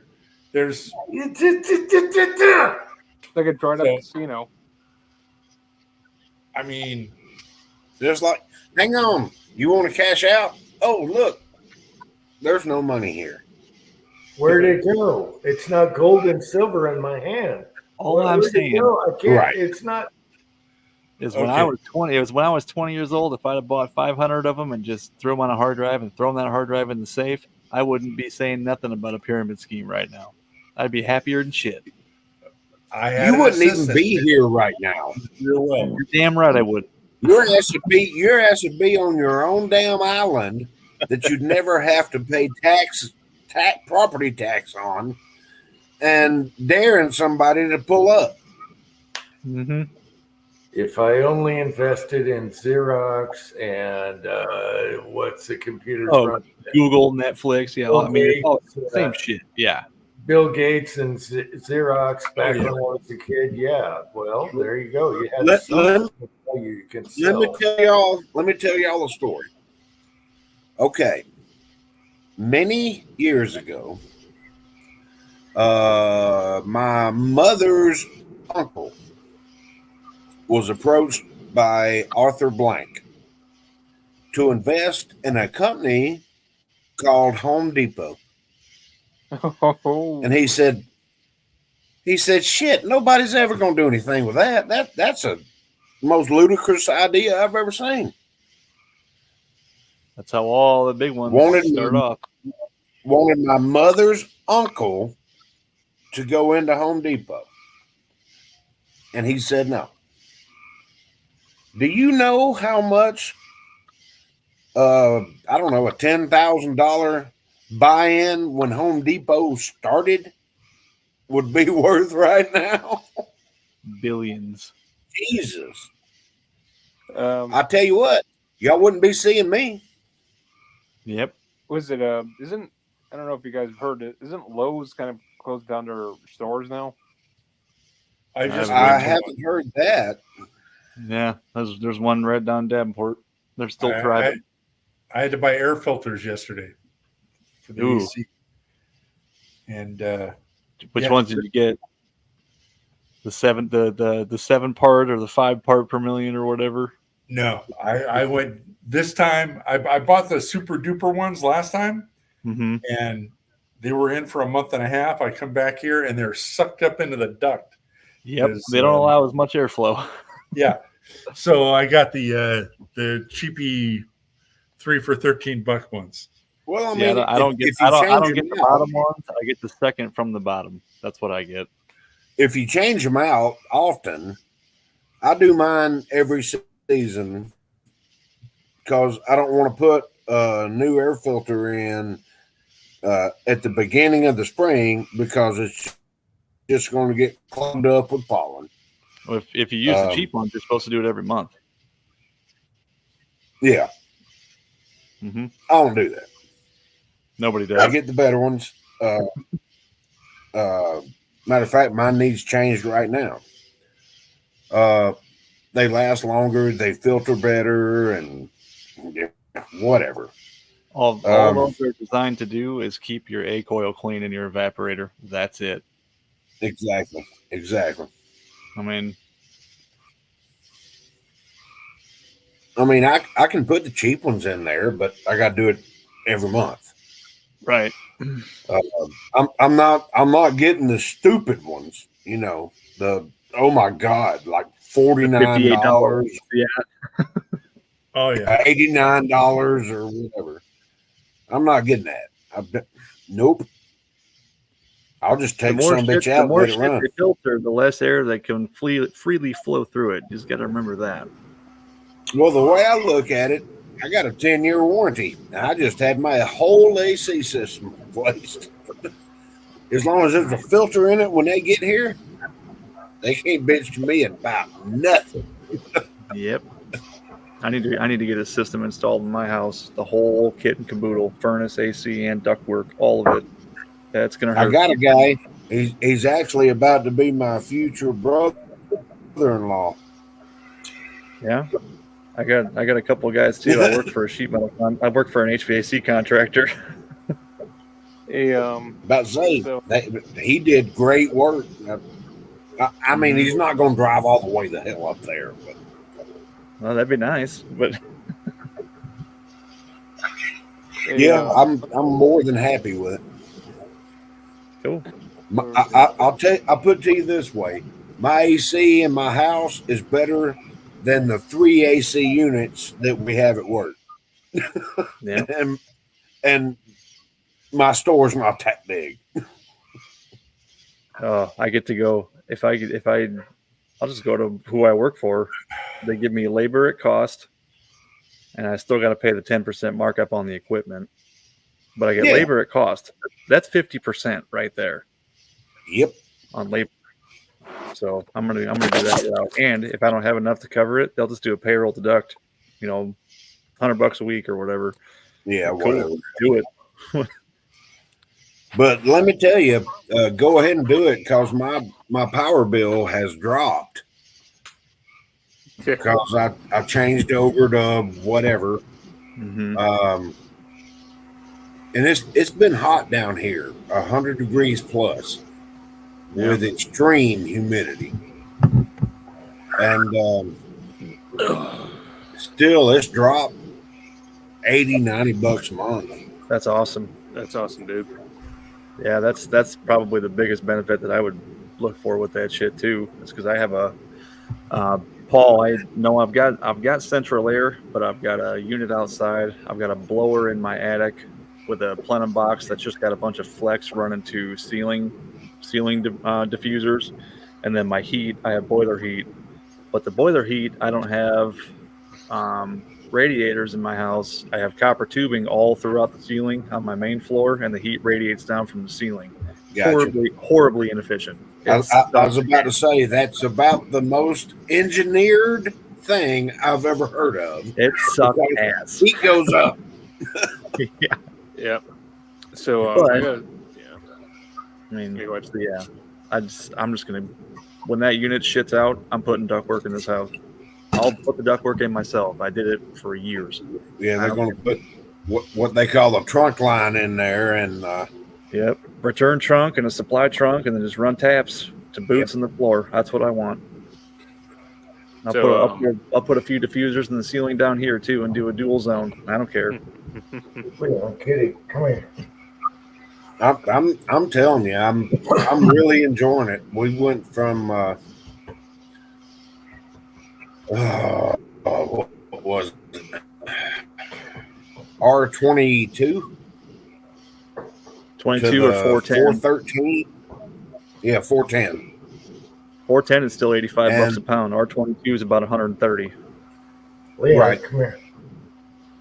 S5: There's
S3: It's like a dried up casino.
S5: I mean,
S8: Just like, hang on, you want to cash out? Oh, look, there's no money here.
S1: Where'd it go? It's not gold and silver in my hand.
S7: all I'm
S1: Where'd it
S7: saying
S1: go? I can't.
S8: Right.
S1: It's not.
S7: is when
S5: Okay.
S7: I was 20. It was when I was 20 years old. If I'd have bought 500 of them and just threw them on a hard drive and thrown that hard drive in the safe, I wouldn't be saying nothing about a pyramid scheme right now. I'd be happier than shit.
S5: I had
S8: You
S5: an
S8: wouldn't even
S5: assistant.
S8: be here right now.
S5: You're welcome.
S7: You're damn right I would.
S8: Your ass would be on your own damn island that you'd never have to pay property tax on, and daring somebody to pull up.
S7: Mm-hmm.
S1: If I only invested in Xerox and what's the computer?
S7: Oh, Google, Netflix, yeah. I mean, it's all
S1: Gates,
S7: same shit. Yeah.
S1: Bill Gates and Xerox back
S5: yeah.
S1: when I was a kid. Yeah. Well, there you go. You had
S8: Let-
S1: something you can
S8: Let
S1: sell.
S8: me tell y'all a story. Okay. Many years ago, my mother's uncle was approached by Arthur Blank to invest in a company called Home Depot. And he said, shit, nobody's ever going to do anything with that. That's a most ludicrous idea I've ever seen.
S7: That's how all the big ones start off.
S8: Wanted my mother's uncle to go into Home Depot. And he said no. Do you know how much, I don't know, a $10,000 buy-in when Home Depot started would be worth right now?
S7: Billions.
S8: Jesus.
S3: I
S8: I tell you what, y'all wouldn't be seeing me.
S7: Yep.
S3: was it isn't I don't know if you guys have heard it. Isn't Lowe's kind of closed down their stores now?
S5: I just
S8: I
S5: went to
S8: haven't heard that.
S7: Yeah. There's one right down Davenport. They're still private.
S5: I had to buy air filters yesterday for the
S7: Ooh.
S5: AC. And
S7: Which
S5: yeah.
S7: ones did you get? The 7 part or the 5 part per million or whatever?
S5: no, I went this time. I bought the super duper ones last time,
S7: Mm-hmm.
S5: and they were in for a month and a half. I come back here and they're sucked up into the duct.
S7: Yep.
S5: Because,
S7: They don't allow as much airflow.
S5: Yeah. So I got the cheapy 3 for $13 ones.
S8: Well, I
S7: Yeah,
S8: mean,
S7: I don't
S8: if
S7: get
S8: you
S7: I don't
S8: change
S7: get
S8: them
S7: the
S8: out-
S7: bottom ones. I get the second from the bottom. That's what I get.
S8: if you change them out often, I do mine every season because I don't want to put a new air filter in at the beginning of the spring because it's just going to get clumped up with pollen.
S7: If you use the cheap ones, you're supposed to do it every month.
S8: Yeah,
S7: Mm-hmm.
S8: I don't do that.
S7: Nobody
S8: I
S7: does.
S8: get the better ones. Matter of fact, mine needs changed right now. They last longer, they filter better, and yeah, whatever.
S7: All those are designed to do is keep your A coil clean in your evaporator. That's it.
S8: Exactly.
S7: I mean,
S8: I can put the cheap ones in there, but I got to do it every month.
S7: right.
S8: I'm not getting the stupid ones. You know, the oh my god, like $49,
S7: Yeah.
S5: Oh yeah.
S8: $89 or whatever. I'm not getting that. Nope. I'll just
S7: The
S8: take
S7: more
S8: some
S7: shit,
S8: bitch out
S7: the
S8: and
S7: more
S8: let it
S7: shit
S8: run.
S7: they filter, the less air that can freely flow through it. You just got to remember that.
S8: Well, the way I look at it, I got a 10-year warranty. I just had my whole AC system replaced. As long as there's a filter in it when they get here, they can't bitch to me about nothing.
S7: Yep. I need to get a system installed in my house. The whole kit and caboodle, furnace, AC, and ductwork, all of it. That's gonna hurt.
S8: I got a guy. He's actually about to be my future brother-in-law.
S7: Yeah. I got a couple of guys too. I work for a sheet metal. I work for an HVAC contractor.
S8: About to say
S3: So-
S8: he did great work. I mean, he's not going to drive all the way the hell up there, but
S7: Well, that'd be nice, but
S8: yeah, I'm more than happy with it.
S7: cool.
S8: I'll put it to you this way: my AC in my house is better than the 3 AC units that we have at work.
S7: Yeah.
S8: and my store's not that big.
S7: I get to go I'll just go to who I work for. They give me labor at cost, and I still got to pay the 10% markup on the equipment. But I get
S8: Yeah.
S7: labor at cost. That's 50% right there
S8: Yep.
S7: on labor. So I'm gonna do that route. And if I don't have enough to cover it, they'll just do a payroll deduct, $100 a week or whatever.
S8: Yeah.
S7: Cool.
S8: Whatever.
S7: Do it.
S8: But let me tell you, go ahead and do it because my power bill has dropped because I changed over to whatever.
S7: Mm-hmm.
S8: And it's been hot down here, 100 degrees plus, with extreme humidity, and still it's dropped $80-$90 a month.
S7: That's awesome.
S3: That's awesome, dude.
S7: Yeah, that's probably the biggest benefit that I would look for with that shit too. It's because I have a Paul. I know I've got central air, but I've got a unit outside. I've got a blower in my attic with a plenum box that's just got a bunch of flex running to ceiling diffusers, and then my heat. I have boiler heat, but the boiler heat I don't have radiators in my house. I have copper tubing all throughout the ceiling on my main floor, and the heat radiates down from the ceiling.
S8: Gotcha.
S7: Horribly inefficient.
S8: I was about to say that's about the most engineered thing I've ever heard of.
S7: It sucks ass.
S8: Heat goes up.
S7: Yeah.
S3: Yeah. So
S7: But-
S3: I gotta,
S7: I mean,
S3: Okay, go ahead.
S7: yeah. I'm just gonna when that unit shits out, I'm putting ductwork in this house. I'll put the ductwork in myself. I did it for years.
S8: Yeah, they're going to put what they call a trunk line in there, and
S7: Yep. Return trunk and a supply trunk, and then just run taps to boots in the floor. That's what I want. I'll put a few diffusers in the ceiling down here too, and do a dual zone. I don't care.
S1: Kitty, come here.
S8: I'm telling you, I'm really enjoying it. We went from what was it? R22
S7: 22 or 410.
S8: 413. Yeah, 410.
S7: 410 is still $85 a
S8: And-
S7: pound. R22 is about 130.
S1: Leon,
S8: Right.
S1: come here.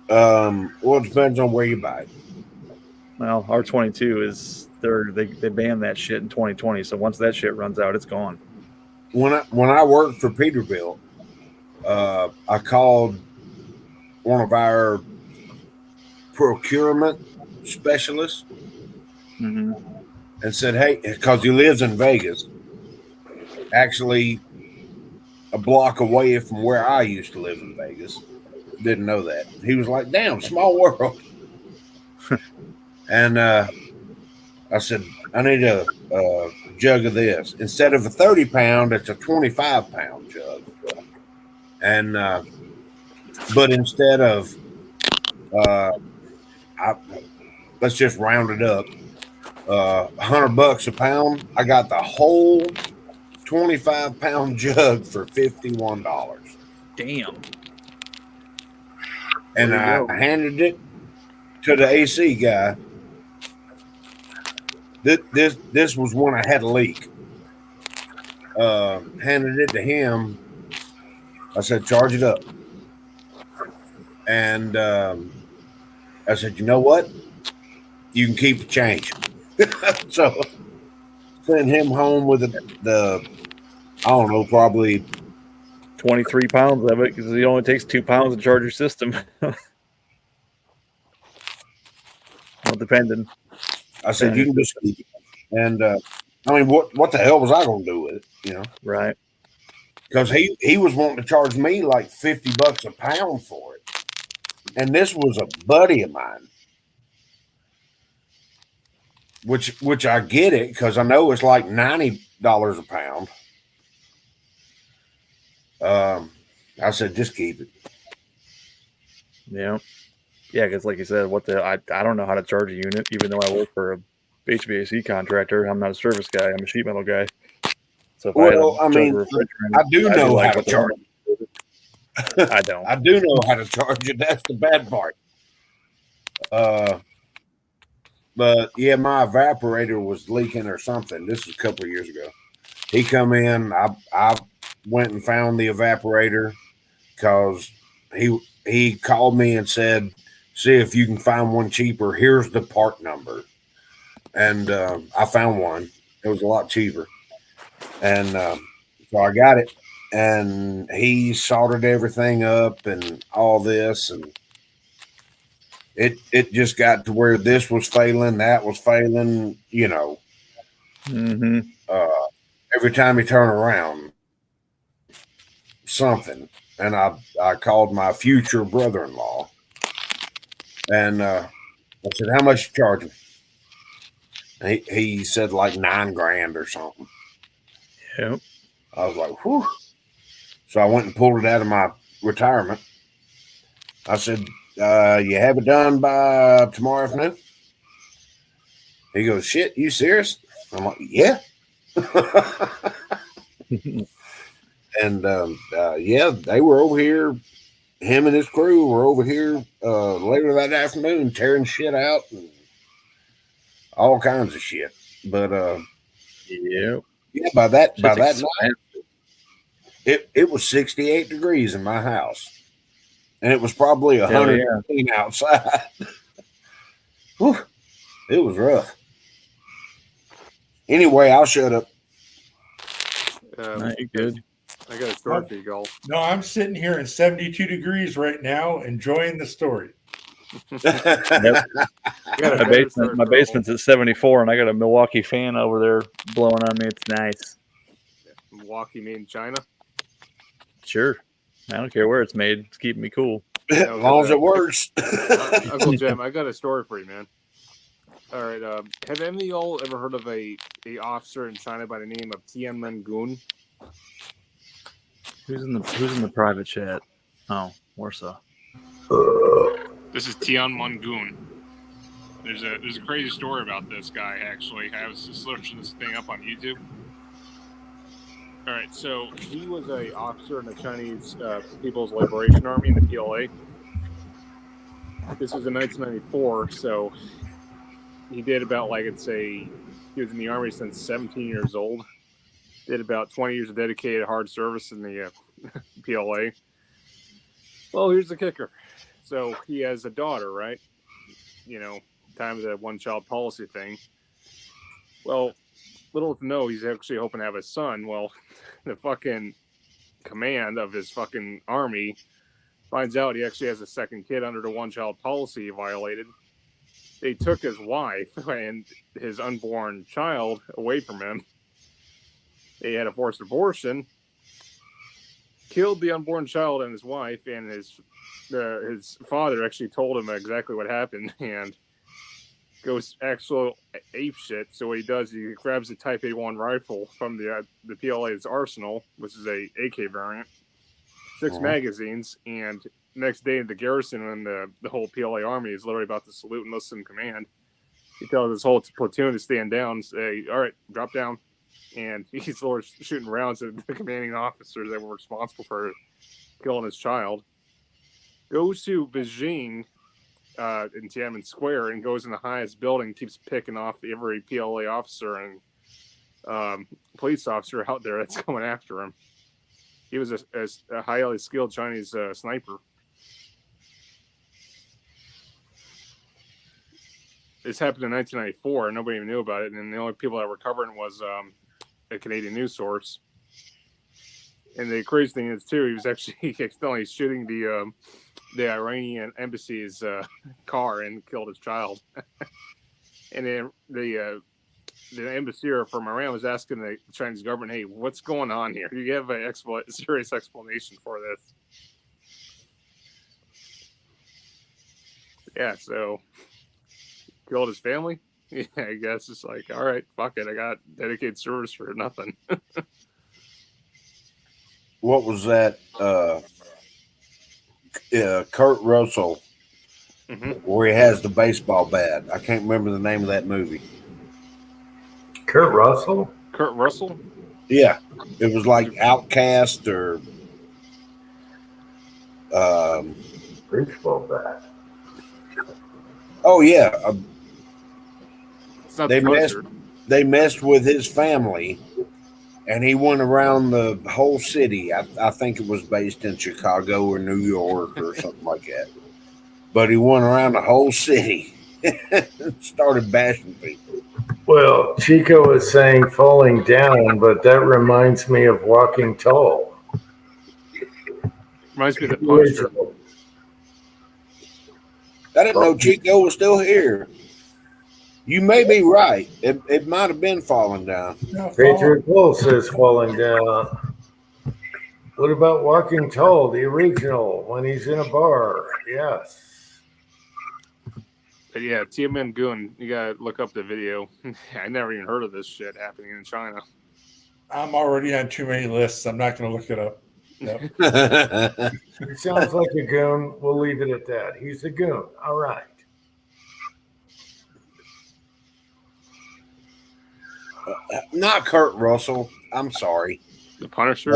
S8: Well, it depends on where you buy it.
S7: Well, R22 is they banned that shit in 2020. So once that shit runs out, it's gone.
S8: When I worked for Peterbilt, I called one of our procurement specialists
S7: Mm-hmm.
S8: and said, "Hey," because he lives in Vegas, actually a block away from where I used to live in Vegas. Didn't know that. He was like, "Damn, small world." And I said, "I need a jug of this. Instead of a 30-pound, it's a 25-pound jug." And but instead of let's just round it up, $100 a pound, I got the whole 25-pound jug for $51.
S7: Damn.
S8: And
S7: There you
S8: I
S7: go.
S8: handed it to the AC guy. This was when I had a leak. Handed it to him. I said, charge it up. And I said, you know what? You can keep the change. So sent him home with the I don't know, probably
S7: 23 pounds of it because it only takes 2 pounds to charge your system. Well, depending.
S8: I said, you can just keep it. And I mean, what the hell was I going to do with it? You know,
S7: Right.
S8: because he was wanting to charge me like $50 a pound for it, and this was a buddy of mine, which I get it because I know it's like $90 a pound. I said, just keep it.
S7: Yeah. Yeah, because like you said, I don't know how to charge a unit, even though I work for a HVAC contractor. I'm not a service guy. I'm a sheet metal guy. So if
S8: Well, I mean, I do
S7: I'd be
S8: know
S7: like,
S8: how to
S7: what the
S8: charge.
S7: hell? I don't.
S8: I do know how to charge it. That's the bad part. But yeah, my evaporator was leaking or something. This was a couple of years ago. He come in. I went and found the evaporator because he called me and said, "See if you can find one cheaper. Here's the part number." And I found one. It was a lot cheaper, and so I got it. And he soldered everything up and all this, and it just got to where this was failing, that was failing. You know,
S7: Mm-hmm.
S8: every time you turn around, something. And I called my future brother-in-law, and I said, "How much you charging?" And he said like $9,000 or something.
S7: Yep.
S8: I was like, "Whew." So I went and pulled it out of my retirement. I said, "You have it done by tomorrow afternoon?" He goes, "Shit, you serious?" I'm like, "Yeah." And yeah, they were over here. Him and his crew were over here later that afternoon tearing shit out and all kinds of shit. But
S7: Yep.
S8: yeah, by that
S7: Shit's
S8: night, it was 68 degrees in my house, and it was probably 115 outside. Whew, it was rough. Anyway, I'll shut up.
S7: No, you good.
S3: I got a story for you, Gulf.
S5: No, I'm sitting here in 72 degrees right now, enjoying the story.
S7: Yep. My basement's at 74, and I got a Milwaukee fan over there blowing on me. It's nice.
S3: Milwaukee made in China?
S7: Sure. I don't care where it's made. It's keeping me cool.
S8: As long as it works.
S3: Uncle Jim, I got a story for you, man. All right. Have any of y'all ever heard of a officer in China by the name of Tianmen Gun?
S7: Who's in the private chat? Oh, Warsaw.
S3: This is Tianmen Gun. There's a crazy story about this guy, actually. I was just searching this thing up on YouTube. All right, so he was a officer in the Chinese People's Liberation Army in the PLA. This was in 1994, so he did about, like, I'd say, he was in the Army since 17 years old. Did about 20 years of dedicated hard service in the PLA. Well, here's the kicker. So he has a daughter, right? You know, time of the one-child policy thing. Well, little to know, he's actually hoping to have a son. Well, the fucking command of his fucking army finds out he actually has a second kid under the one-child policy he violated. They took his wife and his unborn child away from him. They had a forced abortion, killed the unborn child and his wife, and his father actually told him exactly what happened and goes actual ape shit. So what he does, he grabs a Type 81 rifle from the PLA's arsenal, which is a AK variant, 6 magazines, and next day the garrison and the whole PLA army is literally about to salute and listen command. He tells his whole platoon to stand down and say, "All right, drop down." And he's shooting rounds at the commanding officers that were responsible for killing his child. Goes to Beijing in Tiananmen Square and goes in the highest building, keeps picking off every PLA officer and police officer out there that's going after him. He was a highly skilled Chinese sniper. This happened in 1994, and nobody even knew about it. And the only people that were covering was a Canadian news source. And the crazy thing is, too, he was actually accidentally shooting the Iranian embassy's car and killed his child. And then the ambassador from Iran was asking the Chinese government, "Hey, what's going on here? Do you have a serious explanation for this?" Yeah, so killed his family. Yeah, I guess it's like, all right, fuck it. I got dedicated service for nothing.
S8: What was that? Kurt Russell, where he has the baseball bat. I can't remember the name of that movie.
S1: Kurt Russell?
S3: Kurt Russell?
S8: Yeah, it was like Outcast or
S1: Baseball bat.
S8: oh yeah,
S3: It's not
S8: they
S3: the
S8: messed.
S3: poster.
S8: They messed with his family, and he went around the whole city. I think it was based in Chicago or New York or something like that. But he went around the whole city and started bashing people.
S1: Well, Chico is saying falling down, but that reminds me of Walking Tall.
S3: Reminds me of the poster.
S8: I didn't know Chico was still here. You may be right. It might have been falling down.
S1: Patriot Bull says falling down. What about Walking Tall, the original, when he's in a bar? Yes.
S3: But yeah, Tiananmen Goon, you gotta look up the video. I never even heard of this shit happening in China.
S5: I'm already on too many lists. I'm not going to look it up. Nope.
S1: He sounds like a goon. We'll leave it at that. He's a goon. All right.
S8: Not Kurt Russell. I'm sorry.
S3: The Punisher?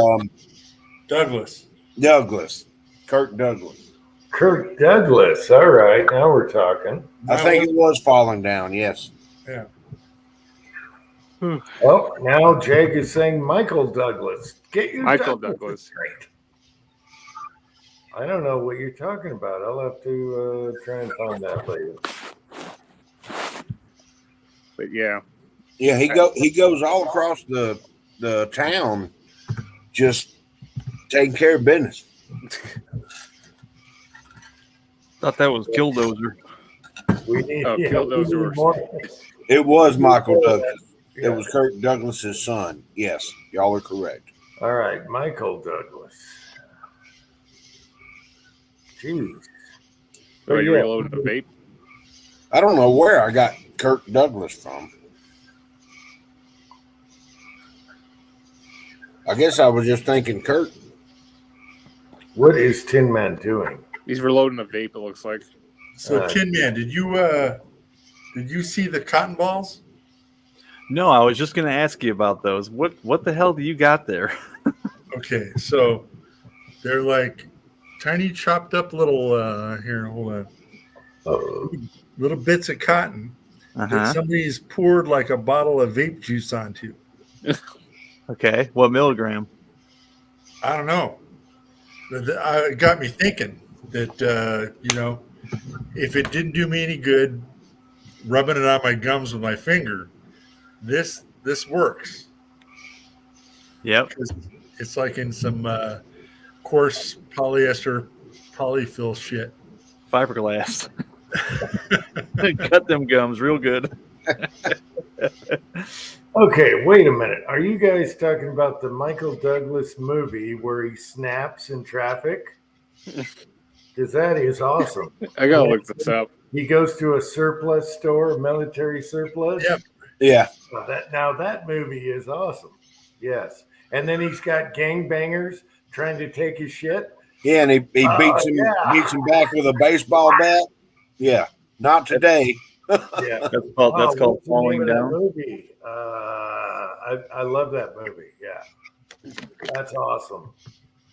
S5: Douglas.
S8: Douglas. Kirk Douglas.
S1: Kirk Douglas. All right. Now we're talking.
S8: I think it was falling down, yes.
S5: Yeah.
S1: Oh, now Jake is saying Michael Douglas. Get your
S3: Michael Douglas.
S1: straight. I don't know what you're talking about. I'll have to try and find that later.
S3: But yeah.
S8: Yeah, he goes all across the town just taking care of business.
S7: Thought that was Killdozer.
S1: We need,
S3: Killdozer
S1: we
S3: or
S1: need more.
S8: It was Michael Douglas. It was Kirk Douglas's son. Yes, y'all are correct.
S1: All right, Michael Douglas. Jeez.
S3: Are you reloading the vape?
S8: I don't know where I got Kirk Douglas from. I guess I was just thinking Kirk.
S1: What is Tin Man doing?
S3: He's reloading a vape, it looks like.
S5: So, Tin Man, did you see the cotton balls?
S7: No, I was just going to ask you about those. What the hell do you got there?
S5: Okay, so they're like tiny chopped up little here, hold on. Little bits of cotton that somebody's poured like a bottle of vape juice onto.
S7: Okay, what milligram?
S5: I don't know. It got me thinking that if it didn't do me any good rubbing it on my gums with my finger, this works.
S7: Yep.
S5: It's like in some coarse polyester polyfill shit.
S7: Fiberglass. Cut them gums real good.
S1: Okay, wait a minute. Are you guys talking about the Michael Douglas movie where he snaps in traffic? Because that is awesome.
S3: I gotta look this up.
S1: He goes to a surplus store, military surplus.
S5: Yep.
S8: Yeah.
S1: Now that movie is awesome. Yes. And then he's got gangbangers trying to take his shit.
S8: Yeah, and he beats him back with a baseball bat. Yeah. Not today.
S1: Yeah.
S7: That's called
S1: what's the name
S7: Falling
S1: of that
S7: Down.
S1: movie? I love that movie. Yeah. That's awesome.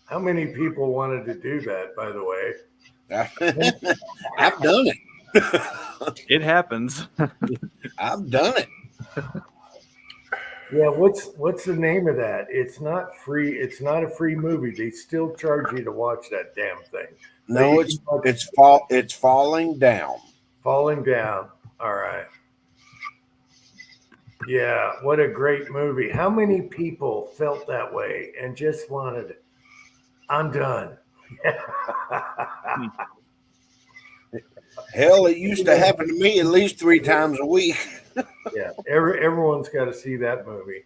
S1: How many people wanted to do that, by the way?
S8: I've done it.
S7: It happens.
S8: I've done it.
S1: Yeah, what's the name of that? It's not free. It's not a free movie. They still charge you to watch that damn thing.
S8: No, it's falling down.
S1: Falling Down. All right. Yeah, what a great movie. How many people felt that way and just wanted, I'm done.
S8: Hell, it used to happen to me at least 3 times a week.
S1: Yeah, everyone's got to see that movie.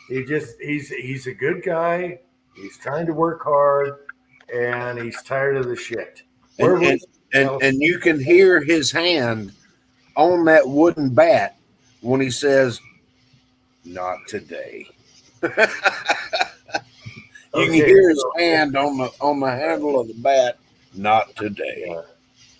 S1: He's a good guy. He's trying to work hard, and he's tired of the shit.
S8: And you can hear his hand on that wooden bat when he says, "Not today." You can hear his hand on the handle of the bat. Not today.
S1: Yeah.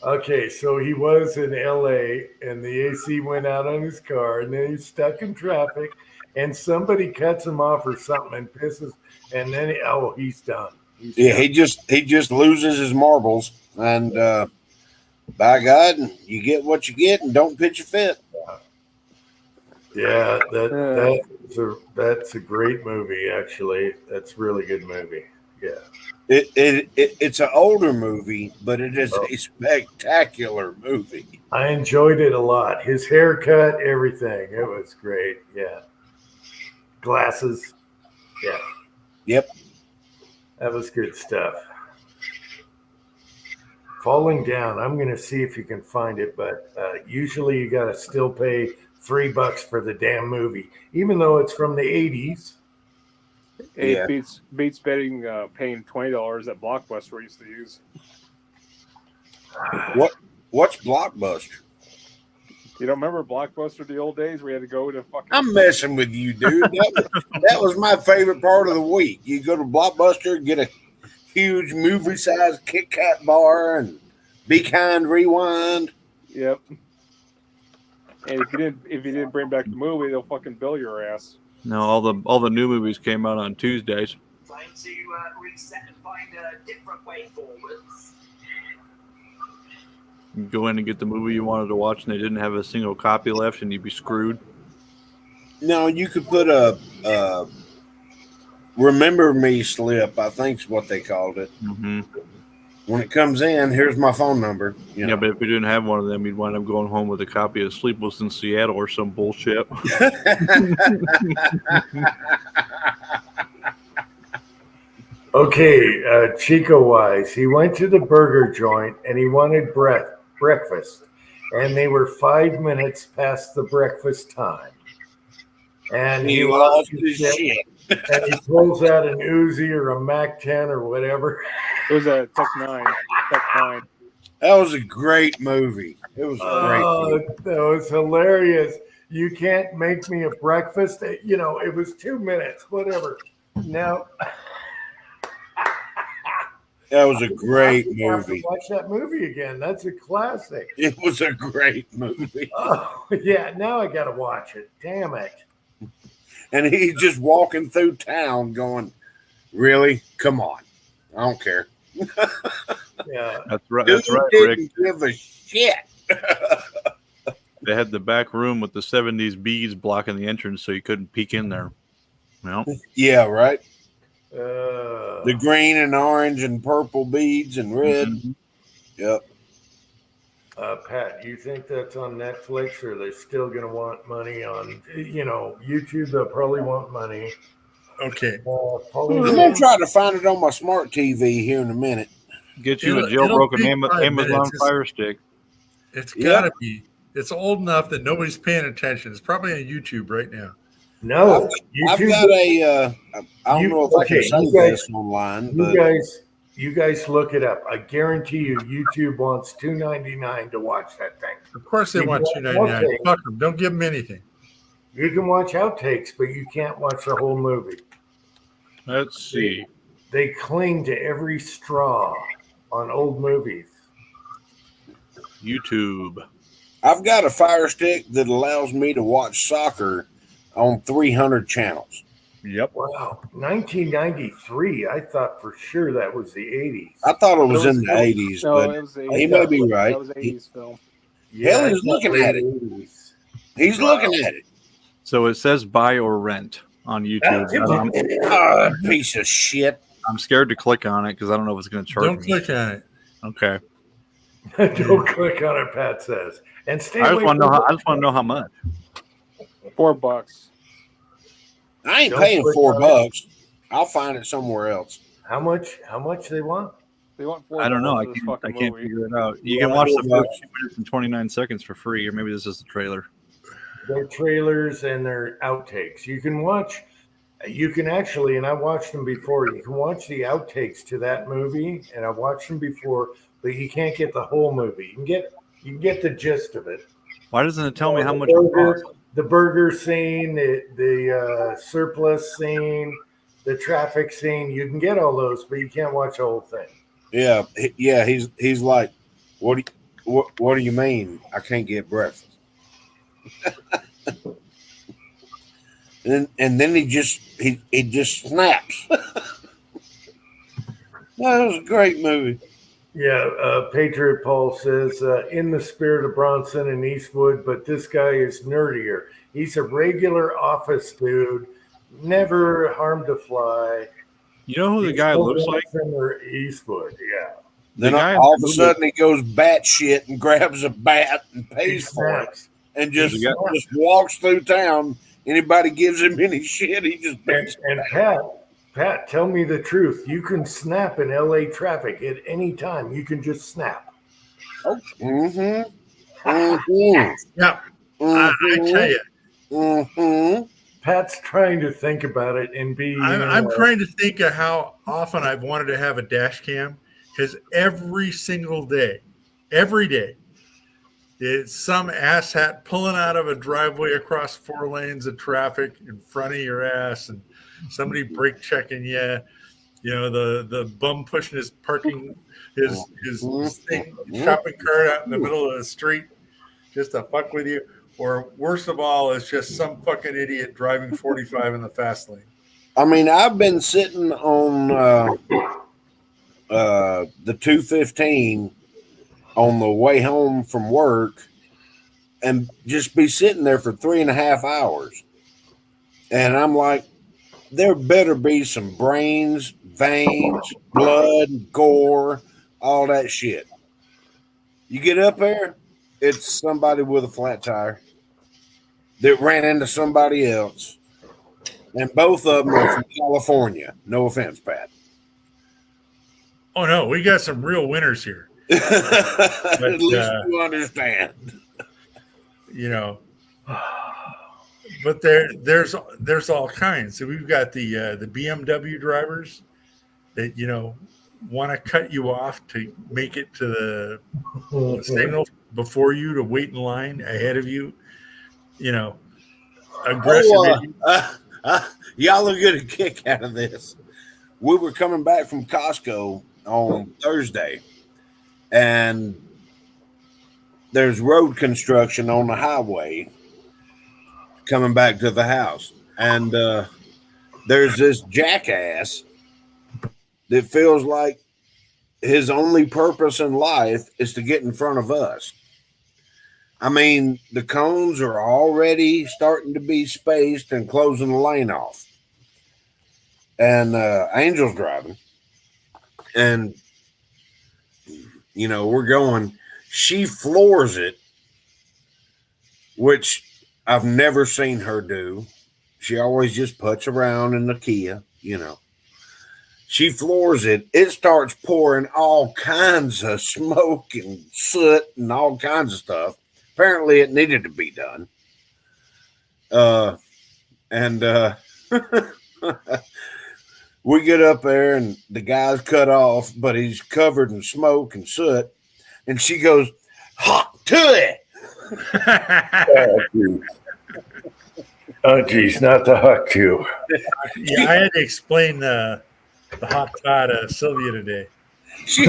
S1: Okay, so he was in LA and the AC went out on his car and then he's stuck in traffic and somebody cuts him off or something and pisses and then he's done. He's done.
S8: He just loses his marbles and by God, you get what you get and don't pitch a fit.
S1: Yeah, that's a great movie actually. That's a really good movie. Yeah.
S8: It's an older movie, but it is a spectacular movie.
S1: I enjoyed it a lot. His haircut, everything. It was great. Yeah. Glasses. Yeah.
S8: Yep.
S1: That was good stuff. Falling Down. I'm going to see if you can find it, but usually you got to still pay $3 for the damn movie, even though it's from the 80s.
S3: It beats paying $20 that Blockbuster used to use.
S8: What's Blockbuster?
S3: You don't remember Blockbuster the old days where you had to go to fucking...
S8: I'm messing with you, dude. That was my favorite part of the week. You go to Blockbuster, get a huge movie-sized Kit Kat bar and Be Kind Rewind.
S3: Yep. And if you didn't bring back the movie, they'll fucking bill your ass.
S7: No, all the new movies came out on Tuesdays.
S9: Trying to reset and find a different way forwards.
S7: You go in and get the movie you wanted to watch, and they didn't have a single copy left, and you'd be screwed.
S8: No, you could put a Remember Me slip, I think is what they called it.
S7: Mm-hmm.
S8: When it comes in, here's my phone number.
S7: Yeah, but if you didn't have one of them, you'd wind up going home with a copy of Sleepless in Seattle or some bullshit.
S1: Okay, Chico Wise. He went to the burger joint and he wanted breakfast, and they were 5 minutes past the breakfast time. And
S8: he lost his shit.
S1: And he pulls out an Uzi or a Mac-10 or whatever.
S3: It was a Tech 9.
S8: That was a great movie. It was a great movie.
S1: That was hilarious. You can't make me a breakfast. You know, it was 2 minutes, whatever. Now,
S8: that was a great
S1: I have to
S8: movie.
S1: watch that movie again. That's a classic.
S8: It was a great movie.
S1: Oh, yeah. Now I got to watch it. Damn it.
S8: And he's just walking through town going, really? Come on. I don't care.
S1: Yeah.
S7: That's right.
S8: Dude
S7: That's right,
S8: didn't
S7: Rick.
S8: give a shit.
S7: They had the back room with the 70s beads blocking the entrance so you couldn't peek in there. Well,
S8: Yeah, right.
S1: Uh,
S8: The green and orange and purple beads and red.
S7: mhm.
S8: Yep.
S1: Pat, do you think that's on Netflix, or they're still going to want money on, YouTube? They'll probably want money.
S5: Okay.
S8: I'm going to try to find it on my smart TV here in a minute.
S7: Get you a
S5: It'll
S7: jailbroken
S5: take 5
S7: Amazon
S5: minutes.
S7: Fire Stick.
S5: It's got to be. It's old enough that nobody's paying attention. It's probably on YouTube right now.
S1: No,
S8: I've
S1: YouTube.
S8: got a, I don't know if I can
S1: okay,
S8: say
S1: you guys-
S8: this online,
S1: You
S8: but
S1: you guys look it up. I guarantee you, YouTube wants $2.99 to watch that thing.
S5: Of course, they
S1: You
S5: want
S1: want
S5: $2.99.
S1: okay.
S5: Fuck them. Don't give them anything.
S1: You can watch outtakes, but you can't watch the whole movie.
S7: Let's see.
S1: They cling to every straw on old movies.
S7: YouTube.
S8: I've got a Fire Stick that allows me to watch soccer on 300 channels.
S7: Yep.
S1: Wow, 1993. I thought for sure that was the 80s.
S8: I thought it was in the 80s,
S3: No,
S8: but
S3: it was the
S8: he may be right.
S3: That was 80s film.
S8: Hell,
S1: I
S8: he's
S1: thought
S8: looking
S1: late
S8: at it.
S1: 80s.
S8: He's looking at it.
S7: So it says buy or rent on YouTube.
S8: Piece of shit.
S7: I'm scared to click on it because I don't know if it's going to charge
S5: Don't
S7: me.
S5: click on it.
S7: Okay.
S1: Don't click on it, Pat says. And stay
S7: I
S1: away
S7: just want to
S1: from
S7: know. I just want to know how much.
S3: $4.
S8: I ain't
S1: Don't
S8: paying
S1: click
S8: $4.
S1: on
S8: I'll find it somewhere else.
S1: How much they want?
S3: They want $4.
S7: I don't know. I
S3: for this
S7: can't. I
S3: fucking
S7: can't
S3: movie.
S7: figure it out. You
S8: Yeah,
S7: can watch the
S8: $4.
S7: first 2 minutes and 29 seconds for free, or maybe this is the trailer.
S1: Their trailers and their outtakes. You can actually, and I watched them before, you can watch the outtakes to that movie, and I watched them before, but you can't get the whole movie. You can get the gist of it.
S7: Why doesn't it tell me how much it costs?
S1: The burger scene, the surplus scene, the traffic scene, you can get all those, but you can't watch the whole thing.
S8: Yeah. He's like, what do you mean? I can't get breakfast. and then he just snaps. That was a great movie.
S1: Yeah, Patriot Paul says, in the spirit of Bronson and Eastwood, but this guy is nerdier. He's a regular office dude, never harmed a fly.
S7: You know who the guy looks like?
S1: Eastwood, yeah.
S8: Then
S7: The guy
S8: all of a
S7: who-
S8: sudden he goes batshit and grabs a bat and pays for it and just walks through town. Anybody gives him any shit, he just
S1: And Pat, tell me the truth. You can snap in LA traffic at any time. You can just snap.
S8: Mm-hmm.
S5: Yeah. I tell you,
S8: Mm-hmm.
S1: Pat's trying to think about it and be.
S5: I'm trying to think of how often I've wanted to have a dash cam because every single day, every day, it's some asshat pulling out of a driveway across 4 lanes of traffic in front of your ass and somebody brake checking you. You know, the bum pushing his thing, shopping cart out in the middle of the street just to fuck with you. Or worst of all, it's just some fucking idiot driving 45 in the fast lane.
S8: I mean, I've been sitting on the 215 on the way home from work and just be sitting there for 3.5 hours. And I'm like, there better be some brains, veins, blood, gore, all that shit. You get up there, it's somebody with a flat tire that ran into somebody else. And both of them are from California. No offense, Pat.
S5: Oh, no, we got some real winners here.
S8: At least you understand.
S5: You know, but there's all kinds. So we've got the BMW drivers that, you know, want to cut you off to make it to the signal before you to wait in line ahead of you. You know, aggressive.
S8: Y'all will get a kick out of this. We were coming back from Costco on Thursday, and there's road construction on the highway coming back to the house. And there's this jackass that feels like his only purpose in life is to get in front of us. I mean, the cones are already starting to be spaced and closing the lane off. And Angel's driving. And, you know, we're going. She floors it, which I've never seen her do. She always just puts around in the Kia, you know. She floors it. It starts pouring all kinds of smoke and soot and all kinds of stuff. Apparently, it needed to be done. We get up there, and the guy's cut off, but he's covered in smoke and soot. And she goes, "Hot to it."
S1: Oh, geez, not the huck too.
S5: Yeah, I had to explain the hot tie to Sylvia today.
S8: She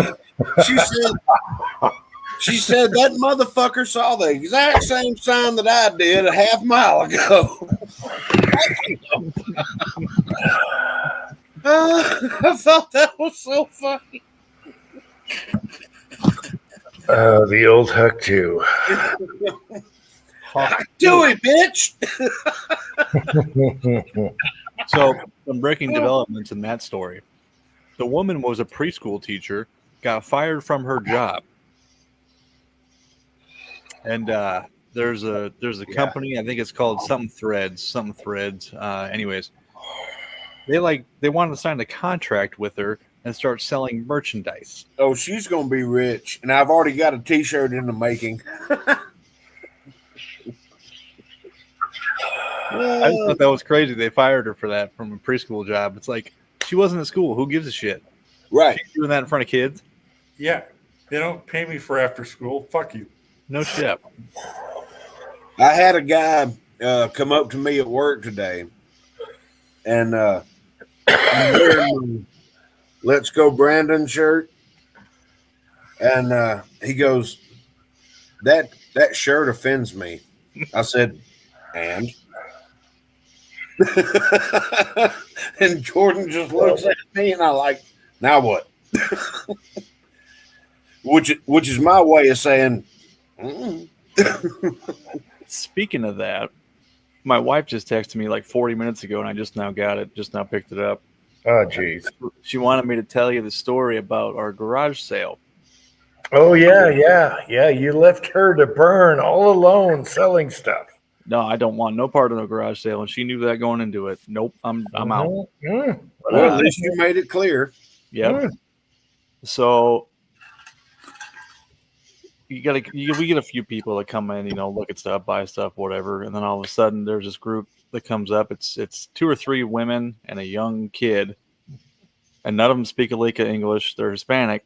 S8: said that motherfucker saw the exact same sign that I did a half mile ago. I thought that was so funny.
S1: The old Huck too.
S8: Do it, bitch.
S7: So, some breaking developments in that story. The woman was a preschool teacher, got fired from her job, and there's a company, I think it's called something Threads. Anyways, they wanted to sign a contract with her and start selling merchandise.
S8: Oh, she's gonna be rich, and I've already got a T-shirt in the making.
S7: I just thought that was crazy. They fired her for that from a preschool job. It's like she wasn't at school. Who gives a shit?
S8: Right.
S7: She's doing that in front of kids?
S5: Yeah. They don't pay me for after school. Fuck you.
S7: No shit.
S8: I had a guy come up to me at work today, and I'm wearing my Let's Go Brandon shirt, and he goes, that shirt offends me. I said, and? And Jordan just looks at me, and I like, now what? which is my way of saying,
S7: Speaking of that, my wife just texted me like 40 minutes ago, and I just now picked it up.
S1: Oh, geez.
S7: She wanted me to tell you the story about our garage sale.
S1: Oh, yeah. You left her to burn all alone selling stuff.
S7: No, I don't want no part of the garage sale, and she knew that going into it. Nope, I'm out.
S1: Mm-hmm.
S8: Well, at least you made it clear.
S7: Yep. So we get a few people that come in, look at stuff, buy stuff, whatever, and then all of a sudden there's this group that comes up. It's 2 or 3 women and a young kid, and none of them speak a lick of English. They're Hispanic,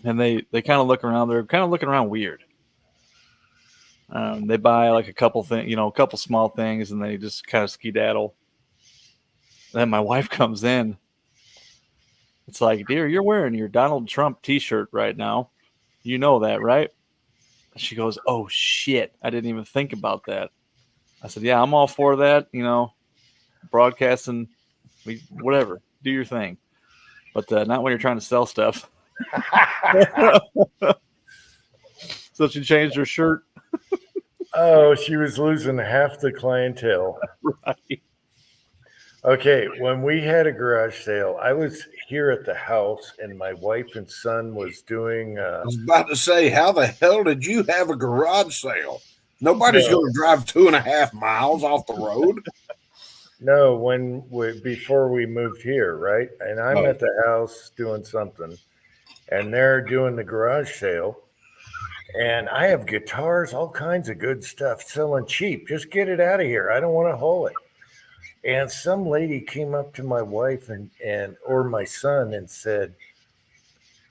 S7: and they kind of look around. They're kind of looking around weird. They buy like a couple things, a couple small things, and they just kind of skedaddle. Then my wife comes in. It's like, dear, you're wearing your Donald Trump T-shirt right now. You know that, right? She goes, oh, shit. I didn't even think about that. I said, yeah, I'm all for that. Broadcasting, whatever. Do your thing. But not when you're trying to sell stuff. So she changed her shirt.
S1: Oh, she was losing half the clientele.
S7: Right.
S1: Okay, when we had a garage sale, I was here at the house, and my wife and son was doing.
S8: I was about to say, how the hell did you have a garage sale? Nobody's going to drive 2.5 miles off the road.
S1: No, before we moved here, right? And I'm at the house doing something, and they're doing the garage sale. And I have guitars, all kinds of good stuff, selling cheap. Just get it out of here. I don't want to haul it. And some lady came up to my wife or my son and said,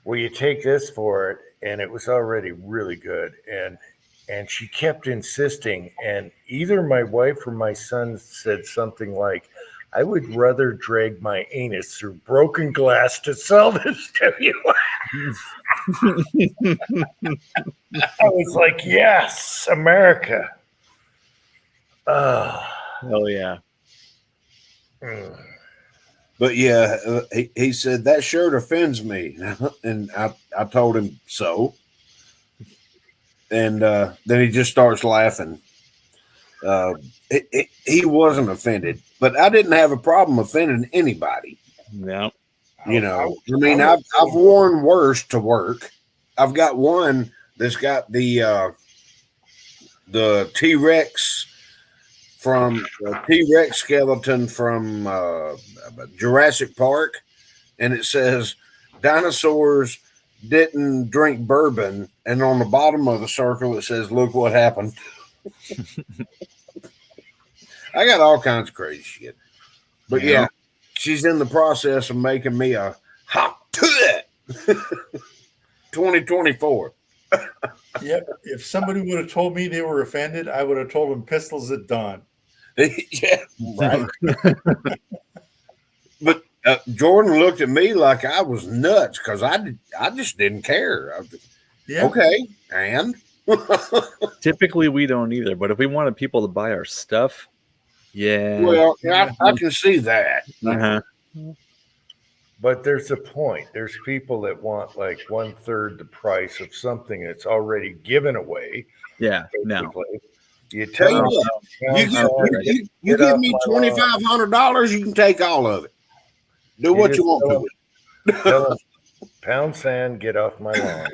S1: will you take this for it? And it was already really good. And she kept insisting. And either my wife or my son said something like, I would rather drag my anus through broken glass to sell this to you. I was like, yes, America.
S7: Oh yeah.
S8: But yeah, he said that shirt offends me, and I told him so. And then he just starts laughing. He wasn't offended, but I didn't have a problem offending anybody.
S7: No.
S8: I mean, I've worn worse to work. I've got one that's got the T-Rex skeleton from Jurassic Park, and it says dinosaurs didn't drink bourbon, and on the bottom of the circle it says, look what happened. I got all kinds of crazy shit. But yeah, she's in the process of making me a hot 2024.
S5: Yep. If somebody would have told me they were offended, I would have told them pistols at dawn.
S8: Yeah, right. But Jordan looked at me like I was nuts because I just didn't care.
S5: Yeah.
S8: Okay, and
S7: Typically we don't either, but if we wanted people to buy our stuff, yeah.
S8: well, I can see that.
S7: Uh-huh.
S1: But there's a point. There's people that want like 1/3 the price of something that's already given away.
S7: Yeah, no.
S1: Basically. You
S8: Tell
S1: tell
S8: you
S1: them,
S8: what, you give, you
S1: get
S8: give
S1: off
S8: me
S1: my lawn.
S8: $2,500, you can take all of it. Do
S1: You
S8: what
S1: just
S8: you want
S1: tell
S8: to
S1: them-
S8: it.
S1: Tell them, pound sand, get off my lawn.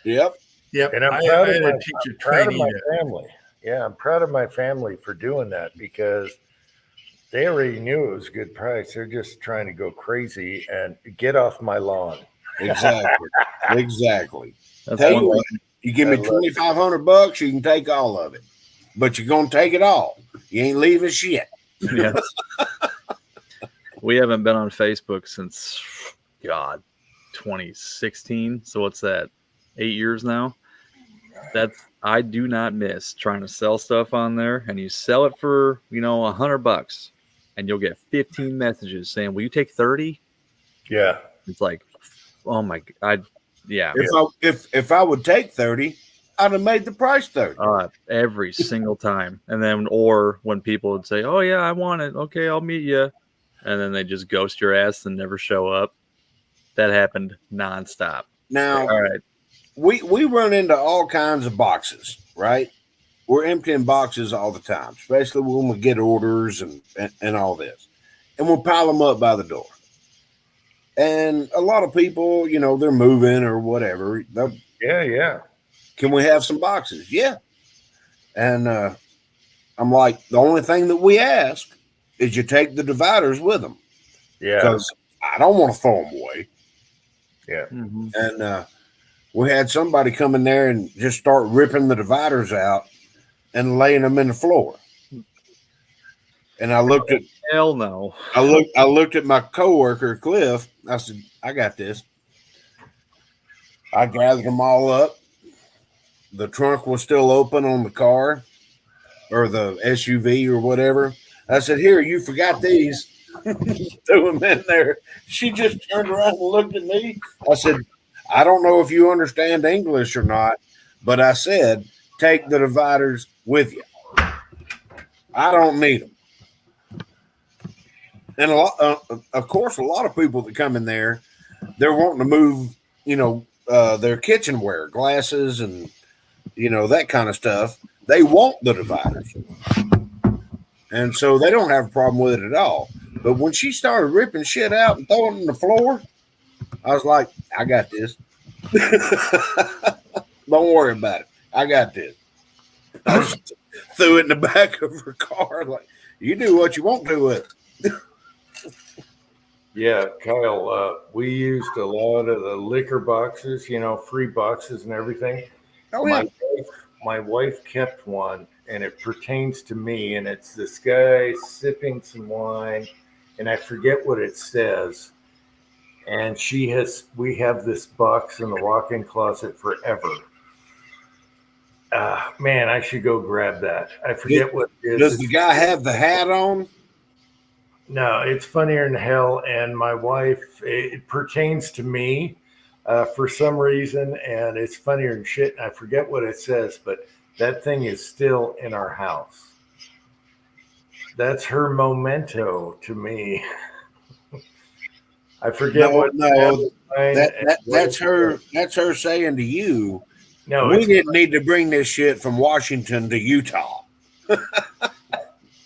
S8: Yep.
S5: Yep.
S1: And I'm
S5: I
S1: proud
S5: had
S1: of
S5: a
S1: my,
S5: teacher
S1: I'm proud of
S5: trainee
S1: my
S5: that.
S1: family. Yeah, I'm proud of my family for doing that because they already knew it was a good price. They're just trying to go crazy and get off my lawn.
S8: Exactly. Exactly.
S7: That's
S8: Tell
S7: one
S8: you
S7: thing.
S8: what, you give me
S1: I love it.
S8: $2,500, you can take all of it. But you're gonna take it all. You ain't leaving shit.
S7: Yeah. We haven't been on Facebook since God 2016. So what's that? 8 years now. I do not miss trying to sell stuff on there, and you sell it for $100, and you'll get 15 messages saying, "Will you take 30?"
S1: Yeah.
S7: It's like, oh my God, yeah.
S8: If I would take 30, I'd have made the price 30.
S7: Every single time. And then, or when people would say, "Oh yeah, I want it. Okay, I'll meet you," and then they just ghost your ass and never show up. That happened nonstop.
S8: Now,
S7: All right.
S8: we run into all kinds of boxes, right? We're emptying boxes all the time, especially when we get orders and all this. And we'll pile them up by the door. And a lot of people, they're moving or whatever.
S1: Yeah.
S8: Can we have some boxes? Yeah. And I'm like, the only thing that we ask is you take the dividers with them.
S1: Yeah.
S8: Because I don't want to throw them away.
S1: Yeah.
S7: Mhm.
S8: And we had somebody come in there and just start ripping the dividers out and laying them in the floor. And I looked at
S7: Hell no.
S8: I looked at my coworker Cliff. I said, "I got this." I gathered them all up. The trunk was still open on the car or the SUV or whatever. I said, "Here, you forgot these." Threw them in there. She just turned around and looked at me. I said, "I don't know if you understand English or not, but I said, take the dividers with you. I don't need them." And of course, a lot of people that come in there, they're wanting to move, their kitchenware, glasses, and that kind of stuff. They want the dividers, and so they don't have a problem with it at all. But when she started ripping shit out and throwing it on the floor, I was like, "I got this. Don't worry about it. I got this." I just threw it in the back of her car. Like, you do what you want to with it.
S1: Yeah, Kyle, we used a lot of the liquor boxes, free boxes and everything.
S8: Oh, yeah.
S1: My wife kept one, and it pertains to me, and it's this guy sipping some wine, and I forget what it says. And we have this box in the walk-in closet forever. Man, I should go grab that. I forget what it is.
S8: Does the guy have the hat on?
S1: No, it's funnier than hell. And my wife, it pertains to me for some reason, and it's funnier than shit. I forget what it says, but that thing is still in our house. That's her memento to me. I forget
S8: That's her. That's her saying to you,
S1: No,
S8: we didn't need to bring this shit from Washington to Utah.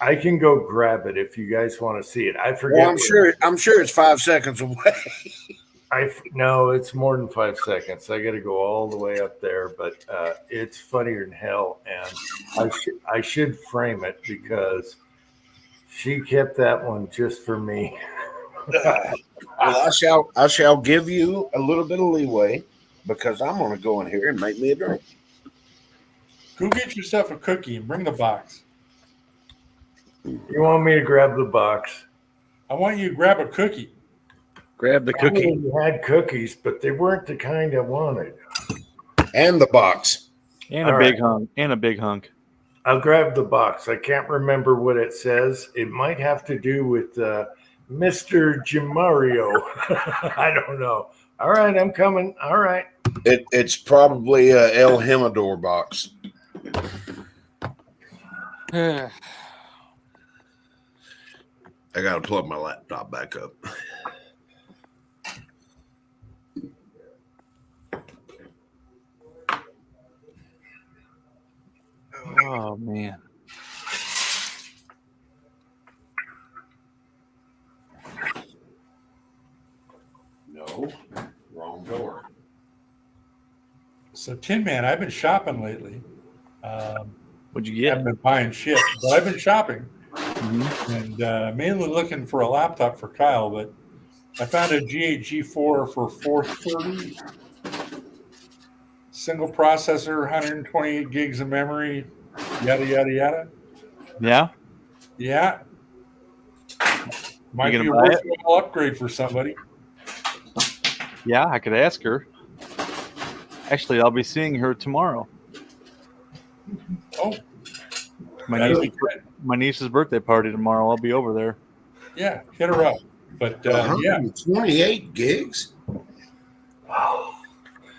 S1: I can go grab it if you guys want to see it. I forget.
S8: Well, I'm sure it's 5 seconds away.
S1: No, it's more than 5 seconds. I got to go all the way up there, but it's funnier than hell, and I should frame it because she kept that one just for me.
S8: Well, I shall give you a little bit of leeway because I'm going to go in here and make me a drink.
S5: Go get yourself a cookie and bring the box.
S1: You want me to grab the box?
S5: I want you to grab a cookie.
S7: Grab the cookie.
S1: I had cookies, but they weren't the kind I wanted.
S8: And the box.
S7: And a big hunk. And a big hunk.
S1: I'll grab the box. I can't remember what it says. It might have to do with Mr. Jimario. I don't know. All right, I'm coming. All right.
S8: It's probably a El Jimador box. I got to plug my laptop back up.
S7: Oh man.
S8: No, wrong door.
S5: So, Tin Man, I've been shopping lately.
S7: What'd you
S5: Haven't
S7: get?
S5: been buying shit, but I've been shopping
S7: Mhm.
S5: and mainly looking for a laptop for Kyle. But I found a G8 G4 for 430, single processor, 128 gigs of memory, yada yada yada.
S7: Yeah.
S5: Yeah, might
S7: gonna
S5: be a
S7: buy it?
S5: worthwhile upgrade for somebody.
S7: Yeah, I could ask her. Actually, I'll be seeing her tomorrow.
S5: Oh,
S7: My
S5: that'd
S7: niece,
S5: be good.
S7: my niece's birthday party tomorrow. I'll be over there.
S5: Yeah, hit her up. But yeah,
S8: 128 gigs.
S5: yeah,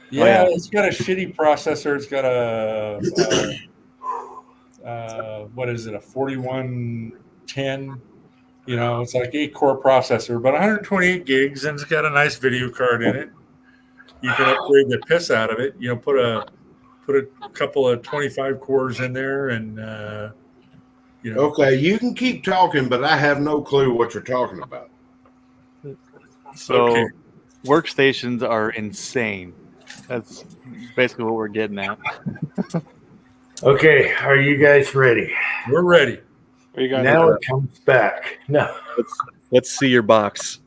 S7: yeah.
S5: it's got a shitty processor. It's got what is it? A 4110. You know, it's like 8-core processor, but 128 gigs, and it's got a nice video card in it. You can upgrade the piss out of it. You know, put a couple of 25 cores in there, and you know.
S8: Okay, you can keep talking, but I have no clue what you're talking about.
S7: So
S5: Okay.
S7: workstations are insane. That's basically what we're getting at.
S1: Okay, are you guys ready?
S5: We're ready.
S3: What you got
S1: Now
S3: there?
S1: it comes back. No.
S7: Let's see your box.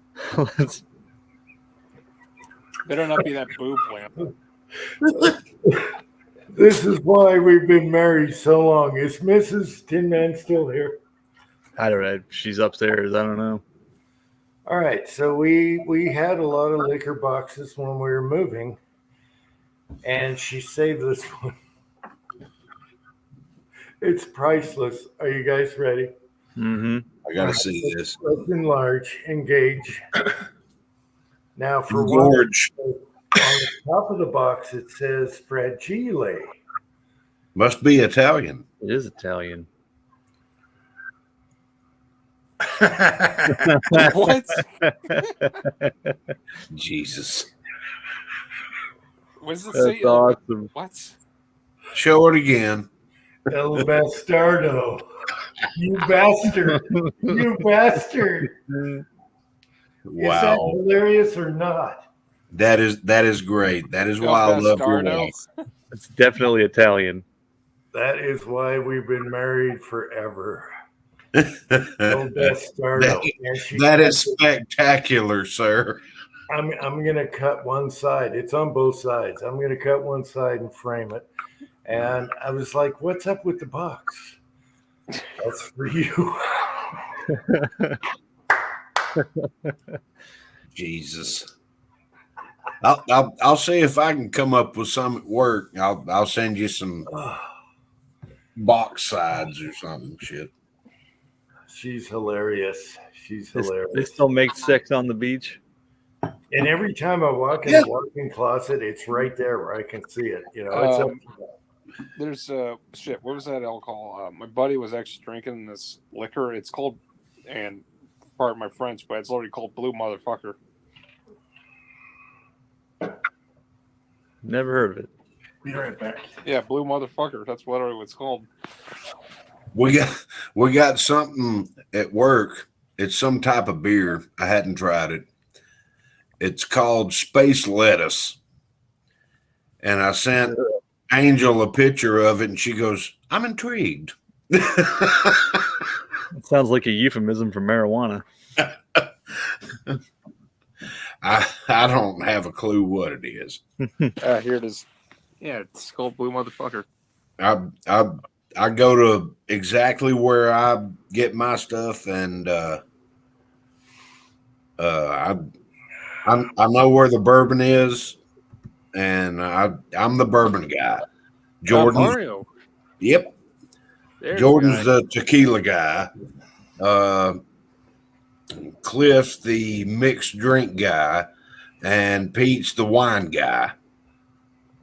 S3: Better not be that boob lamp.
S1: This is why we've been married so long. Is Mrs. Tin Man still here?
S7: I don't know. She's upstairs. I don't know.
S1: All right, so we had a lot of liquor boxes when we were moving, and she saved this one. It's priceless. Are you guys ready?
S7: Mm-hmm.
S8: I gotta see this.
S1: Let's enlarge, engage. Now, for one,
S8: Gorge
S1: on the top of the box, it says Fragile.
S8: must be Italian.
S7: It is Italian.
S3: What?
S8: Jesus,
S3: What does it
S7: That's
S3: say?
S7: awesome.
S3: What?
S8: show it again.
S1: El Bastardo. You bastard. You bastard. Is that
S8: Wow,
S1: hilarious or not?
S8: that is great. That is
S3: El
S8: why I love your
S3: Bastardo?
S8: wife.
S7: It's definitely Italian.
S1: That is why we've been married forever. El Bastardo. And she
S8: That is
S1: said,
S8: spectacular, sir.
S1: I'm gonna cut one side. It's on both sides. I'm gonna cut one side and frame it. And I was like, "What's up with the box?" That's for you.
S8: Jesus. I'll see if I can come up with some at work. I'll send you some box sides or something. Shit.
S1: She's hilarious. She's
S7: They
S1: hilarious.
S7: still make sex on the beach.
S1: And every time I walk in
S8: Yeah.
S1: the walk-in closet, it's right there where I can see it. You know, it's up.
S3: There's shit. What was that alcohol? My buddy was actually drinking this liquor. It's called, and pardon my French, but it's literally called Blue Motherfucker.
S7: Never heard of it.
S1: Be right back.
S3: Yeah, Blue Motherfucker. That's literally what it's called.
S8: We got something at work. It's some type of beer. I hadn't tried it. It's called Space Lettuce. And I sent Angel a picture of it, and she goes, "I'm intrigued."
S7: It sounds like a euphemism for marijuana.
S8: I don't have a clue what it is.
S3: Here it is. Yeah, it's called Blue Motherfucker.
S8: I go to exactly where I get my stuff, and I know where the bourbon is, and I'm the bourbon guy. Jordan,
S3: Mario.
S8: yep.
S3: There's
S8: Jordan's
S3: the
S8: the tequila guy. Cliff's the mixed drink guy, and Pete's the wine guy.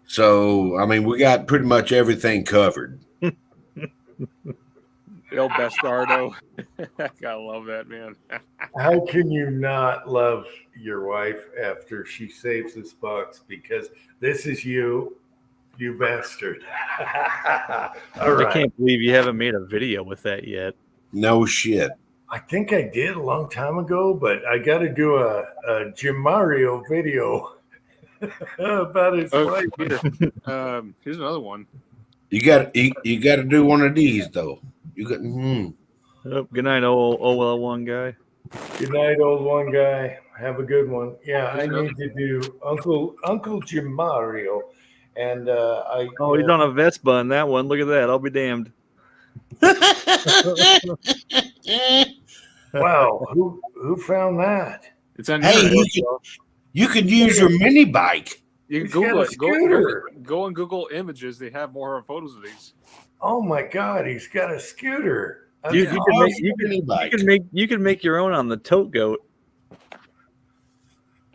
S8: So, I mean, we got pretty much everything covered.
S3: El Bastardo. Gotta love that, man.
S1: How can you not love your wife after she saves this box? Because this is you. You bastard. All
S7: I
S1: right.
S7: can't believe you haven't made a video with that yet.
S8: No shit.
S1: I think I did a long time ago, but I got to do a Jim Mario video about his
S3: Oh,
S1: life.
S3: here's another one.
S8: You got to do one of these though. You got.
S7: Oh, good night, OL1 guy.
S1: Good night, old one guy. Have a good one. Yeah, I
S3: There's another-
S1: need to do Uncle Jim Mario, and
S7: Oh, he's on a Vespa in that one. Look at that. I'll be damned.
S1: Wow, who found that?
S3: It's on
S8: Hey,
S3: here.
S8: you could use your mini bike.
S3: You
S1: he's
S3: can Google
S1: got a
S3: it.
S1: scooter.
S3: Go on Google Images. They have more photos of these.
S1: Oh my God, he's got a scooter.
S7: You
S1: That's
S7: can make
S1: awesome.
S7: you can make your own on the tote goat.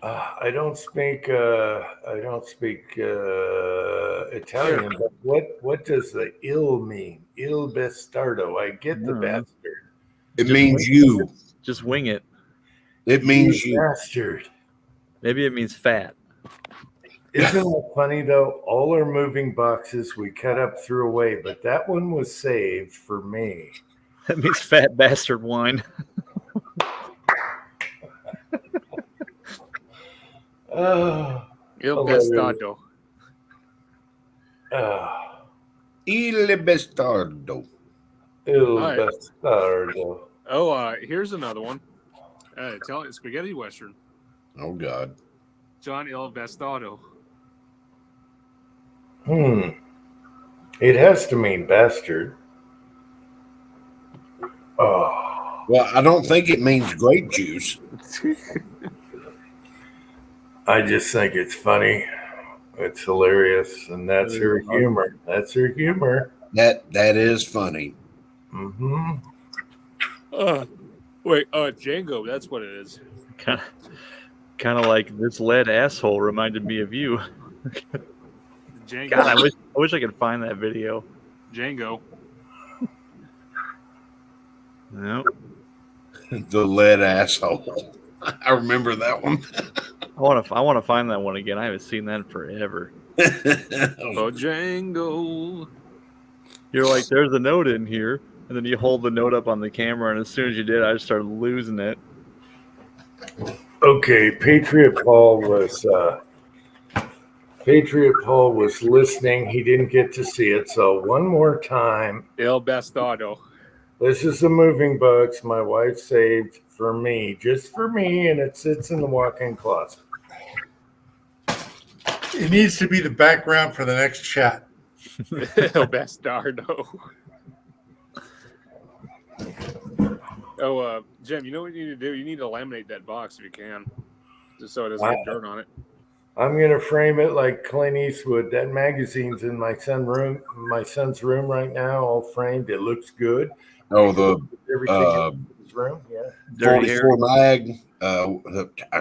S1: I don't speak Italian, but what does the "il" mean? Il bastardo. I get the
S7: Hmm.
S1: bastard.
S8: It means you.
S7: Just wing it.
S8: It means you.
S1: Bastard.
S7: Maybe it means fat.
S1: Isn't it funny though? All our moving boxes we cut up, threw away, but that one was saved for me.
S7: That means fat bastard wine.
S1: Oh,
S3: Il
S1: Hilarious.
S3: Bastardo.
S8: Il bastardo.
S1: Il
S3: Right.
S1: bastardo.
S3: Oh, here's another one. Italian spaghetti western.
S8: Oh God.
S3: John Il Bastardo.
S1: It has to mean bastard. Oh,
S8: Well, I don't think it means grape juice.
S1: I just think it's funny. It's hilarious, and that's her humor. That's her humor.
S8: That is funny.
S1: Mm-hmm.
S3: Wait, Django. That's what it is.
S7: Kind of like this lead asshole reminded me of you.
S3: Django.
S7: God, I wish I could find that video.
S3: Django.
S7: Nope.
S8: The lead asshole. I remember that one.
S7: I want to find that one again. I haven't seen that in forever.
S3: Oh, Django.
S7: You're like, there's a note in here, and then you hold the note up on the camera, and as soon as you did, I just started losing it.
S1: Okay, Patriot Paul was listening. He didn't get to see it, so one more time.
S3: Il Bastardo.
S1: This is the moving box my wife saved for me, just for me, and it sits in the walk-in closet.
S5: It needs to be the background for the next chat.
S3: Il Bastardo. Oh, Jim, you know what you need to do? You need to laminate that box if you can, just so it doesn't get dirt on it.
S1: I'm gonna frame it like Clint Eastwood. That magazine's in my son's room right now, all framed. It looks good.
S8: Oh, the
S1: Everything in his room, yeah.
S7: Dirty
S8: 44 mag.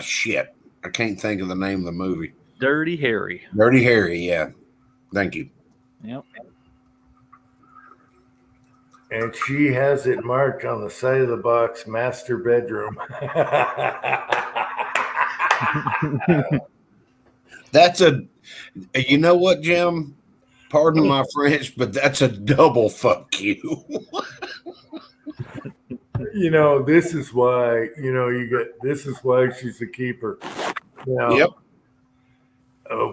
S8: Shit. I can't think of the name of the movie.
S7: Dirty Harry.
S8: Dirty Harry. Yeah. Thank you.
S7: Yep.
S1: And she has it marked on the side of the box, master bedroom.
S8: That's you know what, Jim? Pardon my French, but that's a double fuck you.
S1: This is why, this is why she's a keeper.
S8: Yep.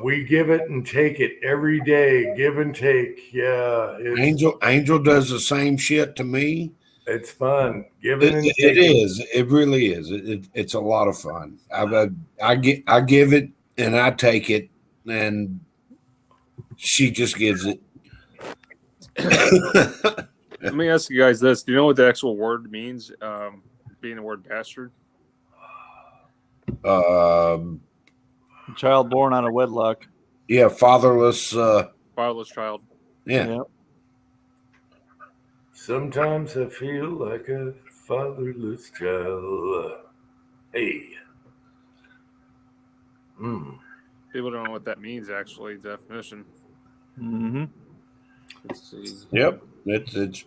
S1: We give it and take it every day, give and take. Yeah.
S8: Angel does the same shit to me.
S1: It's fun. Giving and
S8: It
S1: taking.
S8: is. It really is. It's a lot of fun. I give it and I take it, and she just gives it.
S3: Let me ask you guys this: do you know what the actual word means? Being the word bastard.
S7: Child born out of wedlock.
S8: Yeah, fatherless.
S3: Fatherless child.
S8: Yeah.
S7: Yep.
S1: Sometimes I feel like a fatherless child. Hey.
S3: People don't know what that means. Actually, definition.
S7: Mm-hmm.
S3: Let's see.
S8: Yep. It's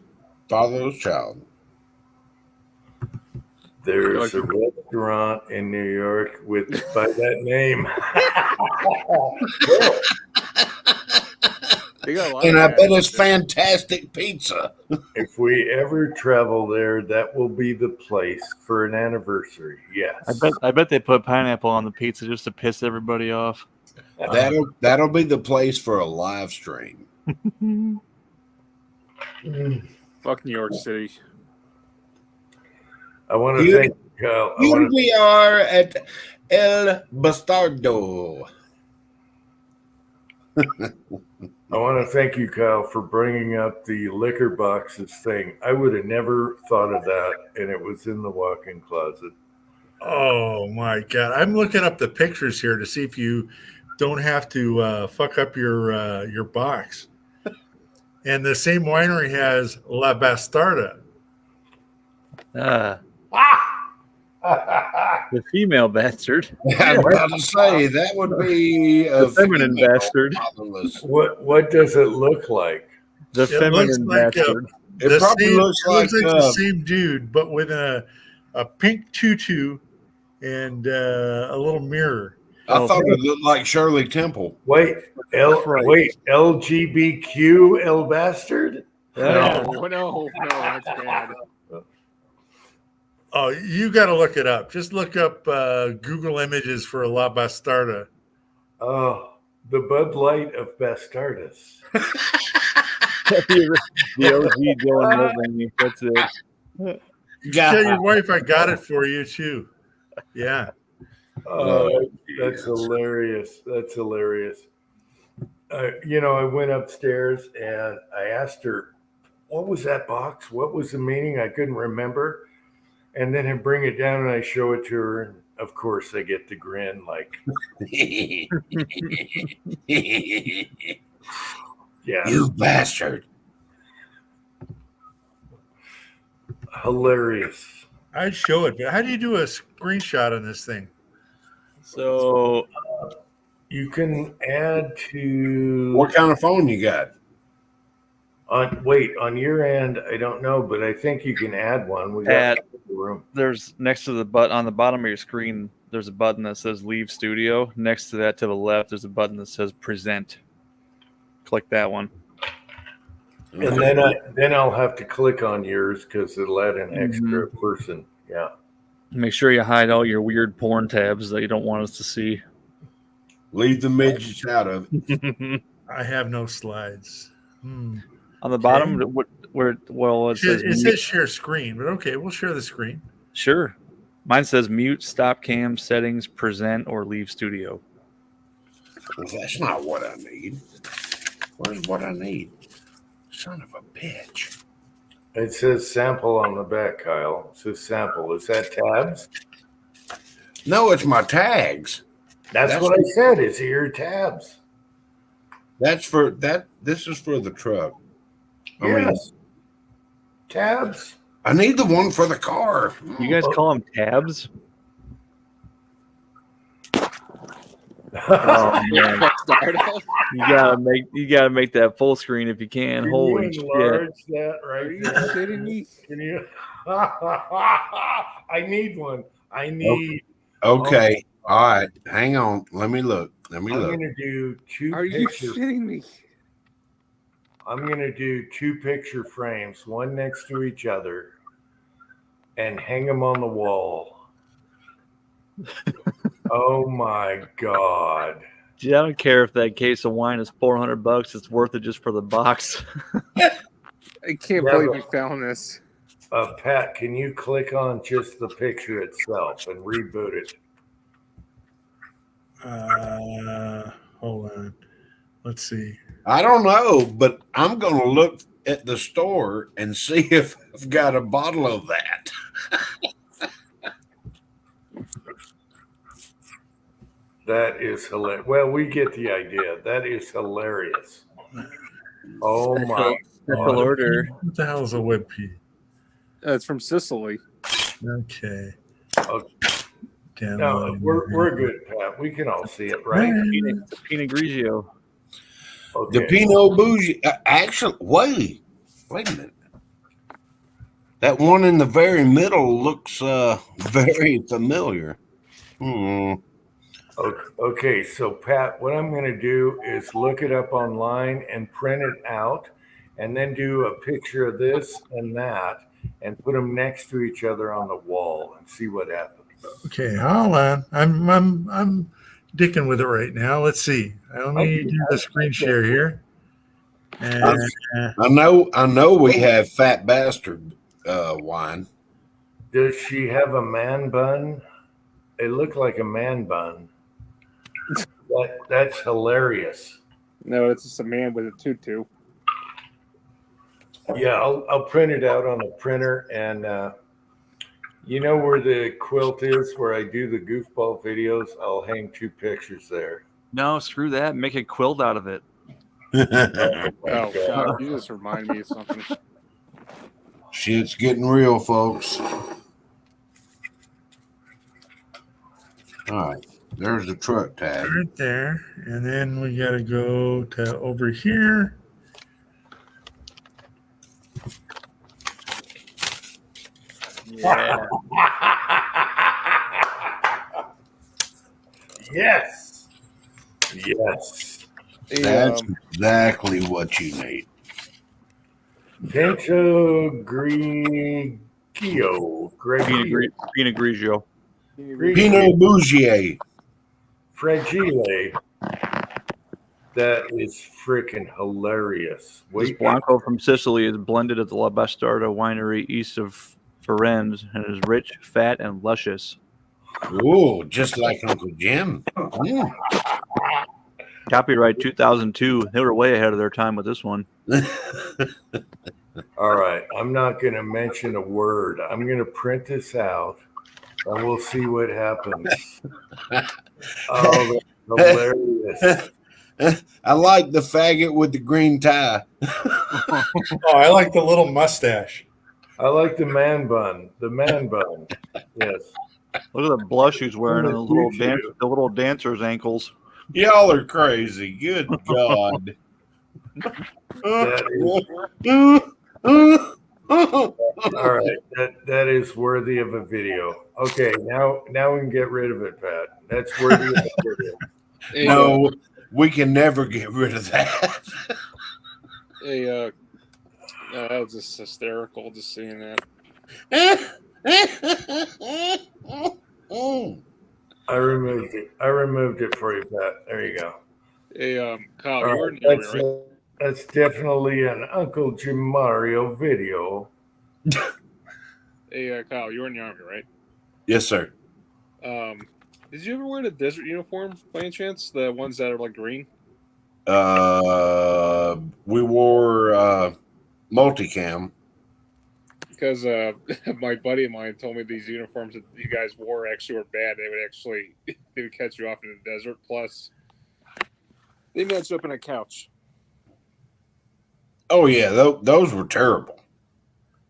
S8: fatherless child.
S1: There's a restaurant in New York by that name.
S3: They got a lot
S8: And
S3: of
S8: I bet
S3: guys
S8: it's
S3: that-
S8: fantastic pizza.
S1: If we ever travel there, that will be the place for an anniversary. Yes.
S7: I bet they put pineapple on the pizza just to piss everybody off.
S8: That'll be the place for a live stream.
S3: Fuck New York City.
S1: I want to
S8: Here-
S1: thank Kyle.
S8: Here we are at El Bastardo.
S1: I want to thank you, Kyle, for bringing up the liquor boxes thing. I would have never thought of that, and it was in the walk-in closet.
S5: Oh my God! I'm looking up the pictures here to see if you don't have to fuck up your box. And the same winery has La Bastarda.
S7: The female bastard.
S8: I was about to say that would be a
S7: The feminine
S8: female
S7: bastard.
S8: fatherless.
S1: What does it look like?
S7: The
S5: It
S7: feminine
S5: looks like
S7: bastard.
S8: It probably looks like
S5: the same dude, but with a pink tutu and a little mirror.
S8: I thought it looked like Shirley Temple.
S1: Wait, LGBTQ, L bastard?
S3: No, that's bad.
S5: Oh, you got to look it up. Just look up Google Images for La Bastarda.
S1: Oh, the Bud Light of Bastardas.
S7: The OG Dylan Mulvaney. That's it.
S5: Tell your wife I got it for you too. Yeah.
S1: Oh, that's hilarious. That's hilarious. I went upstairs and I asked her, what was that box? What was the meaning? I couldn't remember. And then I bring it down and I show it to her. And of course, I get the grin like, yeah,
S8: You bastard.
S1: hilarious.
S5: I'd show it, but how do you do a screenshot on this thing?
S7: So
S1: You can add to
S8: What kind of phone you got?
S1: on your end, I don't know, but I think you can add one. We got the room.
S7: there's next to the button on the bottom of your screen, there's a button that says Leave Studio. Next to that, to the left, there's a button that says Present. Click that one.
S1: And then I'll have to click on yours because it'll add an extra person. Yeah.
S7: Make sure you hide all your weird porn tabs that you don't want us to see.
S8: Leave the midgets out of it.
S5: I have no slides.
S7: On the bottom, it says
S5: It says share screen, but okay, we'll share the screen.
S7: sure. Mine says mute, stop cam, settings, present, or leave studio.
S8: Well, that's not what I need. Where's what I need? Son of a bitch.
S1: It says sample on the back, Kyle. It says sample. Is that tabs?
S8: No, it's my tags.
S1: That's what I said. Is it your tabs?
S8: That's for that. This is for the truck. I mean,
S1: Yes. Tabs.
S8: I need the one for the car.
S7: You guys call them tabs?
S3: Oh,
S7: man. You gotta make that full screen if you can. Holy shit!
S1: enlarge that right
S3: Are you
S1: there?
S3: kidding me?
S1: Can you? I need one. I need.
S8: Okay. All right. Hang on. Let me look.
S1: I'm gonna do two.
S3: Are you
S1: picture-
S3: shitting me?
S1: I'm gonna do two picture frames, one next to each other, and hang them on the wall. Oh my god!
S7: Gee, I don't care if that case of wine is $400. It's worth it just for the box.
S3: I can't believe we found this.
S1: Pat, can you click on just the picture itself and reboot it?
S5: Hold on. Let's see.
S8: I don't know, but I'm going to look at the store and see if I've got a bottle of that.
S1: That is hilarious. Well, we get the idea. That is hilarious. Oh my
S7: Special
S1: god!
S7: order.
S5: What the hell is a WebP?
S3: It's from Sicily.
S5: Okay.
S1: Okay. No,
S5: Download.
S1: we're good, Pat. We can all see it, right?
S7: Pinot Grigio.
S1: Okay.
S8: The Pinot Bougie. Actually, wait a minute. That one in the very middle looks very familiar.
S1: Okay, so Pat, what I'm going to do is look it up online and print it out, and then do a picture of this and that, and put them next to each other on the wall and see what happens.
S5: Okay, hold on. I'm dicking with it right now. Let's see. Let me do the screen share here. And
S8: I know we have Fat Bastard wine.
S1: Does she have a man bun? It looked like a man bun. That's hilarious.
S3: No, it's just a man with a tutu.
S1: Yeah, I'll print it out on the printer, and you know where the quilt is where I do the goofball videos? I'll hang 2 pictures there.
S7: No, screw that. Make a quilt out of it.
S3: Oh God, you just remind me of something.
S8: Shit's getting real, folks. All right, there's the truck tag.
S5: right there. And then we got to go to over here.
S7: Yeah.
S1: Yes. Yes.
S8: That's exactly what you need.
S1: Pinto Grigio.
S7: Pinot Grigio.
S8: Pinot Bougier.
S1: Fragile. That is freaking hilarious.
S7: This Blanco from Sicily is blended at the La Bastarda winery east of Firenze and is rich, fat, and luscious.
S8: Ooh, just like Uncle Jim. Mm.
S7: Copyright 2002. They were way ahead of their time with this one.
S1: All right. I'm not going to mention a word. I'm going to print this out and we'll see what happens. Oh, that's hilarious.
S8: I like the faggot with the green tie.
S5: Oh, I like the little mustache.
S1: I like the man bun. The man bun. Yes.
S7: Look at the blush he's wearing on the little dancer's ankles.
S8: Y'all are crazy. Good God.
S1: All right. That is worthy of a video. Okay, now we can get rid of it, Pat. That's worthy of a video.
S8: No, we can never get rid of that.
S3: Hey, that was just hysterical just seeing that.
S1: I removed it for you, Pat. There you go.
S3: Hey, Kyle,
S1: All
S3: you're in
S1: right,
S3: the Army, right?
S1: that's definitely an Uncle Jim Mario video.
S3: Hey, Kyle, you're in the Army, right?
S8: Yes, sir.
S3: Did you ever wear the desert uniform by any chance? The ones that are like green?
S8: We wore multicam.
S3: Because my buddy of mine told me these uniforms that you guys wore actually were bad. They would catch you off in the desert. Plus, they match up in a couch.
S8: Oh yeah, those were terrible.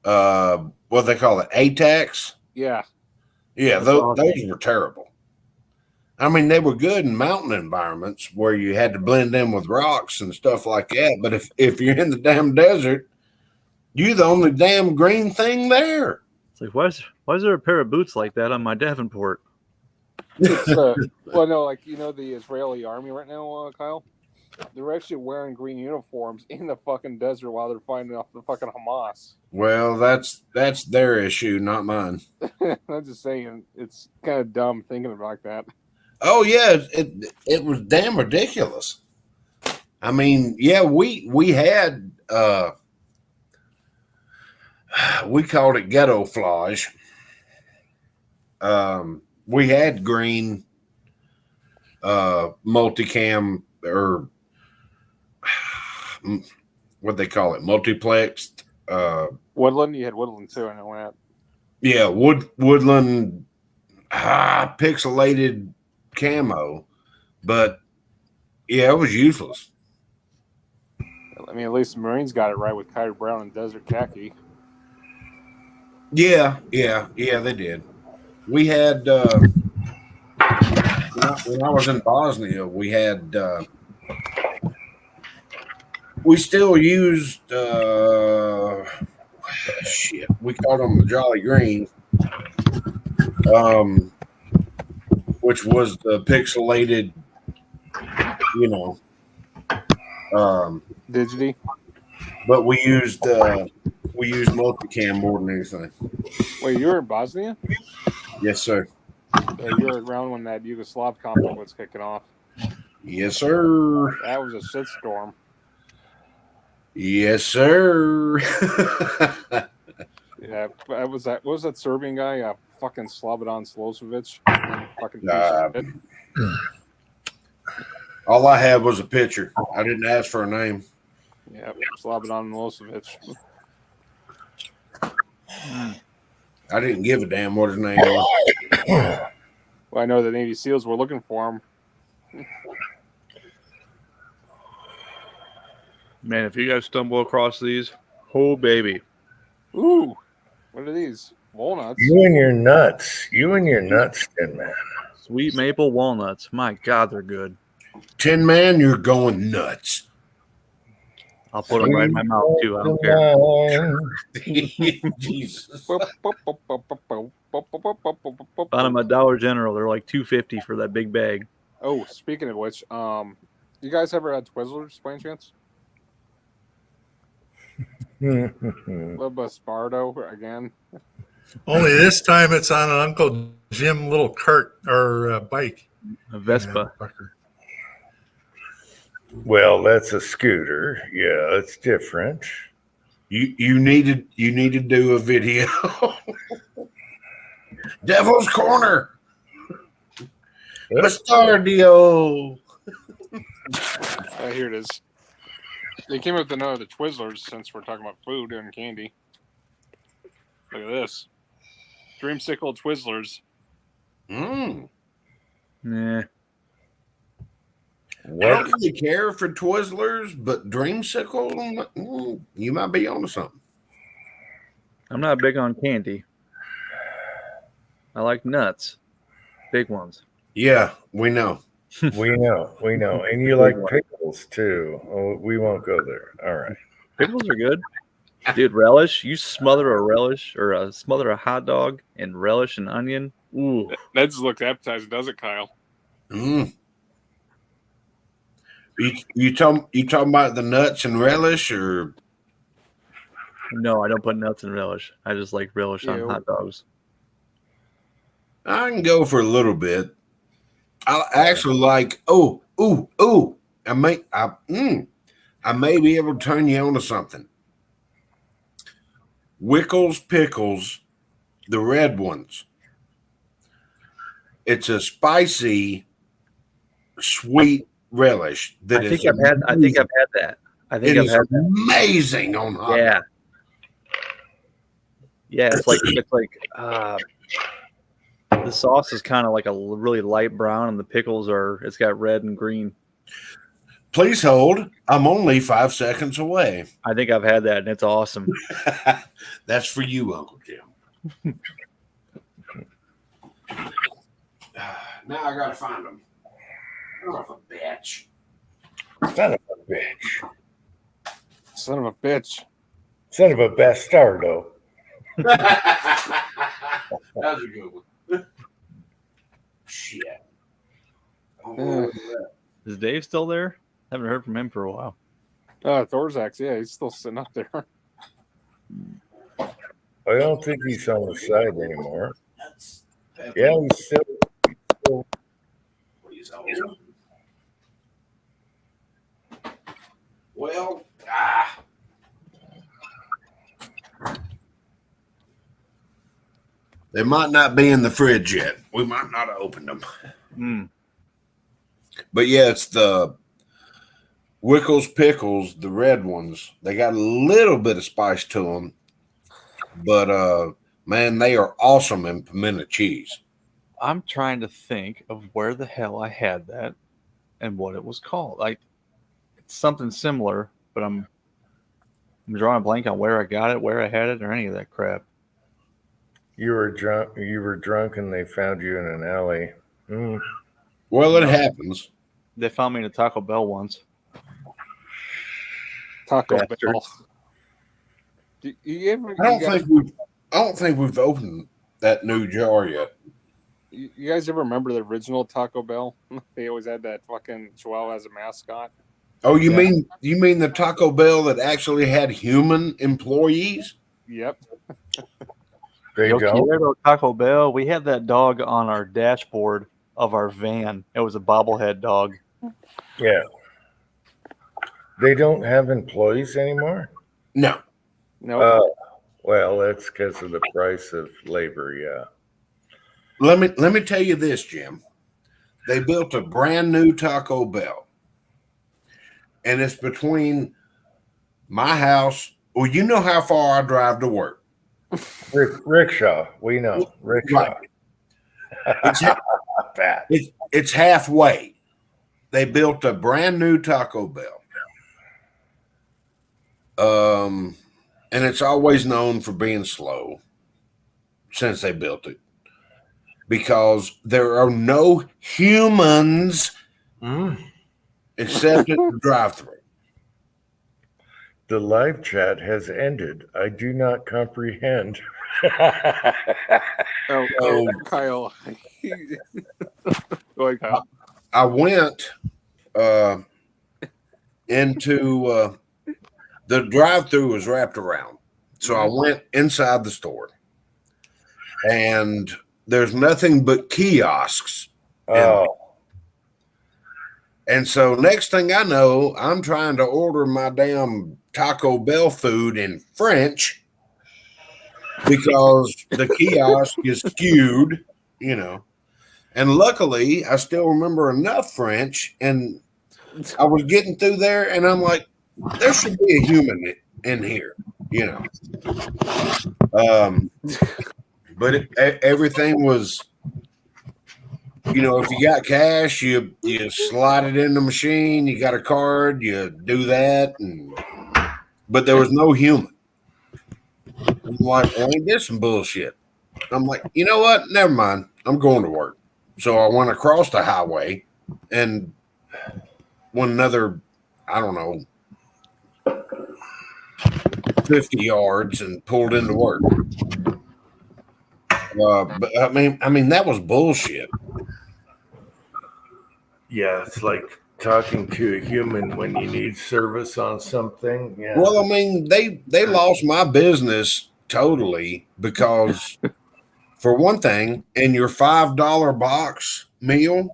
S8: What they call it, ATACs?
S3: Yeah.
S8: Yeah, those were terrible. I mean, they were good in mountain environments where you had to blend in with rocks and stuff like that. But if you're in the damn desert, you're the only damn green thing there.
S7: It's like, why is there a pair of boots like that on my Davenport?
S3: It's, well, no, like, you know, the Israeli army right now, Kyle? They're actually wearing green uniforms in the fucking desert while they're fighting off the fucking Hamas.
S8: Well, that's their issue, not mine.
S3: I'm just saying, it's kind of dumb thinking about like that.
S8: Oh yeah, it was damn ridiculous. I mean, yeah, we had we called it ghetto flage. We had green multicam or what they call it, multiplexed.
S3: Woodland, you had Woodland too. I know that.
S8: Yeah, woodland pixelated camo, but yeah, it was useless.
S3: I mean, at least the Marines got it right with Kyrie Brown and Desert Khaki.
S8: Yeah, they did. We had when I was in Bosnia, we had we still used we called them the Jolly Green. which was the pixelated, you know.
S3: Digity.
S8: But we used multicam more than anything.
S3: Wait, you were in Bosnia?
S8: Yes, sir.
S3: You were around when that Yugoslav conflict was kicking off.
S8: Yes, sir.
S3: That was a shitstorm.
S8: Yes, sir.
S3: Yeah, what was that Serbian guy? Fucking Slobodan Slozovic. Fucking piece
S8: Uh,
S3: of shit.
S8: All I had was a picture. I didn't ask for a name.
S3: Yeah, Slobodan Milosevic.
S8: I didn't give a damn what his name was.
S3: Well, I know the Navy SEALs were looking for him.
S7: Man, if you guys stumble across these, oh baby.
S3: Ooh, what are these? Walnuts.
S1: You and your nuts. You and your nuts, Tin Man.
S7: Sweet maple walnuts. My God, they're good.
S8: Tin Man, you're going nuts.
S7: I'll put them right in my mouth too. I don't care.
S8: Jesus.
S7: Found them at Dollar General. They're like $2.50 for that big bag.
S3: Oh, speaking of which, you guys ever had Twizzlers by any chance? Baspardo again.
S5: Only this time it's on an Uncle Jim little cart or bike.
S7: A Vespa.
S1: Well, that's a scooter. Yeah, it's different.
S8: You need to do a video. Devil's Corner. Bastardio.
S3: Here it is. They came up with another Twizzlers since we're talking about food and candy. Look at this. Dreamsicle Twizzlers.
S8: Mm.
S7: Nah.
S8: I don't really care for Twizzlers, but Dreamsicle, you might be onto something.
S7: I'm not big on candy. I like nuts. Big ones.
S8: Yeah, we know.
S1: We know. And you like pickles too. Oh, we won't go there. All right.
S7: Pickles are good. Dude, relish. You smother a relish or smother a hot dog in relish and onion. Ooh.
S3: That just looks appetizing, does it, Kyle?
S8: Mm. You talking about the nuts and relish, or
S7: No, I don't put nuts in relish. I just like relish on
S3: Ew.
S7: hot dogs.
S8: I can go for a little bit. I actually like. I may be able to turn you on to something. Wickles pickles, the red ones. It's a spicy, sweet relish that
S7: I think I've had that. I think I've had that.
S8: Amazing on hot.
S7: Yeah. Yeah, it's like the sauce is kind of like a really light brown, and the pickles it's got red and green.
S8: Please hold. I'm only 5 seconds away.
S7: I think I've had that, and it's awesome.
S8: That's for you, Uncle Jim. Now I gotta find them. Son of a bitch.
S1: Son of a bitch.
S3: Son of a bitch.
S1: Son of a bastardo.
S8: That was a good one. Shit.
S7: Is Dave still there? Haven't heard from him for a while.
S3: Thorzak's, yeah, he's still sitting up there.
S1: I don't think he's on the side anymore. Yeah, he's still.
S8: Well, they might not be in the fridge yet. We might not have opened them.
S7: Mm.
S8: But yeah, it's the Wickles pickles, the red ones. They got a little bit of spice to them, but man, they are awesome in pimento cheese.
S7: I'm trying to think of where the hell I had that and what it was called. Like it's something similar, but I'm drawing a blank on where I got it, where I had it, or any of that crap.
S1: You were drunk, and they found you in an alley. Mm.
S8: Well, it happens.
S7: They found me in a Taco Bell once.
S3: Taco
S7: Bastards.
S3: Bell. I
S8: I don't think we've opened that new jar yet.
S3: You guys ever remember the original Taco Bell? They always had that fucking Chihuahua as a mascot.
S8: Oh, you
S7: Yeah.
S8: mean the Taco Bell that actually had human employees?
S3: Yep.
S1: There
S7: Yo
S1: you go.
S7: quiero Taco Bell. We had that dog on our dashboard of our van. It was a bobblehead dog.
S1: Yeah. They don't have employees anymore?
S8: No.
S3: No.
S1: Well, that's because of the price of labor, yeah.
S8: Let me tell you this, Jim. They built a brand new Taco Bell, and it's between my house. Well, you know how far I drive to work.
S1: Rickshaw, we know. Rickshaw.
S8: Right.
S1: Fat.
S8: It's halfway. They built a brand new Taco Bell. And it's always known for being slow since they built it, because there are no humans except at the drive-thru.
S1: The live chat has ended. I do not comprehend.
S3: Oh, Kyle. Go ahead, Kyle.
S8: I went into the drive-thru was wrapped around, so I went inside the store, and there's nothing but kiosks.
S1: Oh,
S8: And so next thing I know, I'm trying to order my damn Taco Bell food in French because the kiosk is skewed, you know. And luckily, I still remember enough French, and I was getting through there, and I'm like, there should be a human in here, you know. But everything was, you know, if you got cash, you slide it in the machine. You got a card, you do that, but there was no human. I'm like, well, ain't this some bullshit? I'm like, you know what? Never mind. I'm going to work. So I went across the highway and went another, I don't know, 50 yards and pulled into work. But I mean, that was bullshit.
S1: yeah, it's like talking to a human when you need service on something. Yeah.
S8: Well, I mean, they lost my business totally because, for one thing, in your $5 box meal,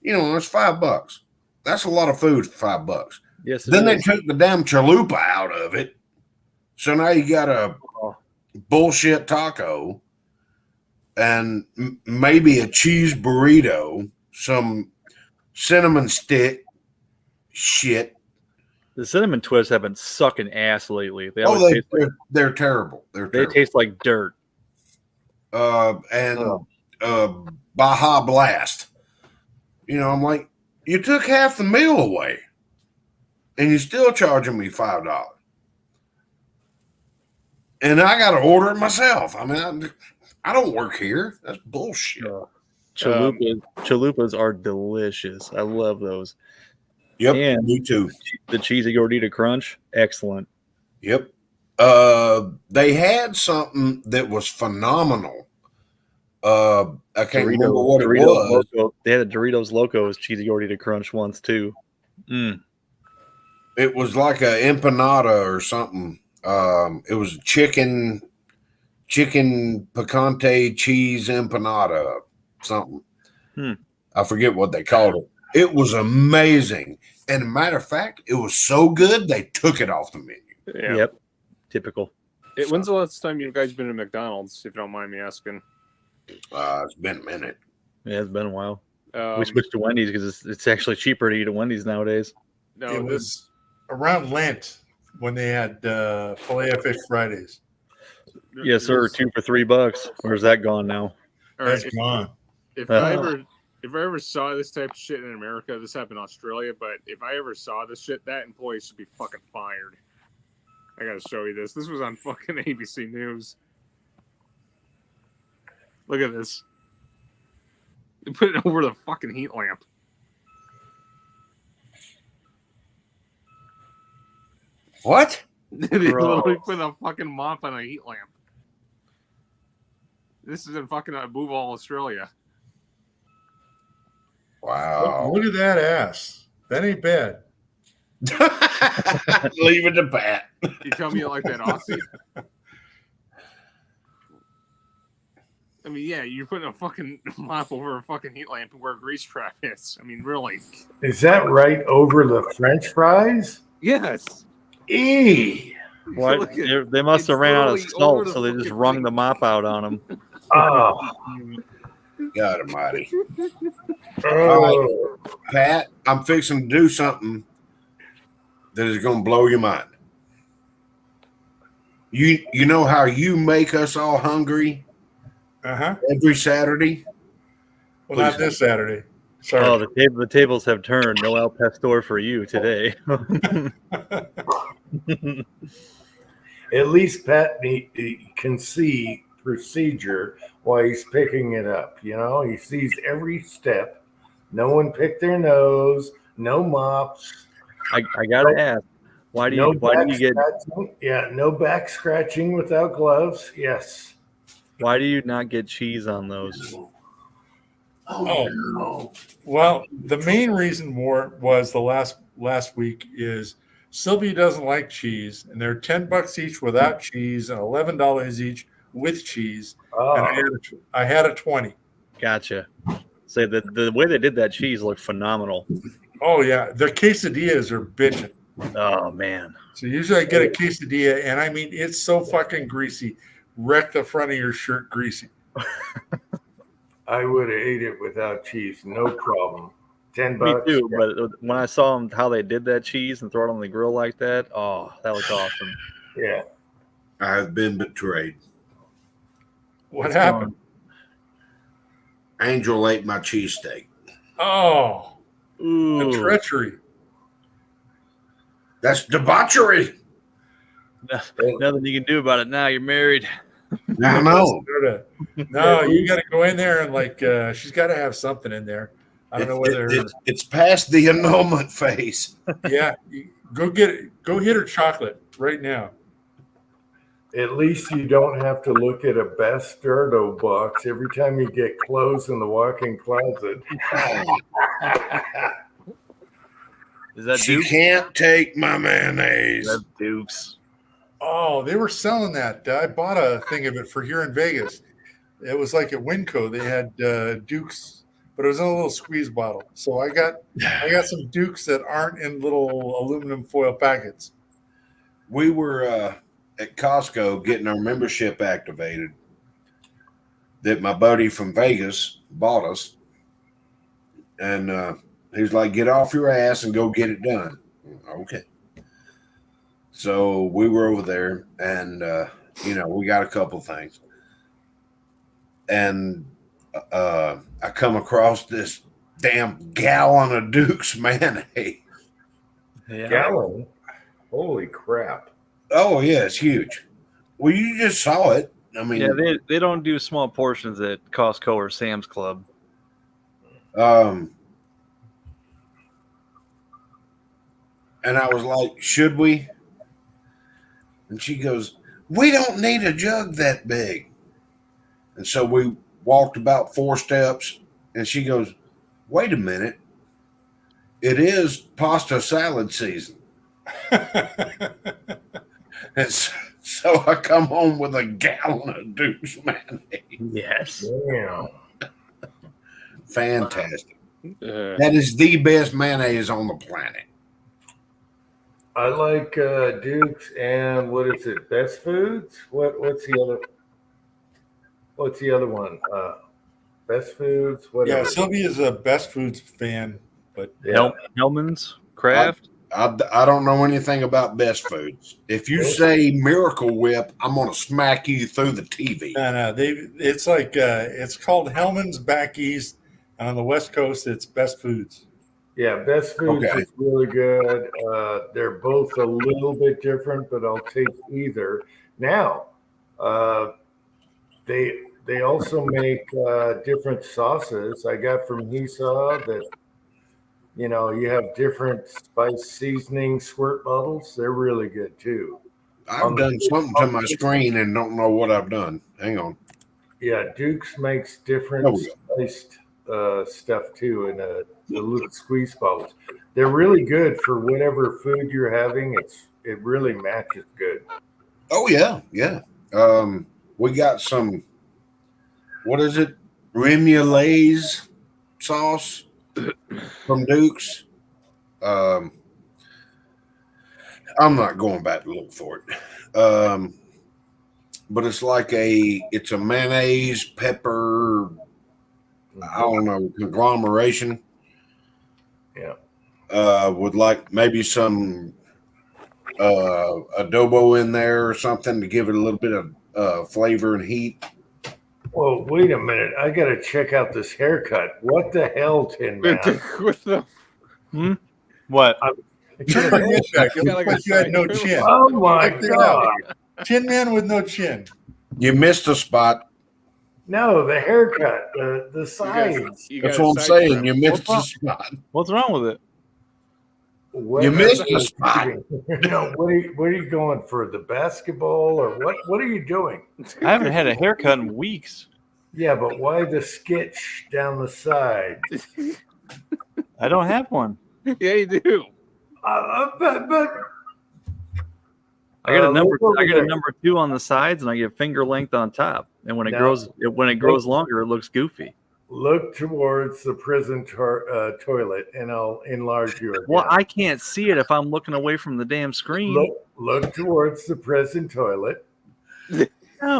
S8: you know, it's $5. That's a lot of food for $5.
S7: Yes.
S8: Then they took the damn chalupa out of it, so now you got a bullshit taco and maybe a cheese burrito, some cinnamon stick shit.
S7: The cinnamon twists have been sucking ass lately. They
S8: Oh,
S7: always taste like,
S8: they're terrible.
S7: they
S8: Terrible.
S7: taste like dirt.
S8: And Baja Blast. You know, I'm like, you took half the meal away, and you're still charging me $5. And I got to order it myself. I mean, I don't work here. That's bullshit.
S7: Chalupas are delicious. I love those.
S8: Yep,
S7: And
S8: me too.
S7: the cheesy gordita crunch, excellent.
S8: Yep. They had something that was phenomenal. I can't remember what it was.
S7: Loco. They had a Doritos Locos cheesy gordita crunch once too.
S8: It was like a empanada or something. It was chicken picante cheese empanada, something. I forget what they called it. It was amazing. And a matter of fact, it was so good they took it off the menu.
S3: Yeah.
S7: Yep. Typical.
S3: When's the last time you guys been to McDonald's, if you don't mind me asking?
S8: It's been a minute.
S7: Yeah, it's been a while. We switched to Wendy's because it's actually cheaper to eat at Wendy's nowadays.
S3: No,
S5: It was around Lent when they had Filet-O-Fish Fridays.
S7: Yes, sir. 2 for $3. Where's that gone now?
S3: All right,
S5: That's gone.
S3: if I ever saw this type of shit in America, this happened in Australia, but if I ever saw this shit, that employee should be fucking fired. I gotta show you this. This was on fucking ABC News. Look at this. They put it over the fucking heat lamp.
S8: What?
S3: They literally put a fucking mop on a heat lamp. This is in fucking Bouval, Australia.
S8: Wow.
S5: Look at that ass. That ain't bad.
S8: Leave it to Pat.
S3: You tell me you like that Aussie? I mean, yeah, you're putting a fucking mop over a fucking heat lamp where a grease trap is. I mean, really.
S1: Is that right over the French fries?
S3: Yes.
S1: Eee.
S7: Why,
S3: Look at-
S7: they must have
S3: it's
S7: ran out of
S3: literally over
S7: salt,
S3: the
S7: so they just
S3: fucking
S7: wrung
S3: thing.
S7: the mop out on them.
S1: Oh.
S8: God almighty.
S1: Oh.
S8: Pat, I'm fixing to do something that is going to blow your mind. You know how you make us all hungry
S5: Uh-huh.
S8: every Saturday?
S5: Well, not this Saturday. Sorry.
S7: Oh, the tables have turned. No El Pastor for you today.
S1: At least Pat he can see procedure while he's picking it up. You know, he sees every step. No one picked their nose. No mops.
S7: I gotta ask, why do you get
S1: scratching. Yeah, no back scratching without gloves. Yes.
S7: why do you not get cheese on those?
S5: Oh, well, the main reason was the last week is Sylvia doesn't like cheese, and they're $10 each without cheese and $11 each with cheese. And I had a 20.
S7: Gotcha. Say the way they did that cheese looked phenomenal.
S5: Oh yeah, the quesadillas are bitching.
S7: Oh man.
S5: So usually I get a quesadilla, and I mean it's so fucking greasy. Wreck the front of your shirt greasy.
S1: I would have ate it without cheese, no problem. $10.
S7: Me too. But when I saw them how they did that cheese and throw it on the grill like that, oh, that was awesome.
S1: Yeah.
S8: I've been betrayed.
S5: What happened?
S8: Angel ate my cheesesteak.
S5: Oh,
S7: Ooh.
S5: the treachery.
S8: That's debauchery.
S7: Nothing you can do about it now. You're married.
S8: I know.
S5: No, you got to go in there and she's got to have something in there. I don't know whether
S8: It's past the annulment phase.
S5: yeah. Go get it. Go hit her chocolate right now.
S1: At least you don't have to look at a Bastardo box every time you get clothes in the walk-in closet.
S7: Is that
S8: She
S7: Duke's?
S8: can't take my mayonnaise.
S7: That's Duke's.
S5: Oh, they were selling that. I bought a thing of it for here in Vegas. It was like at Winco. They had Dukes, but it was in a little squeeze bottle. So I got some Dukes that aren't in little aluminum foil packets.
S8: We were at Costco getting our membership activated that my buddy from Vegas bought us. And he was like, get off your ass and go get it done. Okay. So we were over there and, we got a couple things. And I come across this damn gallon of Duke's mayonnaise.
S7: Yeah.
S1: Gallon? Holy crap.
S8: Oh, yeah, it's huge. Well, you just saw it. I mean,
S7: Yeah, they don't do small portions at Costco or Sam's Club.
S8: And I was like, should we? And she goes, we don't need a jug that big. And so we walked about 4 steps, and she goes, wait a minute. It is pasta salad season. And so I come home with a gallon of Duke's mayonnaise.
S7: Yes.
S1: Damn.
S8: Fantastic. That is the best mayonnaise on the planet.
S1: I like Duke's and what is it? Best Foods? What's the other one? Best Foods? Whatever.
S5: Yeah, Sylvia's a Best Foods fan, but
S7: Hellman's Craft.
S8: I don't know anything about Best Foods. If you say Miracle Whip, I'm gonna smack you through the TV.
S5: no, it's like it's called Hellman's back east, and on the West Coast, it's Best Foods.
S1: Yeah, Best Foods
S8: Okay.
S1: is really good. They're both a little bit different, but I'll take either. Now, they also make different sauces. I got from Hisa that, you have different spice seasoning squirt bottles. They're really good too.
S8: I've done something to my screen and don't know what I've done. Hang on.
S1: Yeah, Duke's makes different
S8: Oh, yeah.
S1: spiced stuff too in the little squeeze bottles. They're really good for whatever food you're having. It really matches good.
S8: Oh yeah, yeah. We got some. What is it? Remoulaise sauce from Duke's. I'm not going back to look for it. But it's like it's a mayonnaise, pepper, I don't know, conglomeration.
S1: Yeah.
S8: With like maybe some adobo in there or something to give it a little bit of flavor and heat.
S1: Well, wait a minute. I got to check out this haircut. What the hell, Tin Man?
S3: With the
S7: What?
S5: Turn your head back. It looked like you had no chin.
S1: Oh my God.
S5: Tin Man with no chin.
S8: You missed a spot.
S1: No, the haircut, the sides.
S8: That's what I'm saying. You missed a spot.
S7: What's wrong with it?
S1: What,
S8: You missed a spot.
S1: No, what are you going for? The basketball or what? What are you doing?
S7: I haven't had a haircut in weeks.
S1: Yeah, but why the sketch down the side?
S7: I don't have one.
S3: Yeah, you do.
S1: But
S7: I got a number.
S1: look over
S7: I got
S1: there.
S7: a number 2 on the sides, and I get finger length on top. And when it
S1: Now-
S7: grows longer, it looks goofy.
S1: Look towards the prison toilet, and I'll enlarge you again.
S7: Well, I can't see it if I'm looking away from the damn screen.
S1: Look towards the prison toilet.
S7: No,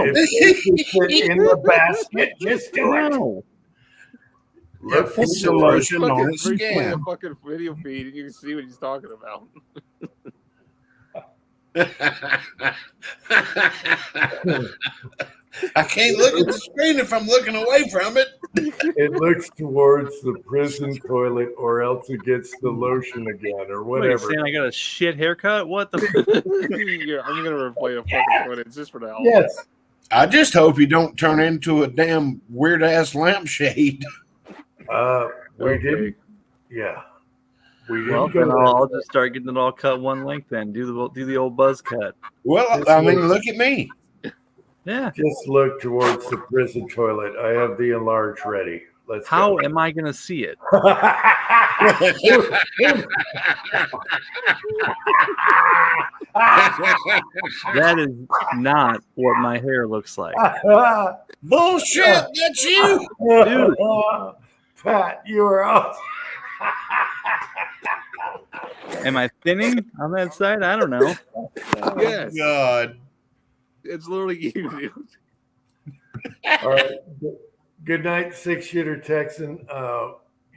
S1: If you fit in the basket, just do it.
S7: no.
S1: Look
S8: Put some
S1: towards-
S8: lotion on his
S3: Play a
S8: skin.
S3: fucking video feed, and you can see what he's talking about.
S8: I can't look at the screen if I'm looking away from it.
S1: It looks towards the prison toilet, or else it gets the lotion again, or
S7: What are you
S1: whatever.
S7: saying? I got a shit haircut? What the?
S3: Yeah, I'm gonna replay a fucking footage just for the hell.
S1: Yes.
S8: I just hope you don't turn into a damn weird ass lampshade.
S1: We
S3: Okay.
S1: didn't. Yeah. We didn't
S7: Well,
S1: go
S7: then
S1: that
S7: I'll
S1: way.
S7: just start getting it all cut one length. Then do the old buzz cut.
S8: Well, I mean, look at me.
S7: Yeah.
S1: Just look towards the prison toilet. I have the enlarge ready. Let's
S7: How
S1: go.
S7: am I going to see it? That is not what my hair looks like.
S8: Bullshit, that's you.
S7: Dude.
S1: Pat, you are off.
S7: Am I thinning on that side? I don't know.
S3: Yes,
S8: God.
S3: it's literally you, dude.
S1: All right. Good night, 6-shooter Texan.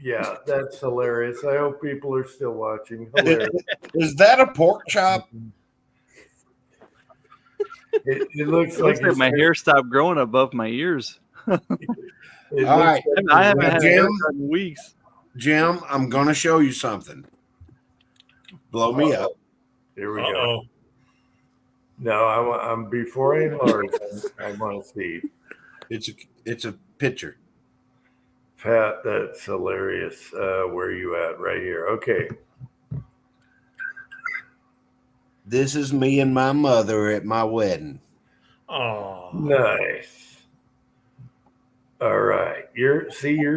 S1: Yeah, that's hilarious. I hope people are still watching. Hilarious.
S8: Is that a pork chop?
S1: It looks
S7: It
S1: like
S7: looks like my hair stopped growing above my ears.
S8: All right.
S7: I haven't
S8: Now,
S7: had a
S8: Jim?
S7: haircut in weeks.
S8: Jim, I'm going to show you something. Blow me up.
S1: Here we go. No, I'm before I enlarge. I want to see.
S8: It's a picture.
S1: Pat, that's hilarious. Where are you at? Right here. Okay.
S8: This is me and my mother at my wedding.
S5: Oh,
S1: Nice. All right. Your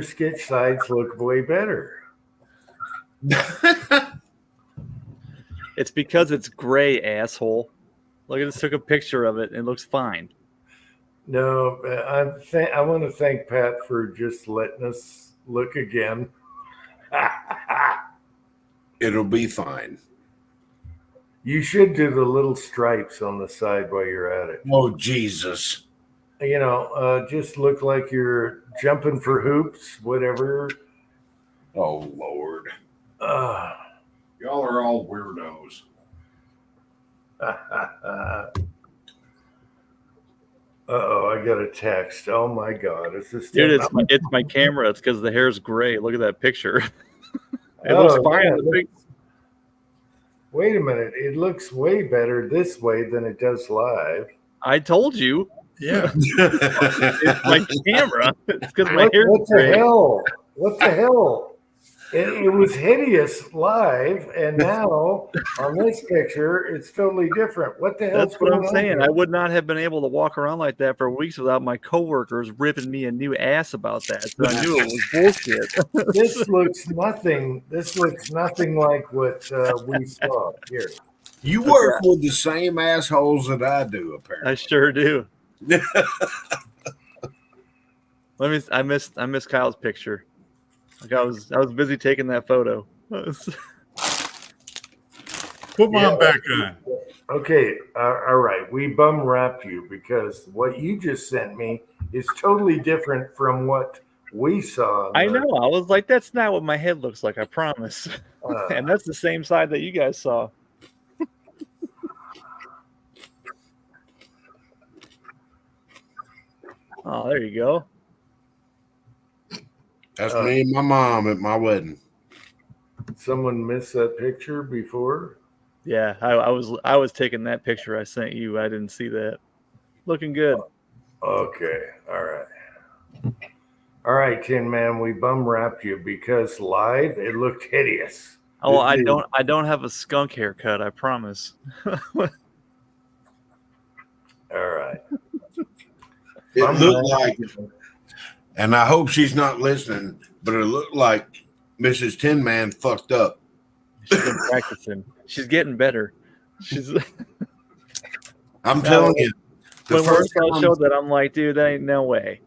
S1: sketch sides look way better.
S7: It's because it's gray, asshole. Look, I just took a picture of it and it looks fine.
S1: No, I want to thank Pat for just letting us look again.
S8: It'll be fine.
S1: You should do the little stripes on the side while you're at it.
S8: Oh, Jesus.
S1: You know, just look like you're jumping for hoops, whatever.
S8: Oh, Lord.
S1: Uh,
S8: Y'all are all weirdos.
S1: Uh-oh, I got a text. Oh, my God. Is this
S7: Dude, it's my camera. It's because the hair's gray. Look at that picture. It
S1: Oh,
S7: looks fine.
S1: yeah,
S7: in the pic-
S1: Wait a minute. It looks way better this way than it does live.
S7: I told you.
S5: yeah.
S7: It's my camera. It's because my hair's
S1: What the
S7: gray.
S1: hell? What the hell? It was hideous live, and now on this picture, it's totally different. What the hell's
S7: That's what I'm
S1: going on
S7: saying.
S1: here?
S7: I would not have been able to walk around like that for weeks without my coworkers ripping me a new ass about that. So I knew it was bullshit.
S1: This looks nothing. This looks nothing like what we saw here.
S8: You work with the same assholes that I do,
S7: I
S8: apparently.
S7: sure do. I missed Kyle's picture. Like I was busy taking that photo.
S5: Put mom back on.
S1: Okay, all right. We bum wrapped you because what you just sent me is totally different from what we saw.
S7: I know. I was like, that's not what my head looks like. I promise. And that's the same side that you guys saw. Oh, there you go.
S8: That's me and my mom at my wedding.
S1: Someone missed that picture before.
S7: Yeah, I was taking that picture I sent you. I didn't see that. Looking good.
S1: Okay, all right, Tin Man. We bum wrapped you because live it looked hideous.
S7: Oh, I don't have a skunk haircut. I promise.
S1: All right.
S8: It looked like, and I hope she's not listening, but it looked like Mrs. Tin Man fucked up.
S7: She's been practicing. She's getting better.
S8: I'm telling you,
S7: when we're on show that I'm like, dude, that ain't no way.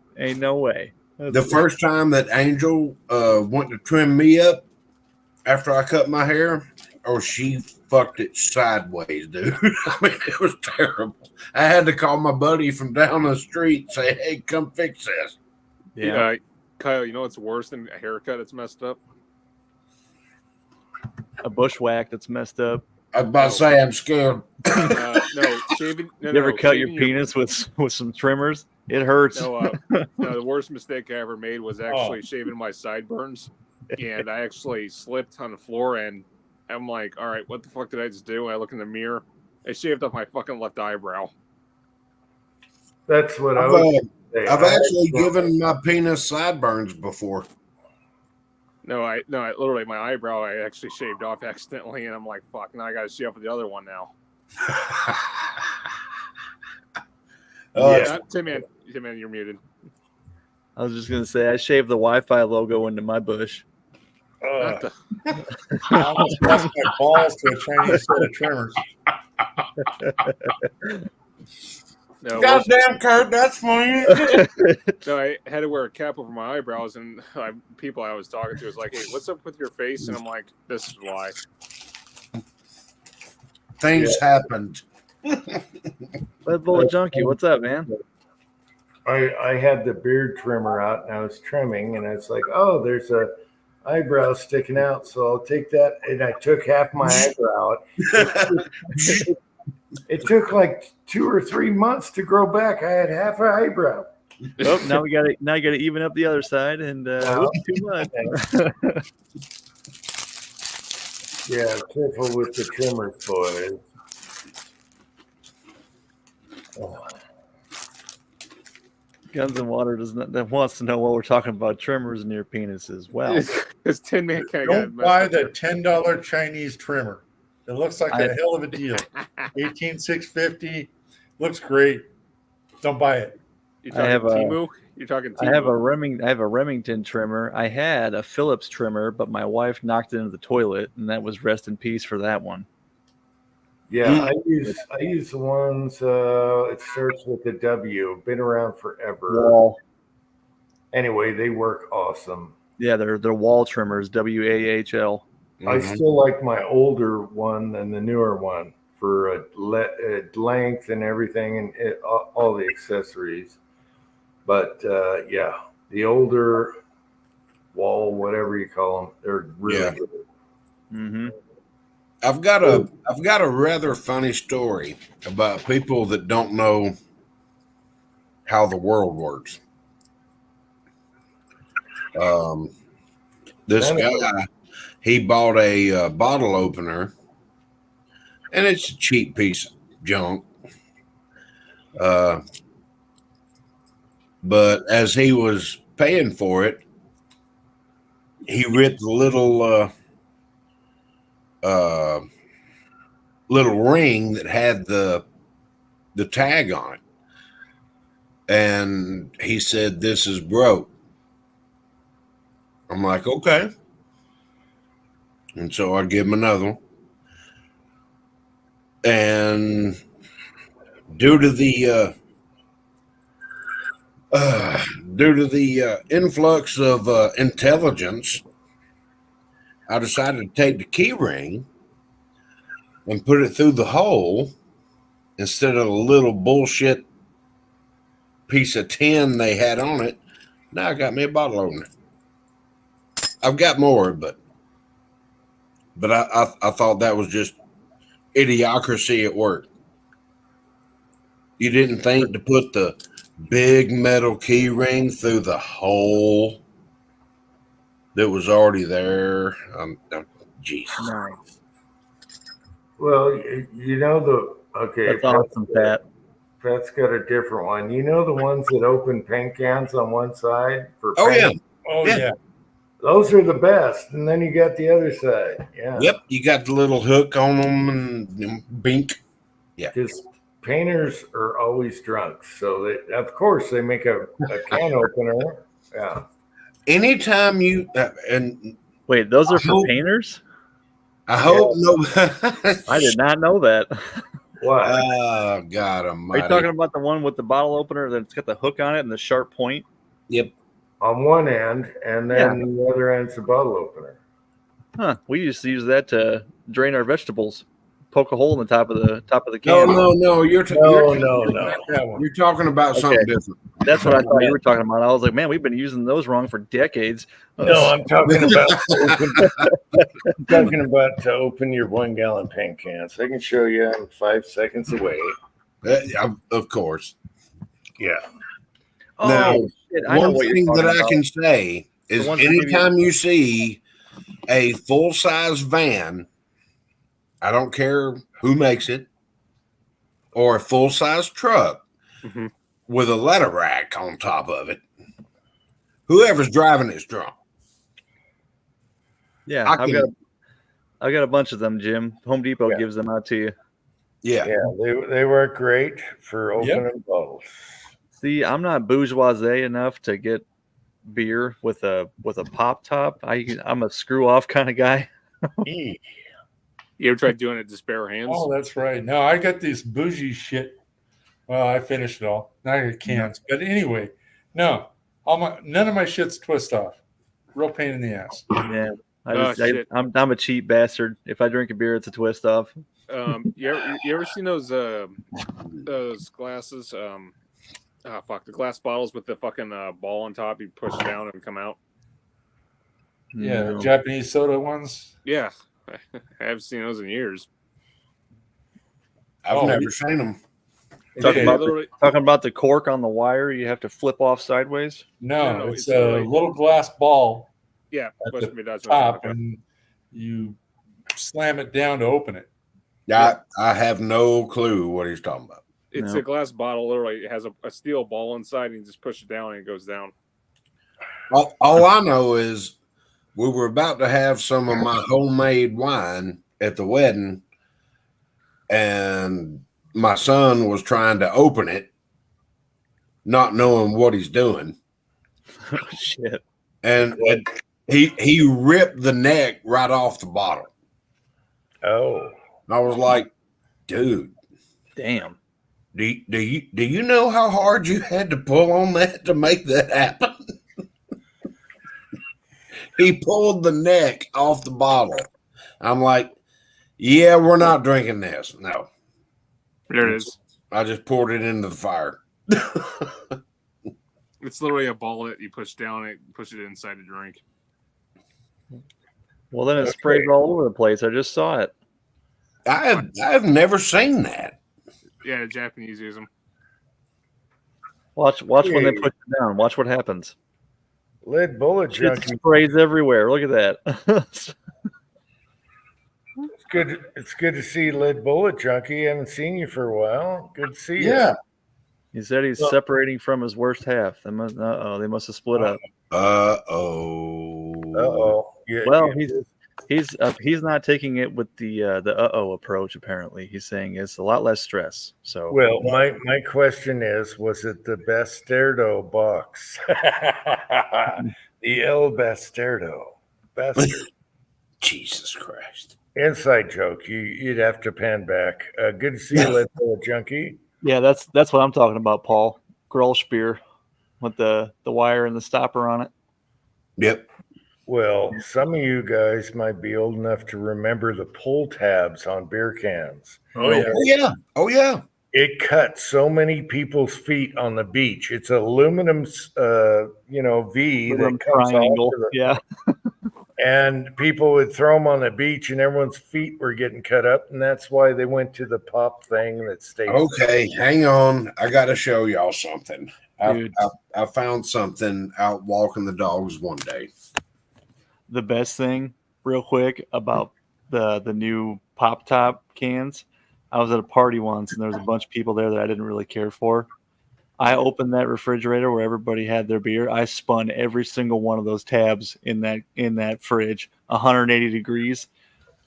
S8: The first time that Angel went to trim me up after I cut my hair, she fucked it sideways, dude. I mean, it was terrible. I had to call my buddy from down the street and say, hey, come fix this.
S3: Yeah. Kyle, you know what's worse than a haircut that's messed up?
S7: A bushwhack that's messed up.
S8: I was about to say I'm scared.
S3: No, shaving. No,
S7: you ever cut your
S3: shaving
S7: penis with some trimmers? It hurts.
S3: No, the worst mistake I ever made was actually shaving my sideburns, and I actually slipped on the floor, and I'm like, all right, what the fuck did I just do? I look in the mirror. I shaved off my fucking left eyebrow.
S1: That's what I was.
S8: I've actually given my penis sideburns before.
S3: No, I literally my eyebrow I actually shaved off accidentally, and I'm like, fuck, now I got to shave off the other one now. Tim Man, you're muted.
S7: I was just gonna say I shaved the Wi-Fi logo into my bush.
S5: I almost lost my balls to a Chinese set of trimmers.
S3: No,
S8: Goddamn, Kurt, that's funny.
S3: No, I had to wear a cap over my eyebrows, and people I was talking to was like, "Hey, what's up with your face?" And I'm like, "This is why."
S8: Things happened.
S7: Red Bullet Junkie, what's up, man?
S1: I had the beard trimmer out and I was trimming, and it's like, oh, there's a eyebrow sticking out, so I'll take that. And I took half my eyebrow out. It took like 2 or 3 months to grow back. I had half an eyebrow.
S7: Oh, now you got to even up the other side, and too much.
S1: Yeah, careful with the trimmers, boys. Oh.
S7: Guns and Water wants to know what we're talking about trimmers near penises. Well,
S3: this Tin Man kind of
S5: Don't buy the $10 Chinese trimmer. It looks like a hell of a deal. 18,650 looks great. Don't buy it.
S3: You're talking Temu? You're talking Temu?
S7: I have a Remington trimmer. I had a Phillips trimmer, but my wife knocked it into the toilet, and that was rest in peace for that one.
S1: Yeah, I use the ones. It starts with a W. Been around forever.
S7: Wall.
S1: Anyway, they work awesome.
S7: Yeah, they're wall trimmers. WAHL.
S1: I still like my older one than the newer one for length and everything, and all the accessories. But yeah, the older wall, whatever you call them, they're really good.
S7: Mm-hmm.
S8: I've got a rather funny story about people that don't know how the world works. This guy, he bought a bottle opener, and it's a cheap piece of junk. But as he was paying for it, he ripped the little ring that had the tag on it, and he said, "This is broke." I'm like, okay, and so I give him another one, and due to the influx of intelligence, I decided to take the key ring and put it through the hole instead of a little bullshit piece of tin they had on it. Now I got me a bottle opener. I've got more, but I thought that was just idiocracy at work. You didn't think to put the big metal key ring through the hole that was already there. Jesus.
S7: Nice.
S1: Well, you know okay.
S7: That's awesome, Pat.
S1: Pat's got a different one. You know the ones that open paint cans on one side for
S8: Oh
S1: paint?
S8: yeah.
S5: Oh
S8: Yeah.
S5: yeah.
S1: Those are the best. And then you got the other side. Yeah.
S8: Yep. You got the little hook on them and bink. Yeah.
S1: Because painters are always drunk. So, of course, they make a can opener. Yeah.
S8: Anytime you and
S7: Wait, those are for
S8: hope-
S7: painters?
S8: I hope no.
S7: I did not know that.
S1: What?
S8: Oh God
S7: Are
S8: Almighty!
S7: you talking about the one with the bottle opener that's got the hook on it and the sharp point?
S8: Yep.
S1: On one end, and then the other end's a bottle opener.
S7: Huh. We used to use that to drain our vegetables. Poke a hole in the top of the
S8: No,
S7: can.
S8: no.
S1: No.
S8: You're talking about something different.
S7: That's what I thought you were talking about. I was like, man, we've been using those wrong for decades.
S1: No, I'm talking about to open your 1 gallon paint cans. I can show you in 5 seconds away.
S8: Of course.
S1: Yeah.
S7: Oh,
S8: Now,
S7: shit, I know
S8: one
S7: what you're
S8: thing
S7: talking
S8: that I
S7: about.
S8: can say is
S7: The ones that give you-
S8: anytime you see a full-size van, I don't care who makes it, or a full-size truck
S3: Mhm.
S8: with a letter rack on top of it, whoever's driving is drunk.
S7: Yeah, I've got a bunch of them, Jim. Home Depot gives them out to you.
S8: Yeah.
S1: Yeah, they work great for opening bottles.
S7: See, I'm not bourgeoisie enough to get beer with a pop top. I'm a screw off kind of guy.
S3: You ever tried doing it to spare hands?
S5: Oh, that's right. No, I got this bougie shit. Well, I finished it all. Now I got cans. But anyway, no, none of my shit's twist off. Real pain in the ass.
S7: Yeah,
S3: Shit.
S7: I'm a cheap bastard. If I drink a beer, it's a twist off.
S3: You ever seen those glasses? The glass bottles with the fucking ball on top. You push down and come out.
S5: Yeah, the
S7: No.
S5: Japanese soda ones.
S3: Yeah, I haven't seen those in years.
S8: I've never seen them.
S7: Talking
S3: Yeah,
S7: about talking about the cork on the wire, you have to flip off sideways.
S5: No,
S3: No,
S5: it's
S3: it's
S5: a
S3: like-
S5: little glass ball
S3: Yeah,
S5: at
S3: West
S5: the
S3: Midwest.
S5: top, and you slam it down to open it.
S8: I have no clue what he's talking about.
S3: It's
S7: No.
S3: a glass bottle. Literally, it has a steel ball inside, and you just push it down, and it goes down.
S8: All I know is we were about to have some of my homemade wine at the wedding, and my son was trying to open it, not knowing what he's doing,
S7: Oh, shit.
S8: and he ripped the neck right off the bottle.
S1: Oh.
S8: And I was like, dude,
S7: Damn.
S8: do you know how hard you had to pull on that to make that happen? He pulled the neck off the bottle. I'm like, yeah, we're not drinking this. No,
S3: There it is.
S8: I just poured it into the fire.
S3: It's literally a ball that you push down, and push it inside a drink.
S7: Well, then it sprays all over the place. I just saw it.
S8: I've never seen that.
S3: Yeah, the Japanese use them.
S7: Watch when they push it down. Watch what happens.
S1: Lead bullet
S7: Shit
S1: junkie.
S7: sprays everywhere. Look at that.
S1: It's good to see Lead Bullet Junkie. Haven't seen you for a while. Good to see you.
S5: Yeah.
S7: He said he's separating from his worst half. They must have split up.
S8: Uh-oh.
S1: Uh-oh. Yeah,
S7: Well,
S1: yeah.
S7: he's not taking it with the uh-oh approach. Apparently, he's saying it's a lot less stress. So,
S1: Well, my question is, was it the Bastardo box? The El Bastardo. Bastard.
S8: Jesus Christ.
S1: Inside joke. You'd have to pan back. Good to see you, Leadbelly Junkie.
S7: yeah, that's what I'm talking about, Paul. Grill spear with the wire and the stopper on it.
S8: Yep.
S1: Well, some of you guys might be old enough to remember the pull tabs on beer cans.
S5: Oh yeah.
S8: Oh yeah. Oh yeah.
S1: It cut so many people's feet on the beach. It's aluminum, V
S7: Aluminum
S1: that comes
S7: triangle.
S1: off.
S7: Yeah.
S1: And people would throw them on the beach, and everyone's feet were getting cut up, and that's why they went to the pop thing that stays.
S8: Okay, hang on. I got to show y'all something.
S7: Dude.
S8: I found something out walking the dogs one day.
S7: The best thing, real quick, about the new pop top cans. I was at a party once, and there was a bunch of people there that I didn't really care for. I opened that refrigerator where everybody had their beer. I spun every single one of those tabs in that fridge 180 degrees.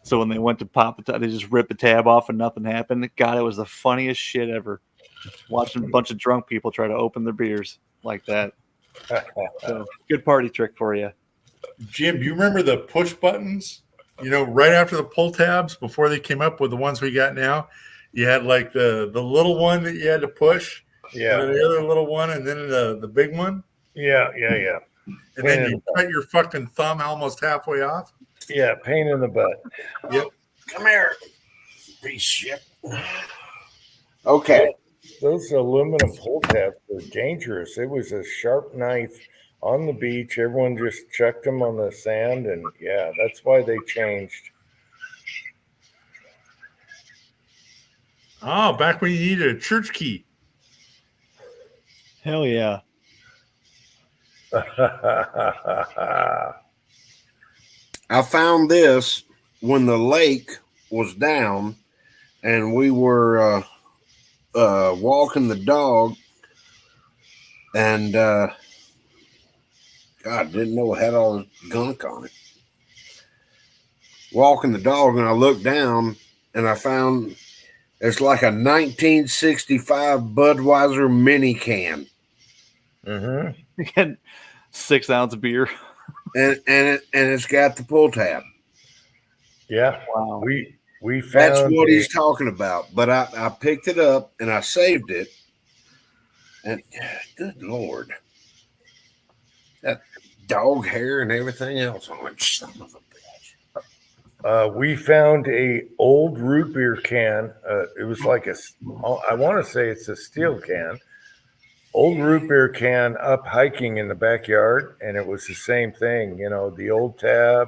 S7: So when they went to pop the tab, they just ripped the tab off and nothing happened. God, it was the funniest shit ever. Watching a bunch of drunk people try to open their beers like that. So good party trick for you.
S5: Jim, do you remember the push buttons? Right after the pull tabs, before they came up with the ones we got now, you had like the little one that you had to push.
S1: Yeah.
S5: And the other little one, and then the big one.
S1: Yeah.
S5: And then you cut your fucking thumb almost halfway off.
S1: Yeah, pain in the butt.
S5: Yep.
S8: Come here, piece of shit. Okay.
S1: Those aluminum pull tabs were dangerous. It was a sharp knife on the beach. Everyone just chucked them on the sand, and yeah, that's why they changed.
S5: Oh, back when you needed a church key.
S7: Hell yeah.
S8: I found this when the lake was down and we were walking the dog, and God, didn't know it had all this gunk on it. Walking the dog, and I looked down and I found it's like a 1965 Budweiser mini can.
S1: Mm-hmm.
S7: You get 6 ounce beer.
S8: And it's got the pull tab.
S1: Yeah.
S7: Wow.
S1: We found
S8: That's what he's talking about. But I picked it up and I saved it. And good Lord, that dog hair and everything else on it, son of a bitch.
S1: We found a old root beer can. It was like I want to say it's a steel can. Old root beer can up hiking in the backyard, and it was the same thing, the old tab.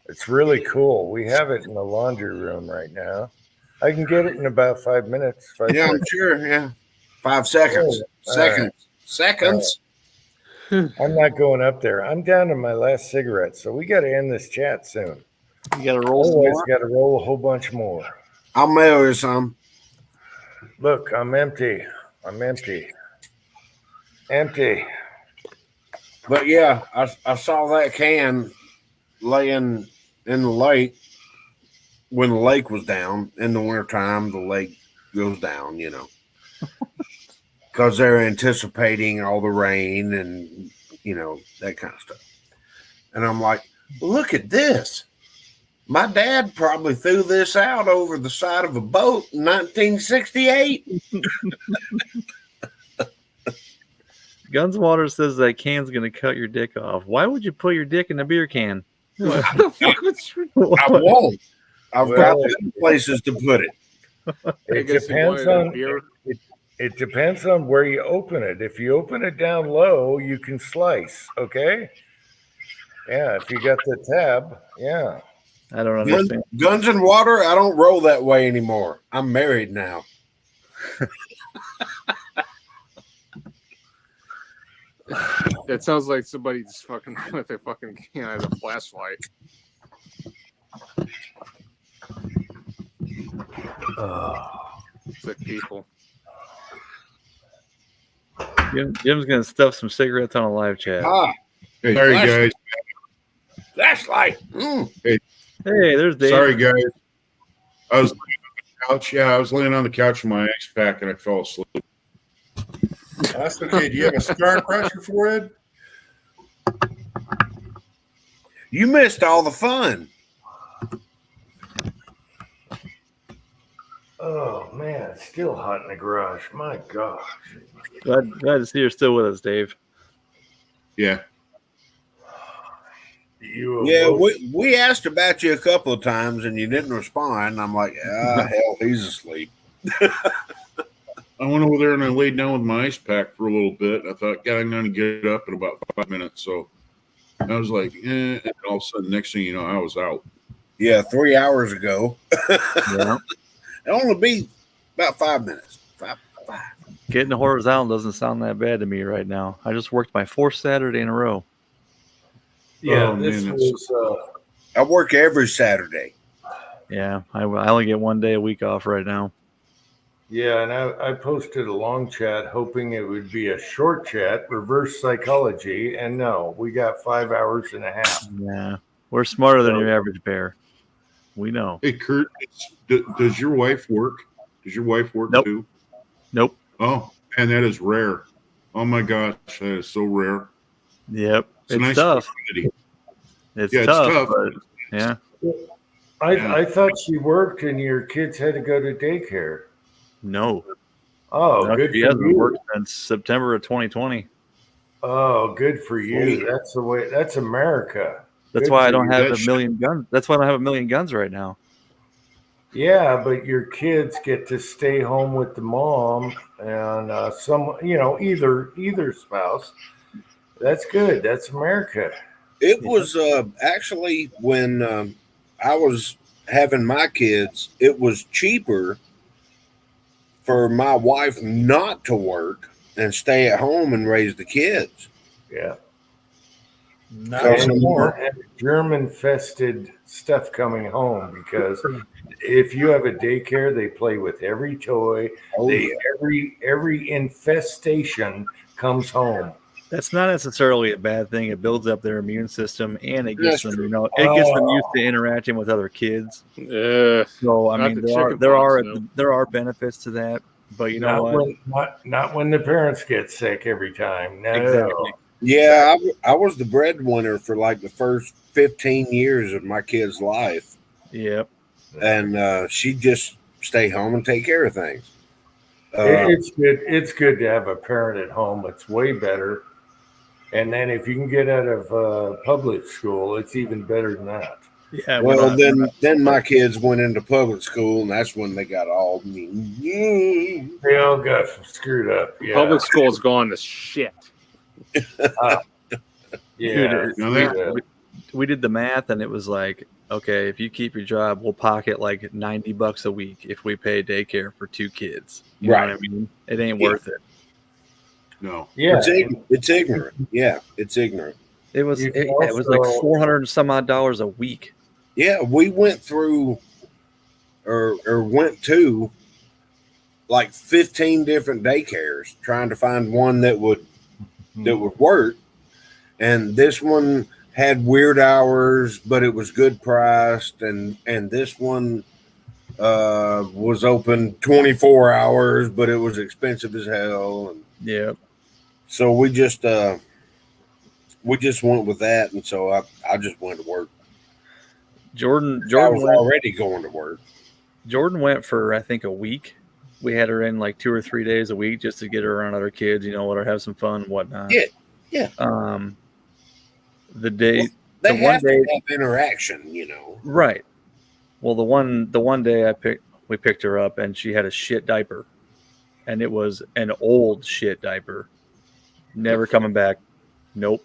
S1: It's really cool. We have it in the laundry room right now. I can get it in about 5 minutes.
S8: Yeah, I'm sure. Yeah. 5 seconds. Seconds.
S1: I'm not going up there. I'm down to my last cigarette, so we got to end this chat soon.
S7: You got to roll some
S1: Otherwise,
S7: more?
S1: got to roll a whole bunch more.
S8: I'll mail you some.
S1: Look, I'm empty. Empty.
S8: But yeah, I saw that can laying in the lake when the lake was down. In the wintertime, the lake goes down, because they're anticipating all the rain and, that kind of stuff. And I'm like, look at this. My dad probably threw this out over the side of a boat in 1968.
S7: Guns Water says that can's going to cut your dick off. Why would you put your dick in a beer can?
S5: How the fuck was
S8: I won't. I've got places to put it.
S1: It depends on where you open it. If you open it down low, you can slice. Okay. Yeah. If you got the tab, yeah.
S7: I don't understand.
S8: Guns and Water, I don't roll that way anymore. I'm married now.
S3: That sounds like somebody just fucking with a fucking can as a flashlight. Sick people.
S7: Jim's going to stuff some cigarettes on a live chat.
S8: Ah,
S4: Hey, sorry, guys.
S8: Flashlight.
S7: Hey, there's Dave.
S4: Sorry, guys. I was laying on the couch. Yeah, I was laying on the couch with my ice pack and I fell asleep.
S5: That's okay. Do you have a scar across your forehead?
S8: You missed all the fun.
S1: Oh man, it's still hot in the garage. My gosh.
S7: Glad to see you're still with us, Dave.
S4: Yeah.
S8: Yeah, we asked about you a couple of times and you didn't respond. I'm like, hell, he's asleep.
S4: I went over there and I laid down with my ice pack for a little bit. I thought, God, I'm going to get up in about 5 minutes. So I was like, and all of a sudden, next thing you know, I was out.
S8: Yeah, 3 hours ago.
S7: Yeah.
S8: It'll only be about 5 minutes. Five.
S7: Getting horizontal doesn't sound that bad to me right now. I just worked my 4th Saturday in a row.
S1: Yeah,
S4: Oh,
S1: this
S4: man,
S1: was
S8: I work every Saturday.
S7: Yeah, I only get 1 day a week off right now.
S1: yeah, and I posted a long chat hoping it would be a short chat, reverse psychology, and no, we got 5 hours and a half.
S7: Yeah, we're smarter than your average bear. We know.
S4: Hey, Kurt, does your wife work? Does your wife work
S7: Nope.
S4: too?
S7: Nope.
S4: Oh, man, that is rare. Oh, my gosh, that is so rare.
S7: Yep.
S4: It's a nice
S7: tough.
S4: community.
S7: It's
S4: Yeah, it's
S7: tough,
S4: tough.
S7: but yeah.
S1: I thought she worked and your kids had to go to daycare.
S7: No.
S1: Oh,
S7: No,
S1: good
S7: she
S1: for
S7: hasn't
S1: you.
S7: worked since September of 2020.
S1: Oh, good for you.
S8: Sweet.
S1: That's the way. That's America.
S7: That's
S1: Good
S7: why I
S1: for
S7: don't
S1: you.
S7: have
S4: That
S7: a million guns. That's why I don't have a million guns right now.
S1: Yeah, but your kids get to stay home with the mom and either spouse. That's good. That's America.
S8: It was actually when I was having my kids, it was cheaper for my wife not to work and stay at home and raise the kids.
S1: Yeah.
S5: Not
S8: So-
S5: anymore.
S1: And germ-infested stuff coming home because if you have a daycare, they play with every toy.
S8: Oh,
S1: They
S8: yeah.
S1: every infestation comes home.
S7: That's not necessarily a bad thing. It builds up their immune system and it
S8: That's
S7: gets them,
S8: true.
S7: it gets them used to interacting with other kids. So I
S3: Not
S7: mean,
S3: the
S7: there
S3: chicken
S7: are
S3: pox, no.
S7: there are benefits to that, but you know
S1: Not when the parents get sick every time. No.
S7: Exactly.
S8: Yeah, I was the breadwinner for like the first 15 years of my kid's life.
S7: Yep.
S8: And she'd just stay home and take care of things.
S1: It's good. It's good to have a parent at home. It's way better. And then if you can get out of public school, it's even better than that.
S7: Yeah.
S8: Well, then my kids went into public school, and that's when they got all mean.
S1: They all got screwed up. Yeah.
S3: Public school's gone to shit.
S1: Yeah.
S4: Now that-
S7: we did the math and it was like, okay, if you keep your job, we'll pocket like $90 a week if we pay daycare for 2 kids. You know
S8: Right.
S7: what I mean? It ain't
S8: Yeah.
S7: worth it.
S4: No.
S1: Yeah.
S8: It's ignorant. Yeah, it's ignorant.
S7: It was
S1: You
S7: it,
S1: can
S7: it was like
S1: also-
S7: $400 and some odd dollars a week.
S8: Yeah, we went through or went to like 15 different daycares trying to find one that would work. And this one had weird hours, but it was good priced, and this one was open 24 hours, but it was expensive as hell. And
S7: Yeah.
S8: so we just went with that, and so I just went to work.
S7: Jordan
S8: I was
S7: went,
S8: already going to work.
S7: Jordan went for I think a week. We had her in like 2 or 3 days a week just to get her around other kids, let her have some fun and whatnot.
S8: Yeah, yeah.
S7: The day
S8: They
S7: the one
S8: have
S7: day
S8: to have interaction,
S7: right. Well, the one day we picked her up and she had a shit diaper, and it was an old shit diaper. Never coming back. Nope.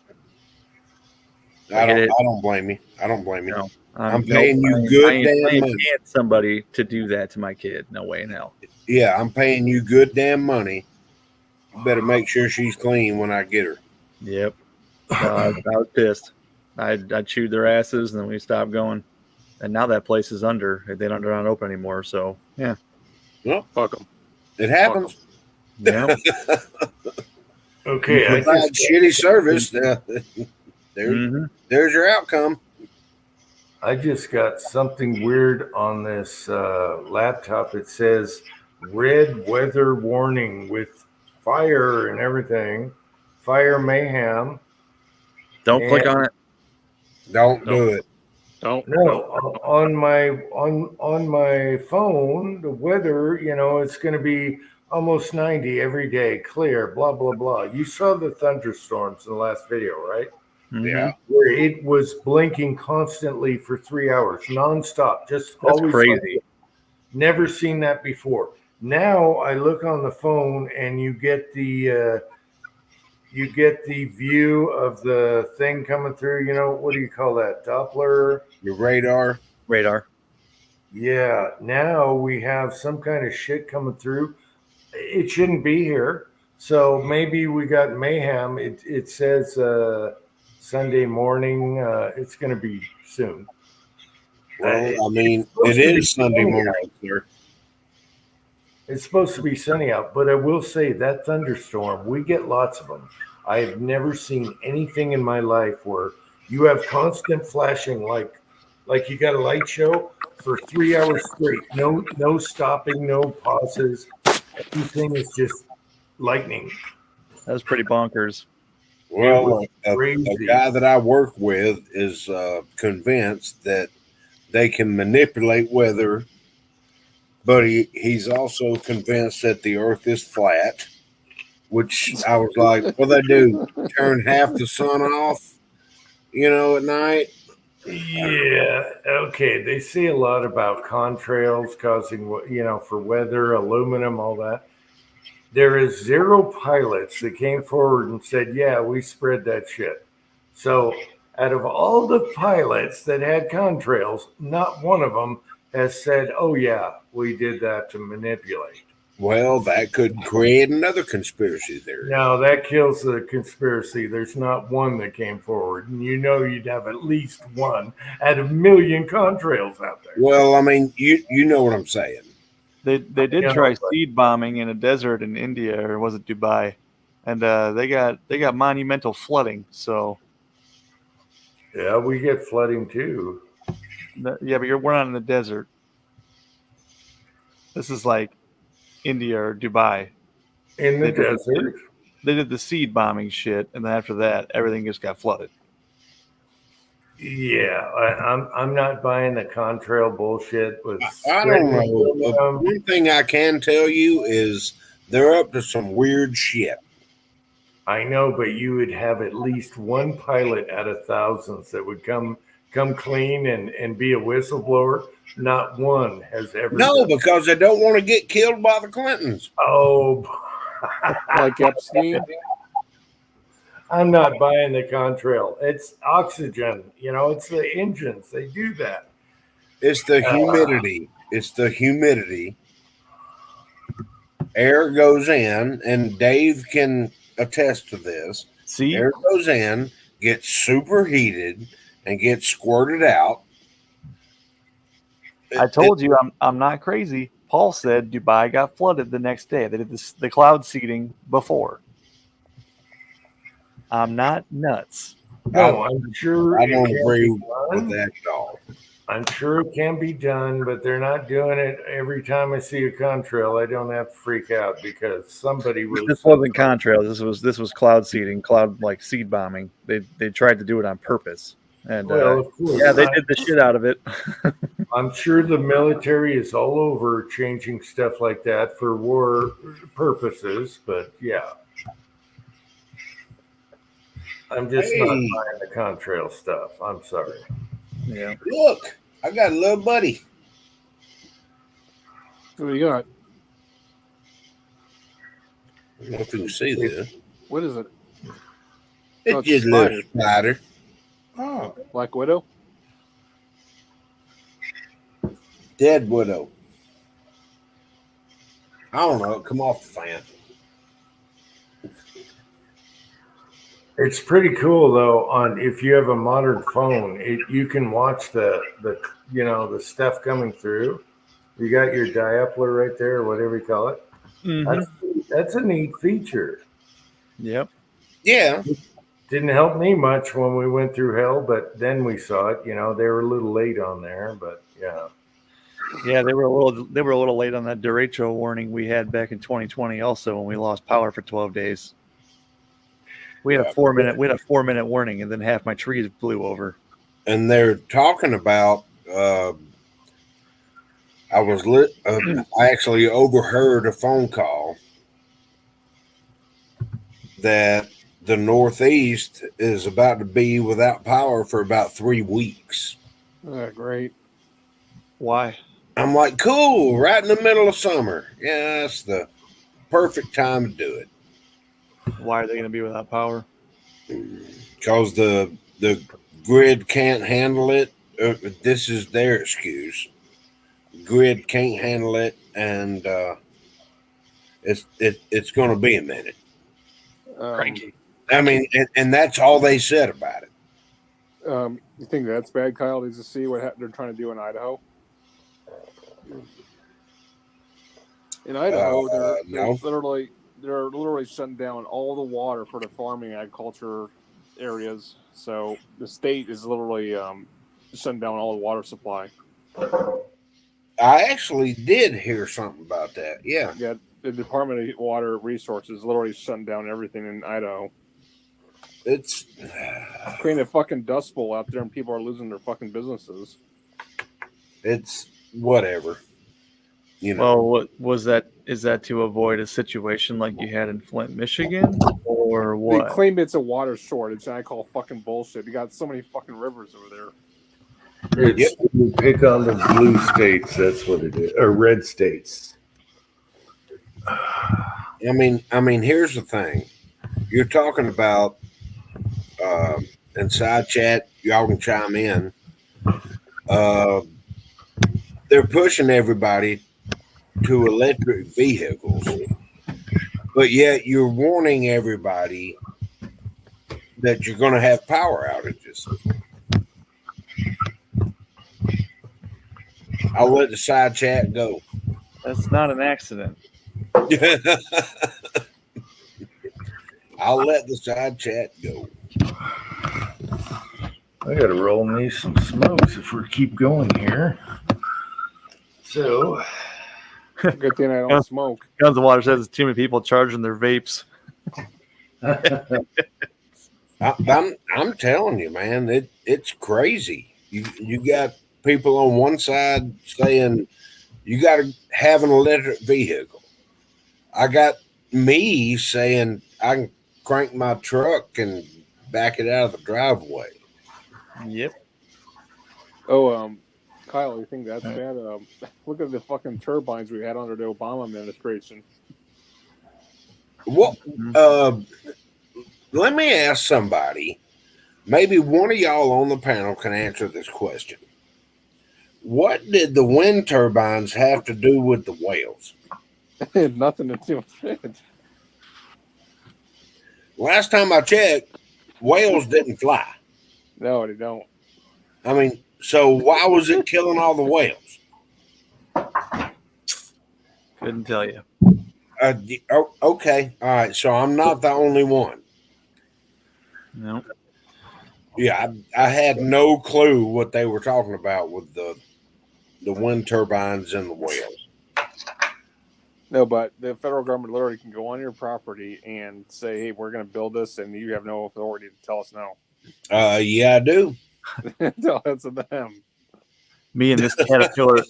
S8: I
S7: get it.
S8: don't blame you. I don't blame you.
S7: No.
S8: I'm paying you good damn money.
S7: paying somebody to do that to my kid. No way in hell.
S8: Yeah, I'm paying you good damn money. You better make sure she's clean when I get her.
S7: Yep. I was pissed. I chewed their asses and then we stopped going. And now that place is under. They're not open anymore. So yeah.
S3: Fuck them.
S8: It happens.
S7: Yeah.
S1: Okay.
S8: You provide shitty service. There's
S7: Mhm.
S8: there's your outcome.
S1: I just got something weird on this laptop. It says red weather warning with fire and everything, fire mayhem.
S7: Don't click on it.
S8: Don't do it.
S3: Don't.
S1: No, on my phone, the weather, it's going to be almost 90 every day, clear, blah blah blah. You saw the thunderstorms in the last video, right?
S8: Yeah.
S1: Where it was blinking constantly for 3 hours, nonstop, just
S7: That's
S1: always
S7: crazy.
S1: never seen that before. Now I look on the phone and you get the view of the thing coming through. What do you call that? Doppler?
S8: Your radar.
S7: Radar.
S1: Yeah. Now we have some kind of shit coming through. It shouldn't be here. So maybe we got mayhem. It says Sunday morning. It's going to be soon.
S8: Well, I mean, it is Sunday morning, sir.
S1: It's supposed to be sunny out, but I will say that thunderstorm, we get lots of them. I have never seen anything in my life where you have constant flashing, like you got a light show for 3 hours straight. No stopping, no pauses. Everything is just lightning.
S7: That was pretty bonkers.
S8: Well, a
S1: Crazy.
S8: guy that I work with is convinced that they can manipulate weather, but he's also convinced that the earth is flat, which I was like, well, they do turn half the sun off, at night.
S1: Yeah. Okay. They say a lot about contrails causing, for weather, aluminum, all that. There is 0 pilots that came forward and said, yeah, we spread that shit. So out of all the pilots that had contrails, not one of them has said, oh, yeah, we did that to manipulate.
S8: Well, that could create another conspiracy theory.
S1: No, that kills the conspiracy. There's not one that came forward. And you'd have at least one out of a million contrails out there.
S8: Well, I mean, you know what I'm saying.
S7: They did
S1: Yeah,
S7: try
S1: but-
S7: seed bombing in a desert in India, or was it Dubai? And they got monumental flooding. So
S1: Yeah, we get flooding too.
S7: yeah, but we're not in the desert. This is like India or Dubai.
S1: In the
S7: They did-
S1: desert.
S7: They did the seed bombing shit, and then after that, everything just got flooded.
S1: Yeah, I'm not buying the contrail bullshit with
S8: I don't know.
S1: spreading
S8: But one thing I can tell you is they're up to some weird shit.
S1: I know, but you would have at least one pilot out of thousands that would come clean and be a whistleblower. Not one has ever.
S8: No,
S1: done.
S8: because they don't want to get killed by the Clintons.
S1: Oh,
S3: Like Epstein.
S1: I'm not buying the contrail. It's oxygen. It's the engines. They do that.
S8: It's the humidity. It's the humidity. Air goes in, and Dave can attest to this.
S7: See,
S8: Air goes in, gets superheated, and gets squirted out.
S7: I told you I'm not crazy. Paul said Dubai got flooded the next day. They did the cloud seeding before. I'm not nuts.
S1: No, I'm sure.
S8: I
S1: it
S8: don't
S1: can
S8: agree
S1: be
S8: with
S1: done.
S8: that at all.
S1: I'm sure it can be done, but they're not doing it every time I see a contrail. I don't have to freak out because somebody was.
S7: This wasn't contrails. This was cloud seeding, cloud like seed bombing. They tried to do it on purpose, and
S1: Well, of course.
S7: yeah, they did the shit out of it.
S1: I'm sure the military is all over changing stuff like that for war purposes, but yeah. I'm just not
S8: Hey.
S1: buying the contrail stuff. I'm sorry.
S7: Yeah,
S8: Look, I got a little buddy.
S3: What do you got?
S8: I don't know if you can see this.
S3: What is it?
S8: It's
S3: it's
S8: just a little spider.
S3: Oh, Black Widow.
S8: Dead widow. I don't know. Come off the fan.
S1: It's pretty cool though. On if you have a modern phone, you can watch the stuff coming through. You got your diopter right there, or whatever you call it. That's a neat feature.
S7: Yep.
S8: Yeah.
S1: Didn't help me much when we went through hell, but then we saw it. You know, they were a little late on there, but yeah.
S7: Yeah, they were a little late on that derecho warning we had back in 2020. Also, when we lost power for 12 days, we had a 4-minute warning, and then half my trees blew over.
S8: And they're talking about. I actually overheard a phone call that the Northeast is about to be without power for about 3 weeks.
S3: Great.
S7: Why?
S8: I'm like, cool, right in the middle of summer. Yeah, that's the perfect time to do it.
S7: Why are they going to be without power?
S8: Because the grid can't handle it. This is their excuse. Grid can't handle it, and it's going to be a minute.
S7: Cranky.
S8: I mean, and that's all they said about it.
S3: You think that's bad, Kyle? Did you see what they're trying to do in Idaho? In Idaho, they're literally shutting down all the water for the farming agriculture areas. So the state is literally shutting down all the water supply.
S8: I actually did hear something about that. Yeah.
S3: Yeah, the Department of Water Resources literally shutting down everything in Idaho.
S8: It's
S3: creating a fucking dust bowl out there, and people are losing their fucking businesses.
S8: It's whatever. You know.
S7: Well, what was that? Is that to avoid a situation like you had in Flint, Michigan, or what?
S3: They claim it's a water shortage, and I call fucking bullshit. You got so many fucking rivers over there.
S1: It's you pick on the blue states. That's what it is, or red states.
S8: I mean, here's the thing. You're talking about, in side chat, y'all can chime in. They're pushing everybody to electric vehicles, but yet you're warning everybody that you're going to have power outages. I'll let the side chat go.
S7: That's not an accident.
S8: I'll let the side chat go.
S1: I got to roll me some smokes if we keep going here. So,
S3: good thing I don't smoke.
S7: Guns of Water says it's too many people charging their vapes.
S8: I'm telling you, man, it's crazy. You got people on one side saying you got to have an electric vehicle. I got me saying I can crank my truck and back it out of the driveway.
S7: Yep.
S3: Oh, Kyle, you think that's bad? Look at the fucking turbines we had under the Obama administration.
S8: Well, let me ask somebody. Maybe one of y'all on the panel can answer this question. What did the wind turbines have to do with the whales?
S3: Nothing to do with it.
S8: Last time I checked, whales didn't fly.
S3: No, they don't.
S8: I mean, so why was it killing all the whales?
S7: Couldn't tell you.
S8: Okay. All right. So I'm not the only one.
S7: No.
S8: Yeah, I had no clue what they were talking about with the wind turbines and the whales.
S3: No, but the federal government literally can go on your property and say, "Hey, we're going to build this," and you have no authority to tell us no.
S8: Yeah, I do.
S3: Tell us to them.
S7: Me and this Caterpillar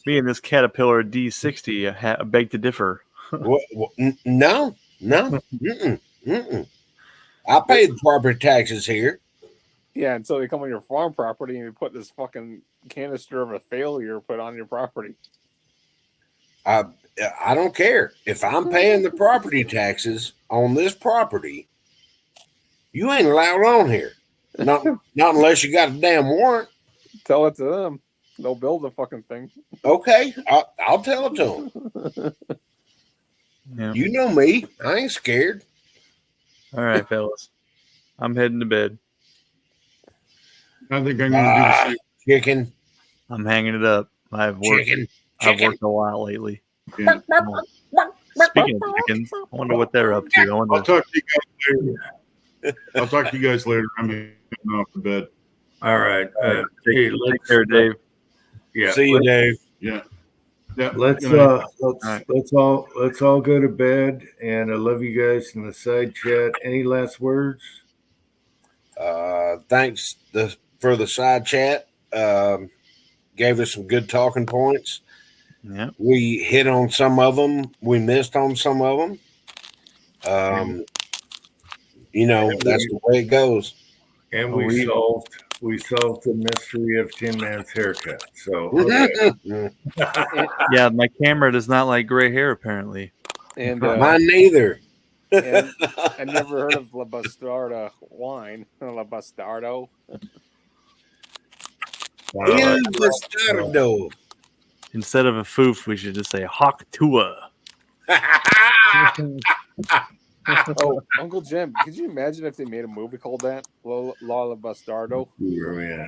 S7: D60 beg to differ.
S8: No. I paid property taxes here.
S3: Yeah, until they come on your farm property and you put this fucking canister of a failure put on your property.
S8: I don't care. If I'm paying the property taxes on this property, you ain't allowed on here. Not unless you got a damn warrant.
S3: Tell it to them. They'll build the fucking thing.
S8: Okay, I'll tell it to them.
S7: Yeah.
S8: You know me. I ain't scared.
S7: All right, fellas. I'm heading to bed.
S5: I think I'm going to do the same.
S8: Chicken.
S7: I'm hanging it up. I've worked a lot lately.
S5: Yeah.
S7: Speaking of chickens, I wonder what they're up to.
S5: I'll talk to you guys later.
S4: I'll talk to you guys later. I'm heading off to bed.
S1: All right.
S7: Take care, Dave.
S1: Yeah.
S8: See you, Dave.
S4: Yeah. Yeah.
S1: Let's
S4: Good night.
S1: let's all go to bed. And I love you guys in the side chat. Any last words?
S8: Thanks for the side chat. Gave us some good talking points.
S7: Yeah.
S8: We hit on some of them. We missed on some of them. That's the way it goes.
S1: And we solved the mystery of Tin Man's haircut. So
S7: Yeah, my camera does not like gray hair, apparently.
S10: And
S8: Mine neither.
S10: and I never heard of La Bastarda wine. La Bastardo.
S8: Il Bastardo.
S7: Instead of a foof, we should just say Hawk Tua.
S10: Oh, Uncle Jim, could you imagine if they made a movie called that? La Bastardo?
S1: yeah.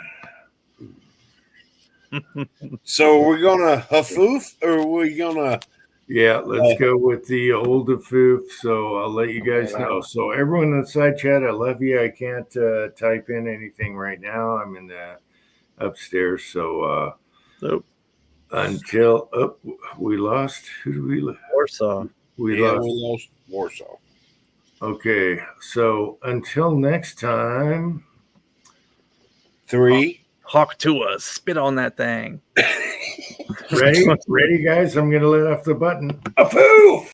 S8: So we're gonna hafoof, or we're gonna
S1: Yeah, let's go with the old foof. So I'll let you guys know. So everyone in the side chat, I love you. I can't type in anything right now. I'm in the upstairs. So until we lost. Who did we lose?
S7: Warsaw.
S8: we lost Warsaw.
S1: Okay, so until next time.
S8: 3.
S7: Hawk Tua, spit on that thing.
S1: Ready, guys? I'm going to let off the button. A poof!